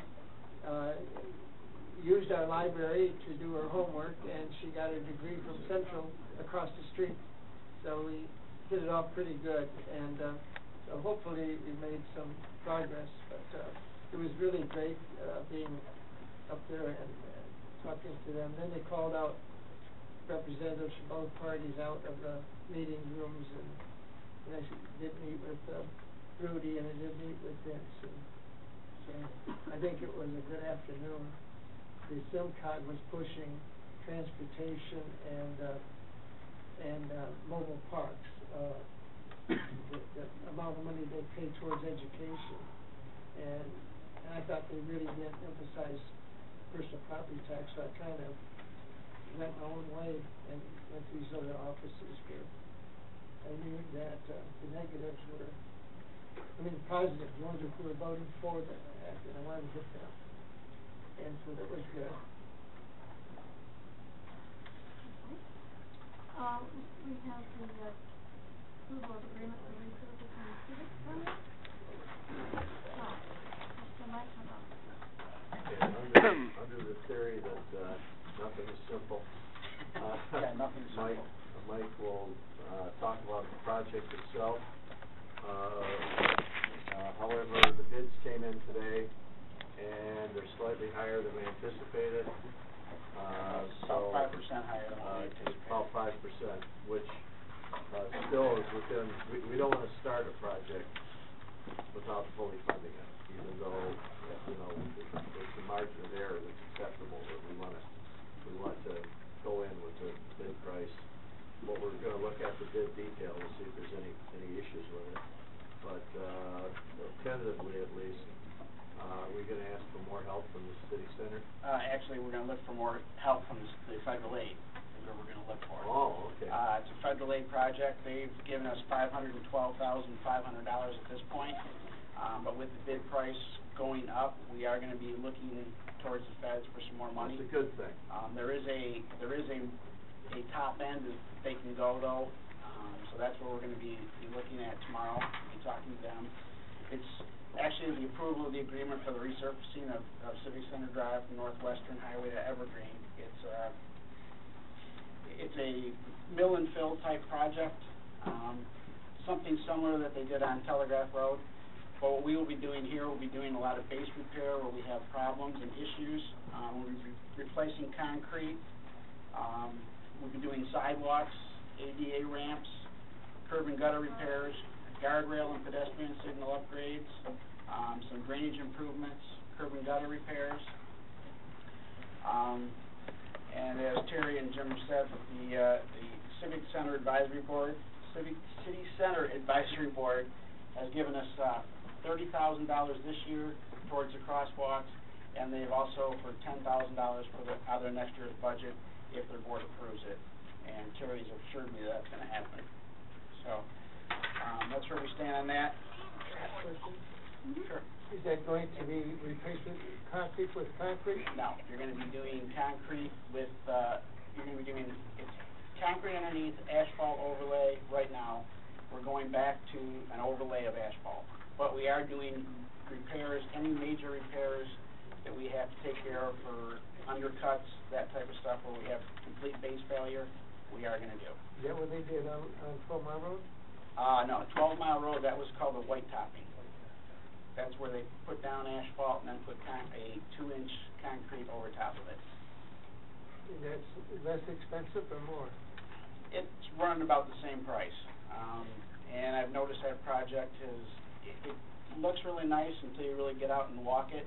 used our library to do her homework, and she got her degree from Central across the street. So we hit it off pretty good, and so hopefully we made some progress. But it was really great being up there and talking to them. Then they called out representatives from both parties out of the meeting rooms, and I did meet with Rudy, and I did meet with Vince. And so I think it was a good afternoon. The SimCog was pushing transportation and mobile parks, the amount of money they pay towards education, and I thought they really didn't emphasize personal property tax, so I kind of went my own way and went to these other offices where I knew that the negatives were, the positives, the ones who were voting for the act, and I wanted to hit them. And so that was good. We have the, approval of agreement for resurfacing the civic center. Mr. Mike, come up. Under the theory that, nothing is simple, nothing is simple. Mike will, talk about the project itself. However, the bids came in today, and they're slightly higher than we anticipated. About 5% higher than we anticipated. About 5%, which, still is within, we don't wanna start a project without fully funding it, even though, there's a margin of error that's acceptable, but we want to go in with the bid price. What we're gonna look at the bid detail to see if there's any issues with it. But, tentatively at least, we're gonna ask for more help from the city center. Actually, we're gonna look for more help from the federal aid, is what we're gonna look for. Oh, okay. It's a federal aid project. They've given us $512,500 at this point. But with the bid price going up, we are gonna be looking towards the feds for some more money. That's a good thing. There is a top end that they can go though, so that's what we're gonna be looking at tomorrow, be talking to them. It's actually the approval of the agreement for the resurfacing of Civic Center Drive from Northwestern Highway to Evergreen. It's a mill and fill type project, something similar that they did on Telegraph Road. But what we will be doing here, we'll be doing a lot of base repair where we have problems and issues. We'll be replacing concrete. We'll be doing sidewalks, ADA ramps, curb and gutter repairs, guardrail and pedestrian signal upgrades, some drainage improvements, curb and gutter repairs. And as Terry and Jim said, the Civic Center Advisory Board City Center Advisory Board has given us, $30,000 this year towards the crosswalks, and they've also for $10,000 for the, out of their next year's budget, if their board approves it. And Terry's assured me that's gonna happen. So, that's where we stand on that. Sure. Is that going to be replacement concrete with concrete? No, you're gonna be doing concrete with, you're gonna be doing, it's concrete underneath, asphalt overlay right now. We're going back to an overlay of asphalt. But we are doing repairs, any major repairs that we have to take care of for undercuts, that type of stuff, where we have complete base failure, we are gonna do. Is that what they did on 12 Mile Road? No, 12 Mile Road, that was called the white topping. That's where they put down asphalt and then put a 2-inch concrete over top of it. That's less expensive or more? It's running about the same price. And I've noticed that project it looks really nice until you really get out and walk it.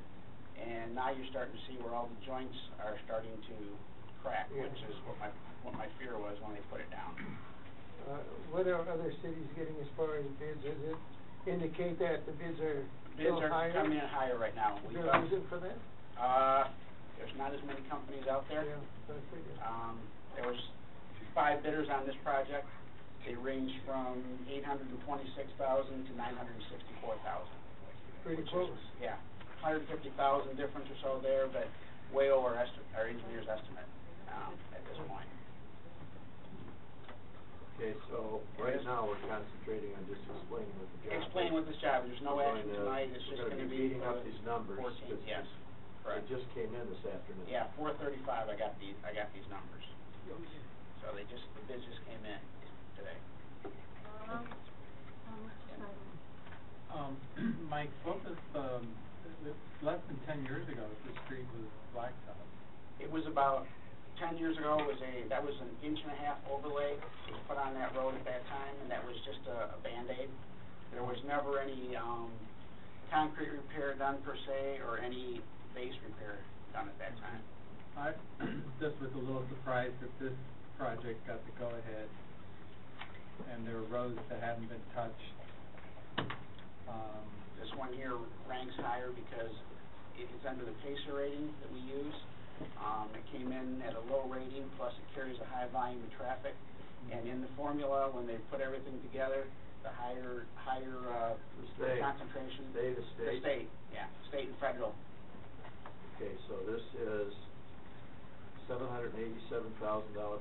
And now you're starting to see where all the joints are starting to crack, which is what my fear was when they put it down. What are other cities getting as far as bids? Does it indicate that the bids are still higher? Bids are coming in higher right now. Is there a reason for that? There's not as many companies out there. Yeah, so I figured. There was 5 bidders on this project. They range from $826,000 to $964,000. Pretty close. Yeah, $150,000 difference or so there, but way over our engineer's estimate at this point. Okay, so right now we're concentrating on just explaining what the job is. Explain what this job is. There's no action tonight. It's just going to be beating up these numbers. 14, yes, correct. They just came in this afternoon. Yeah, 4:35. I got these numbers. So the bids just came in today. Mike, what was less than 10 years ago, the street was blacktop? It was about 10 years ago. That was an 1.5-inch overlay was put on that road at that time, and that was just a Band-Aid. There was never any concrete repair done per se, or any base repair done at that time. I just was a little surprised that this project got the go-ahead, and there are roads that haven't been touched. This one here ranks higher because it's under the PACER rating that we use. It came in at a low rating, plus it carries a high volume of traffic. And in the formula, when they put everything together, the higher concentration. The state? Yeah, state and federal. Okay, so this is $787,000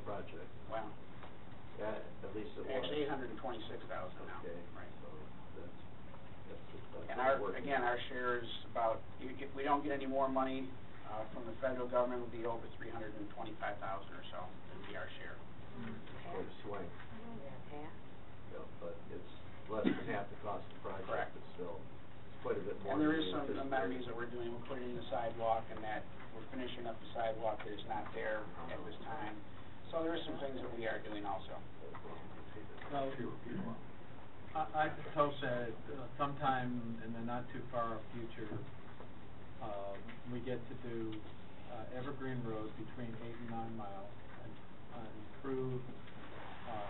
project. Wow. At least it was. Actually, $826,000 now. Okay, right. So that's and our share is about, if we don't get any more money from the federal government, it will be over $325,000 or so. Would be our share. Big swing. Yeah, but it's less than half the cost of the project. Correct. But still, it's quite a bit more. And there is some amenities that we're doing. We're putting in the sidewalk, and that we're finishing up the sidewalk that is not there at this time. So there are some things that we are doing also. Well, I just hope that sometime in the not too far future, we get to do Evergreen Road between 8 and 9 Mile and improve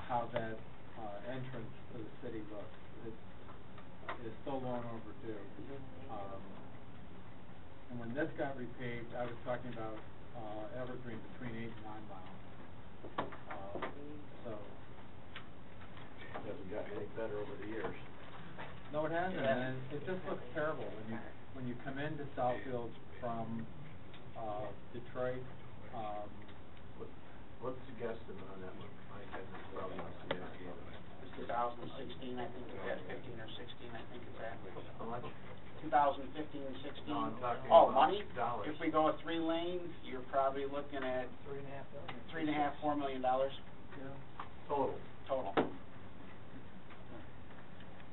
how that entrance to the city looks. It is so long overdue. And when this got repaved, I was talking about Evergreen between 8 and 9 Mile. So it hasn't gotten any better over the years. no, it hasn't, and it just looks terrible when you come into Southfield from Detroit. What's the guesstimate on that one? Mike, I think probably wants to ask you. It's 2016, I think it's at 15 or 16, I think it's at. How much? 2015, 16. No, I'm talking about money? Dollars. If we go a 3 lanes, you're probably looking at $3.5, $4 million. Yeah. Total.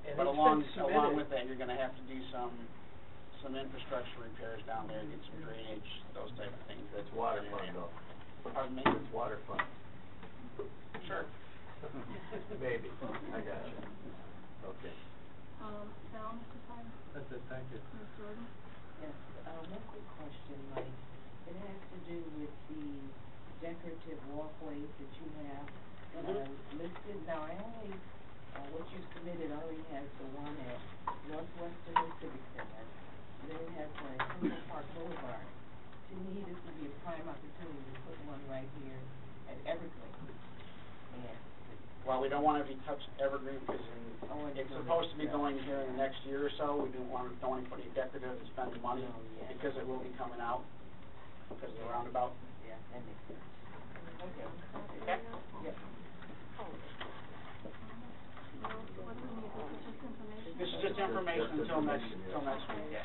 And But it's along been with that, you're going to have to do some infrastructure repairs down there, get some drainage, those type of things. That's water fund though. Pardon me? It's water fund. Sure. Maybe. I got you. Okay. Val, Mr. Simon? That's it, thank you. Ms. Jordan? Yes, one quick question, Mike. It has to do with the decorative walkways that you have listed. Now, I only what you submitted already has the one at Northwestern and Civic Center, then it has one at Central Park Boulevard. To me, this would be a prime opportunity to put one right here at Evergreen. And Well, we don't want to be touched Evergreen because it's supposed to be going here in the next year or so. We don't want anybody decorative and spending money because it will be coming out because of the roundabout. Yeah, that makes sense. Okay. Okay? Yep. This is just information until next week.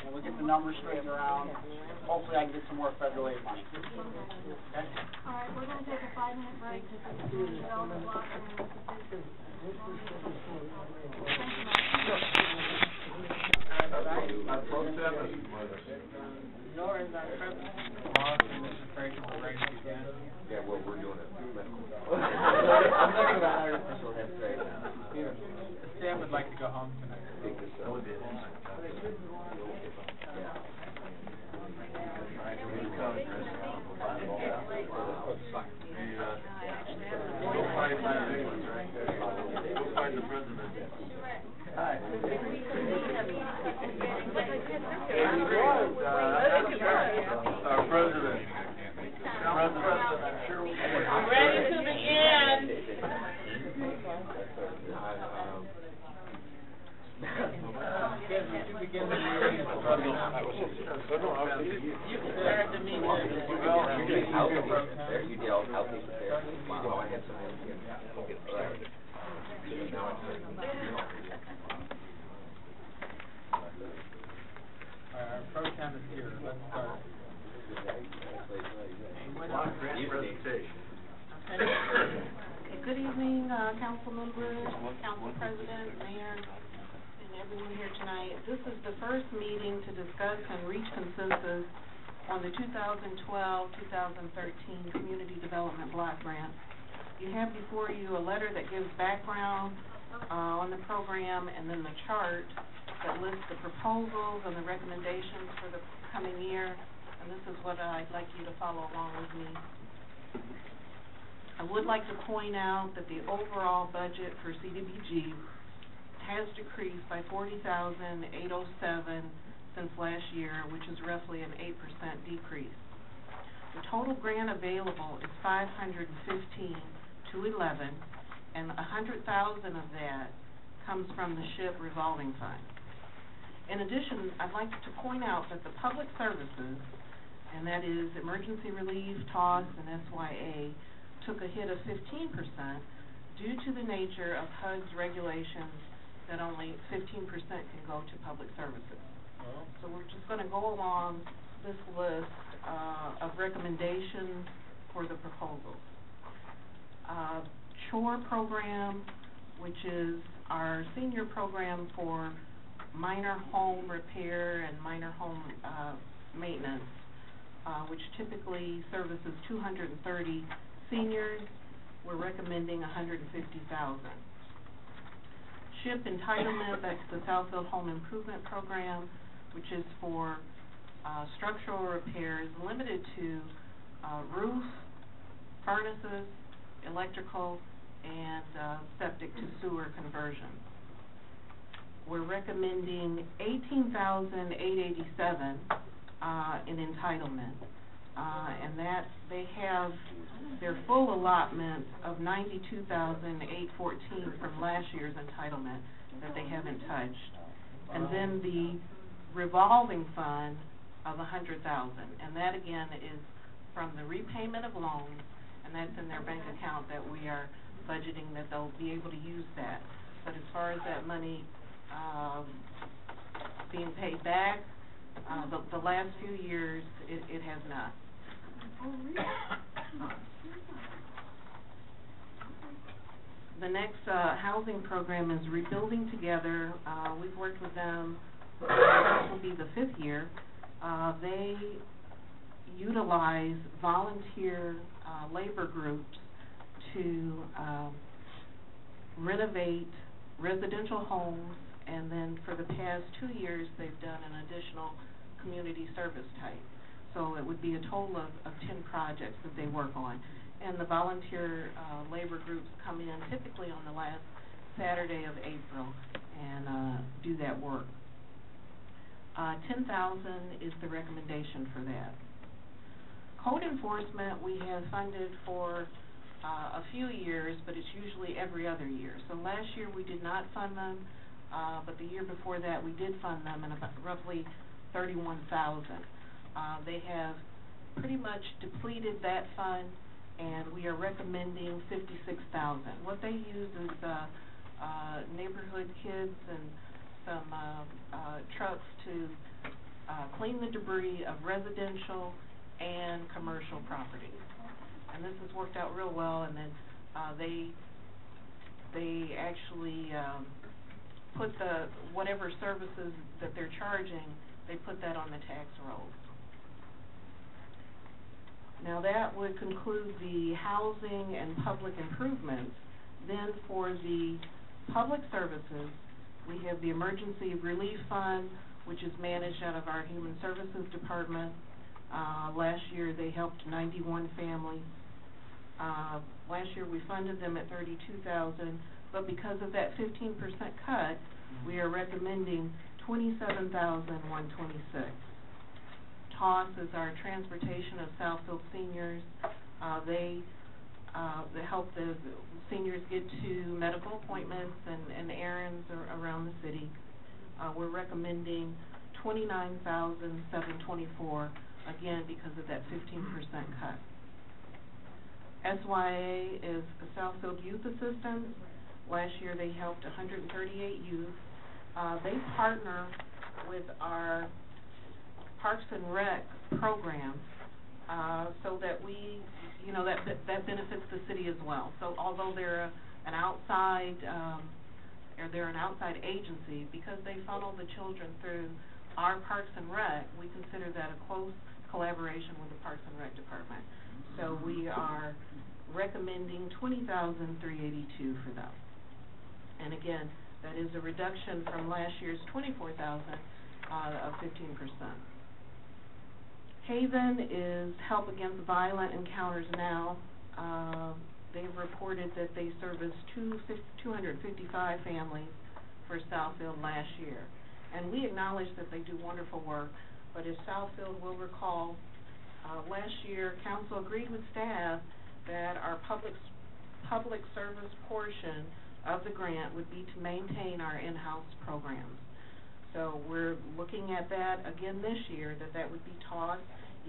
And we'll get the numbers straightened around. Hopefully I can get some more federal aid money. Okay? All right, we're gonna take a 5-minute break. This is the development block and Nor is our president. Yeah, well, we're doing it. I'm talking about artificial hips right now. Sam would like to go home tonight. Take this, That would be an We'll find the president. Hi. Our president. Ready to begin. You can start the meeting. You did all outpatient therapy? Wow. I had some in here. We'll get started. Now Our pro tem is here, let's start. Great presentation. Good evening, council members, council president, mayor, and everyone here tonight. This is the first meeting to discuss and reach consensus on the 2012-2013 Community Development Block Grant. You have before you a letter that gives background on the program and then the chart that lists the proposals and the recommendations for the coming year. And this is what I'd like you to follow along with me. I would like to point out that the overall budget for CDBG has decreased by $40,807 since last year, which is roughly an 8% decrease. The total grant available is $515,211, and $100,000 of that comes from the SHIP revolving fund. In addition, I'd like to point out that the public services, and that is emergency relief, TOS, and SYA, took a hit of 15% due to the nature of HUD's regulations that only 15% can go to public services. So we're just going to go along this list of recommendations for the proposals. SHORE program, which is our senior program for minor home repair and minor home maintenance, which typically services 230 seniors. We're recommending $150,000. SHIP entitlement, that's the Southfield Home Improvement Program, which is for structural repairs limited to roof, furnaces, electrical, and septic to sewer conversion. We're recommending $18,887 in entitlement, and that they have their full allotment of $92,814 from last year's entitlement that they haven't touched, and then the revolving fund of $100,000, and that again is from the repayment of loans, and that's in their bank account that we are budgeting that they'll be able to use that. But as far as that money being paid back, the last few years it has not. The next housing program is Rebuilding Together. We've worked with them. This will be the 5th year. They utilize volunteer labor groups to renovate residential homes, and then for the past 2 years they've done an additional community service type. So it would be a total of 10 projects that they work on. And the volunteer labor groups come in typically on the last Saturday of April and, do that work. $10,000 is the recommendation for that. Code enforcement, we have funded for, a few years, but it's usually every other year. So last year we did not fund them, but the year before that we did fund them in about roughly $31,000. They have pretty much depleted that fund, and we are recommending $56,000. What they use is neighborhood kids and some trucks to clean the debris of residential and commercial properties. And this has worked out real well, and then they actually put the whatever services that they're charging, they put that on the tax roll. Now that would conclude the housing and public improvements. Then for the public services, we have the Emergency Relief Fund, which is managed out of our Human Services Department. Last year they helped 91 families. Last year we funded them at $32,000, but because of that 15% cut, we are recommending $27,126. TOSS is our Transportation of Southfield Seniors. They help the seniors get to medical appointments and errands around the city. We're recommending $29,724, again because of that 15% cut. SYA is the Southfield Youth Assistance. Last year they helped 138 youth. They partner with our Parks and Rec program, so that we, that benefits the city as well. So although they're an outside, agency, because they funnel the children through our Parks and Rec, we consider that a close collaboration with the Parks and Rec department. So we are recommending $20,382 for them. And again, that is a reduction from last year's $24,000 of 15%. Haven is Help Against Violent Encounters Now. They've reported that they serviced 255 families for Southfield last year. And we acknowledge that they do wonderful work, but as Southfield will recall, last year council agreed with staff that our public service portion of the grant would be to maintain our in-house programs. So we're looking at that again this year, that would be TOSS,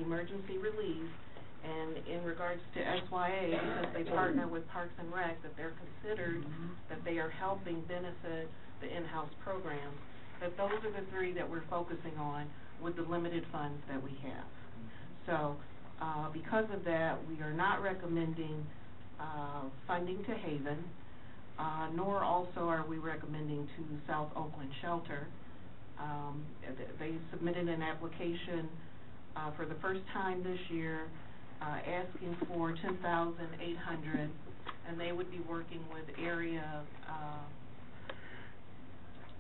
Emergency Relief, and in regards to SYA, because they partner with Parks and Rec, that they're considered that they are helping benefit the in-house programs, that those are the three that we're focusing on with the limited funds that we have. So because of that, we are not recommending funding to Haven, nor also are we recommending to South Oakland Shelter. They submitted an application for the first time this year, asking for $10,800, and they would be working with area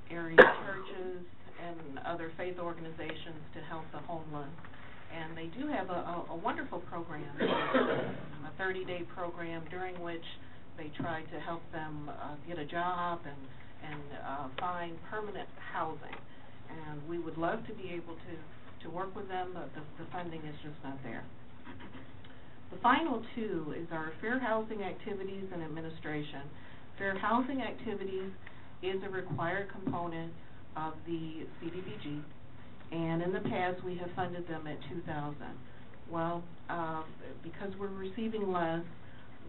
churches and other faith organizations to help the homeless. And they do have a wonderful program, a 30-day program during which they try to help them get a job and find permanent housing. And we would love to be able to work with them, but the funding is just not there. The final two is our Fair Housing Activities and Administration. Fair Housing Activities is a required component of the CDBG, and in the past we have funded them at $2,000. Well, because we're receiving less,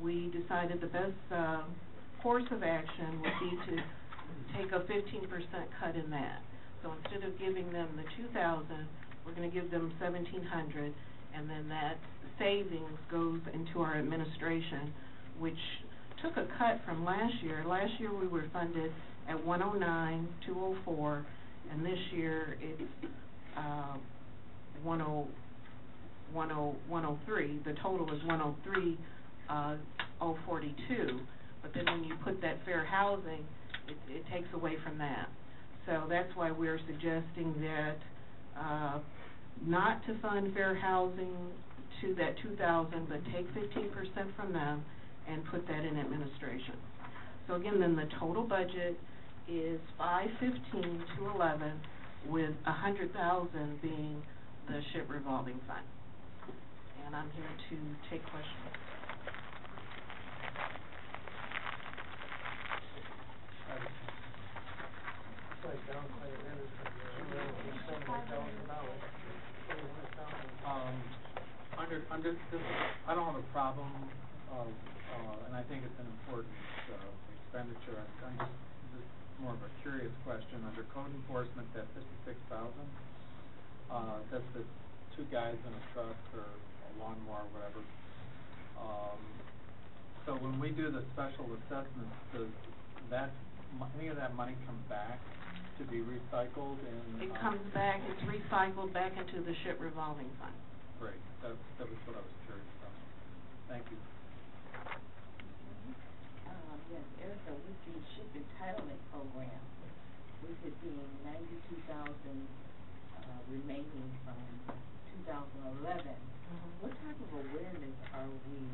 we decided the best course of action would be to take a 15% cut in that. So instead of giving them the $2,000, we're going to give them $1,700, and then that savings goes into our administration, which took a cut from last year. Last year we were funded at $109,204, and this year it's $103. The total is $103,042. But then when you put that fair housing, it takes away from that. So that's why we're suggesting that not to fund fair housing to that $2,000, but take 15% from them and put that in administration. So again, then the total budget is 515,211, with 100,000 being the SHIP revolving fund. And I'm here to take questions. Under this, I don't have a problem of, and I think it's an important, expenditure. I'm just more of a curious question. Under code enforcement, that 56,000, that's the 2 guys in a truck or a lawnmower or whatever. So when we do the special assessments, does that, any of that money come back to be recycled in? It comes back, it's recycled back into the SHIP revolving fund. Great, that was what I was curious about. Thank you. Yes, Erica, with the SHIP entitlement program, with it being 92,000 remaining from 2011, what type of awareness are we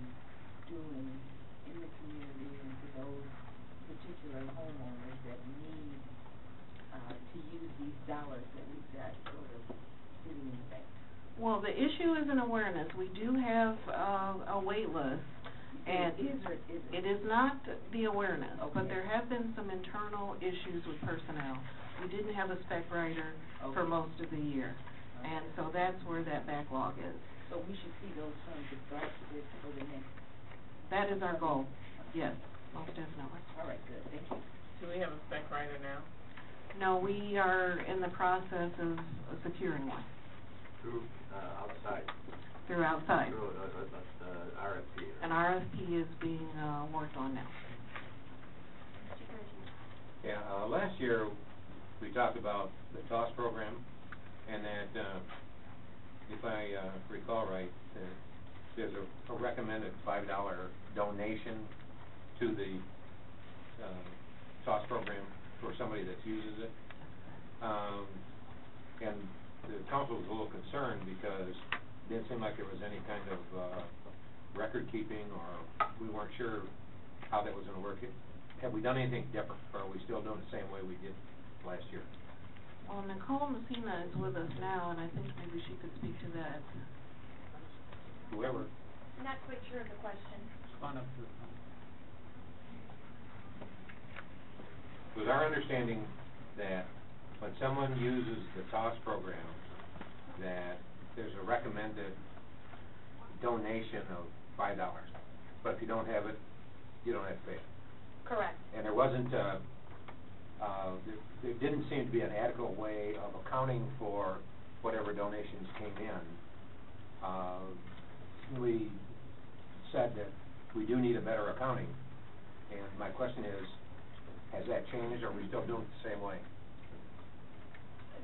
doing in the community and to those particular homeowners that need to use these dollars that we've got sort of sitting in the bank? Well, the issue isn't awareness. We do have a wait list, and it is not the awareness, but there have been some internal issues with personnel. We didn't have a spec writer for most of the year, and so that's where that backlog is. So we should see those funds exhausted for the next... That is our goal, yes, most definitely. All right, good, thank you. Do we have a spec writer now? No, we are in the process of securing one. Through, outside? Through outside. Through, RFP? An RFP is being, worked on now. Yeah, last year, we talked about the TOS program, and that, if I, recall right, there's a recommended $5 donation to the, TOS program for somebody that uses it. And the council was a little concerned because it didn't seem like there was any kind of, record keeping, or we weren't sure how that was gonna work. Have we done anything different, or are we still doing the same way we did last year? Well, Nicole Messina is with us now, and I think maybe she could speak to that. Whoever. I'm not quite sure of the question. Fun up to It was our understanding that when someone uses the TOS program, that there's a recommended donation of $5. But if you don't have it, you don't have to pay it. Correct. And there wasn't, there didn't seem to be an adequate way of accounting for whatever donations came in. We said that we do need a better accounting, and my question is, has that changed, or are we still doing it the same way?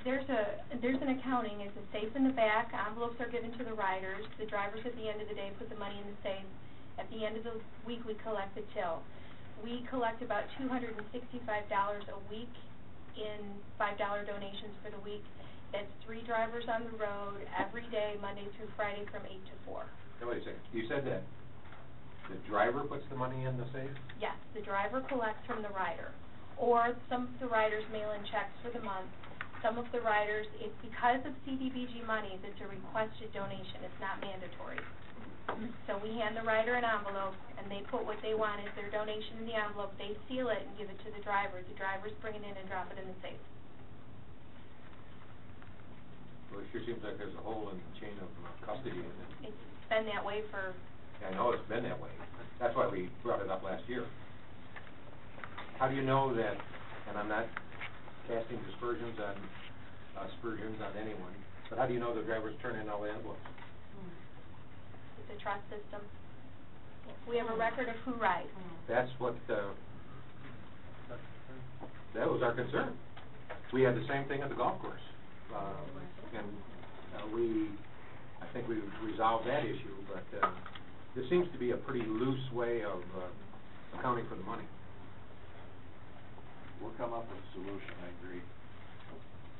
There's an accounting, it's a safe in the back, envelopes are given to the riders, the drivers at the end of the day put the money in the safe. At the end of the week, we collect the till. We collect about $265 a week in $5 donations for the week. That's 3 drivers on the road every day, Monday through Friday from 8 to 4. No, wait a second, you said that the driver puts the money in the safe? Yes, the driver collects from the rider, or some of the riders mail in checks for the month. Some of the riders, it's because of CDBG monies, it's a requested donation, it's not mandatory. So we hand the rider an envelope, and they put what they want as their donation in the envelope, they seal it and give it to the driver. The drivers bring it in and drop it in the safe. Well, it sure seems like there's a hole in the chain of custody in it. It's been that way for... I know it's been that way. That's why we brought it up last year. How do you know that, and I'm not casting aspersions on anyone, but how do you know the drivers turn in all the envelopes? It's a trust system. We have a record of who rides. That's what, that was our concern. We had the same thing at the golf course. And I think we resolved that issue, but there seems to be a pretty loose way of accounting for the money. We'll come up with a solution, I agree.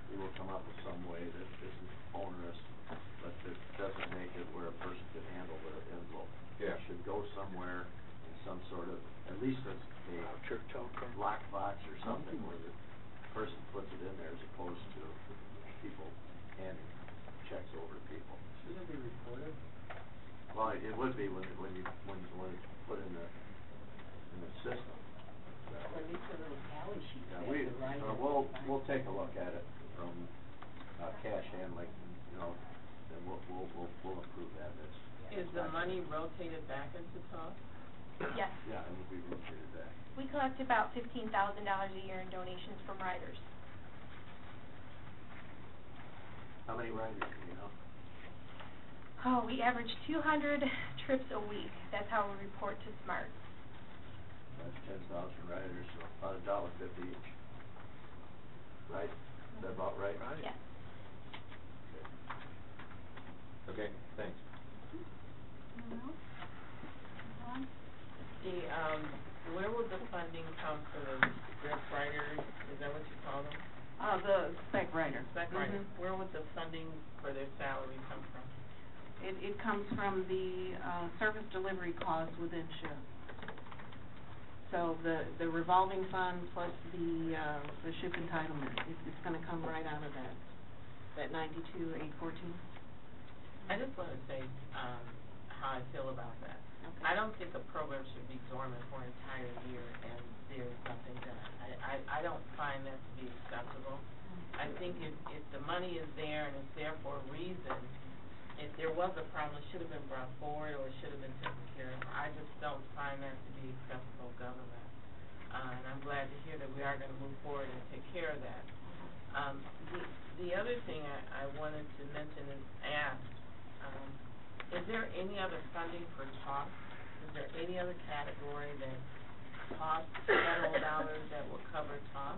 We will come up with some way that isn't onerous, but that doesn't make it where a person can handle the envelope. Yeah. It should go somewhere in some sort of, at least a Church, okay. lockbox or something where the person puts it in there as opposed to people handing checks over to people. Shouldn't it be recorded? Well, it would be when it's put in the system. Or at least a little tally sheet Yeah, that the writer. we'll take a look at it from, cash handling, and we'll improve that. Is the money rotated back into TOF? Yes. Yeah, it will be rotated back. We collect about $15,000 a year in donations from riders. How many riders do you know? Oh, we average 200 trips a week. That's how we report to SMART. That's 10,000 riders, so about $1.50 each. Right? Is that about right? Yes. Okay, thanks. Anyone else? Ron? Where will the funding come for the grip writers? Is that what you call them? The spec writer. Spec writers. Where would the funding for their salary come from? It comes from the, service delivery costs within SHIP. So the revolving fund plus the SHIP entitlement, it's gonna come right out of that 92,814. I just wanna say, how I feel about that. Okay. I don't think a program should be dormant for an entire year and there's nothing done. I don't find that to be acceptable. I think if the money is there and it's there for a reason, if there was a problem, it should have been brought forward or it should have been taken care of. I just don't find that to be acceptable government. And I'm glad to hear that we are gonna move forward and take care of that. The other thing I wanted to mention is ask, is there any other funding for TOF? Is there any other category that costs federal dollars that will cover TOF?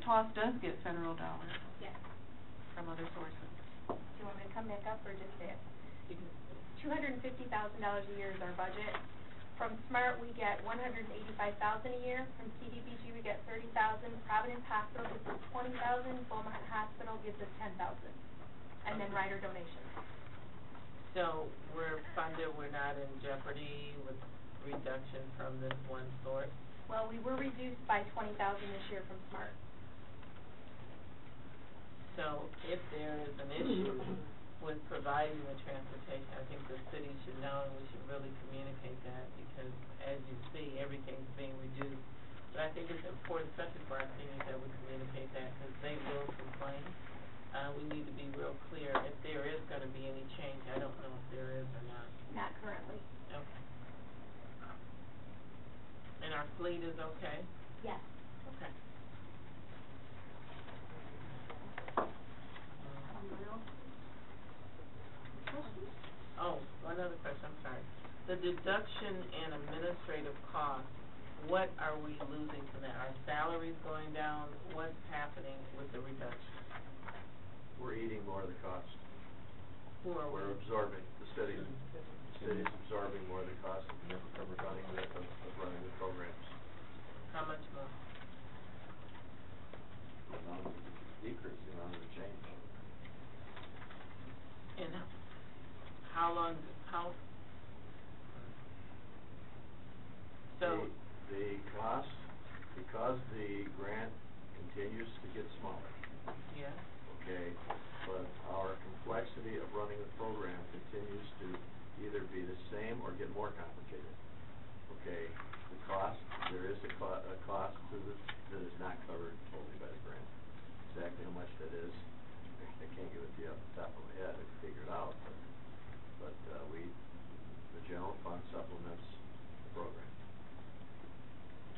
TOF does get federal dollars Yes. from other sources. Do you want me to come back up or just say it? $250,000 a year is our budget. From SMART, we get $185,000 a year. From CDBG, we get $30,000. Providence Hospital gives us $20,000. Beaumont Hospital gives us $10,000. And then rider donations. So we're funded, we're not in jeopardy with reduction from this one source? Well, we were reduced by $20,000 this year from SMART. So if there is an issue with providing the transportation, I think the city should know and we should really communicate that because as you see, everything's being reduced. But I think it's important, especially for our seniors, that we communicate that because they will complain. We need to be real clear if there is gonna be any change. I don't know if there is or not. Not currently. Okay. And our fleet is okay? Yes. Okay. Anybody else? Questions? Oh, one other question, I'm sorry. The deduction and administrative costs, what are we losing from that? Are salaries going down? What's happening with the reduction? We're eating more of the cost. Who are we? We're absorbing, the city's absorbing more of the cost of running the programs. How much more? The amount of decrease, the amount of change. And how long, so. The cost, because the grant continues to get smaller. Yeah. Okay, but our complexity of running the program continues to either be the same or get more complicated. Okay, the cost, there is a cost to that is not covered totally by the grant. Exactly how much that is, I can't give it to you off the top of my head, I can figure it out, but the general fund supplements the program.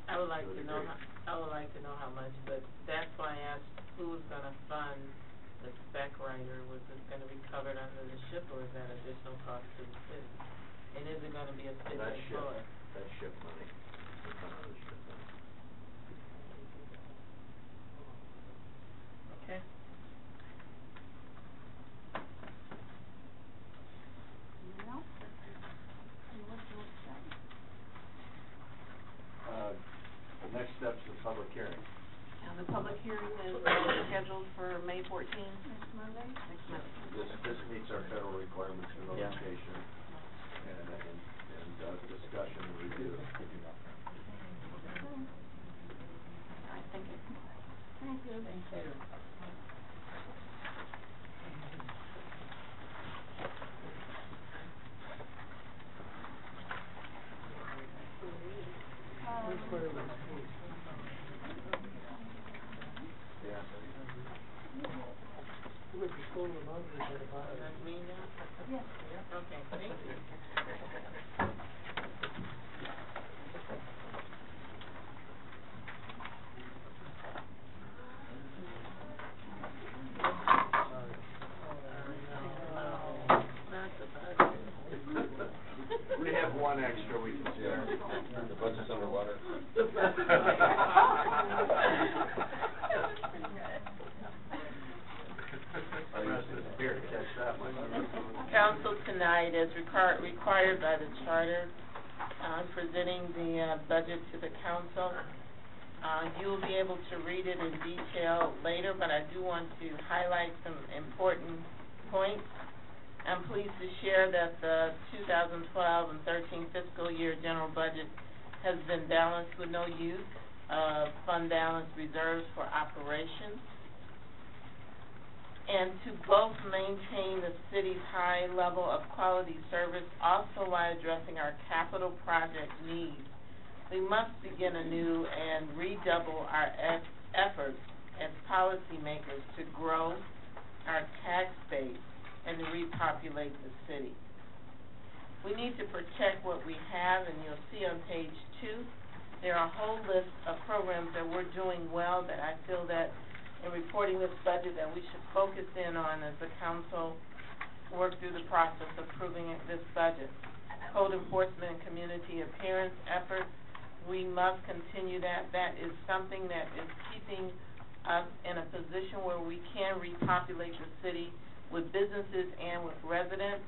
I would like to know how much, but that's why I asked who's gonna fund the spec writer. Was this gonna be covered under the SHIP or is that additional cost to the city? And is it gonna be a city employee? That's SHIP money. That's another SHIP money. Okay. Anyone else? And what's the next step? The next step's the public hearing. Now, the public hearing is scheduled for May 14th. Next Monday? Next Monday. This meets our federal requirements for notification and discussion and review. Yes. Okay, thank you. We have one extra we can share. The budget's underwater. Here, catch that one. Council tonight, as required by the charter, I'm presenting the budget to the council. You will be able to read it in detail later, but I do want to highlight some important points. I'm pleased to share that the 2012 and 13 fiscal year general budget has been balanced with no use of fund balance reserves for operations, and to both maintain the city's high level of quality service also while addressing our capital project needs. We must begin anew and redouble our efforts as policymakers to grow our tax base and to repopulate the city. We need to protect what we have, and you'll see on page 2, there are a whole list of programs that we're doing well that I feel that in reporting this budget that we should focus in on as the council work through the process of approving this budget. Code enforcement and community appearance efforts, we must continue that. That is something that is keeping us in a position where we can repopulate the city with businesses and with residents.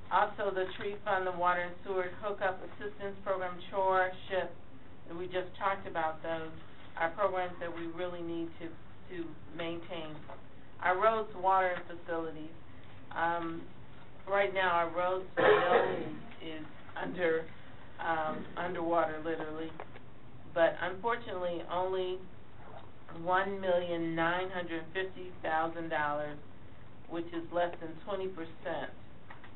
Also, the tree fund, the water and sewer hookup assistance program, chore ship, and we just talked about those, are programs that we really need to maintain. Our roads, water, and facilities. Right now, our roads bill is underwater, literally, but unfortunately, only $1,950,000, which is less than 20%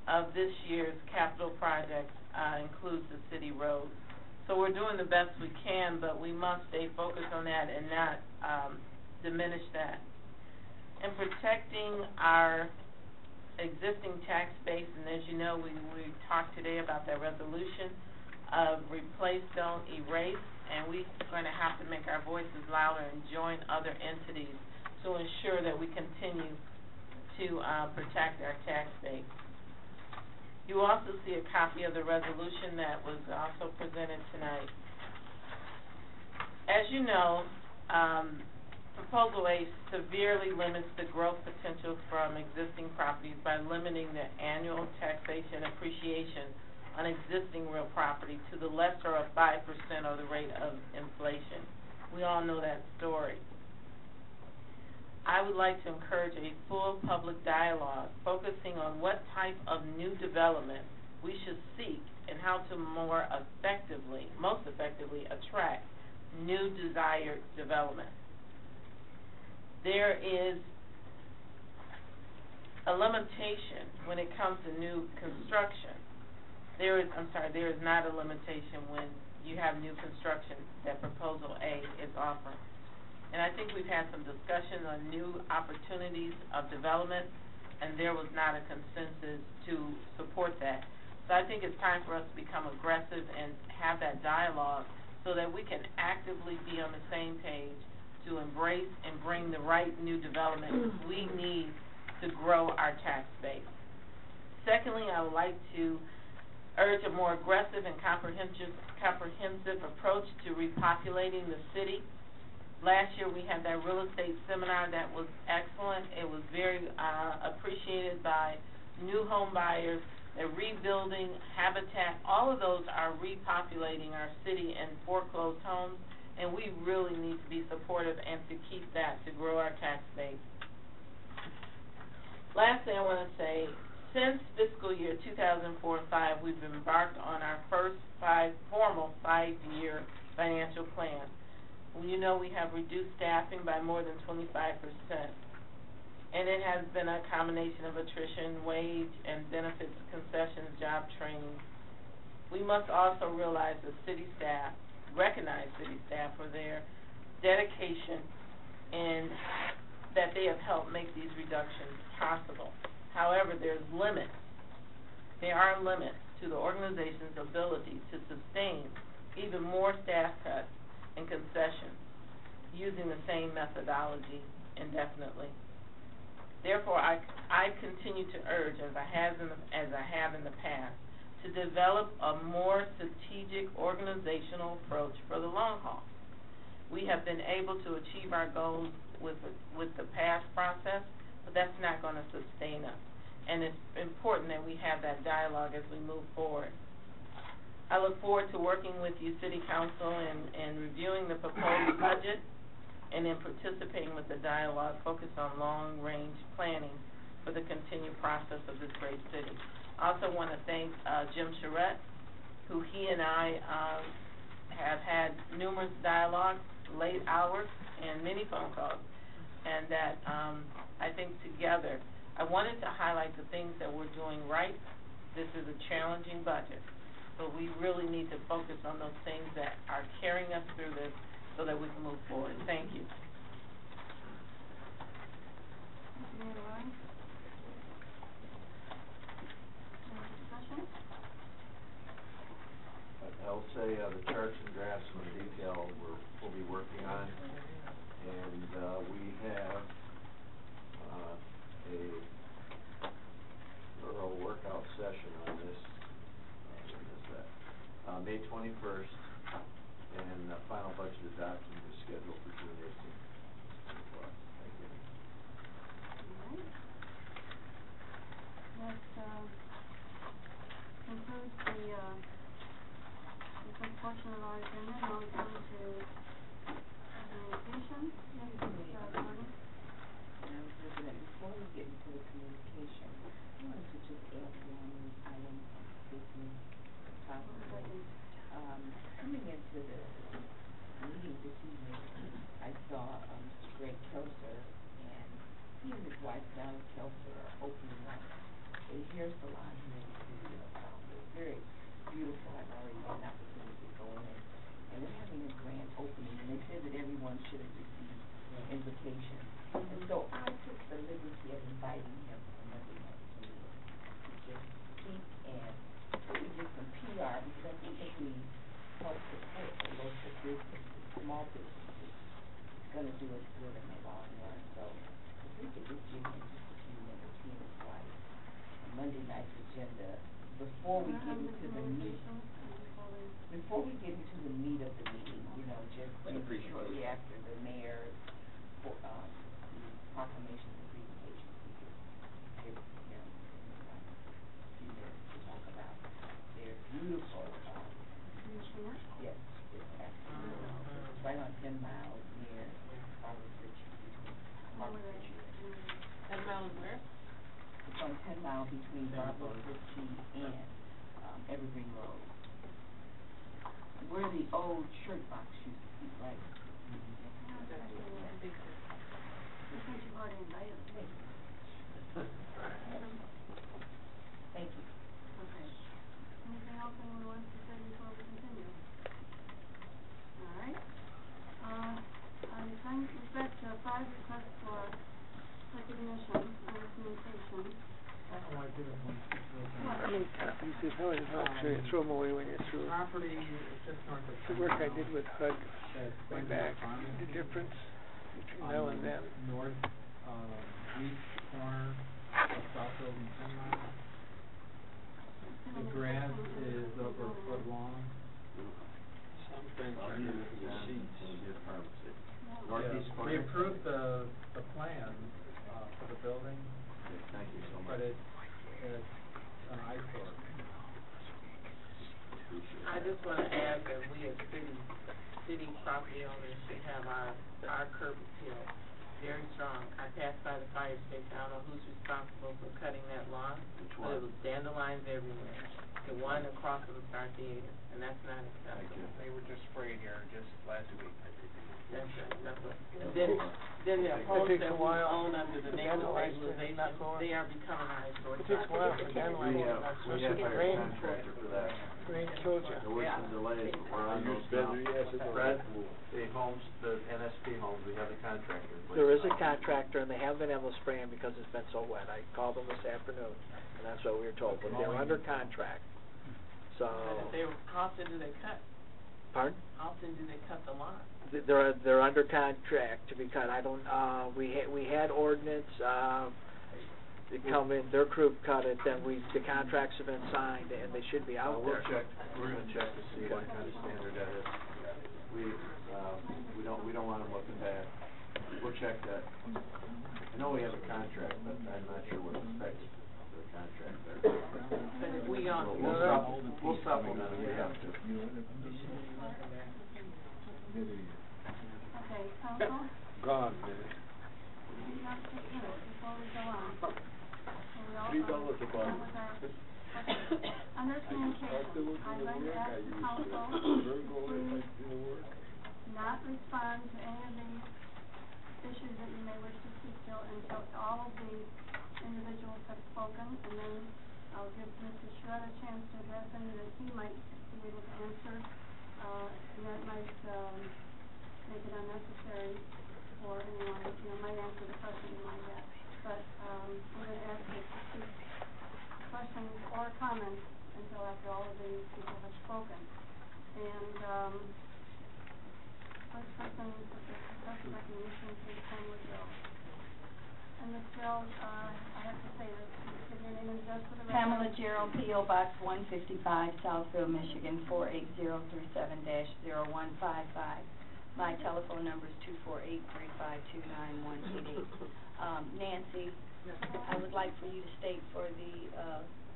of this year's capital projects, includes the city roads. So we're doing the best we can, but we must stay focused on that and not diminish that. And protecting our existing tax base, and as you know, we talked today about that resolution of replace, don't erase, and we're going to have to make our voices louder and join other entities to ensure that we continue to protect our tax base. You also see a copy of the resolution that was also presented tonight. As you know, Proposal A severely limits the growth potential from existing properties by limiting the annual taxation appreciation on existing real property to the lesser of 5% of the rate of inflation. We all know that story. I would like to encourage a full public dialogue focusing on what type of new development we should seek and how to most effectively attract new desired development. There is a limitation when it comes to new construction. There is not a limitation when you have new construction that Proposal A is offering. And I think we've had some discussion on new opportunities of development, and there was not a consensus to support that. So I think it's time for us to become aggressive and have that dialogue so that we can actively be on the same page to embrace and bring the right new development we need to grow our tax base. Secondly, I would like to urge a more aggressive and comprehensive approach to repopulating the city. Last year we had that real estate seminar that was excellent. It was very appreciated by new home buyers. They're rebuilding, habitat, all of those are repopulating our city and foreclosed homes, and we really need to be supportive and to keep that to grow our tax base. Lastly, I want to say, since fiscal year 2004-05, we've embarked on our first formal 5-year financial plan. You know, we have reduced staffing by more than 25%. And it has been a combination of attrition, wage, and benefits, concessions, job training. We must also realize the city staff, recognize city staff for their dedication and that they have helped make these reductions possible. However, there's limits. There are limits to the organization's ability to sustain even more staff cuts and concessions using the same methodology indefinitely. Therefore, I continue to urge, as I have in the past, to develop a more strategic organizational approach for the long haul. We have been able to achieve our goals with the past process, but that's not going to sustain us. And it's important that we have that dialogue as we move forward. I look forward to working with you, City Council, and reviewing the proposed budget and in participating with the dialogue focused on long-range planning for the continued process of this great city. I also want to thank Jim Charette, who he and I have had numerous dialogues, late hours, and many phone calls, and that I think together, I wanted to highlight the things that we're doing right. This is a challenging budget, but we really need to focus on those things that are carrying us through this so that we can move forward. Thank you. I'll say the charts and graphs and the detail we'll be working on, and we have a thorough workout session on this. May 21st, and the final budget adoption is scheduled for June 18th. Thank you. All right. That concludes the first portion of our agenda. Now we come to communication. Madam President, before we get into the communication, I wanted to just add one item of business. Coming into the meeting this evening, I saw Mr. Greg Kelser, and he and his wife, Dallas Kelser, are opening up a hair salon here in the city of Southfield. Very beautiful. I've already had an opportunity to go in, and they're having a grand opening, and they said that everyone should have received an invitation. And so I took the liberty of inviting him to the Monday night meeting to just speak and really get some PR, because I think if we help support the local businesses, small businesses, it's going to do us good in the long run. So if we could just give him just a few minutes, he and his wife, a Monday night's agenda, before we get into the meat of the meeting, you know, just shortly after the mayor's proclamation and presentation, we could give him a few minutes to talk about their beautiful, yes, absolutely. It's right on 10 miles near Harvard Ritchie, between Harvard Ritchie. 10 miles where? It's on 10 miles between Harvard Ritchie and Evergreen Road. Where the old shirt box used to be, right? Thank you. Okay. Anything else anyone wants to say before we continue? All right. We've got 5 requests for recognition under communication. Throw them away when you're through. Property just north of. The work I did with HUD way back, the on difference between now and then. North, east corner of Southfield and 10 Mile. The grass is over a foot long. Something northeast corner. We approved the plan, for the building. Thank you so much. But it's an eyesore. I just want to add that we as city property owners should have our curb appeal very strong. I passed by the fire station. I don't know who's responsible for cutting that lawn. Which But one? it was dandelions everywhere. The one across from the Star Theater, and that's not acceptable. They were just sprayed here just last week. then the It homes takes that a we while own under the to neighborhood vandalize it, organization, not going. they are becoming an eyesore. It takes a while to vandalize it, We especially have the hired rain. a contractor for that. Rain killed you. There were some delays, but we're on those now. Fred, the homes, the NSP homes, we have the contractor. in place There is a now. contractor, and they haven't been able to spray them because it's been so wet. I called them this afternoon, and that's what we were told, but they're under contract. So, How often do they cut? pardon? How often do they cut the lawn? They're under contract to be cut. I don't, we had ordinance, they come in, their crew cut it, then the contracts have been signed, and they should be out We'll there. check, we're gonna check to see what kind of standard that is. We don't want them looking bad. We'll check that. I know we have a contract, but I'm not sure what the specs of the contract are. But if we don't, We'll supplement if we have to. Okay, council? Gone, man. Not just minutes before we go on. So we all, $3 a with bottle. our under communication, I'm going to ask the council to please not respond to any of the issues that you may wish to speak to until all of the individuals have spoken, and then I'll give Mr. Shred a chance to address any that he might be able to answer, and that might, make it unnecessary for anyone, might answer the question you might have. But, I'm going to ask you to speak questions or comments until after all of these people have spoken. And, first person with the first recognition is Pamela Gill. And Ms. Gill, I have to say this, give your name and address for the record. Pamela Gill, P.O. Box 155, Southfield, Michigan, 48037-0155. My telephone number is 248-352-9188. Nancy, I would like for you to state for the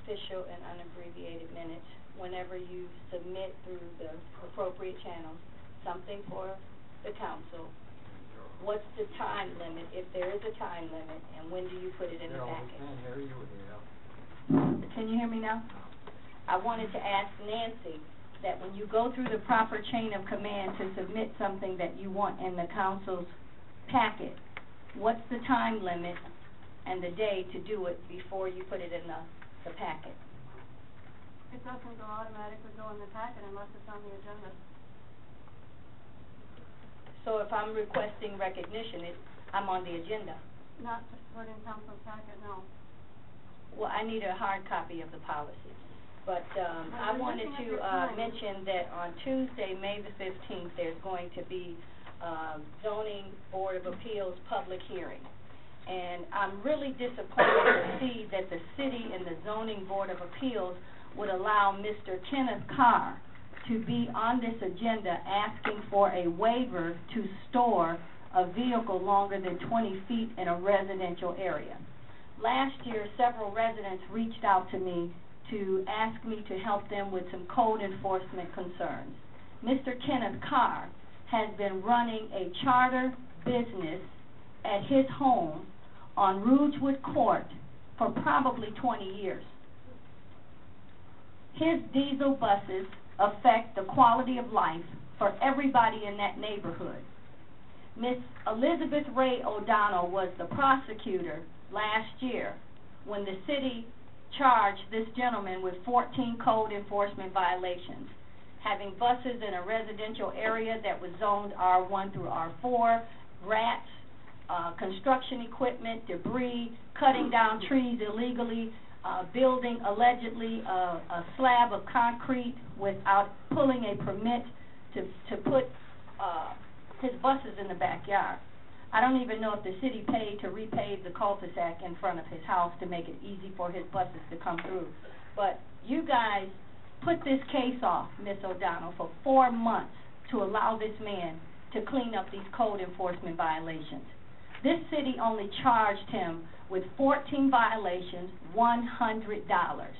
official and unabbreviated minutes, whenever you submit through the appropriate channels something for the council, what's the time limit, if there is a time limit, and when do you put it in the packet? Can't hear you, Can you hear me now? I wanted to ask Nancy that when you go through the proper chain of command to submit something that you want in the council's packet, what's the time limit and the day to do it before you put it in the packet? It doesn't go automatically go in the packet unless it's on the agenda. So if I'm requesting recognition, I'm on the agenda. Not to put in council's packet, no. Well, I need a hard copy of the policy. But I wanted to mention that on Tuesday, May the 15th, there's going to be Zoning Board of Appeals public hearing. And I'm really disappointed to see that the city and the Zoning Board of Appeals would allow Mr. Kenneth Carr to be on this agenda asking for a waiver to store a vehicle longer than 20 feet in a residential area. Last year, several residents reached out to me to ask me to help them with some code enforcement concerns. Mr. Kenneth Carr has been running a charter business at his home on Rougewood Court for probably 20 years. His diesel buses affect the quality of life for everybody in that neighborhood. Miss Elizabeth Ray O'Donnell was the prosecutor last year when the city charged this gentleman with 14 code enforcement violations, having buses in a residential area that was zoned R1 through R4, rats, construction equipment, debris, cutting down trees illegally, building allegedly a slab of concrete without pulling a permit to put his buses in the backyard. I don't even know if the city paid to repave the cul-de-sac in front of his house to make it easy for his buses to come through. But you guys put this case off, Miss O'Donnell, for 4 months to allow this man to clean up these code enforcement violations. This city only charged him with 14 violations, $100.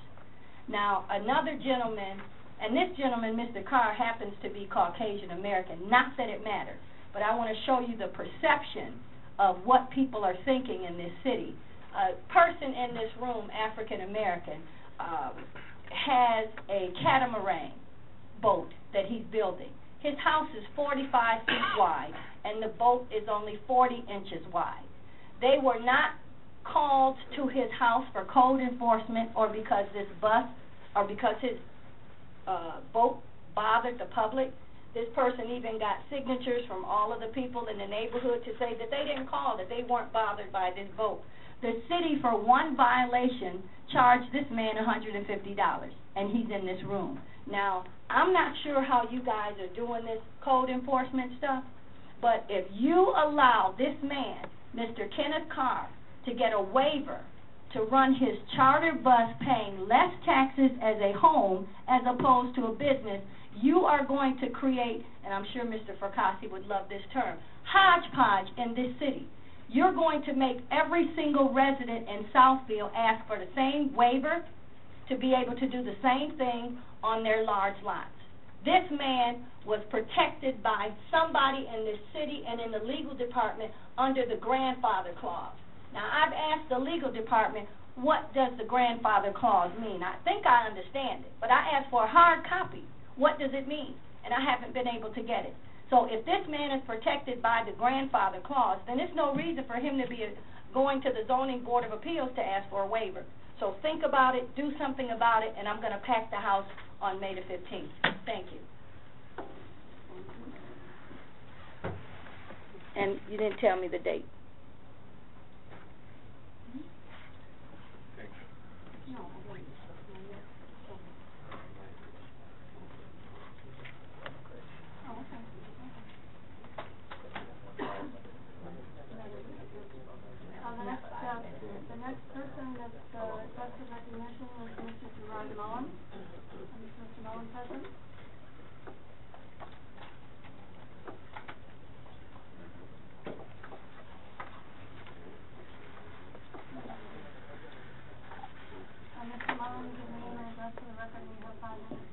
Now, another gentleman, and this gentleman, Mr. Carr, happens to be Caucasian American, not that it matters, but I want to show you the perception of what people are thinking in this city. A person in this room, African American, has a catamaran boat that he's building. His house is 45 feet wide, and the boat is only 40 inches wide. They were not called to his house for code enforcement or because this bus, or because his boat bothered the public. This person even got signatures from all of the people in the neighborhood to say that they didn't call, that they weren't bothered by this boat. The city, for one violation, charged this man $150, and he's in this room. Now, I'm not sure how you guys are doing this code enforcement stuff, but if you allow this man, Mr. Kenneth Carr, to get a waiver to run his charter bus paying less taxes as a home as opposed to a business, you are going to create, and I'm sure Mr. Fracassi would love this term, hodgepodge in this city. You're going to make every single resident in Southfield ask for the same waiver to be able to do the same thing on their large lots. This man was protected by somebody in this city and in the legal department under the grandfather clause. Now, I've asked the legal department, what does the grandfather clause mean? I think I understand it, but I asked for a hard copy. What does it mean? And I haven't been able to get it. So if this man is protected by the grandfather clause, then there's no reason for him to be going to the Zoning Board of Appeals to ask for a waiver. So think about it, do something about it, and I'm going to pack the house on May the 15th. Thank you. And you didn't tell me the date. The next person that's requested recognition is Mr. Gerard Mullen. Is Mr. Mullen present? Mr. Mullen, give your name and address for the record, and you have 5 minutes.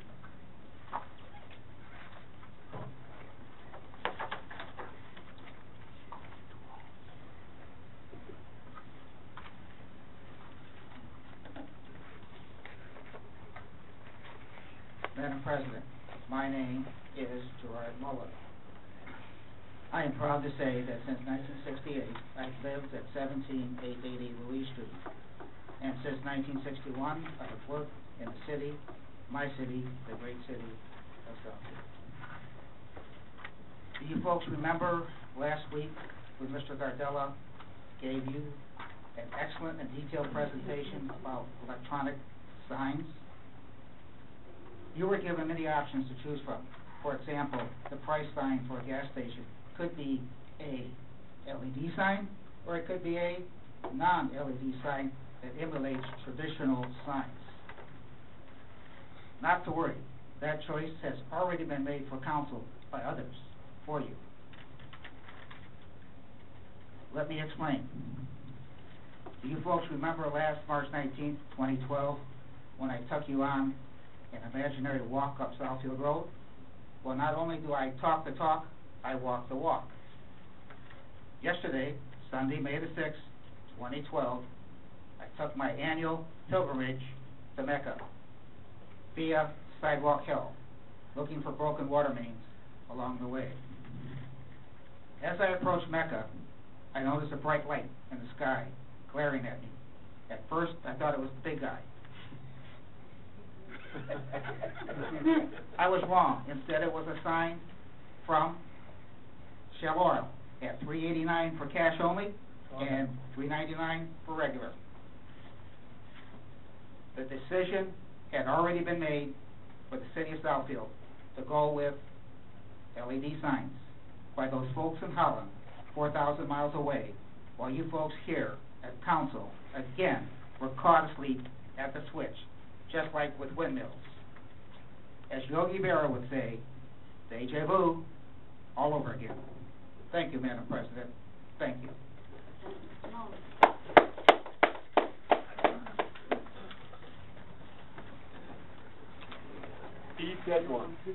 Madam President, my name is Gerard Mullen. I am proud to say that since 1968, I've lived at 17880 Louise Street. And since 1961, I have worked in the city, my city, the great city of Southfield. Do you folks remember last week when Mr. Gardella gave you an excellent and detailed presentation about electronic signs? You were given many options to choose from. For example, the price sign for a gas station could be a LED sign, or it could be a non-LED sign that emulates traditional signs. Not to worry, that choice has already been made for council by others for you. Let me explain. Do you folks remember last March 19th, 2012, when I took you on an imaginary walk up Southfield Road? Well, not only do I talk the talk, I walk the walk. Yesterday, Sunday, May the 6th, 2012, I took my annual pilgrimage to Mecca via Sidewalk Hill, looking for broken water mains along the way. As I approached Mecca, I noticed a bright light in the sky glaring at me. At first, I thought it was the big guy. I was wrong. Instead, it was a sign from Shell Oil at $3.89 for cash only and $3.99 for regular. The decision had already been made for the city of Southfield to go with LED signs by those folks in Holland, 4,000 miles away, while you folks here at council, again, were caught asleep at the switch, just like with windmills. As Yogi Berra would say, deja vu, all over again. Thank you, Madam President. Thank you. Eat that one. The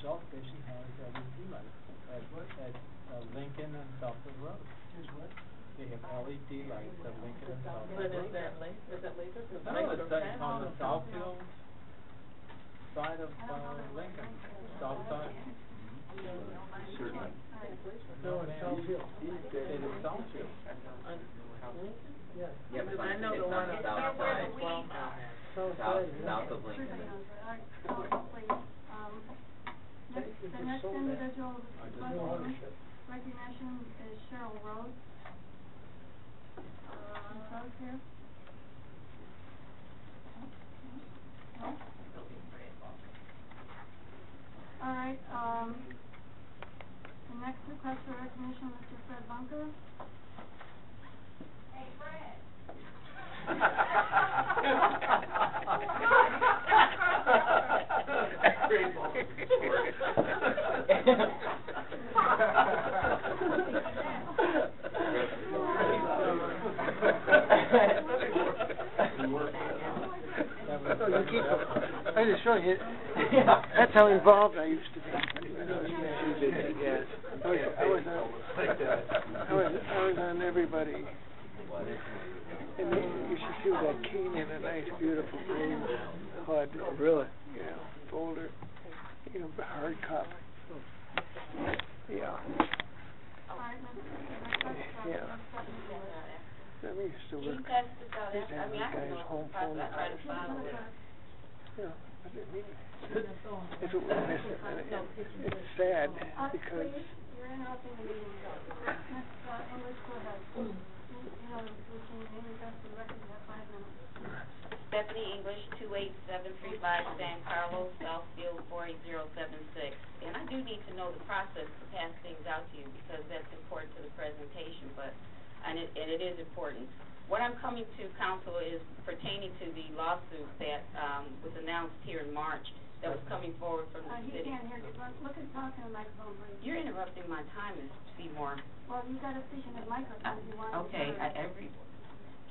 Shell station has LED lights at Lincoln and Southfield Road. Here's what? They have LED lights at Lincoln and Southfield. But is that laser? Because No, laser it's on the panels- Southfield side of, Lincoln, south side. Certainly. No, it's Southfield. It is Southfield. Yeah. Yeah, Because but I know it's the on one the on south side. South South South, side, yeah. south of Lincoln. All right, council, please. The next individual requesting recognition is Cheryl Rhodes. Ms. Rhodes here? No? All right, the next request for recognition, Mr. Fred Bunker. Hey, Fred. Great ball No, you keep it. I just show you. That's how involved I used to be. Yes. I was on everybody. And you should see that cane in a nice, beautiful green HUD. Really? Yeah, folder. You know, hard copy. Yeah. All right, Yeah. I mean, used to Can you work. pass this out Used to after? I have mean, I these can guys know home the process, phone I try to follow it. Yeah, but I mean, it's what we're missing, and it's sad because. Please, you're interrupting the meeting. Ms. English, go ahead. You know, routine name, address, and record, you have 5 minutes. Stephanie English, 28735 San Carlos, Southfield 48076. And I do need to know the process to pass things out to you because that's important to the presentation, and it is important. What I'm coming to, council, is pertaining to the lawsuit that was announced here in March that was coming forward from the He city. can't hear you. Look at talking to the microphone, please. You're interrupting my time, Ms. Seymour. Well, you got to speak in the microphone if you want to. Okay,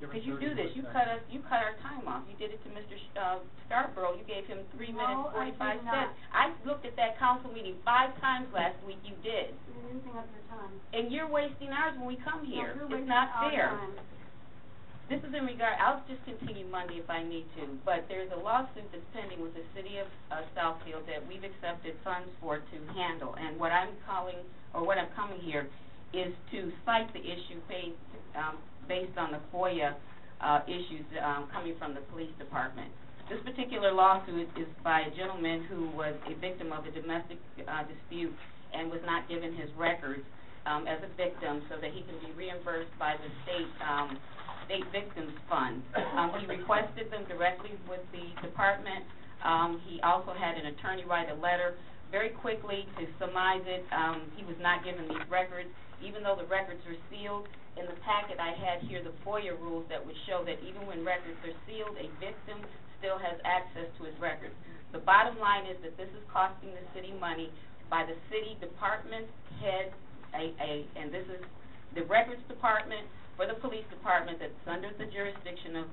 because you do this, you cut our time off. You did it to Mr. Scarborough, you gave him 3 minutes, 45 cents. I looked at that council meeting 5 times last week, you did. You're using up your time. And you're wasting ours when we come here. No, It's not fair. time. This is in regard, I'll just continue Monday if I need to, but there's a lawsuit that's pending with the city of Southfield that we've accepted funds for to handle. And what I'm coming here is to cite the issue based on the FOIA issues coming from the police department. This particular lawsuit is by a gentleman who was a victim of a domestic dispute and was not given his records as a victim so that he can be reimbursed by the state victims fund. He requested them directly with the department. He also had an attorney write a letter. Very quickly, to surmise it, he was not given these records, even though the records are sealed. In the packet I had here the FOIA rules that would show that even when records are sealed, a victim still has access to his records. The bottom line is that this is costing the city money by the city department head, and this is the records department for the police department that's under the jurisdiction of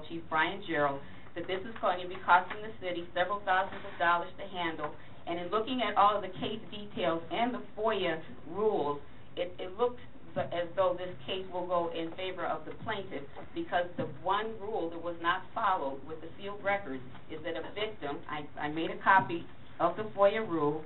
Chief Brian Gerald, that this is going to be costing the city several thousands of dollars to handle. And in looking at all of the case details and the FOIA rules, it looks as though this case will go in favor of the plaintiff, because the one rule that was not followed with the sealed records is that a victim, I made a copy of the FOIA rule,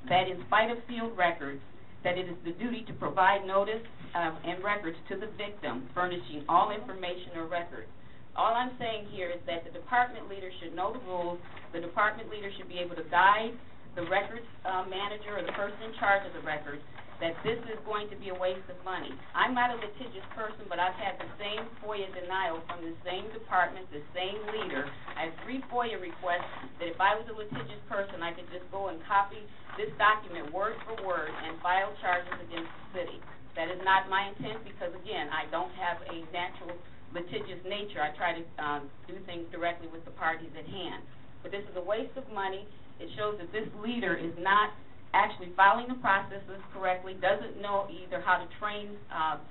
that in spite of sealed records, that it is the duty to provide notice and records to the victim, furnishing all information or records. All I'm saying here is that the department leader should know the rules. The department leader should be able to guide the records manager or the person in charge of the records that this is going to be a waste of money. I'm not a litigious person, but I've had the same FOIA denial from the same department, the same leader. I have 3 FOIA requests that if I was a litigious person, I could just go and copy this document word for word and file charges against the city. That is not my intent because, again, I don't have a natural litigious nature. I try to do things directly with the parties at hand. But this is a waste of money. It shows that this leader is not actually following the processes correctly, doesn't know either how to train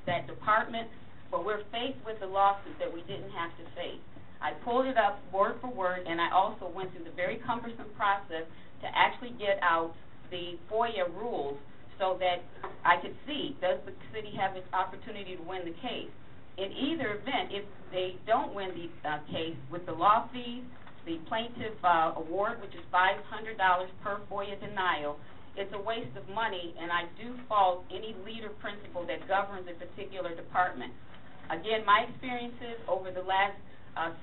that department, but we're faced with a lawsuit that we didn't have to face. I pulled it up word for word, and I also went through the very cumbersome process to actually get out the FOIA rules so that I could see, does the city have its opportunity to win the case? In either event, if they don't win the case, with the law fees, the plaintiff award, which is $500 per FOIA denial, it's a waste of money, and I do fault any leader principle that governs a particular department. Again, my experiences over the last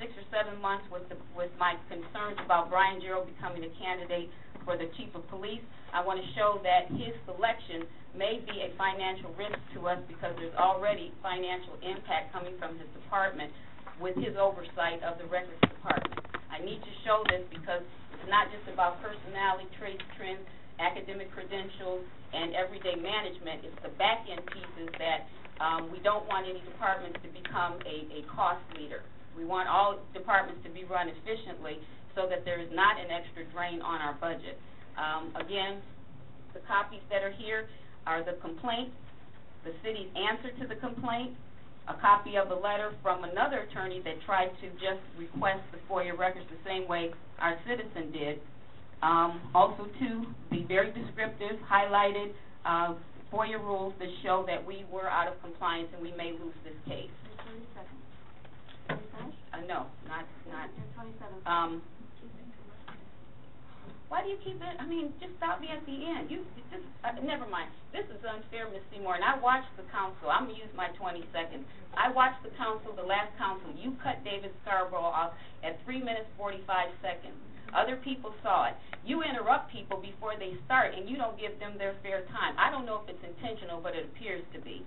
6 or 7 months with my concerns about Brian Gerald becoming a candidate for the chief of police, I want to show that his selection may be a financial risk to us because there's already financial impact coming from his department with his oversight of the records department. I need to show this because it's not just about personality, traits, trends, academic credentials, and everyday management. It's the back-end pieces that we don't want any departments to become a cost leader. We want all departments to be run efficiently so that there is not an extra drain on our budget. Again, the copies that are here are the complaint, the city's answer to the complaint, a copy of a letter from another attorney that tried to just request the FOIA records the same way our citizen did. Also, too, the very descriptive, highlighted FOIA rules that show that we were out of compliance and we may lose this case. 30 seconds. Are you finished? No, not. You're 27. Why do you keep it? I mean, just stop me at the end. You just never mind. This is unfair, Ms. Seymour. And I watched the council. I'm gonna use my 20 seconds. I watched the council, the last council. You cut David Scarborough off at 3 minutes 45 seconds. Other people saw it. You interrupt people before they start, and you don't give them their fair time. I don't know if it's intentional, but it appears to be.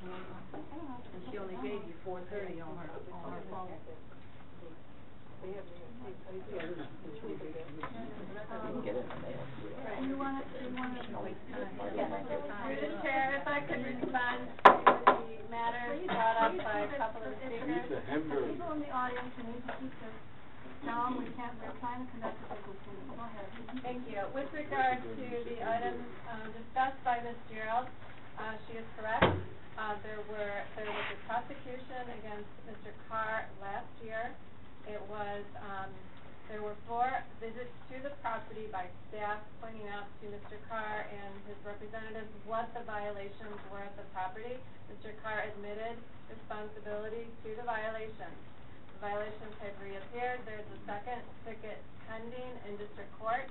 And she only gave you 4:30 on her phone. Do you want to waste time? Through the chair, if I could respond to the matters brought up by a couple of speakers. People in the audience who need to keep this down, we're trying to conduct a business meeting. Go ahead. Thank you. With regard to the items discussed by Ms. Gerald, she is correct. There was a prosecution against Mr. Carr last year. It was, there were 4 visits to the property by staff pointing out to Mr. Carr and his representatives what the violations were at the property. Mr. Carr admitted responsibility to the violations. The violations have reappeared. There's a second ticket pending in district court.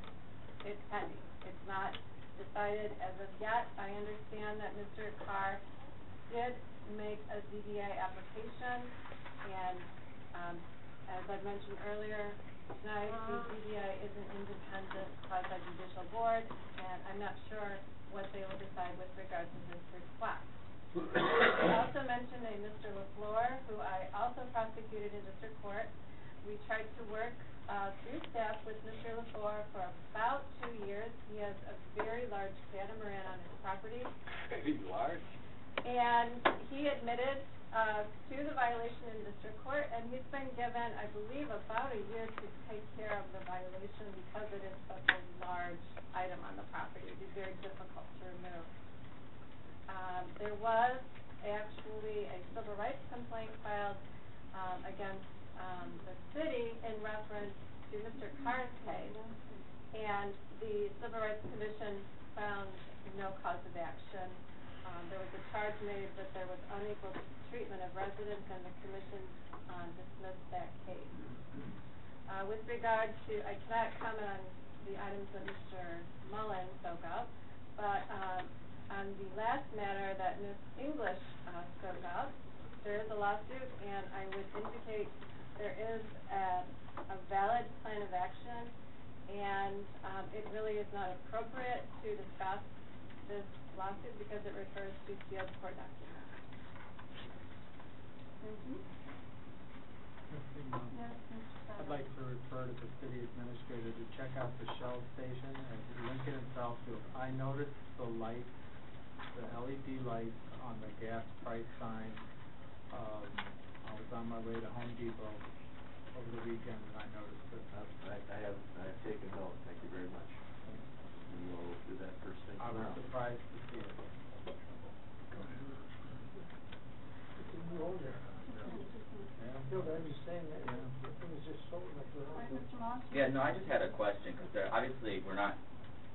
It's pending. It's not decided as of yet. I understand that Mr. Carr did make a ZBA application, and as I mentioned earlier tonight, the ZBA is an independent quasi-judicial board, and I'm not sure what they will decide with regard to this request. I also mentioned a Mr. LaFleur, who I also prosecuted in district court. We tried to work through staff with Mr. LaFleur for about 2 years. He has a very large catamaran on his property. Very large? And he admitted to the violation in district court, and he's been given, I believe, about a year to take care of the violation because it is such a large item on the property. It would be very difficult to remove. There was actually a civil rights complaint filed against the city in reference to Mr. Carr's case, and the Civil Rights Commission found no cause of action. There was a charge made that there was unequal treatment of residents, and the commission dismissed that case. With regard to, I cannot comment on the items that Mr. Mullen spoke of, but on the last matter that Ms. English spoke of, there is a lawsuit, and I would indicate there is a valid plan of action, and it really is not appropriate to discuss this lawsuit because it refers to sealed court documents. Thank you. Yes, Mr. I'd like to refer to the city administrator to check out the Shell station at Lincoln and Southfield. I noticed the lights, the LED lights on the gas price sign. I was on my way to Home Depot over the weekend and I noticed it. I've taken note, thank you very much. And we'll do that first thing I tomorrow. was surprised to see it. It's in the old era. Yeah. No, but I'm just saying that, the thing is just so like we're Right, also. Mr. Moss? Yeah, no, I just had a question, because obviously, we're not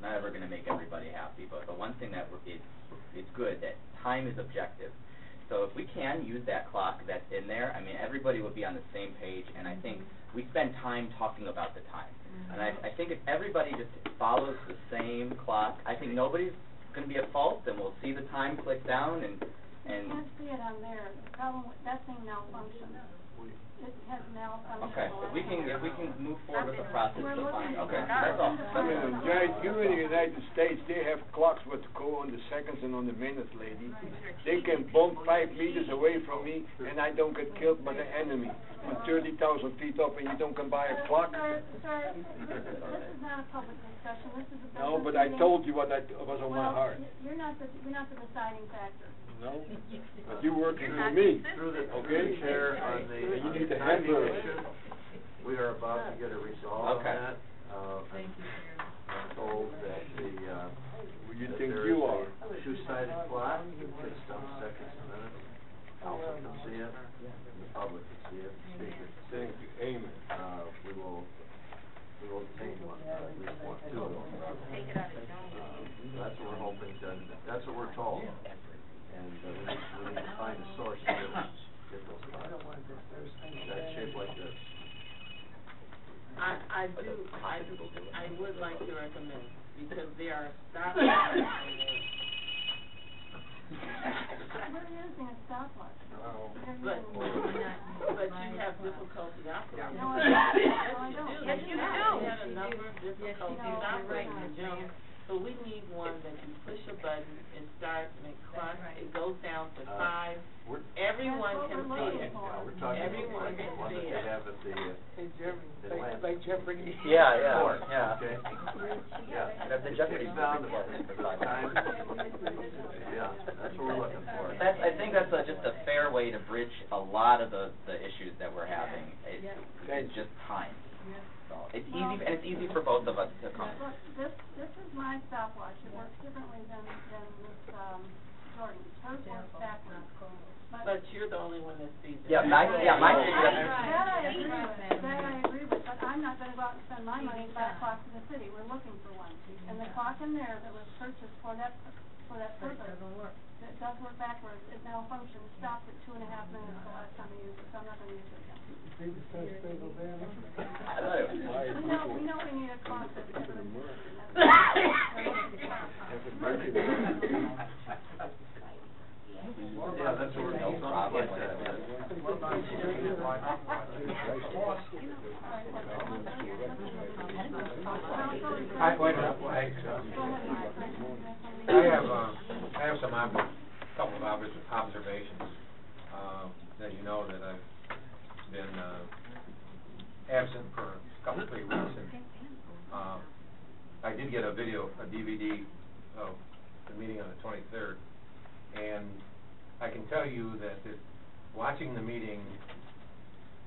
ever gonna make everybody happy, but the one thing that it's good, that time is objective. So if we can use that clock that's in there, I mean, everybody would be on the same page, and I think we spend time talking about the time. And I think if everybody just follows the same clock, I think nobody's gonna be at fault, and we'll see the time click down, and You can't see it on there, the problem with, that thing malfunctions. It has malfunctioned. okay, if we can move forward with the process, We're we'll find, looking okay, at that's all. Judge, here in the United States, they have clocks what go on the seconds and on the minutes, lady. They can bump 5 meters away from me, and I don't get killed by the enemy. I'm 30,000 feet up, and you don't come by a clock? Sir, this is not a public discussion, this is a business No, but I meeting. told you what was on my heart. You're not the deciding factor. No? But you working for me, Through the okay? chair on the, And you on need the to timing handle it. issue, we are about to get a resolve on Okay. that. I'm told that the, You that think there you is are. a two-sided clock, it's done seconds a minute. Council can see it, and the public can see it, speakers can see it. Thank you, amen. We will obtain one, at least one, two of them. That's what we're hoping to, that's what we're told. And, we need to find a source to get those clocks. That's shaped like this. I would like to recommend, because there are stoplights in there. We're using a stopwatch. But you have difficulty operating. No, I don't. Yes, you do. We had a number of difficulties operating the gym. So we need one that you push a button and start, and it clocks, it goes down to 5. Everyone can see it. Yeah, we're talking Everyone about can one that see they it. have at the, Hey, Jeremy, Atlanta. like Jeopardy. Yeah, yeah, Court, yeah. okay? Yeah. That's the Jeopardy It's down to board. the time. Yeah, that's what we're looking for. I think that's just a fair way to bridge a lot of the issues that we're having. It's just time. So it's easy, and it's easy for both of us to come. Look, this is my stopwatch, it works differently than Miss, Jordan's, hers works backwards. But you're the only one that sees it. Yeah, mine. That I agree with, but I'm not gonna go out and spend my money to buy a clock for the city, we're looking for one. And the clock in there that was purchased for that purpose, it does work backwards, it malfunctions, stopped at 2.5 minutes the last time I used it, so I'm not gonna use it again. Big discuss, big Obama. We know we need a clock that's different. Yeah, that's what we're, no problem with that, yeah. What about I have some couple of observations. That you know that I've been absent for a couple, 3 weeks, and I did get a DVD of the meeting on the 23rd, and I can tell you that watching the meeting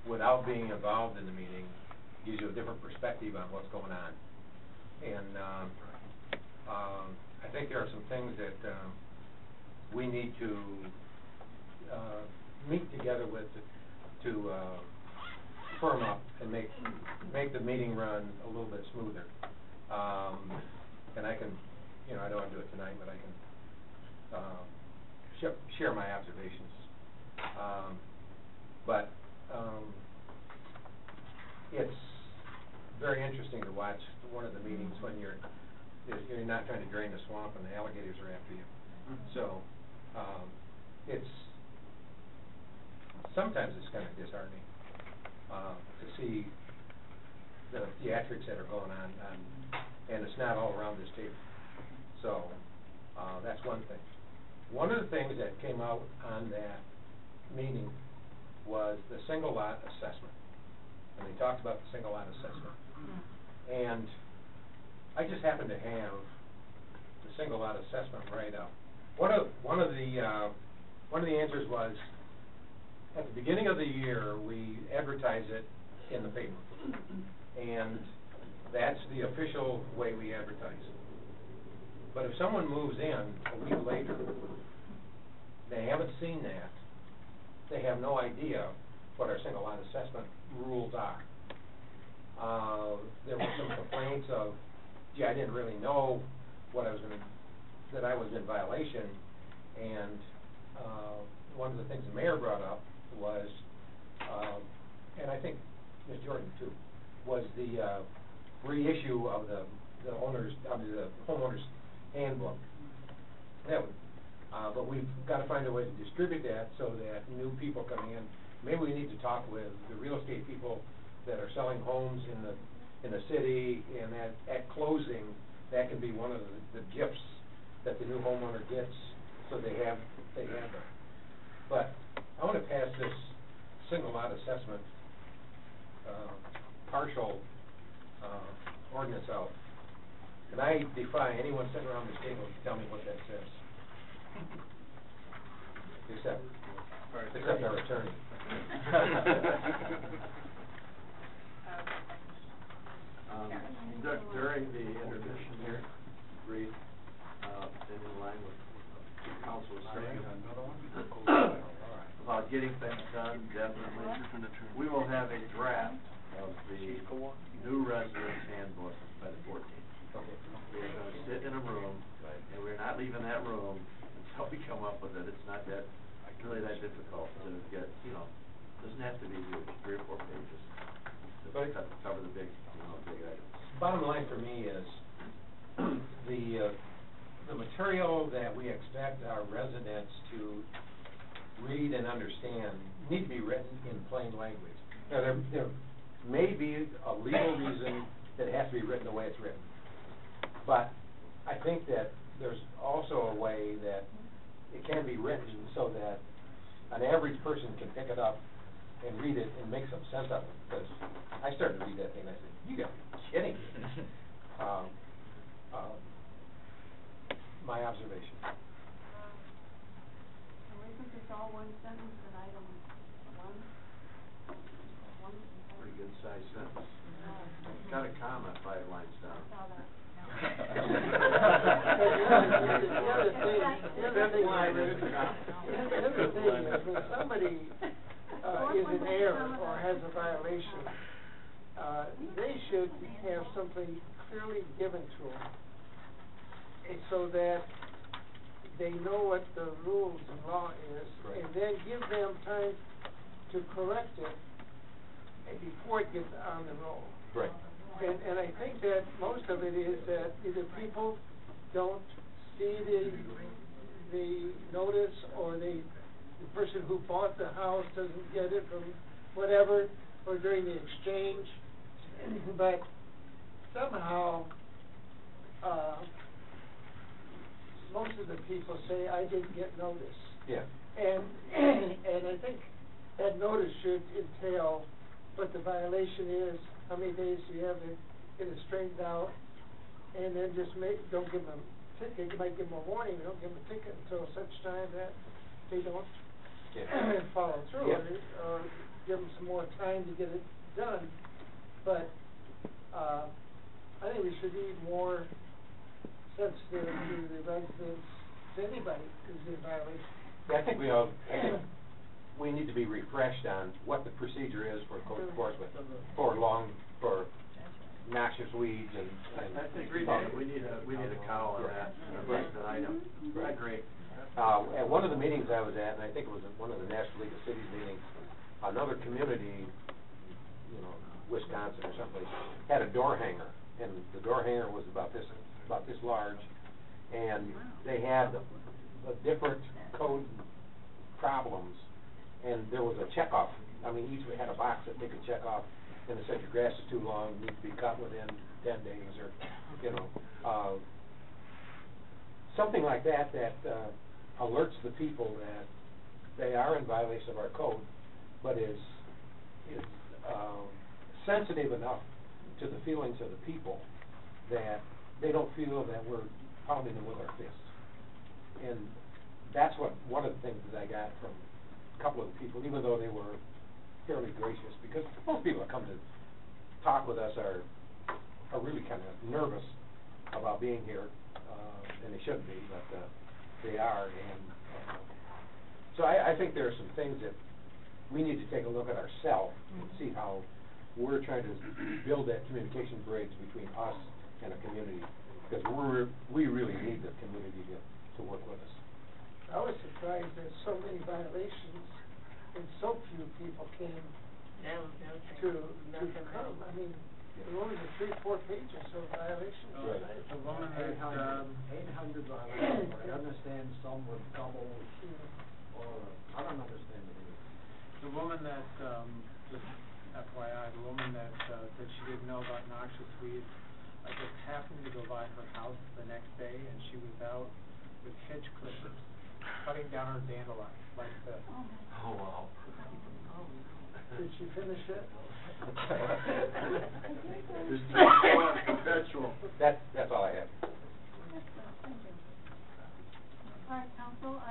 without being involved in the meeting gives you a different perspective on what's going on. And I think there are some things that we need to meet together with to firm up and make the meeting run a little bit smoother. And I can, I don't want to do it tonight, but I can share my observations. But it's very interesting to watch one of the meetings when you're not trying to drain the swamp and the alligators are after you. So sometimes it's kind of disheartening to see the theatrics that are going on, and it's not all around this table. So that's one thing. One of the things that came out on that meeting was the single lot assessment, and they talked about the single lot assessment. And I just happened to have the single lot assessment right up. One of the answers was, at the beginning of the year, we advertise it in the paper, and that's the official way we advertise it. But if someone moves in a week later, they haven't seen that, they have no idea what our single lot assessment rules are. There were some complaints of, gee, I didn't really know what I was that I was in violation, and, one of the things the mayor brought up was, and I think Ms. Jordan too, was the, reissue of the homeowners handbook. That would, but we've got to find a way to distribute that so that new people coming in, maybe we need to talk with the real estate people that are selling homes in the city, and at closing, that can be one of the gifts that the new homeowner gets, so they have them. But I want to pass this single lot assessment, partial, ordinance out. And I defy anyone sitting around this table to tell me what that says. Except our attorney. During the intermission here, agreed, and in line with what the council was saying about getting things done, definitely. We will have a draft of the new residence handbook by the 14th. Okay. We're going to sit in a room, and we're not leaving that room until we come up with it. It's not really that difficult to get, doesn't have to be huge, 3 or 4 pages to cover the big items. Bottom line for me is the material that we expect our residents to read and understand need to be written in plain language. Now, there may be a legal reason that it has to be written the way it's written, but I think that there's also a way that it can be written so that an average person can pick it up and read it and make some sense of it. Because I started to read that thing and I said, you got to be kidding me. My observation. Isn't this all one sentence in item 1? Pretty good sized sentence. Got a comma 5 lines down. The other thing is when somebody is in error or has a violation, they should have something clearly given to them, so that they know what the rules and law is, and then give them time to correct it before it gets on the roll. Right. And I think that most of it is that either people don't see the notice, or the person who bought the house doesn't get it, or whatever, or during the exchange. But somehow, most of the people say, I didn't get notice. Yeah. And I think that notice should entail what the violation is, how many days you have to get it straightened out, and then just don't give them a ticket. You might give them a warning, but don't give them a ticket until such time that they don't follow through, or give them some more time to get it done. But I think we should be more sensitive to the residents, to anybody who's in violation. Yeah, I think we need to be refreshed on what the procedure is for code enforcement for noxious weeds and I think we need a cow on that, an item. I agree. At one of the meetings I was at, and I think it was at one of the National League of Cities meetings, another community, Wisconsin or someplace, had a door hanger, and the door hanger was about this large, and they had the different code problems, and there was a checkoff. I mean, each had a box that they could check off, and it said your grass is too long, needs to be cut within 10 days, or something like that alerts the people that they are in violation of our code, but is sensitive enough to the feelings of the people that they don't feel that we're pounding them with our fists. And that's one of the things that I got from a couple of the people, even though they were fairly gracious, because most people that come to talk with us are really kind of nervous about being here, and they shouldn't be, but they are. And so I think there are some things that we need to take a look at ourselves and see how we're trying to build that communication bridge between us and a community, because we really need the community to work with us. I was surprised there's so many violations and so few people came to come. I mean, there were only 3-4 pages of violations. Right. The woman that, 800 violations, I understand some were double, or, I don't understand it either. the woman that, just FYI, the woman that, said she didn't know about noxious weeds, I just happened to go by her house the next day, and she was out with hedge clippers, cutting down her dandelions like this. Oh, wow. Did she finish it? Just perpetual. That's all I have. Thank you. All right, council,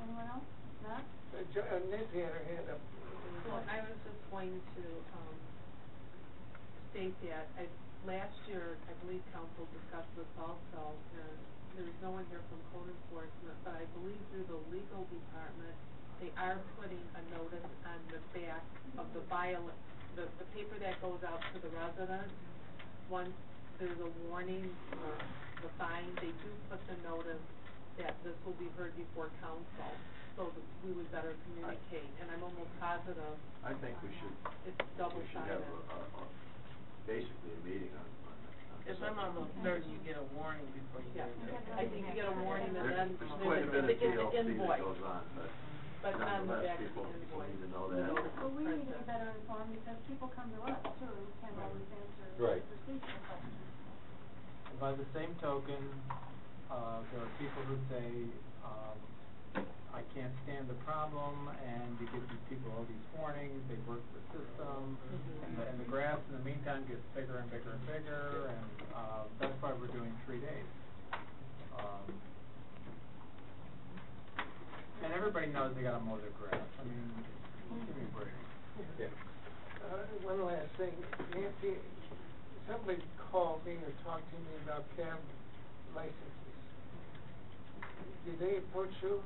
anyone else? Matt? Nancy had her hand up. Well, I was just going to, state that last year, I believe council discussed this also, and there's no one here from code enforcement, but I believe through the legal department, they are putting a notice on the back of the the paper that goes out to the residents. Once there's a warning or the fine, they do put the notice that this will be heard before council, so that we would better communicate, and I'm almost positive. I think we should. It's double-sided. We should have basically a meeting on If I'm almost certain you get a warning before you get it. I think you get a warning and then There's quite a bit of it's an TLC that invoice. goes on, But on the nonetheless, back of people the invoice. need to know that. Well, we need to be better informed because people come to us too, and we can't always answer Right. procedural questions. By the same token, there are people who say, I can't stand the problem, and you give these people all these warnings, they work the system, and the grass in the meantime gets bigger and bigger and bigger, and, that's why we're doing 3 days. And everybody knows they gotta mow their grass, I mean, give me a break. Yeah. One last thing, Nancy, somebody called me or talked to me about cab licenses. Did they approach you?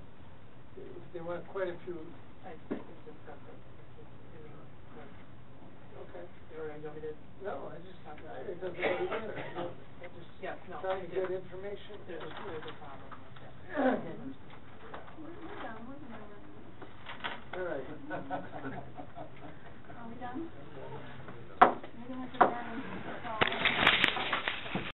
They want quite a few. I can discuss it. Okay. You want me to? No, it doesn't really matter. I'm just Yes, no, trying to I get did. information. There's a problem with that. All right. Are we done?